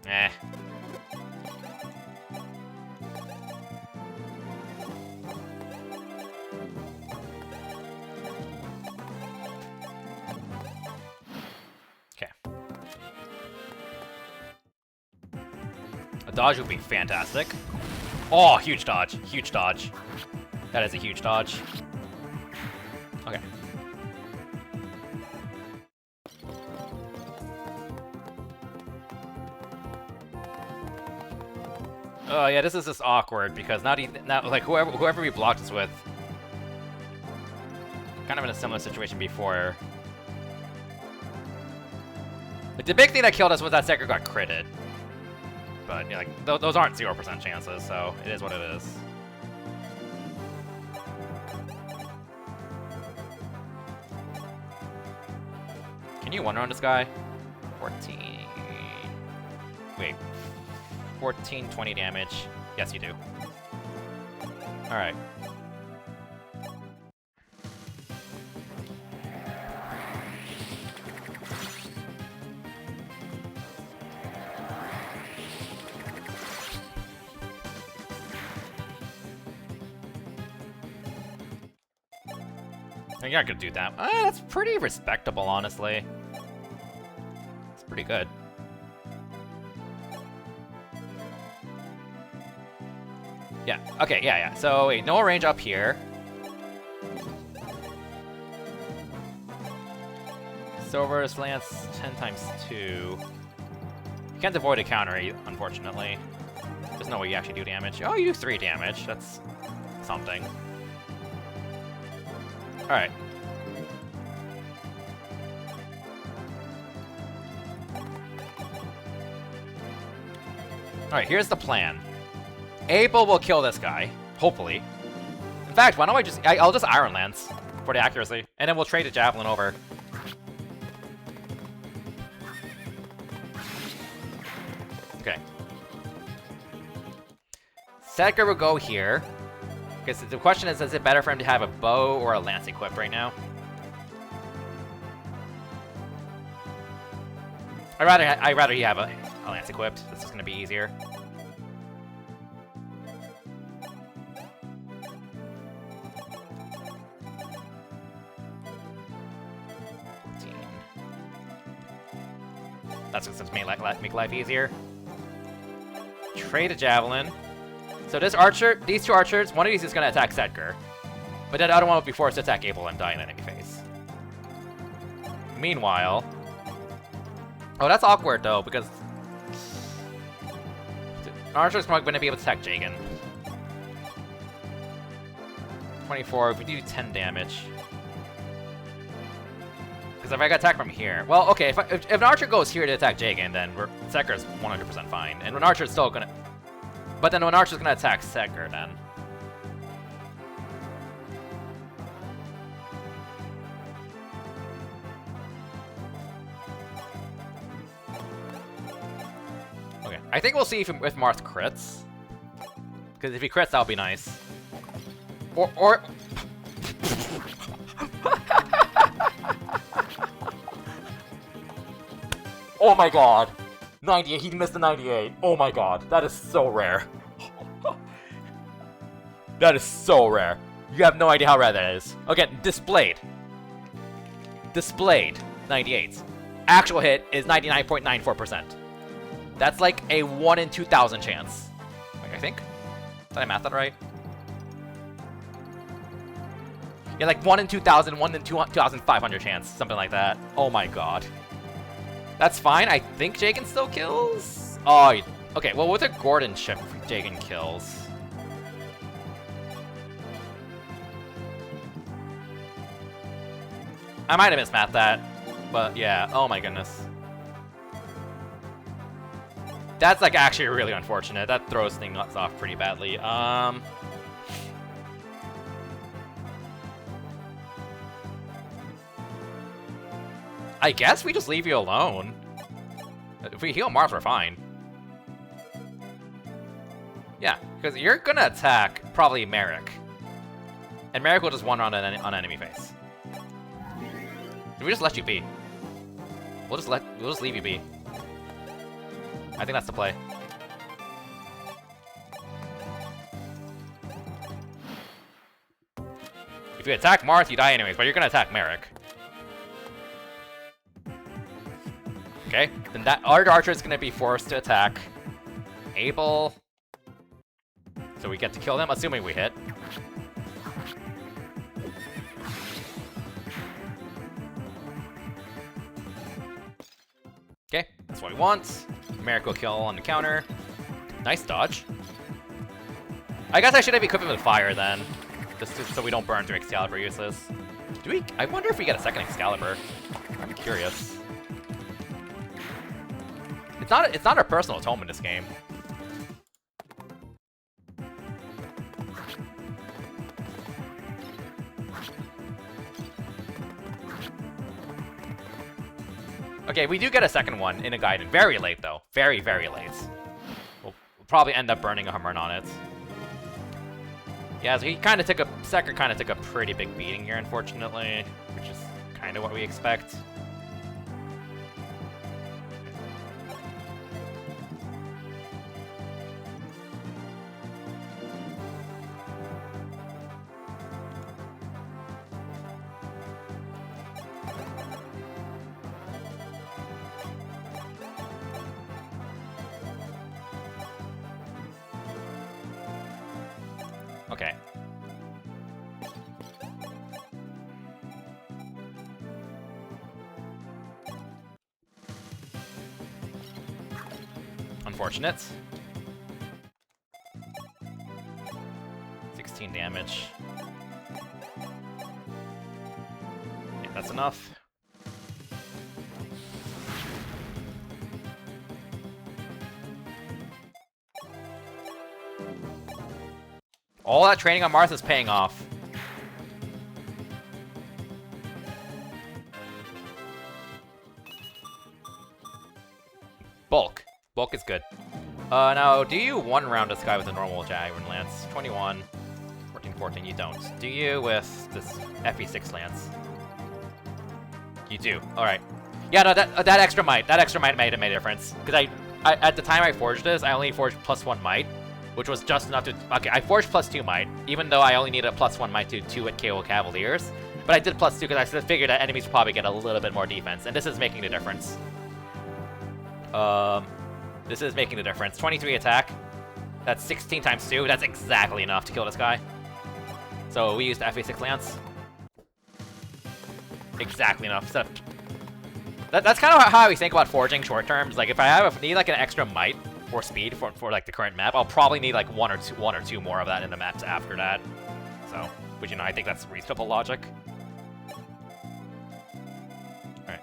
Eh. Okay. A dodge would be fantastic. Oh, huge dodge. Huge dodge. That is a huge dodge. Okay. Oh yeah, this is just awkward because now like whoever we blocked us with, kind of in a similar situation before. But the big thing that killed us was that Secker got critted. But yeah, like those aren't 0% chances, so it is what it is. Can you one-run this guy? 14. Wait. 14, 20 damage. Yes, you do. Alright. You're not gonna do that. That's pretty respectable, honestly. It's pretty good. Yeah, okay, yeah. So, wait, no range up here. Silver's Lance 10 times 2. You can't avoid a counter, unfortunately. There's no way you actually do damage. Oh, you do 3 damage. That's something. Alright. Alright, here's the plan. Abel will kill this guy, hopefully. In fact, why don't I'll just Iron Lance for the accuracy, and then we'll trade the Javelin over. Okay. Sedgar will go here. Because the question is it better for him to have a bow or a lance equipped right now? I'd rather he have a lance equipped. This is going to be easier. That's what's going to make life easier. Trade a Javelin. So this archer, these two archers, one of these is going to attack Sedgar. But then the other one will be forced to attack Abel and die in enemy phase. Meanwhile... Oh, that's awkward, though, because... Archer's probably going to be able to attack Jagan. 24, if we do 10 damage... Because if I got attacked from here... Well, okay, if an archer goes here to attack Jagan, then Sedgar's 100% fine. And an archer's still going to... But then when Archer's gonna attack Sedgar, then. Okay, I think we'll see if Marth crits. Because if he crits, that'll be nice. Or... Oh my god! 98, he missed the 98. Oh my god, that is so rare. That is so rare. You have no idea how rare that is. Again, displayed. Displayed, 98. Actual hit is 99.94%. That's like a 1 in 2,000 chance. Like, I think? Did I math that right? Yeah, like 1 in 2,000, 1 in 2,500 chance. Something like that. Oh my god. That's fine. I think Jagen still kills? Oh, okay. Well, with a Gordon chip, Jagen kills. I might have mismathed that, but yeah. Oh my goodness. That's like actually really unfortunate. That throws things off pretty badly. I guess we just leave you alone. If we heal Marth, we're fine. Yeah, because you're gonna attack probably Merrick. And Merrick will just one round on enemy face. We just let you be. We'll just leave you be. I think that's the play. If you attack Marth, you die anyways, but you're gonna attack Merrick. Okay, then that our archer is gonna be forced to attack Abel. So we get to kill them, assuming we hit. Okay, that's what we want. Merrick will kill on the counter. Nice dodge. I guess I should have equipped him with fire then, just so we don't burn through Excalibur uses. Do we? I wonder if we get a second Excalibur. I'm curious. It's not our personal tome in this game. Okay, we do get a second one in a Gaiden. Very late, though. Very, very late. We'll probably end up burning a Hummer on it. Yeah, so he kind of took a... Second kind of took a pretty big beating here, unfortunately. Which is kind of what we expect. Okay. Unfortunate. 16 damage. Yeah, that's enough. All that training on Marth is paying off. Bulk. Bulk is good. Now, do you one round this guy with a normal Javelin Lance? 21, 14, 14, you don't. Do you with this FE6 Lance? You do. Alright. Yeah, no, that extra might made a difference. Because I at the time I forged this, I only forged +1 might, which was just enough to... Okay, I forged +2 might, even though I only needed a +1 might to 2-hit KO Cavaliers. But I did +2 because I figured that enemies would probably get a little bit more defense, and this is making the difference. This is making the difference. 23 attack. That's 16 times 2. That's exactly enough to kill this guy. So we used the FA6 Lance. Exactly enough. That's kind of how we think about forging short terms. Like if I need like an extra might or speed for like the current map, I'll probably need like one or two more of that in the maps after that. So, which, you know, I think that's reasonable logic. Alright.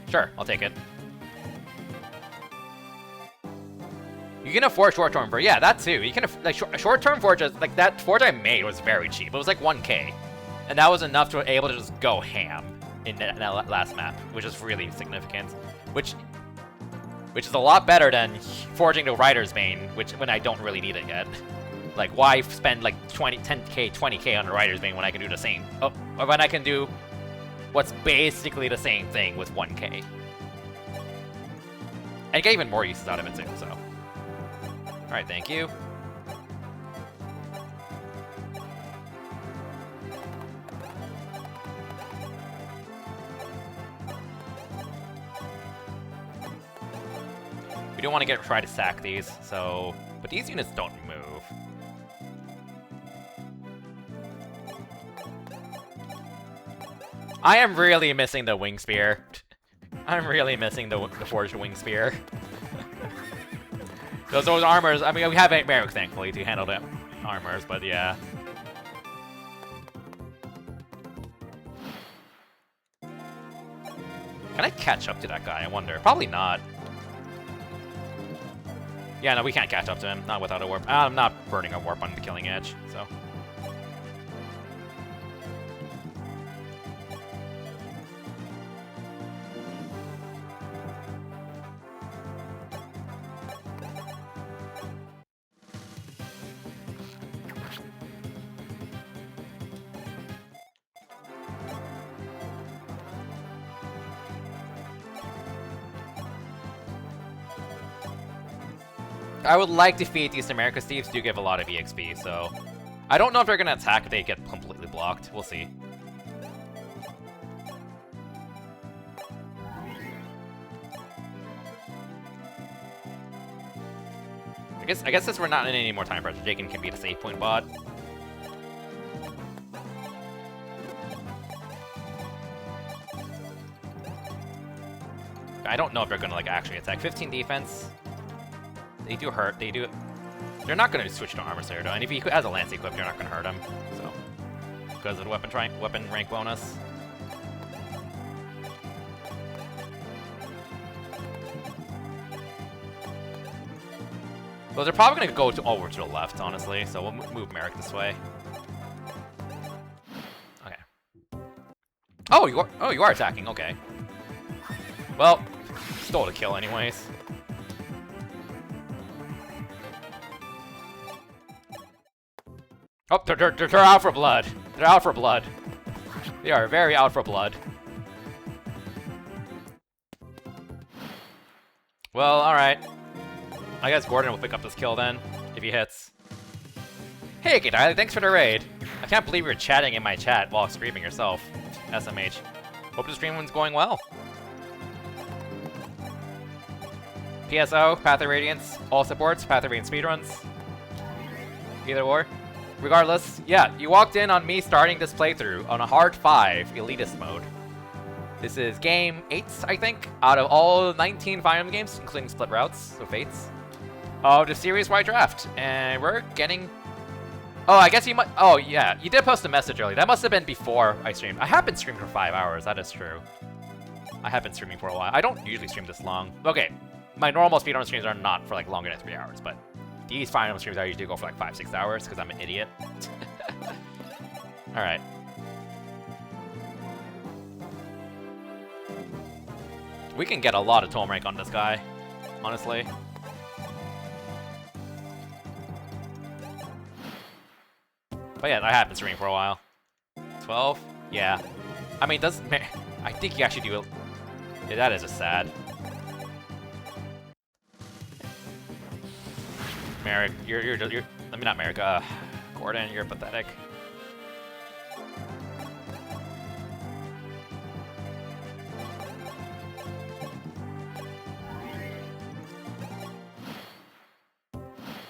Sure, I'll take it. You can afford short-term forge. Yeah, that too. You can like short-term forges. Like that forge I made was very cheap. It was like 1K, and that was enough to be able to just go ham in that last map, which is really significant. Which which is a lot better than forging the Rider's Bane, when I don't really need it yet. Like, why spend like 10k, 20k on the Rider's Bane when I can do the same? Oh, or when I can do what's basically the same thing with 1k. And get even more uses out of it too, so. Alright, thank you. We don't want to try to sack these, so... But these units don't move. I am really missing the Wing Spear. I'm really missing the Forged Wing Spear. Those armors, I mean, we have Merrick, thankfully, to handle the armors, but yeah. Can I catch up to that guy, I wonder? Probably not. Yeah, no, we can't catch up to him. Not without a warp. I'm not burning a warp on the Killing Edge, so. I would like to feed these America Steves do give a lot of EXP, so... I don't know if they're gonna attack if they get completely blocked. We'll see. I guess since we're not in any more time pressure, Jaken can be the safe point bot. I don't know if they're gonna like actually attack. 15 defense. They do hurt. They do. They're not gonna switch to armor slayer though. And if he has a lance equipped, you're not gonna hurt him. So because of the weapon rank bonus. Well, they're probably gonna go over to the left, honestly. So we'll move Merrick this way. Okay. Oh, you are attacking. Okay. Well, stole the kill anyways. Oh, they're out for blood. They're out for blood. They are very out for blood. Well, alright. I guess Gordon will pick up this kill then, if he hits. Hey, Gaiden, thanks for the raid. I can't believe you're chatting in my chat while streaming yourself. SMH. Hope the stream one's going well. PSO, Path of Radiance, all supports, Path of Radiance speedruns. Either or. Regardless, yeah, you walked in on me starting this playthrough on a hard 5 elitist mode. This is game 8, I think, out of all 19 Fire Emblem games, including Split Routes, so Fates, of the series-wide draft. And we're getting... Oh, I guess you might... Oh, yeah, you did post a message earlier. That must have been before I streamed. I have been streaming for 5 hours, that is true. I have been streaming for a while. I don't usually stream this long. Okay, my normal speedrun streams are not for like longer than 3 hours, but... These Fire Emblem streams I usually go for like 5-6 hours because I'm an idiot. Alright. We can get a lot of tome rank on this guy, honestly. But yeah, I have been streaming for a while. 12? Yeah. I mean, I think you actually do it. Yeah, that is just sad. Merrick, you're I mean, not Merrick, Gordon, you're pathetic.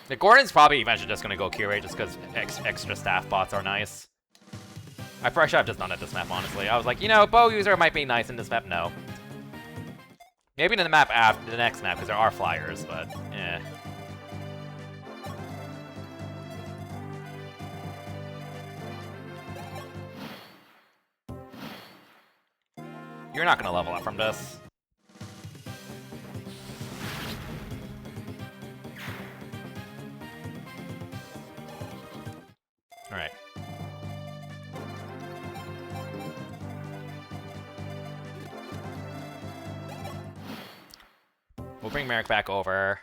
The Gordon's probably eventually just gonna go curate just because extra staff bots are nice. I probably should have just done it this map, honestly. I was like, you know, bow user might be nice in this map. No. Maybe in the map after the next map because there are flyers, but yeah. You're not gonna level up from this. Alright. We'll bring Merrick back over.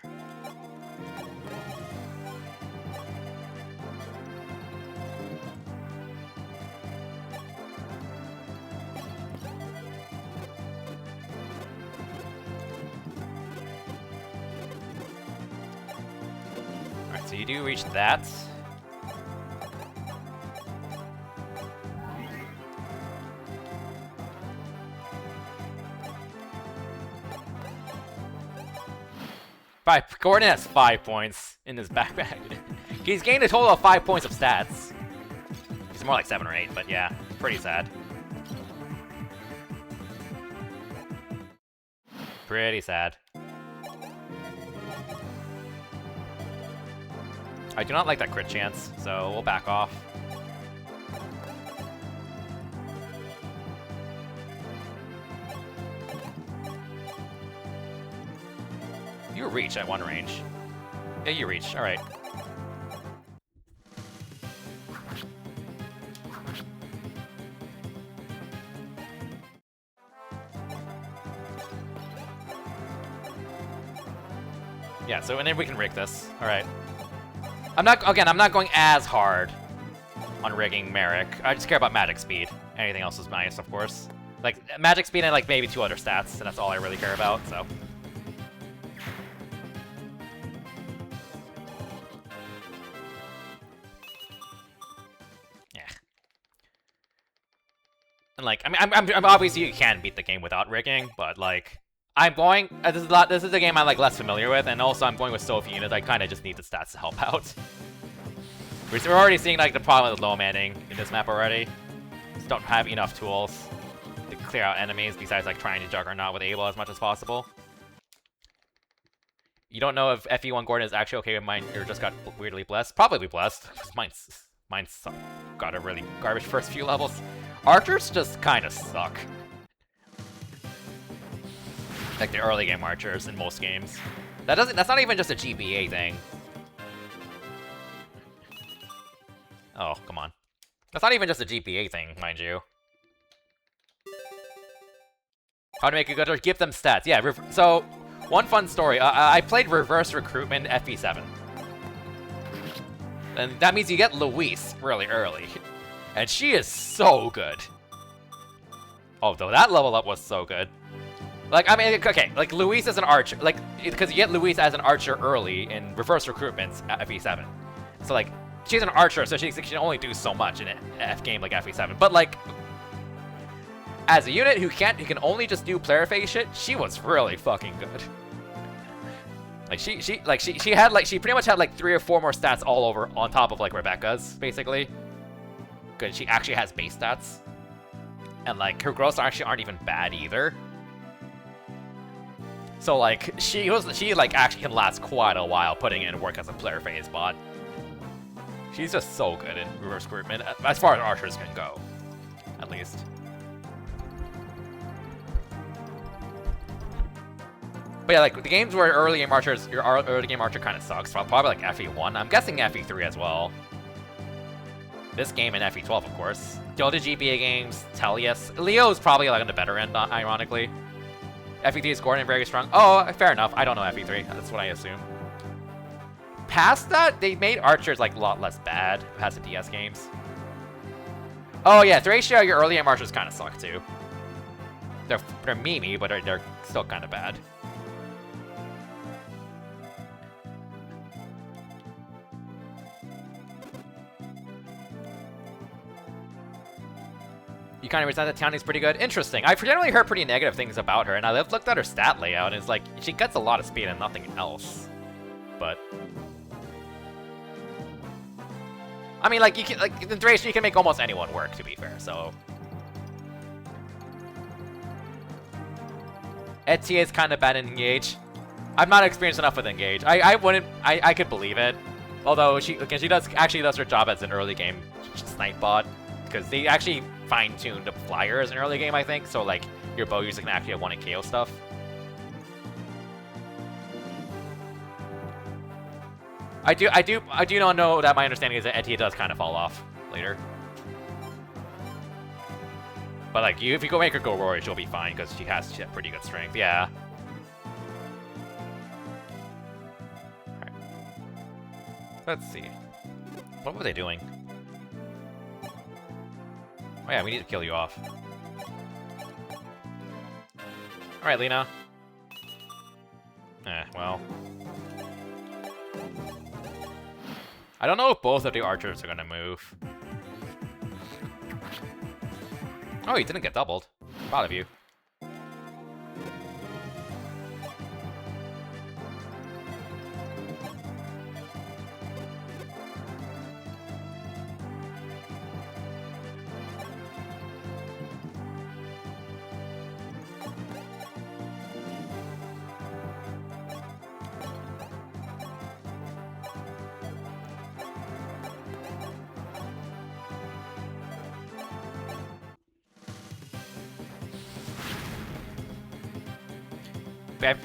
Alright, so you do reach that. Gordon has 5 points in his backpack. He's gained a total of 5 points of stats. It's more like 7 or 8, but yeah, pretty sad. Pretty sad. I do not like that crit chance, so we'll back off. You reach at one range. Yeah, you reach. All right. Yeah, so and then we can rig this. All right. I'm not going as hard on rigging Merrick. I just care about magic speed. Anything else is nice, of course. Like magic speed and like maybe 2 other stats, and that's all I really care about. So. And like, I mean, I'm obviously you can beat the game without rigging, but like, I'm going. This is a game I'm like less familiar with, and also I'm going with so few units. I kind of just need the stats to help out. We're already seeing like the problem with low manning in this map already. Just don't have enough tools to clear out enemies besides like trying to Juggernaut with Able as much as possible. You don't know if FE1 Gordon is actually okay with mine or just got weirdly blessed. Probably blessed. Mine's got a really garbage first few levels. Archers just kind of suck. Like the early game archers in most games. That's not even just a GBA thing. Oh, come on. That's not even just a GBA thing, mind you. How to make a good archer? Give them stats. Yeah, so one fun story. I played reverse recruitment FE7. And that means you get Luis really early. And she is so good. Oh, though that level up was so good. Like, I mean, okay, like Luis is an archer. Like, because you get Luis as an archer early in reverse recruitments at FE7. So, like, she's an archer, so she can only do so much in an F game like FE7. But, like, as a unit who can only just do player phase shit, she was really fucking good. Like she pretty much had like 3 or 4 more stats all over on top of like Rebecca's basically. Good, she actually has base stats, and like her growths actually aren't even bad either. So like she like actually can last quite a while putting in work as a player phase bot. She's just so good in reverse recruitment as far as archers can go, at least. But yeah, like the games where early game archers, your early game archer kind of sucks. Probably like FE1. I'm guessing FE3 as well. This game in FE12, of course. The other GBA games, Telius. Leo's probably like on the better end, ironically. FE3 is Gordon very strong. Oh, fair enough. I don't know FE3. That's what I assume. Past that, they made archers like a lot less bad past the DS games. Oh yeah, Thracia, your early game archers kind of suck too. They're memey, but they're still kind of bad. You kind of resent that Tiani's pretty good. Interesting. I've generally heard pretty negative things about her, and I looked at her stat layout, and it's like, she gets a lot of speed and nothing else. But I mean, like, you can, like, in Thracia, you can make almost anyone work, to be fair, so. Etier is kind of bad in Engage. I'm not experienced enough with Engage. I could believe it. Although, she actually does her job as an early game snipe bot. Because they actually fine-tuned the flyers in early game, I think. So, like, your bow user can actually have 1-hit KO stuff. I do not know that my understanding is that Etier does kind of fall off later. But like, if you go make her go Rory, she'll be fine because she has pretty good strength. Yeah. Let's see. What were they doing? Oh yeah, we need to kill you off. Alright, Lena. Well. I don't know if both of the archers are gonna move. Oh, you didn't get doubled. Proud of you.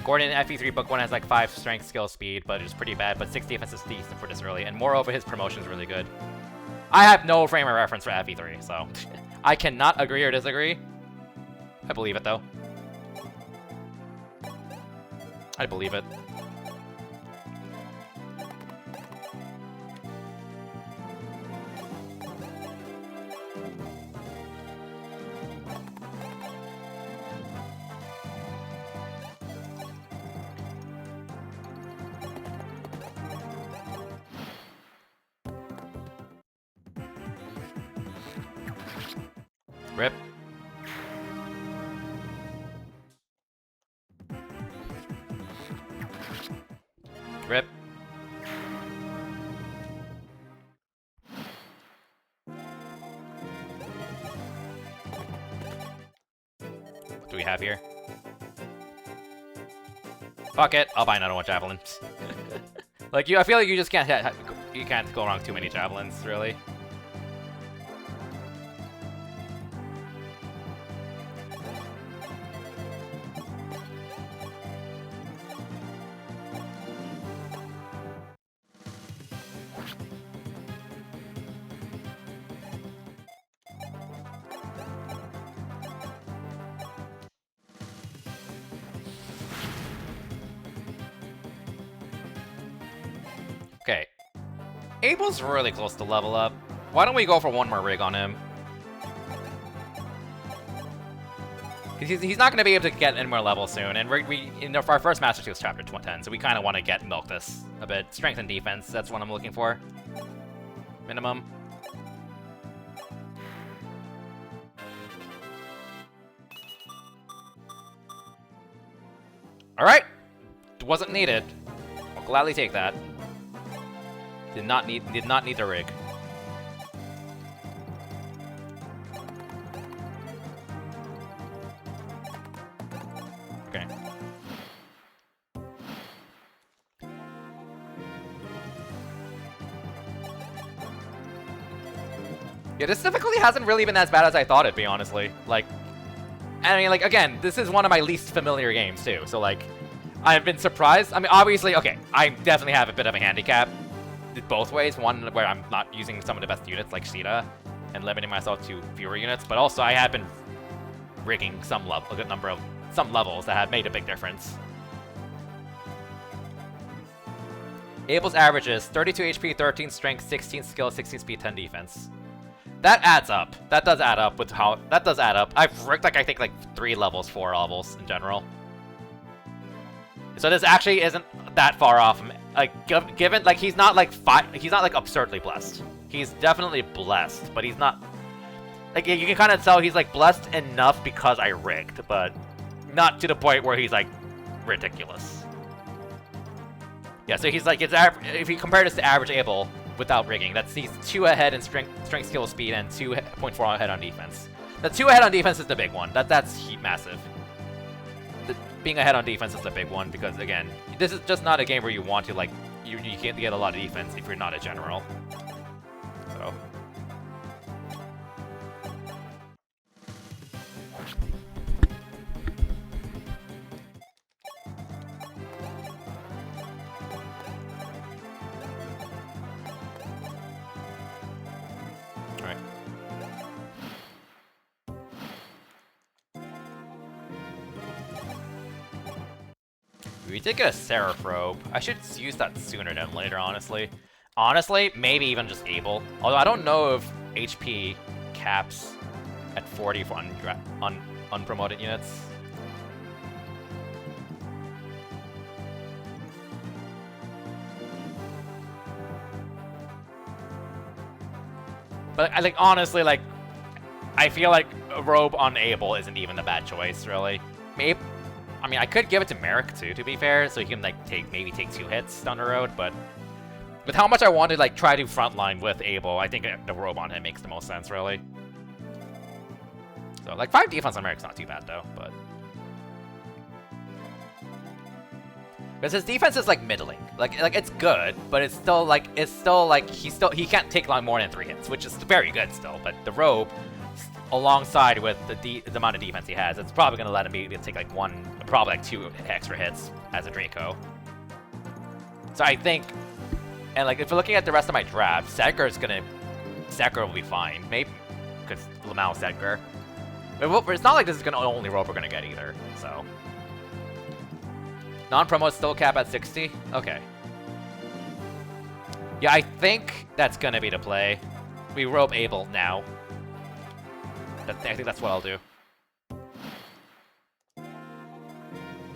Gordon in FE3 Book 1 has like 5 strength, skill, speed, but it's pretty bad, but 6 defense is decent for this early, and moreover, his promotion is really good. I have no frame of reference for FE3, so I cannot agree or disagree. I believe it, though. I believe it. Rip. Rip. What do we have here? Fuck it, I'll buy another one javelin. Like I feel like you just can't go wrong too many javelins, really. Okay. Abel's really close to level up. Why don't we go for one more rig on him? He's not going to be able to get any more levels soon, and our first Master 2 is Chapter 10, so we kind of want to milk this a bit. Strength and defense, that's what I'm looking for. Minimum. Alright! Wasn't needed. I'll gladly take that. Did not need the rig. Okay. Yeah, this difficulty hasn't really been as bad as I thought it'd be, honestly. Like, I mean, like, again, this is one of my least familiar games, too, so, like, I've been surprised. I mean, obviously, okay, I definitely have a bit of a handicap both ways. One where I'm not using some of the best units like Sheeta and limiting myself to fewer units, but also I have been rigging a good number of levels that have made a big difference. Abel's average is 32 HP, 13 strength, 16 skill, 16 speed, 10 defense. That adds up. That does add up with how that does add up. I've rigged like I think like 4 levels in general. So this actually isn't that far off. Like, given, like, he's not like absurdly blessed. He's definitely blessed, but he's not, like, you can kind of tell he's like blessed enough because I rigged, but not to the point where he's like ridiculous. Yeah, so he's like, if you compare this to average Abel without rigging, he's 2 ahead in strength, skill, speed, and 2.4 ahead on defense. The 2 ahead on defense is the big one. That's massive. Being ahead on defense is the big one, because again, this is just not a game where you want to, like, you can't get a lot of defense if you're not a general. So. Alright. We did get a Seraph Robe. I should use that sooner than later, honestly. Honestly, maybe even just able. Although I don't know if HP caps at 40 for unpromoted units. But like honestly, like I feel like a robe on able isn't even a bad choice, really. Maybe, I mean, I could give it to Merrick too, to be fair, so he can like maybe take 2 hits down the road. But with how much I want to like try to frontline with able, I think the robe on him makes the most sense, really. So like 5 defense on Merrick's not too bad though, but because his defense is like middling, like it's good, but it's still like he can't take like more than 3 hits, which is very good still. But the robe, alongside with the amount of defense he has, it's probably gonna let him be able to take like probably like 2 extra hits as a Draco. So I think, and like if we're looking at the rest of my draft, Sedgar will be fine, maybe because Lamau Sedgar. But it's not like this is gonna only robe we're gonna get either, so. Non-promo still cap at 60? Okay. Yeah, I think that's gonna be the play. We robe able now. I think that's what I'll do.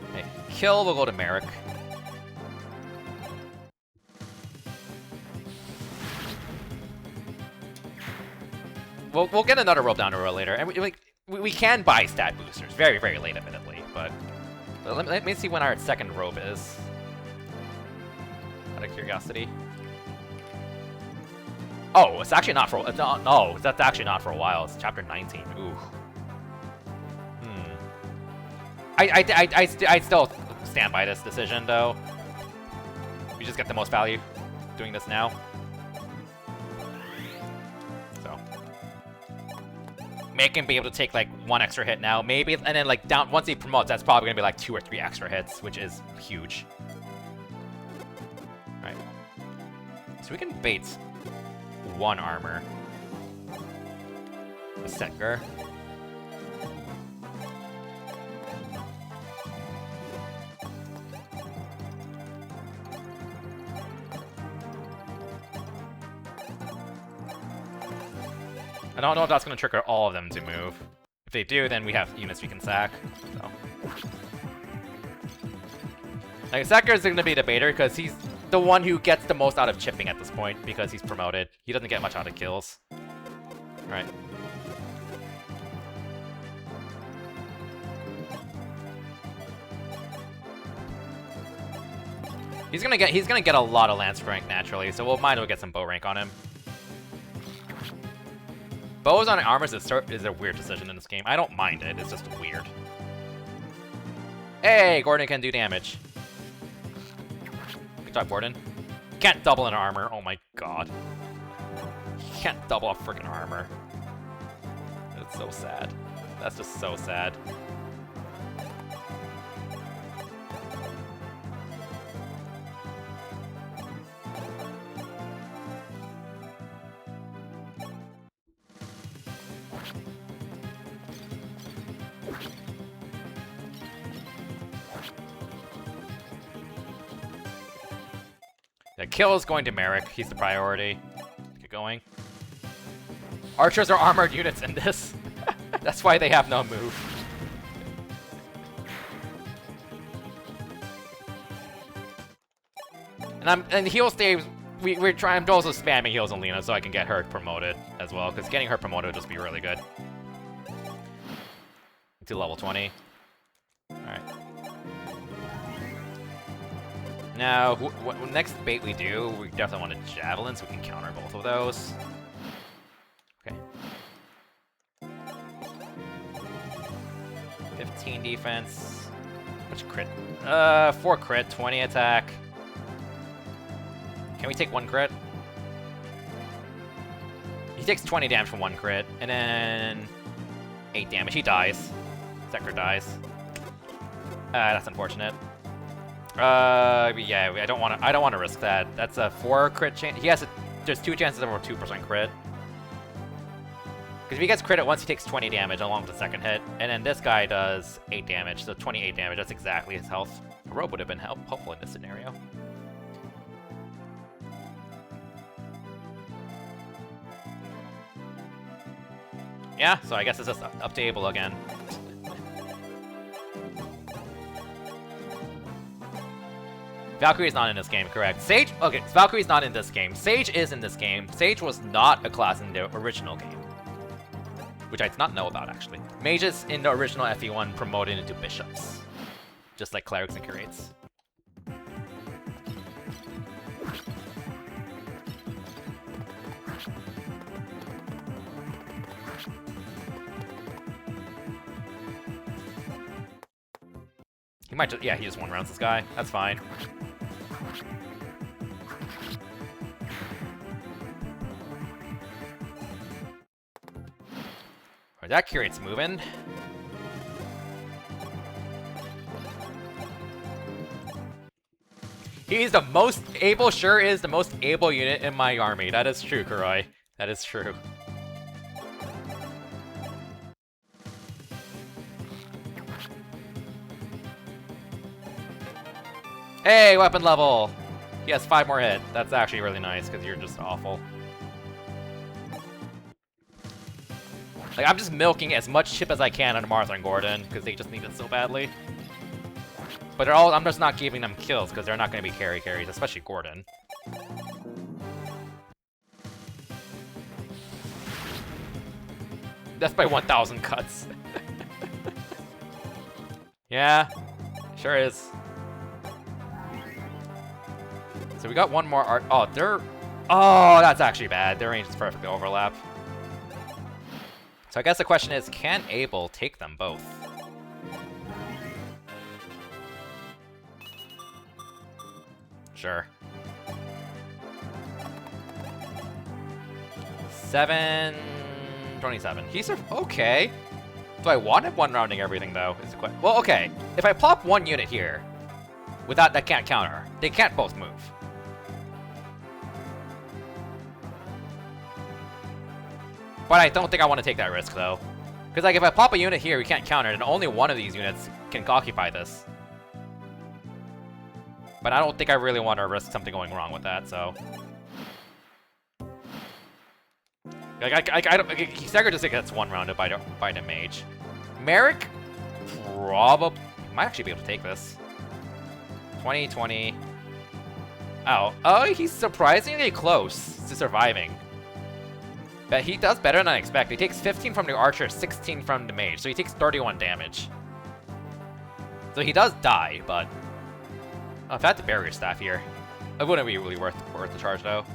Okay, kill will go to Merrick. We'll get another robe down the road later, and we can buy stat boosters very, very late, admittedly, but let me see when our second robe is. Out of curiosity. Oh, it's actually not for. No, that's actually not for a while. It's chapter 19. Ooh. I still stand by this decision, though. We just get the most value doing this now. Make him be able to take like 1 extra hit now, maybe, and then like once he promotes, that's probably gonna be like 2 or 3 extra hits, which is huge. All right, so we can bait 1 armor. A Sedgar. I don't know if that's going to trigger all of them to move. If they do, then we have units we can sack. So. Like, Sacker is going to be the baiter because he's the one who gets the most out of chipping at this point because he's promoted. He doesn't get much out of kills. Right. He's gonna get a lot of lance rank naturally, so we'll might as well get some bow rank on him. Bows on armors is a weird decision in this game. I don't mind it, it's just weird. Hey, Gordon can do damage. Good job, Gordon. Can't double an armor, oh my god. Can't double a freaking armor. That's so sad. That's just so sad. The kill is going to Merrick. He's the priority. Get going. Archers are armored units in this. That's why they have no move. And heal staves. We're trying. I'm also spamming heals on Lena so I can get her promoted as well, because getting her promoted would just be really good. To level 20. All right. Now, next bait we do, we definitely want a javelin so we can counter both of those. Okay. 15 defense. Which crit? 4 crit, 20 attack. Can we take 1 crit? He takes 20 damage from 1 crit, and then 8 damage. He dies. Sector dies. That's unfortunate. Yeah, I don't want to risk that. That's a 4 crit chance. There's 2 chances of a 2% crit. Because if he gets crit once, he takes 20 damage along with the second hit, and then this guy does 8 damage, so 28 damage. That's exactly his health. A robe would have been helpful in this scenario. Yeah, so I guess it's just up to Abel again. Valkyrie's not in this game, correct. Sage, okay, Valkyrie's not in this game. Sage is in this game. Sage was not a class in the original game. Which I did not know about, actually. Mages in the original FE1 promoted into bishops. Just like clerics and curates. He might just, yeah, he just one-rounds this guy. That's fine. Alright, that curate's moving. He's the most able, sure is the most able unit in my army. That is true, Kuroi. That is true. Hey, weapon level! He has 5 more hit. That's actually really nice, because you're just awful. Like, I'm just milking as much chip as I can on Marth and Gordon, because they just need it so badly. But they're all, I'm just not giving them kills, because they're not going to be carries, especially Gordon. Death by 1,000 cuts. Yeah, sure is. So we got one more art. Oh, they're... Oh, that's actually bad. Their range is perfectly overlap. So I guess the question is, can Abel take them both? Sure. 727. He's okay. Do I want him one-rounding everything, though? Is the well, okay. If I plop one unit here, without that can't counter, they can't both move. But I don't think I want to take that risk, though. Because, like, if I plop a unit here, we can't counter it, and only one of these units can occupy this. But I don't think I really want to risk something going wrong with that, so... Like, I don't... Stagger just gets one-rounded by the mage. Merrick? Probably... Might actually be able to take this. 20, 20... Oh. Oh, he's surprisingly close to surviving. But he does better than I expect. He takes 15 from the archer, 16 from the mage, so he takes 31 damage. So he does die, but... Oh, if I had the barrier staff here, it wouldn't be really worth the charge, though.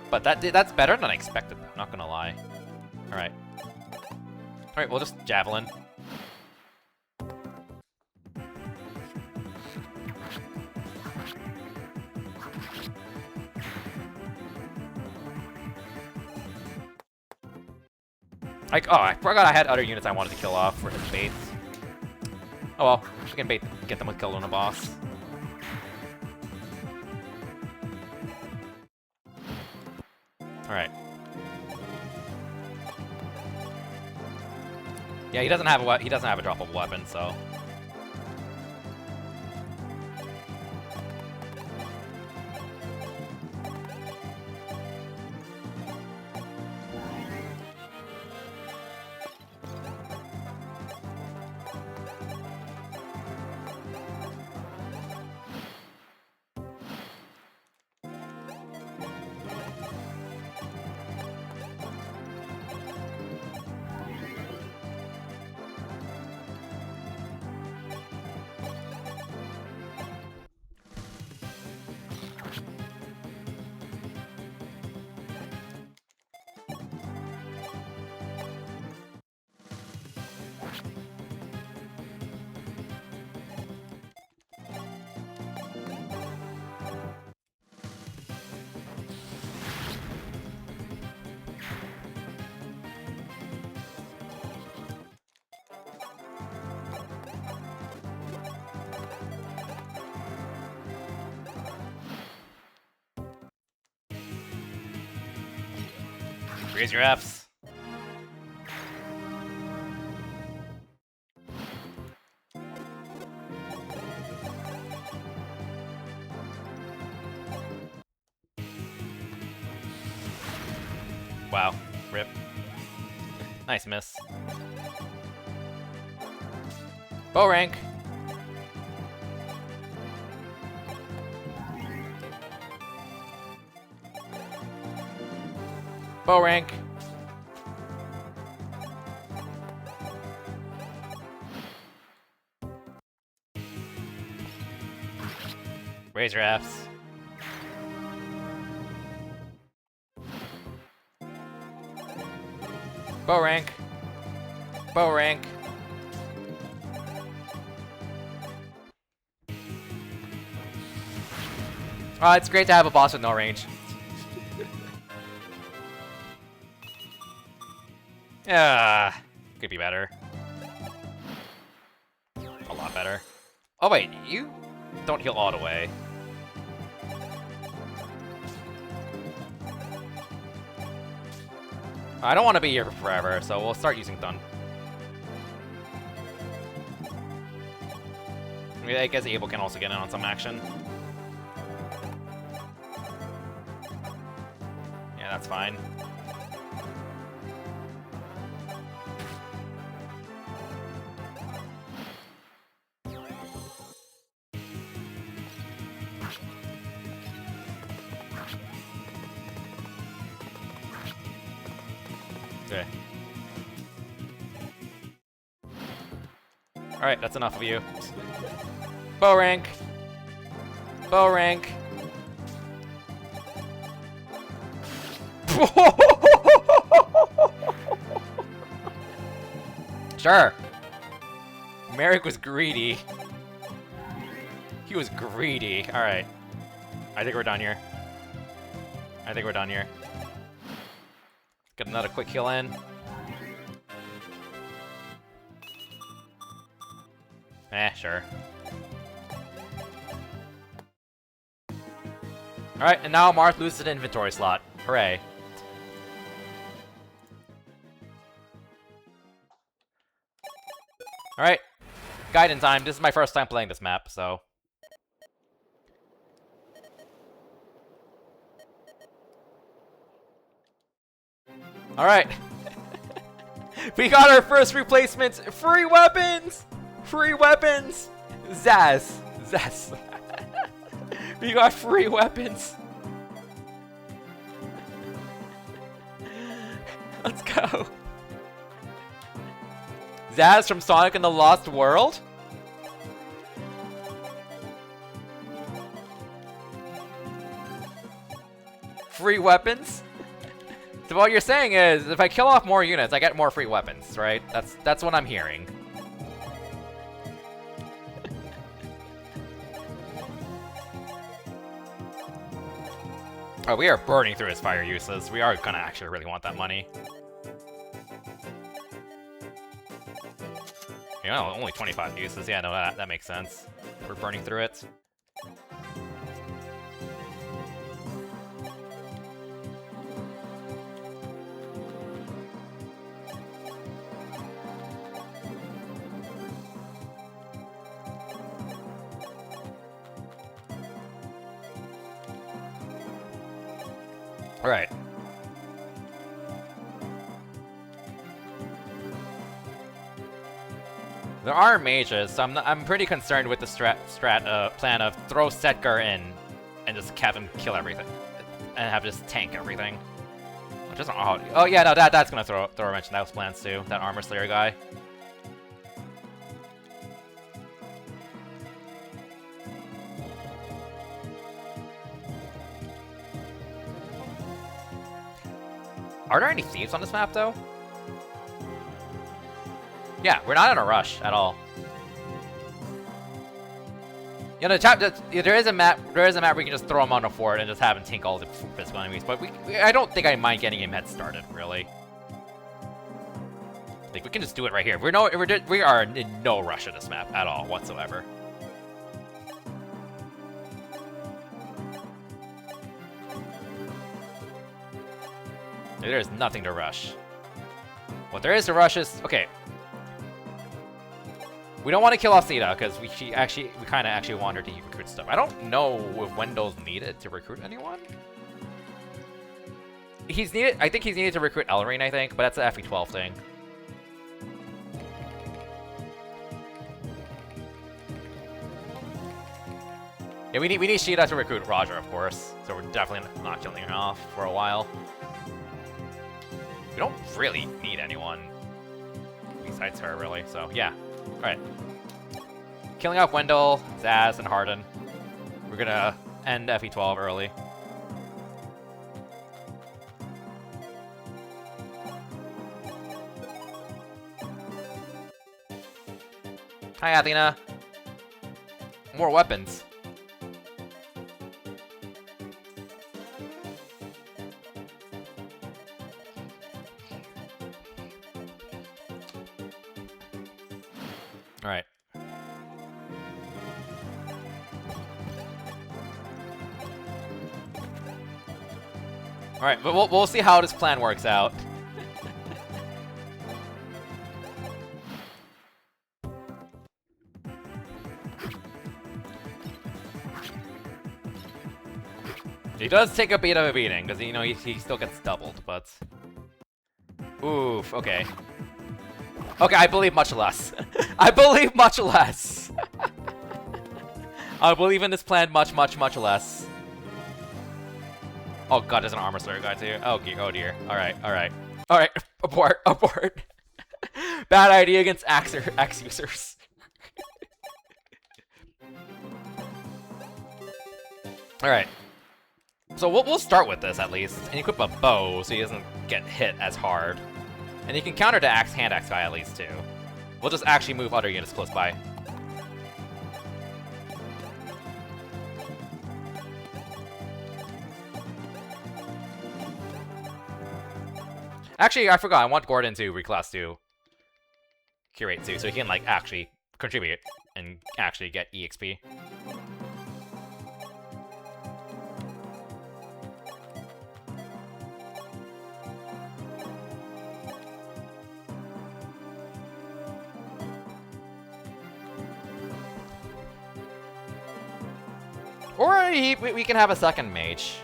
But that's better than I expected, though, not gonna lie. Alright. Alright, we'll just javelin. Like, oh, I forgot I had other units I wanted to kill off for his baits. Oh well, we can get them with kill on a boss. Alright. Yeah, he doesn't have a droppable weapon, so. Raise your Fs. Wow. Rip. Nice miss. Bow rank. Bow rank. Razor F's. Bow rank. Bow rank. It's great to have a boss with no range. Yeah, could be better. A lot better. Oh wait, you don't heal all the way. I don't want to be here forever, so we'll start using Thun. I mean, I guess Abel can also get in on some action. Yeah, that's fine. Okay. Alright, that's enough of you. Bow rank. Bow rank. Sure. Merrick was greedy. He was greedy. Alright. I think we're done here. I think we're done here. Get another quick heal in. Sure. Alright, and now Marth loses an inventory slot. Hooray. Alright. Gaiden time. This is my first time playing this map, so... Alright. We got our first replacements! Free weapons! Free weapons! Zaz! Zaz! We got free weapons! Let's go! Zaz from Sonic and the Lost World? Free weapons? So what you're saying is, if I kill off more units, I get more free weapons, right? That's what I'm hearing. Oh, we are burning through his fire uses. We are gonna actually really want that money. You know, only 25 uses. Yeah, no, that makes sense. We're burning through it. All right. There are mages, so I'm pretty concerned with the plan of throw Setgar in and just have him kill everything and have just tank everything. Which isn't oh yeah, no, that's gonna throw a wrench in those plans too. That Armor Slayer guy. Are there any thieves on this map, though? Yeah, we're not in a rush at all. You know, there is a map where you can just throw him on the fort and just have him tank all the physical enemies. But I don't think I mind getting him head started, really. Like, we can just do it right here. We are in no rush in this map at all whatsoever. There is nothing to rush. What there is to rush is... Okay. We don't want to kill off Sita, because we kind of actually want her to recruit stuff. I don't know if Wendell's needed to recruit anyone. he's needed. I think he's needed to recruit Elrine. I think, but that's an FE12 thing. Yeah, we need Sheeta to recruit Roger, of course. So we're definitely not killing her off for a while. We don't really need anyone besides her, really. So yeah, all right. Killing off Wendell, Zaz, and Harden. We're gonna end FE12 early. Hi, Athena. More weapons. All right. All right, but we'll see how this plan works out. He does take a bit of a beating, because, you know, he still gets doubled, but... Oof, okay. Okay, I believe much less. I believe much less. I believe in this plan much, much, much less. Oh god, there's an armor slayer guy too. Oh dear. Alright, alright. Alright, abort, abort. Bad idea against axe users. Alright. So we'll start with this at least, and equip a bow so he doesn't get hit as hard. And you can counter the hand axe guy at least too. We'll just actually move other units close by. Actually, I forgot, I want Gordon to reclass to Curate too, so he can like actually contribute and actually get EXP. Or we can have a second mage.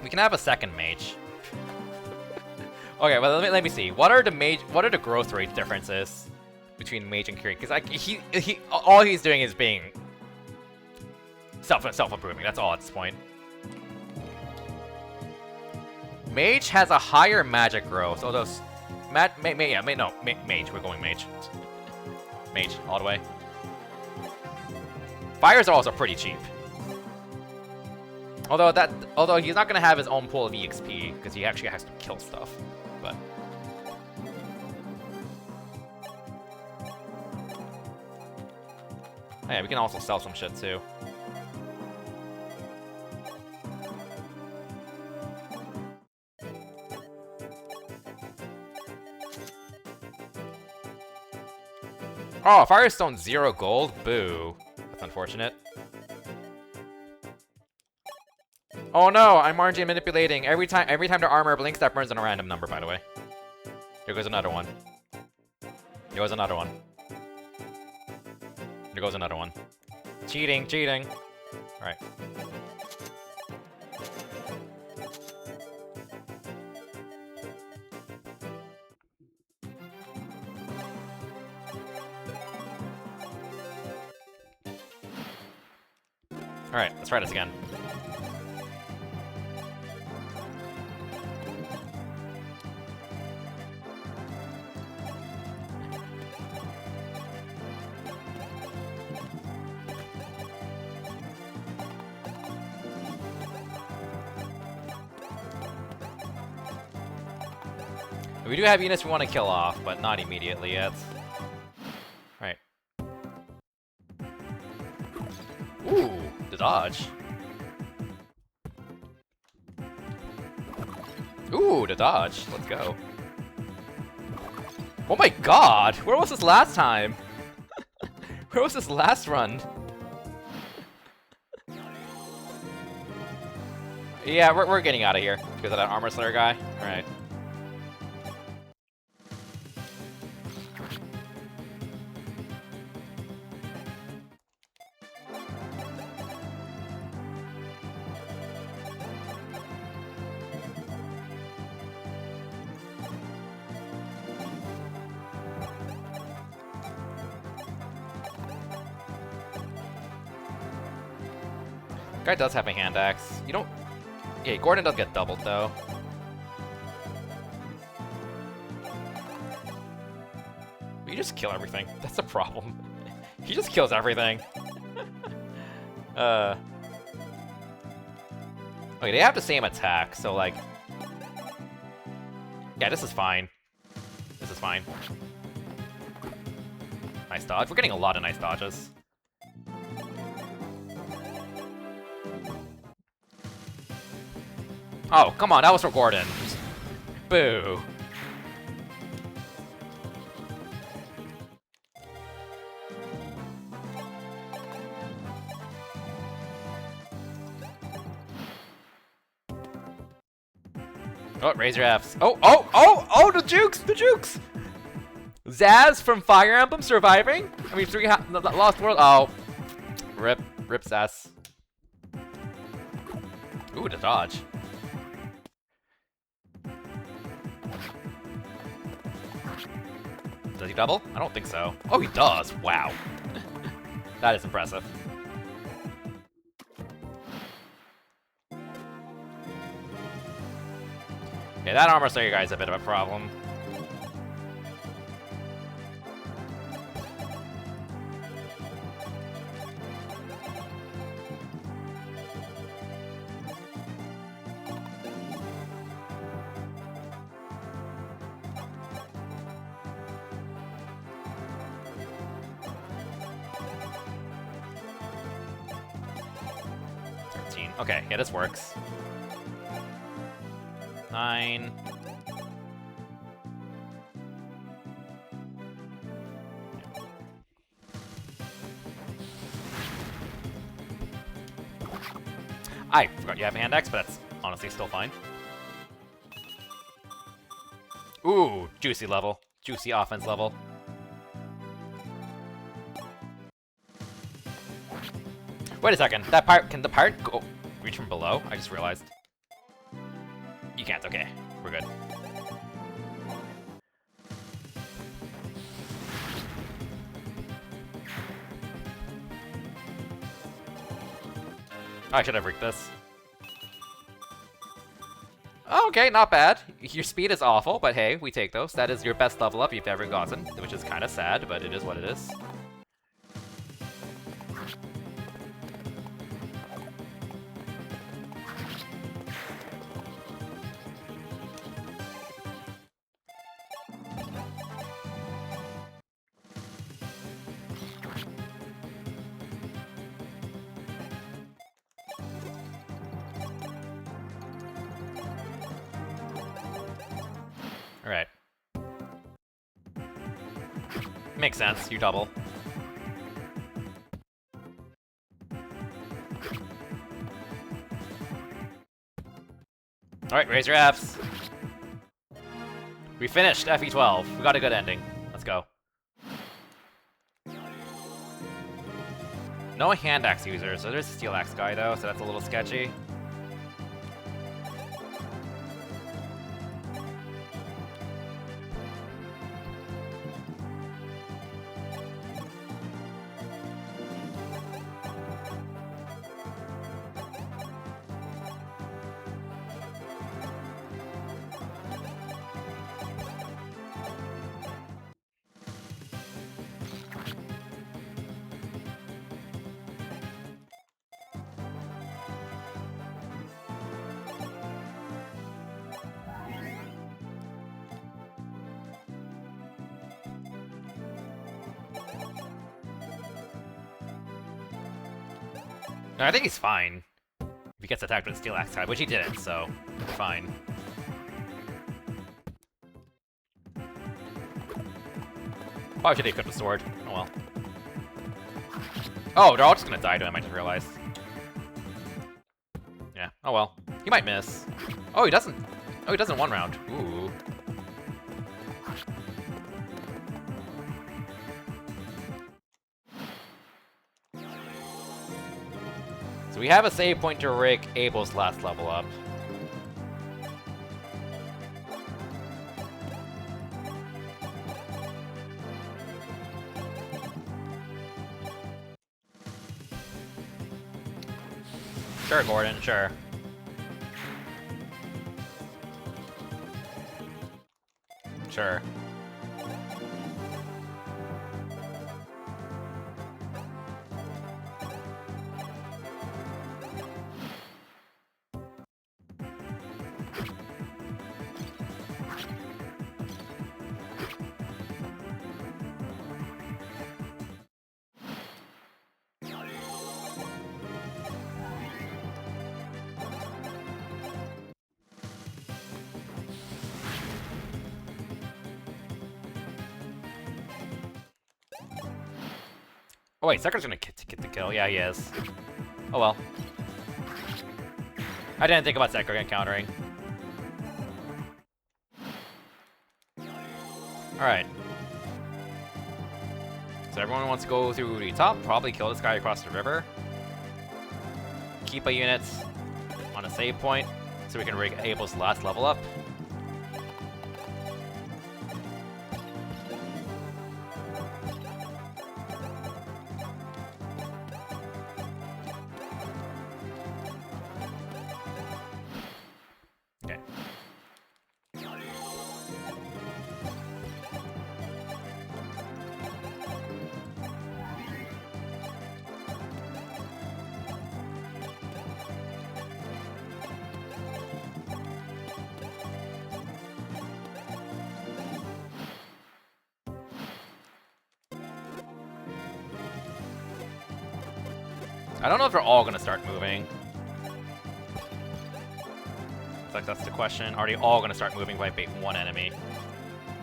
We can have a second mage. Okay, well let me see. What are the growth rate differences between mage and curate? Because like all he's doing is being self-improving. That's all at this point. Mage has a higher magic growth. Although mage. We're going mage. Mage all the way. Fires are also pretty cheap. Although he's not gonna have his own pool of EXP because he actually has to kill stuff. But oh, yeah, we can also sell some shit too. Oh, Firestone 0 gold? Boo. That's unfortunate. Oh no, I'm RNG manipulating. Every time the armor blinks, that burns on a random number, by the way. There goes another one. There goes another one. There goes another one. Cheating, cheating. Alright. Alright, let's try this again. We do have units we want to kill off, but not immediately yet. Alright. Ooh, the dodge. Ooh, the dodge. Let's go. Oh my god! Where was this last time? Where was this last run? Yeah, we're getting out of here because of that armor slayer guy. Alright. Guy does have a hand axe. You don't... Yeah, Gordon does get doubled, though. You just kill everything. That's a problem. He just kills everything. Okay, they have the same attack, so, like... Yeah, this is fine. This is fine. Nice dodge. We're getting a lot of nice dodges. Oh, come on, that was for Gordon. Boo. Oh, Razor F's. Oh, the jukes! The jukes! Zaz from Fire Emblem surviving? I mean, Lost World. Oh. Rip Zaz. Ooh, the dodge. Does he double? I don't think so. Oh, he does. Wow. That is impressive. Yeah, that armor slayer guy's a bit of a problem. Okay, yeah, this works. 9. I forgot you have hand axe, but that's honestly still fine. Ooh, juicy level. Juicy offense level. Wait a second. That pirate, can the pirate go reach from below? I just realized. You can't. Okay, we're good. I should have rigged this. Okay, not bad. Your speed is awful, but hey, we take those. That is your best level up you've ever gotten, which is kind of sad, but it is what it is. Alright. Makes sense, you double. Alright, raise your Fs. We finished FE12. We got a good ending. Let's go. No hand axe user, so there's a steel axe guy though, so that's a little sketchy. No, I think he's fine. If he gets attacked with a steel axe type, which he didn't, so we're fine. Probably should have equipped the sword. Oh well. Oh, they're all just gonna die to him, I just realized. Yeah, oh well. He might miss. Oh, he doesn't. Oh, he doesn't one round. Ooh. So we have a save point to rig Abel's last level up. Sure, Gordon, sure. Sure. Oh wait, Sekir's gonna get the kill. Yeah, he is. Oh well. I didn't think about Sekir countering. Alright. So everyone wants to go through the top, probably kill this guy across the river. Keep a unit on a save point, so we can rig Abel's last level up. Okay. I don't know if they're all gonna start moving. Like that's the question. Are they all gonna start moving by bait one enemy?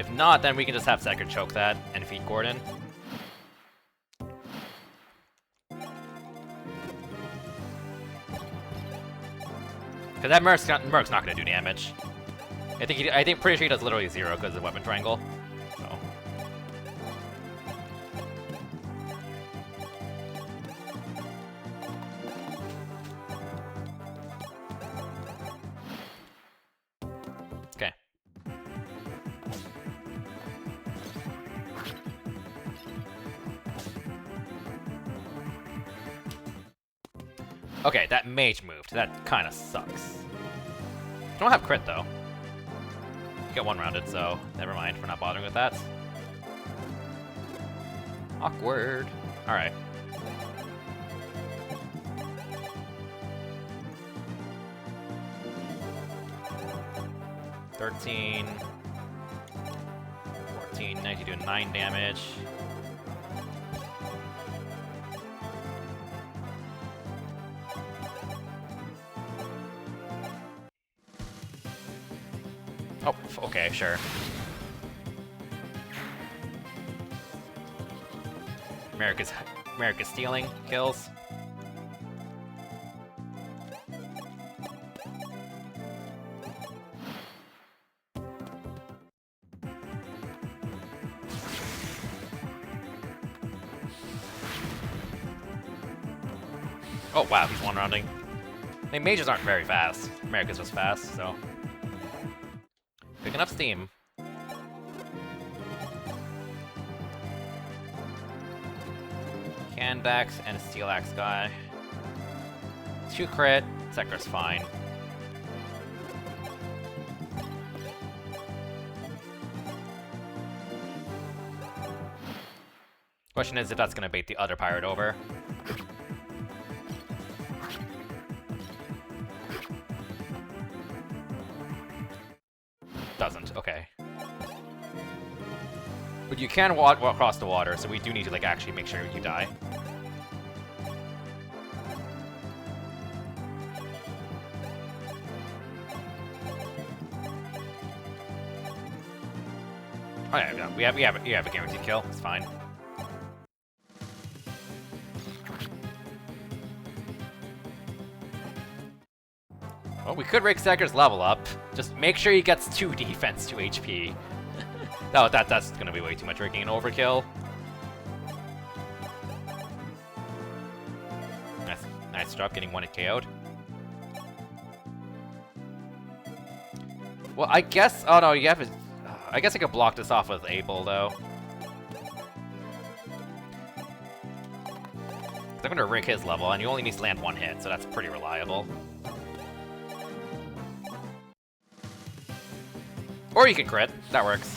If not, then we can just have Sekir choke that and defeat Gordon. Because that Merc's not gonna do damage. I think pretty sure he does literally 0 because of the weapon triangle. So. Okay. Okay, that mage moved. That kind of sucks. Don't have crit though. Get one rounded, so never mind. We're not bothering with that. Awkward. All right. $13, 14, 19, doing 9 damage. Oh, okay, sure. America's stealing kills. Oh wow, he's one rounding. I mean, mages aren't very fast. America's just fast, so. Picking up steam. Candax and a Steel Axe guy. 2 crit. Sekir's fine. Question is if that's gonna bait the other pirate over. Doesn't, okay. But you can walk across the water, so we do need to like actually make sure you die. Oh yeah, we have a guaranteed kill. It's fine. Well, we could rig Sekir's level up. Just make sure he gets 2 defense, 2 HP. No, that's gonna be way too much rigging and overkill. Nice job getting 1 KO'd. Well, I guess. Oh no, you have. I guess I could block this off with Abel though. I'm gonna rig his level, and he only needs to land one hit, so that's pretty reliable. Or you can crit. That works.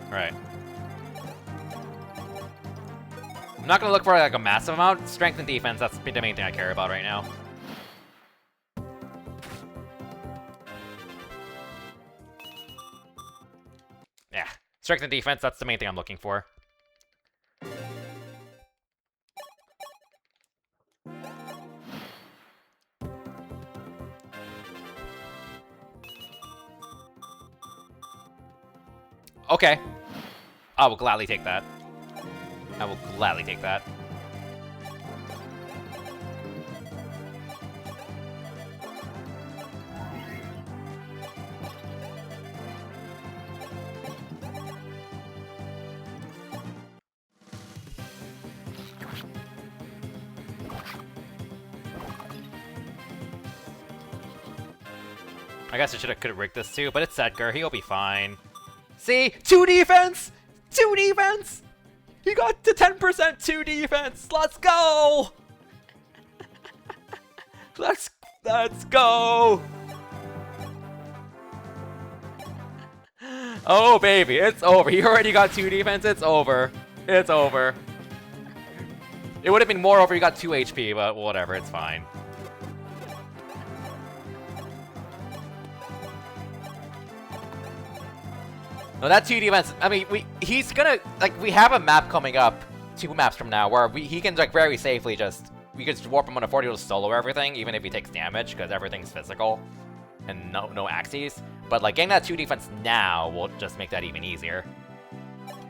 Alright. I'm not gonna look for like a massive amount. Strength and defense, that's the main thing I care about right now. Yeah. Strength and defense, that's the main thing I'm looking for. Okay. I will gladly take that. I will gladly take that. I guess I could have rigged this too, but it's Edgar. He'll be fine. See? 2 defense! 2 defense! He got to 10% 2 defense! Let's go! Let's go! Oh, baby, it's over. He already got 2 defense. It's over. It's over. It would have been more over. He got 2 HP, but whatever. It's fine. No, that 2 defense, I mean, he's gonna, like, we have a map coming up 2 maps from now where he can, like, very safely we could just warp him on a 40 to solo everything, even if he takes damage, because everything's physical and no axes. But, like, getting that 2 defense now will just make that even easier.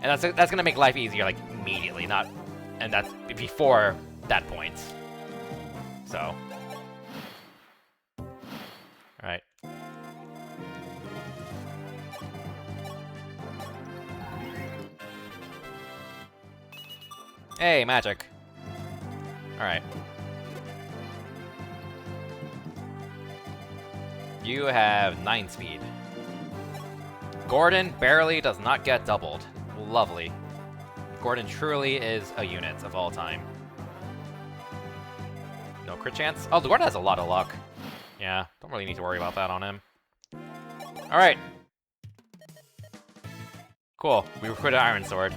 And that's gonna make life easier, like, immediately, and that's before that point. So. Alright. Hey, magic. Alright. You have 9 speed. Gordon barely does not get doubled. Lovely. Gordon truly is a unit of all time. No crit chance? Oh, Gordon has a lot of luck. Yeah, don't really need to worry about that on him. Alright. Cool, we recruited Iron Sword.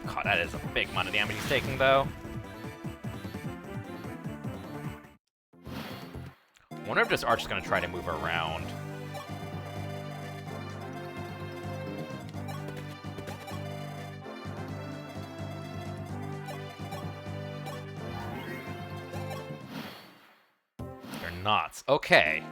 God, that is a big amount of damage he's taking, though. I wonder if this arch is going to try to move around. They're not. Okay.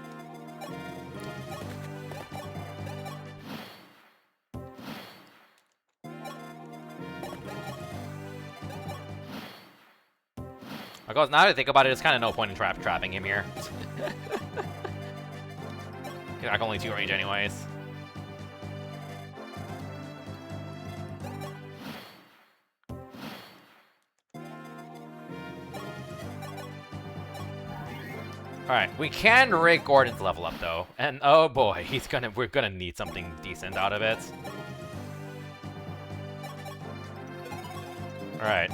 Because now that I think about it, there's kind of no point in trapping him here. He's like only 2 range anyways. Alright, we can rig Gordon's level up though. And oh boy, we're gonna need something decent out of it. Alright.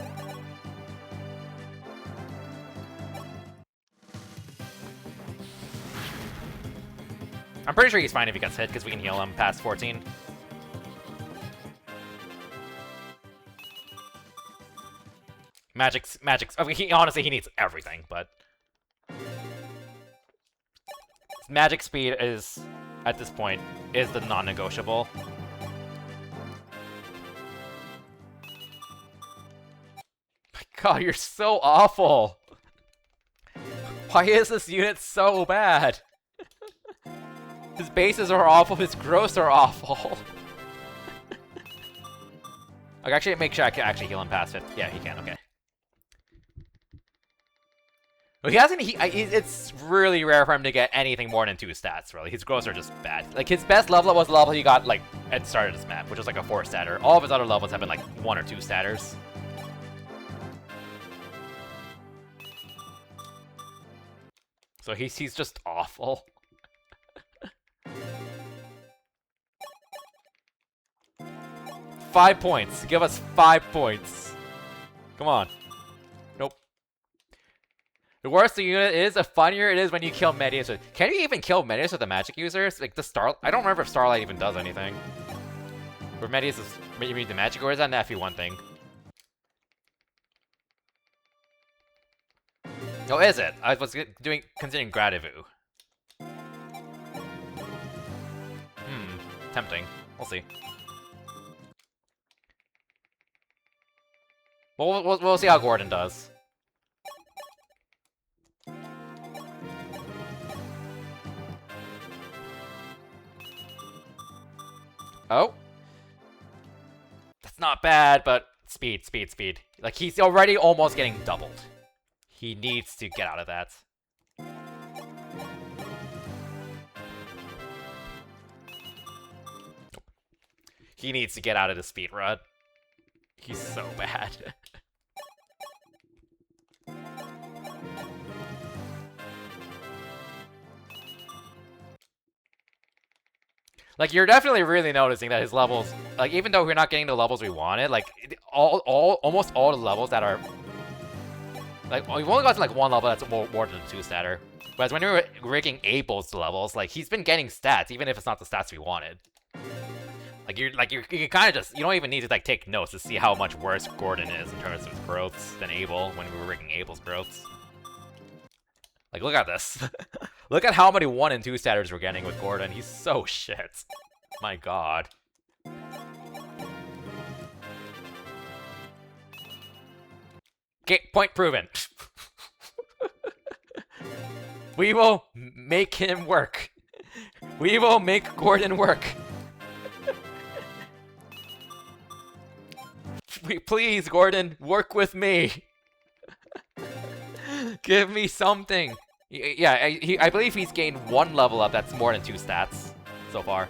I'm pretty sure he's fine if he gets hit, because we can heal him past 14. Magic's... I mean, honestly, he needs everything, but... Magic speed is, at this point, is the non-negotiable. My god, you're so awful! Why is this unit so bad? His bases are awful, his growths are awful. Okay, actually, make sure I can actually heal him past it. Yeah, he can, okay. He hasn't. It's really rare for him to get anything more than 2 stats. Really, his growths are just bad. Like his best level was the level he got like at the start of this map, which was like a 4 statter. All of his other levels have been like 1 or 2 statters. So he's just awful. 5 points. Give us 5 points. Come on. Nope. The worse the unit is, the funnier it is when you kill Medius with... Can you even kill Medius with the magic users? Like the I don't remember if Starlight even does anything. Or Medius is maybe the magic, or is that an FE1 thing? Oh, is it? I was considering Gradivu. Tempting. We'll see. We'll see how Gordon does. Oh. That's not bad, but speed. Like, he's already almost getting doubled. He needs to get out of that. He needs to get out of the speed run. He's so bad. Like, you're definitely really noticing that his levels, like, even though we're not getting the levels we wanted, like, almost all the levels that are, like, we've only got to, like, 1 level that's more than a 2 statter. Whereas when we were rigging Abel's levels, like, he's been getting stats, even if it's not the stats we wanted. You kind of just, you don't even need to, like, take notes to see how much worse Gordon is in terms of his growths than Abel when we were rigging Abel's growths. Like, look at this. Look at how many 1 and 2 statters we're getting with Gordon. He's so shit. My god. Okay, point proven. We will make him work. We will make Gordon work. Please, Gordon, work with me. Give me something. Yeah, I believe he's gained 1 level up that's more than 2 stats so far.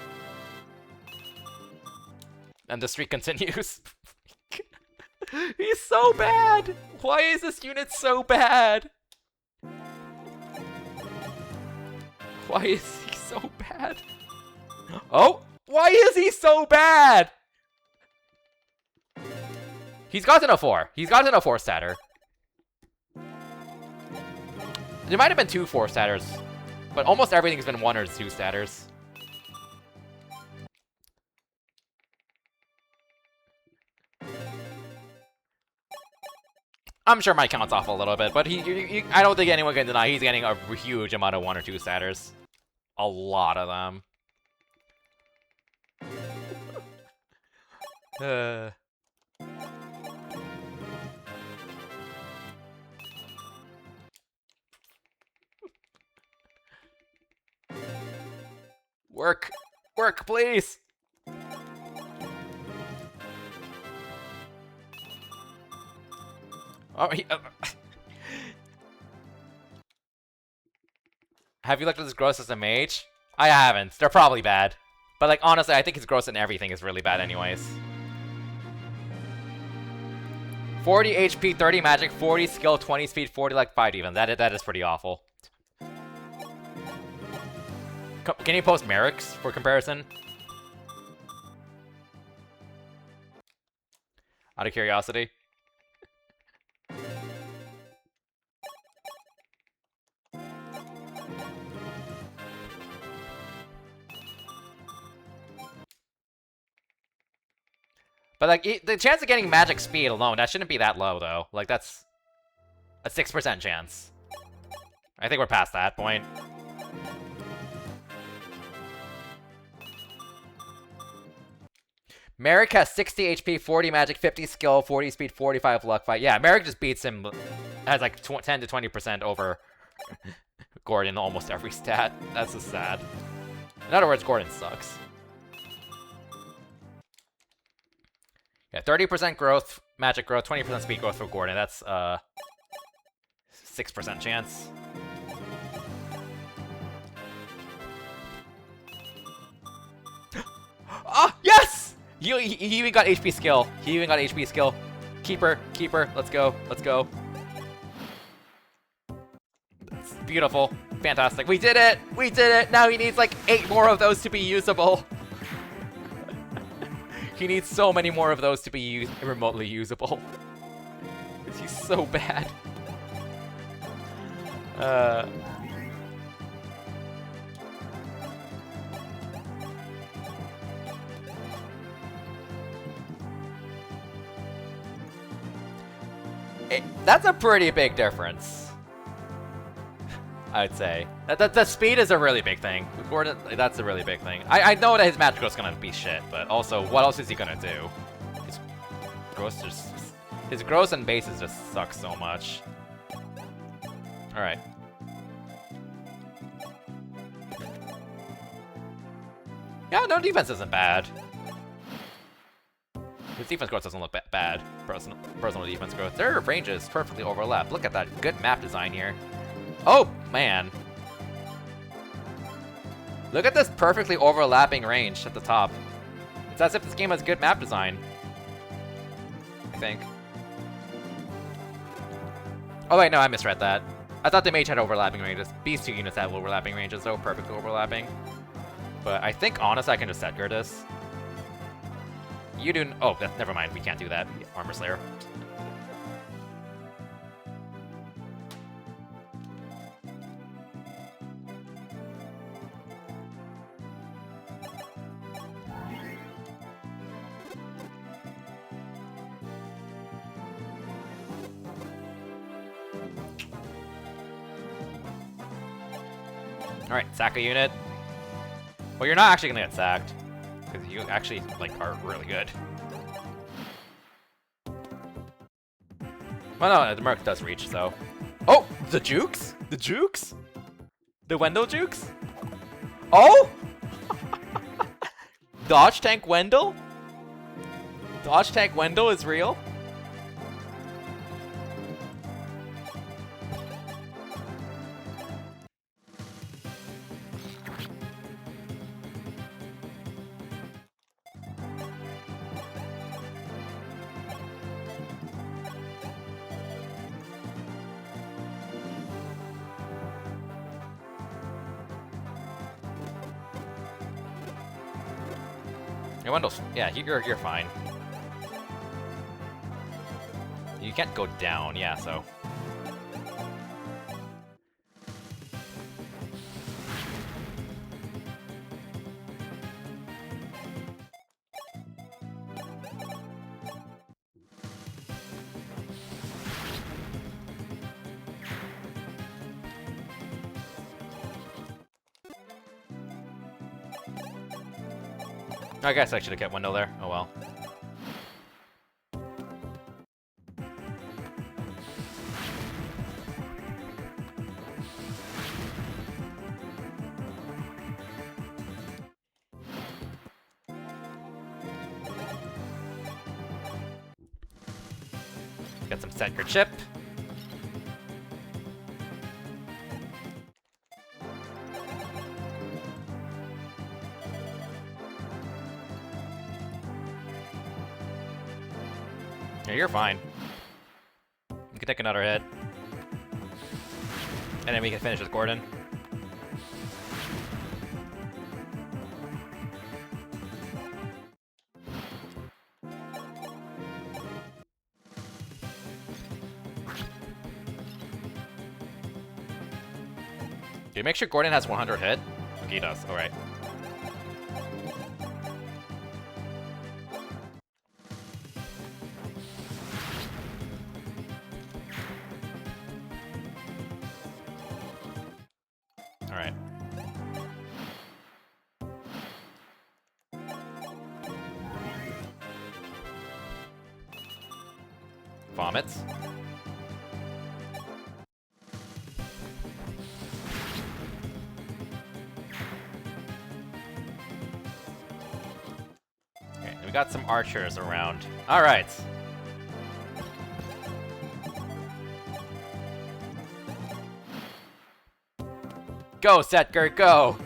And the streak continues. He's so bad! Why is this unit so bad? Why is he so bad? Oh! Why is he so bad? He's gotten a 4. He's gotten a 4 statter. There might have been 2 4 statters, but almost everything's been 1 or 2 statters. I'm sure my count's off a little bit, but I don't think anyone can deny he's getting a huge amount of 1 or 2 statters. A lot of them. Work! Work, please! Oh, Have you looked at his growth as a mage? I haven't. They're probably bad. But, like, honestly, I think his growth in everything is really bad anyways. 40 HP, 30 magic, 40 skill, 20 speed, 40 like 5 even. That is pretty awful. Can you post Merrick's for comparison? Out of curiosity. But, like, the chance of getting magic speed alone, that shouldn't be that low, though. Like, that's a 6% chance. I think we're past that point. Merrick has 60 HP, 40 magic, 50 skill, 40 speed, 45 luck fight. Yeah, Merrick just beats him, has like 10 to 20% over Gordon almost every stat. That's just sad. In other words, Gordon sucks. Yeah, 30% growth, magic growth, 20% speed growth for Gordon. That's 6% chance. Ah, yes! He even got HP skill. He even got HP skill. Keeper, keeper, let's go, let's go. That's beautiful, fantastic. We did it! We did it! Now he needs like 8 more of those to be usable. He needs so many more of those to be remotely usable. Because he's so bad. That's a pretty big difference, I'd say. The speed is a really big thing. With Gordon, that's a really big thing. I know that his magic is gonna be shit, but also, what else is he gonna do? His gross and bases just suck so much. Alright. Yeah, no, defense isn't bad. His defense growth doesn't look bad. Personal defense growth. Their ranges perfectly overlap. Look at that good map design here. Oh, man. Look at this perfectly overlapping range at the top. It's as if this game has good map design. I think. Oh wait, no, I misread that. I thought the mage had overlapping ranges. These two units have overlapping ranges, though, perfectly overlapping. But I think, honestly, I can just set this. You do. Oh, never mind. We can't do that. Armor Slayer. Alright, sack a unit. Well, you're not actually gonna get sacked. Because you actually, like, are really good. Well, no, the Merc does reach, so... Oh! The jukes? The jukes? The Wendell jukes? Oh! Dodge Tank Wendell? Dodge Tank Wendell is real? Yeah, Wendell's... Yeah, you're fine. You can't go down, yeah, so... I guess I should have kept Wendell there. Oh well. Get some set your chip. Yeah, you're fine. You can take another hit. And then we can finish with Gordon. Okay, make sure Gordon has 100 hit. Okay, he does. Alright. Alright. Vomits. Okay, we got some archers around. Alright. Go, Setger, go!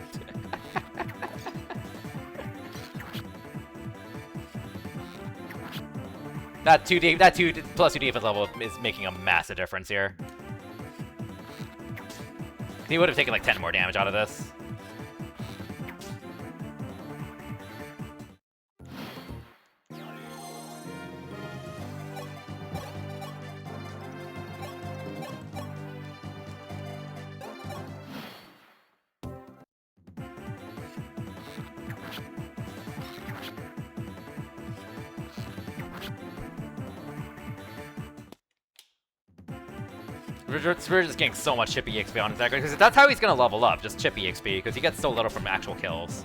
That 2 plus 2 defense level is making a massive difference here. He would have taken like 10 more damage out of this. We're just getting so much chippy XP on his deck, because that's how he's gonna level up, just chippy XP, because he gets so little from actual kills.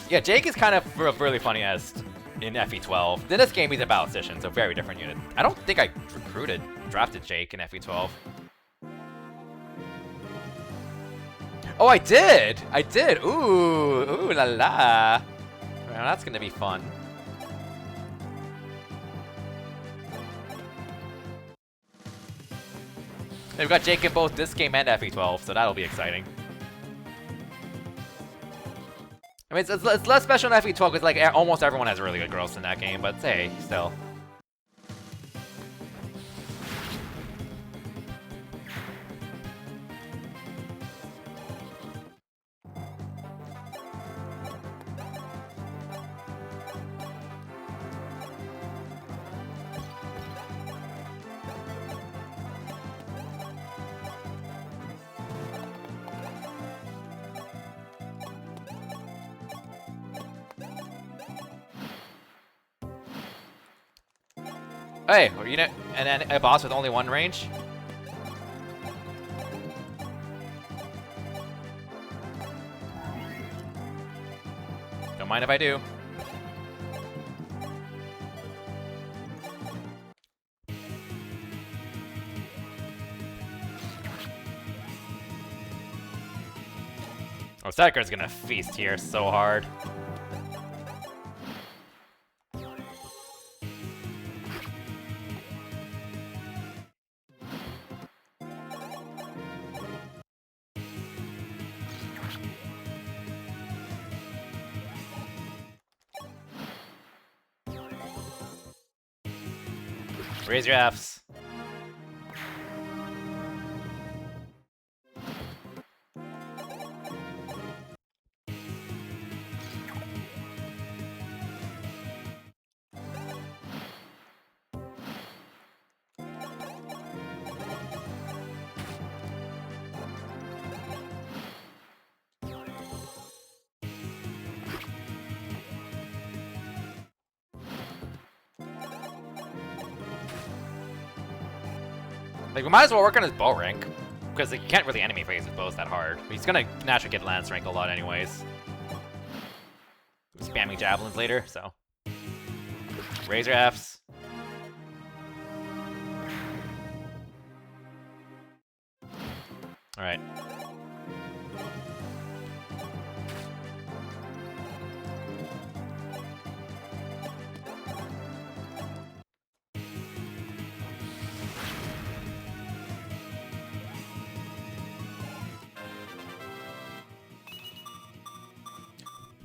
Yeah, Jake is kind of really funniest in FE12. In this game, he's a ballistician, so very different unit. I don't think I drafted Jake in FE12. Oh, I did! I did! Ooh la la. Well, that's gonna be fun. We've got Jake in both this game and FE12, so that'll be exciting. I mean, it's less special in FE12 because like almost everyone has really good growths in that game, but hey, still. Hey, are you and a boss with only one range? Don't mind if I do. Oh, Setger's gonna feast here so hard. Raise your Fs. Like, we might as well work on his bow rank, because like, you can't really enemy phase his bows that hard. He's gonna naturally get lance rank a lot anyways. Spamming javelins later, so. Raise your Fs. Alright.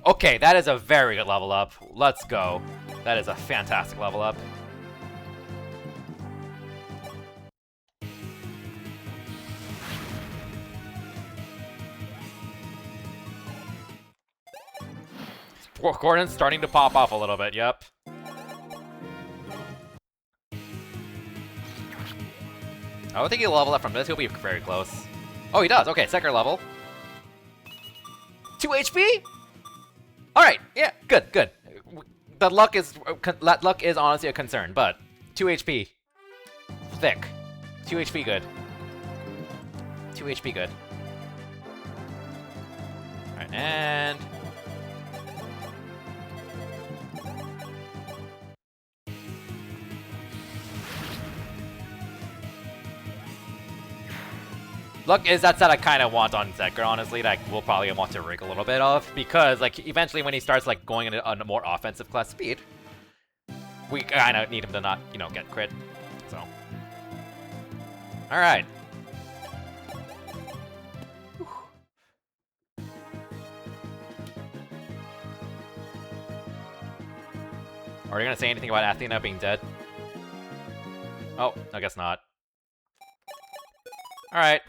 Okay, that is a very good level up. Let's go. That is a fantastic level up. Poor Gordon's starting to pop off a little bit, yep. I don't think he'll level up from this. He'll be very close. Oh, he does. Okay, second level. 2 HP? Alright, yeah, good, good. The luck is honestly a concern, but 2 HP. Thick. 2 HP good. 2 HP good. Alright, and... Luck is that set I kind of want on Zedgar, honestly, that we'll probably want to rig a little bit of, because, like, eventually when he starts, like, going into a more offensive class speed, we kind of need him to not, you know, get crit, so. Alright. Are you gonna say anything about Athena being dead? Oh, I guess not. Alright.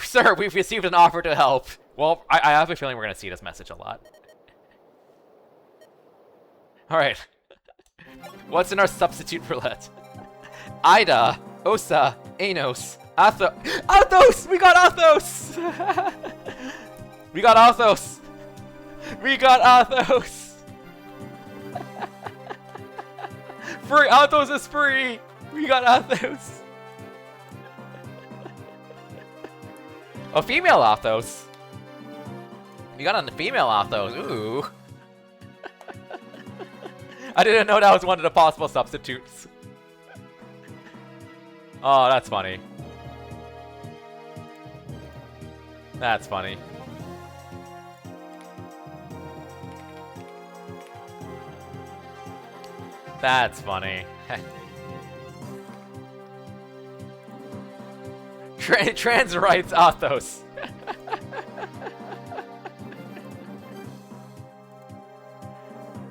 Sir, we've received an offer to help. Well, I have a feeling we're gonna see this message a lot. Alright. What's in our substitute roulette? Ida, Osa, Anos, Athos! We got Athos! We got Athos! We got Athos! Free! Athos is free! We got Athos! A female Athos! We got a female Athos, ooh! I didn't know that was one of the possible substitutes. Oh, that's funny. That's funny. That's funny. Trans rights Athos.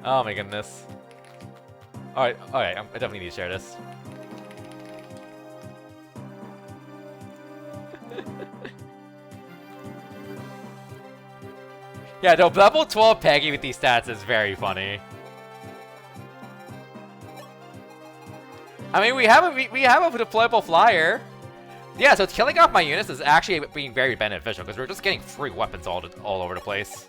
Oh my goodness. Alright, I definitely need to share this. Yeah, no, level 12 Peggy with these stats is very funny. I mean, we have a deployable flyer. Yeah, so killing off my units is actually being very beneficial because we're just getting free weapons all over the place.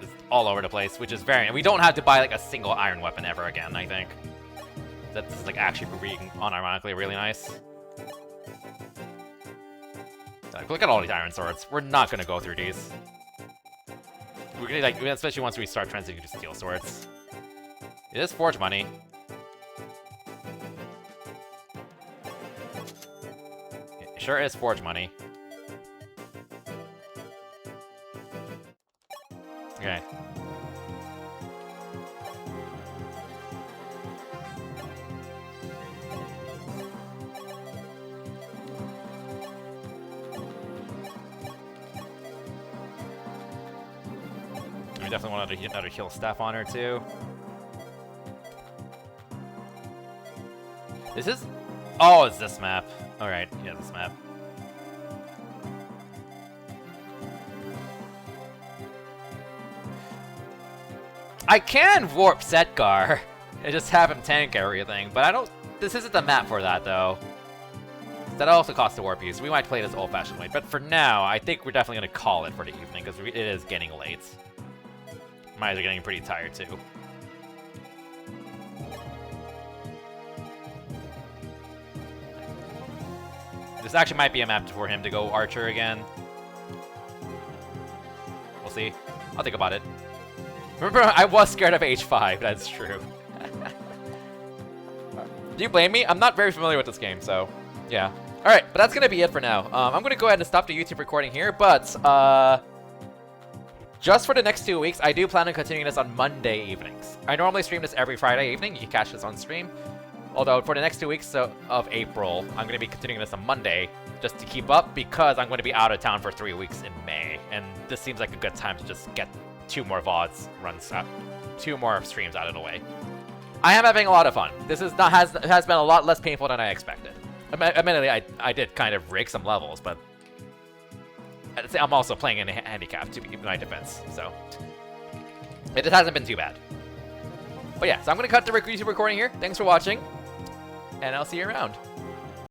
Just all over the place, which is very. And we don't have to buy like a single iron weapon ever again. I think that's like actually being unironically really nice. Look at all these iron swords. We're not gonna go through these. We're gonna like, especially once we start transitioning to steel swords. It is forge money. It sure is forge money. Okay. We definitely want another heal staff on her too. This is... Oh, it's this map. Alright, yeah, this map. I can warp Setgar and just have him tank everything, but I don't... This isn't the map for that, though. That also costs a warp use. We might play this old-fashioned way, but for now, I think we're definitely going to call it for the evening, because it is getting late. My eyes are getting pretty tired, too. This actually might be a map for him to go Archer again. We'll see. I'll think about it. Remember, I was scared of H5, that's true. Do you blame me? I'm not very familiar with this game, so yeah. Alright, but that's going to be it for now. I'm going to go ahead and stop the YouTube recording here, but just for the next 2 weeks, I do plan on continuing this on Monday evenings. I normally stream this every Friday evening. You can catch this on stream. Although, for the next 2 weeks of April, I'm going to be continuing this on Monday just to keep up because I'm going to be out of town for 3 weeks in May. And this seems like a good time to just get 2 more VODs runs up, 2 more streams out of the way. I am having a lot of fun. This is not has been a lot less painful than I expected. Admittedly, I did kind of rig some levels, but I'm also playing in a handicap to be my defense, so it just hasn't been too bad. But yeah, so I'm going to cut the YouTube recording here. Thanks for watching, and I'll see you around.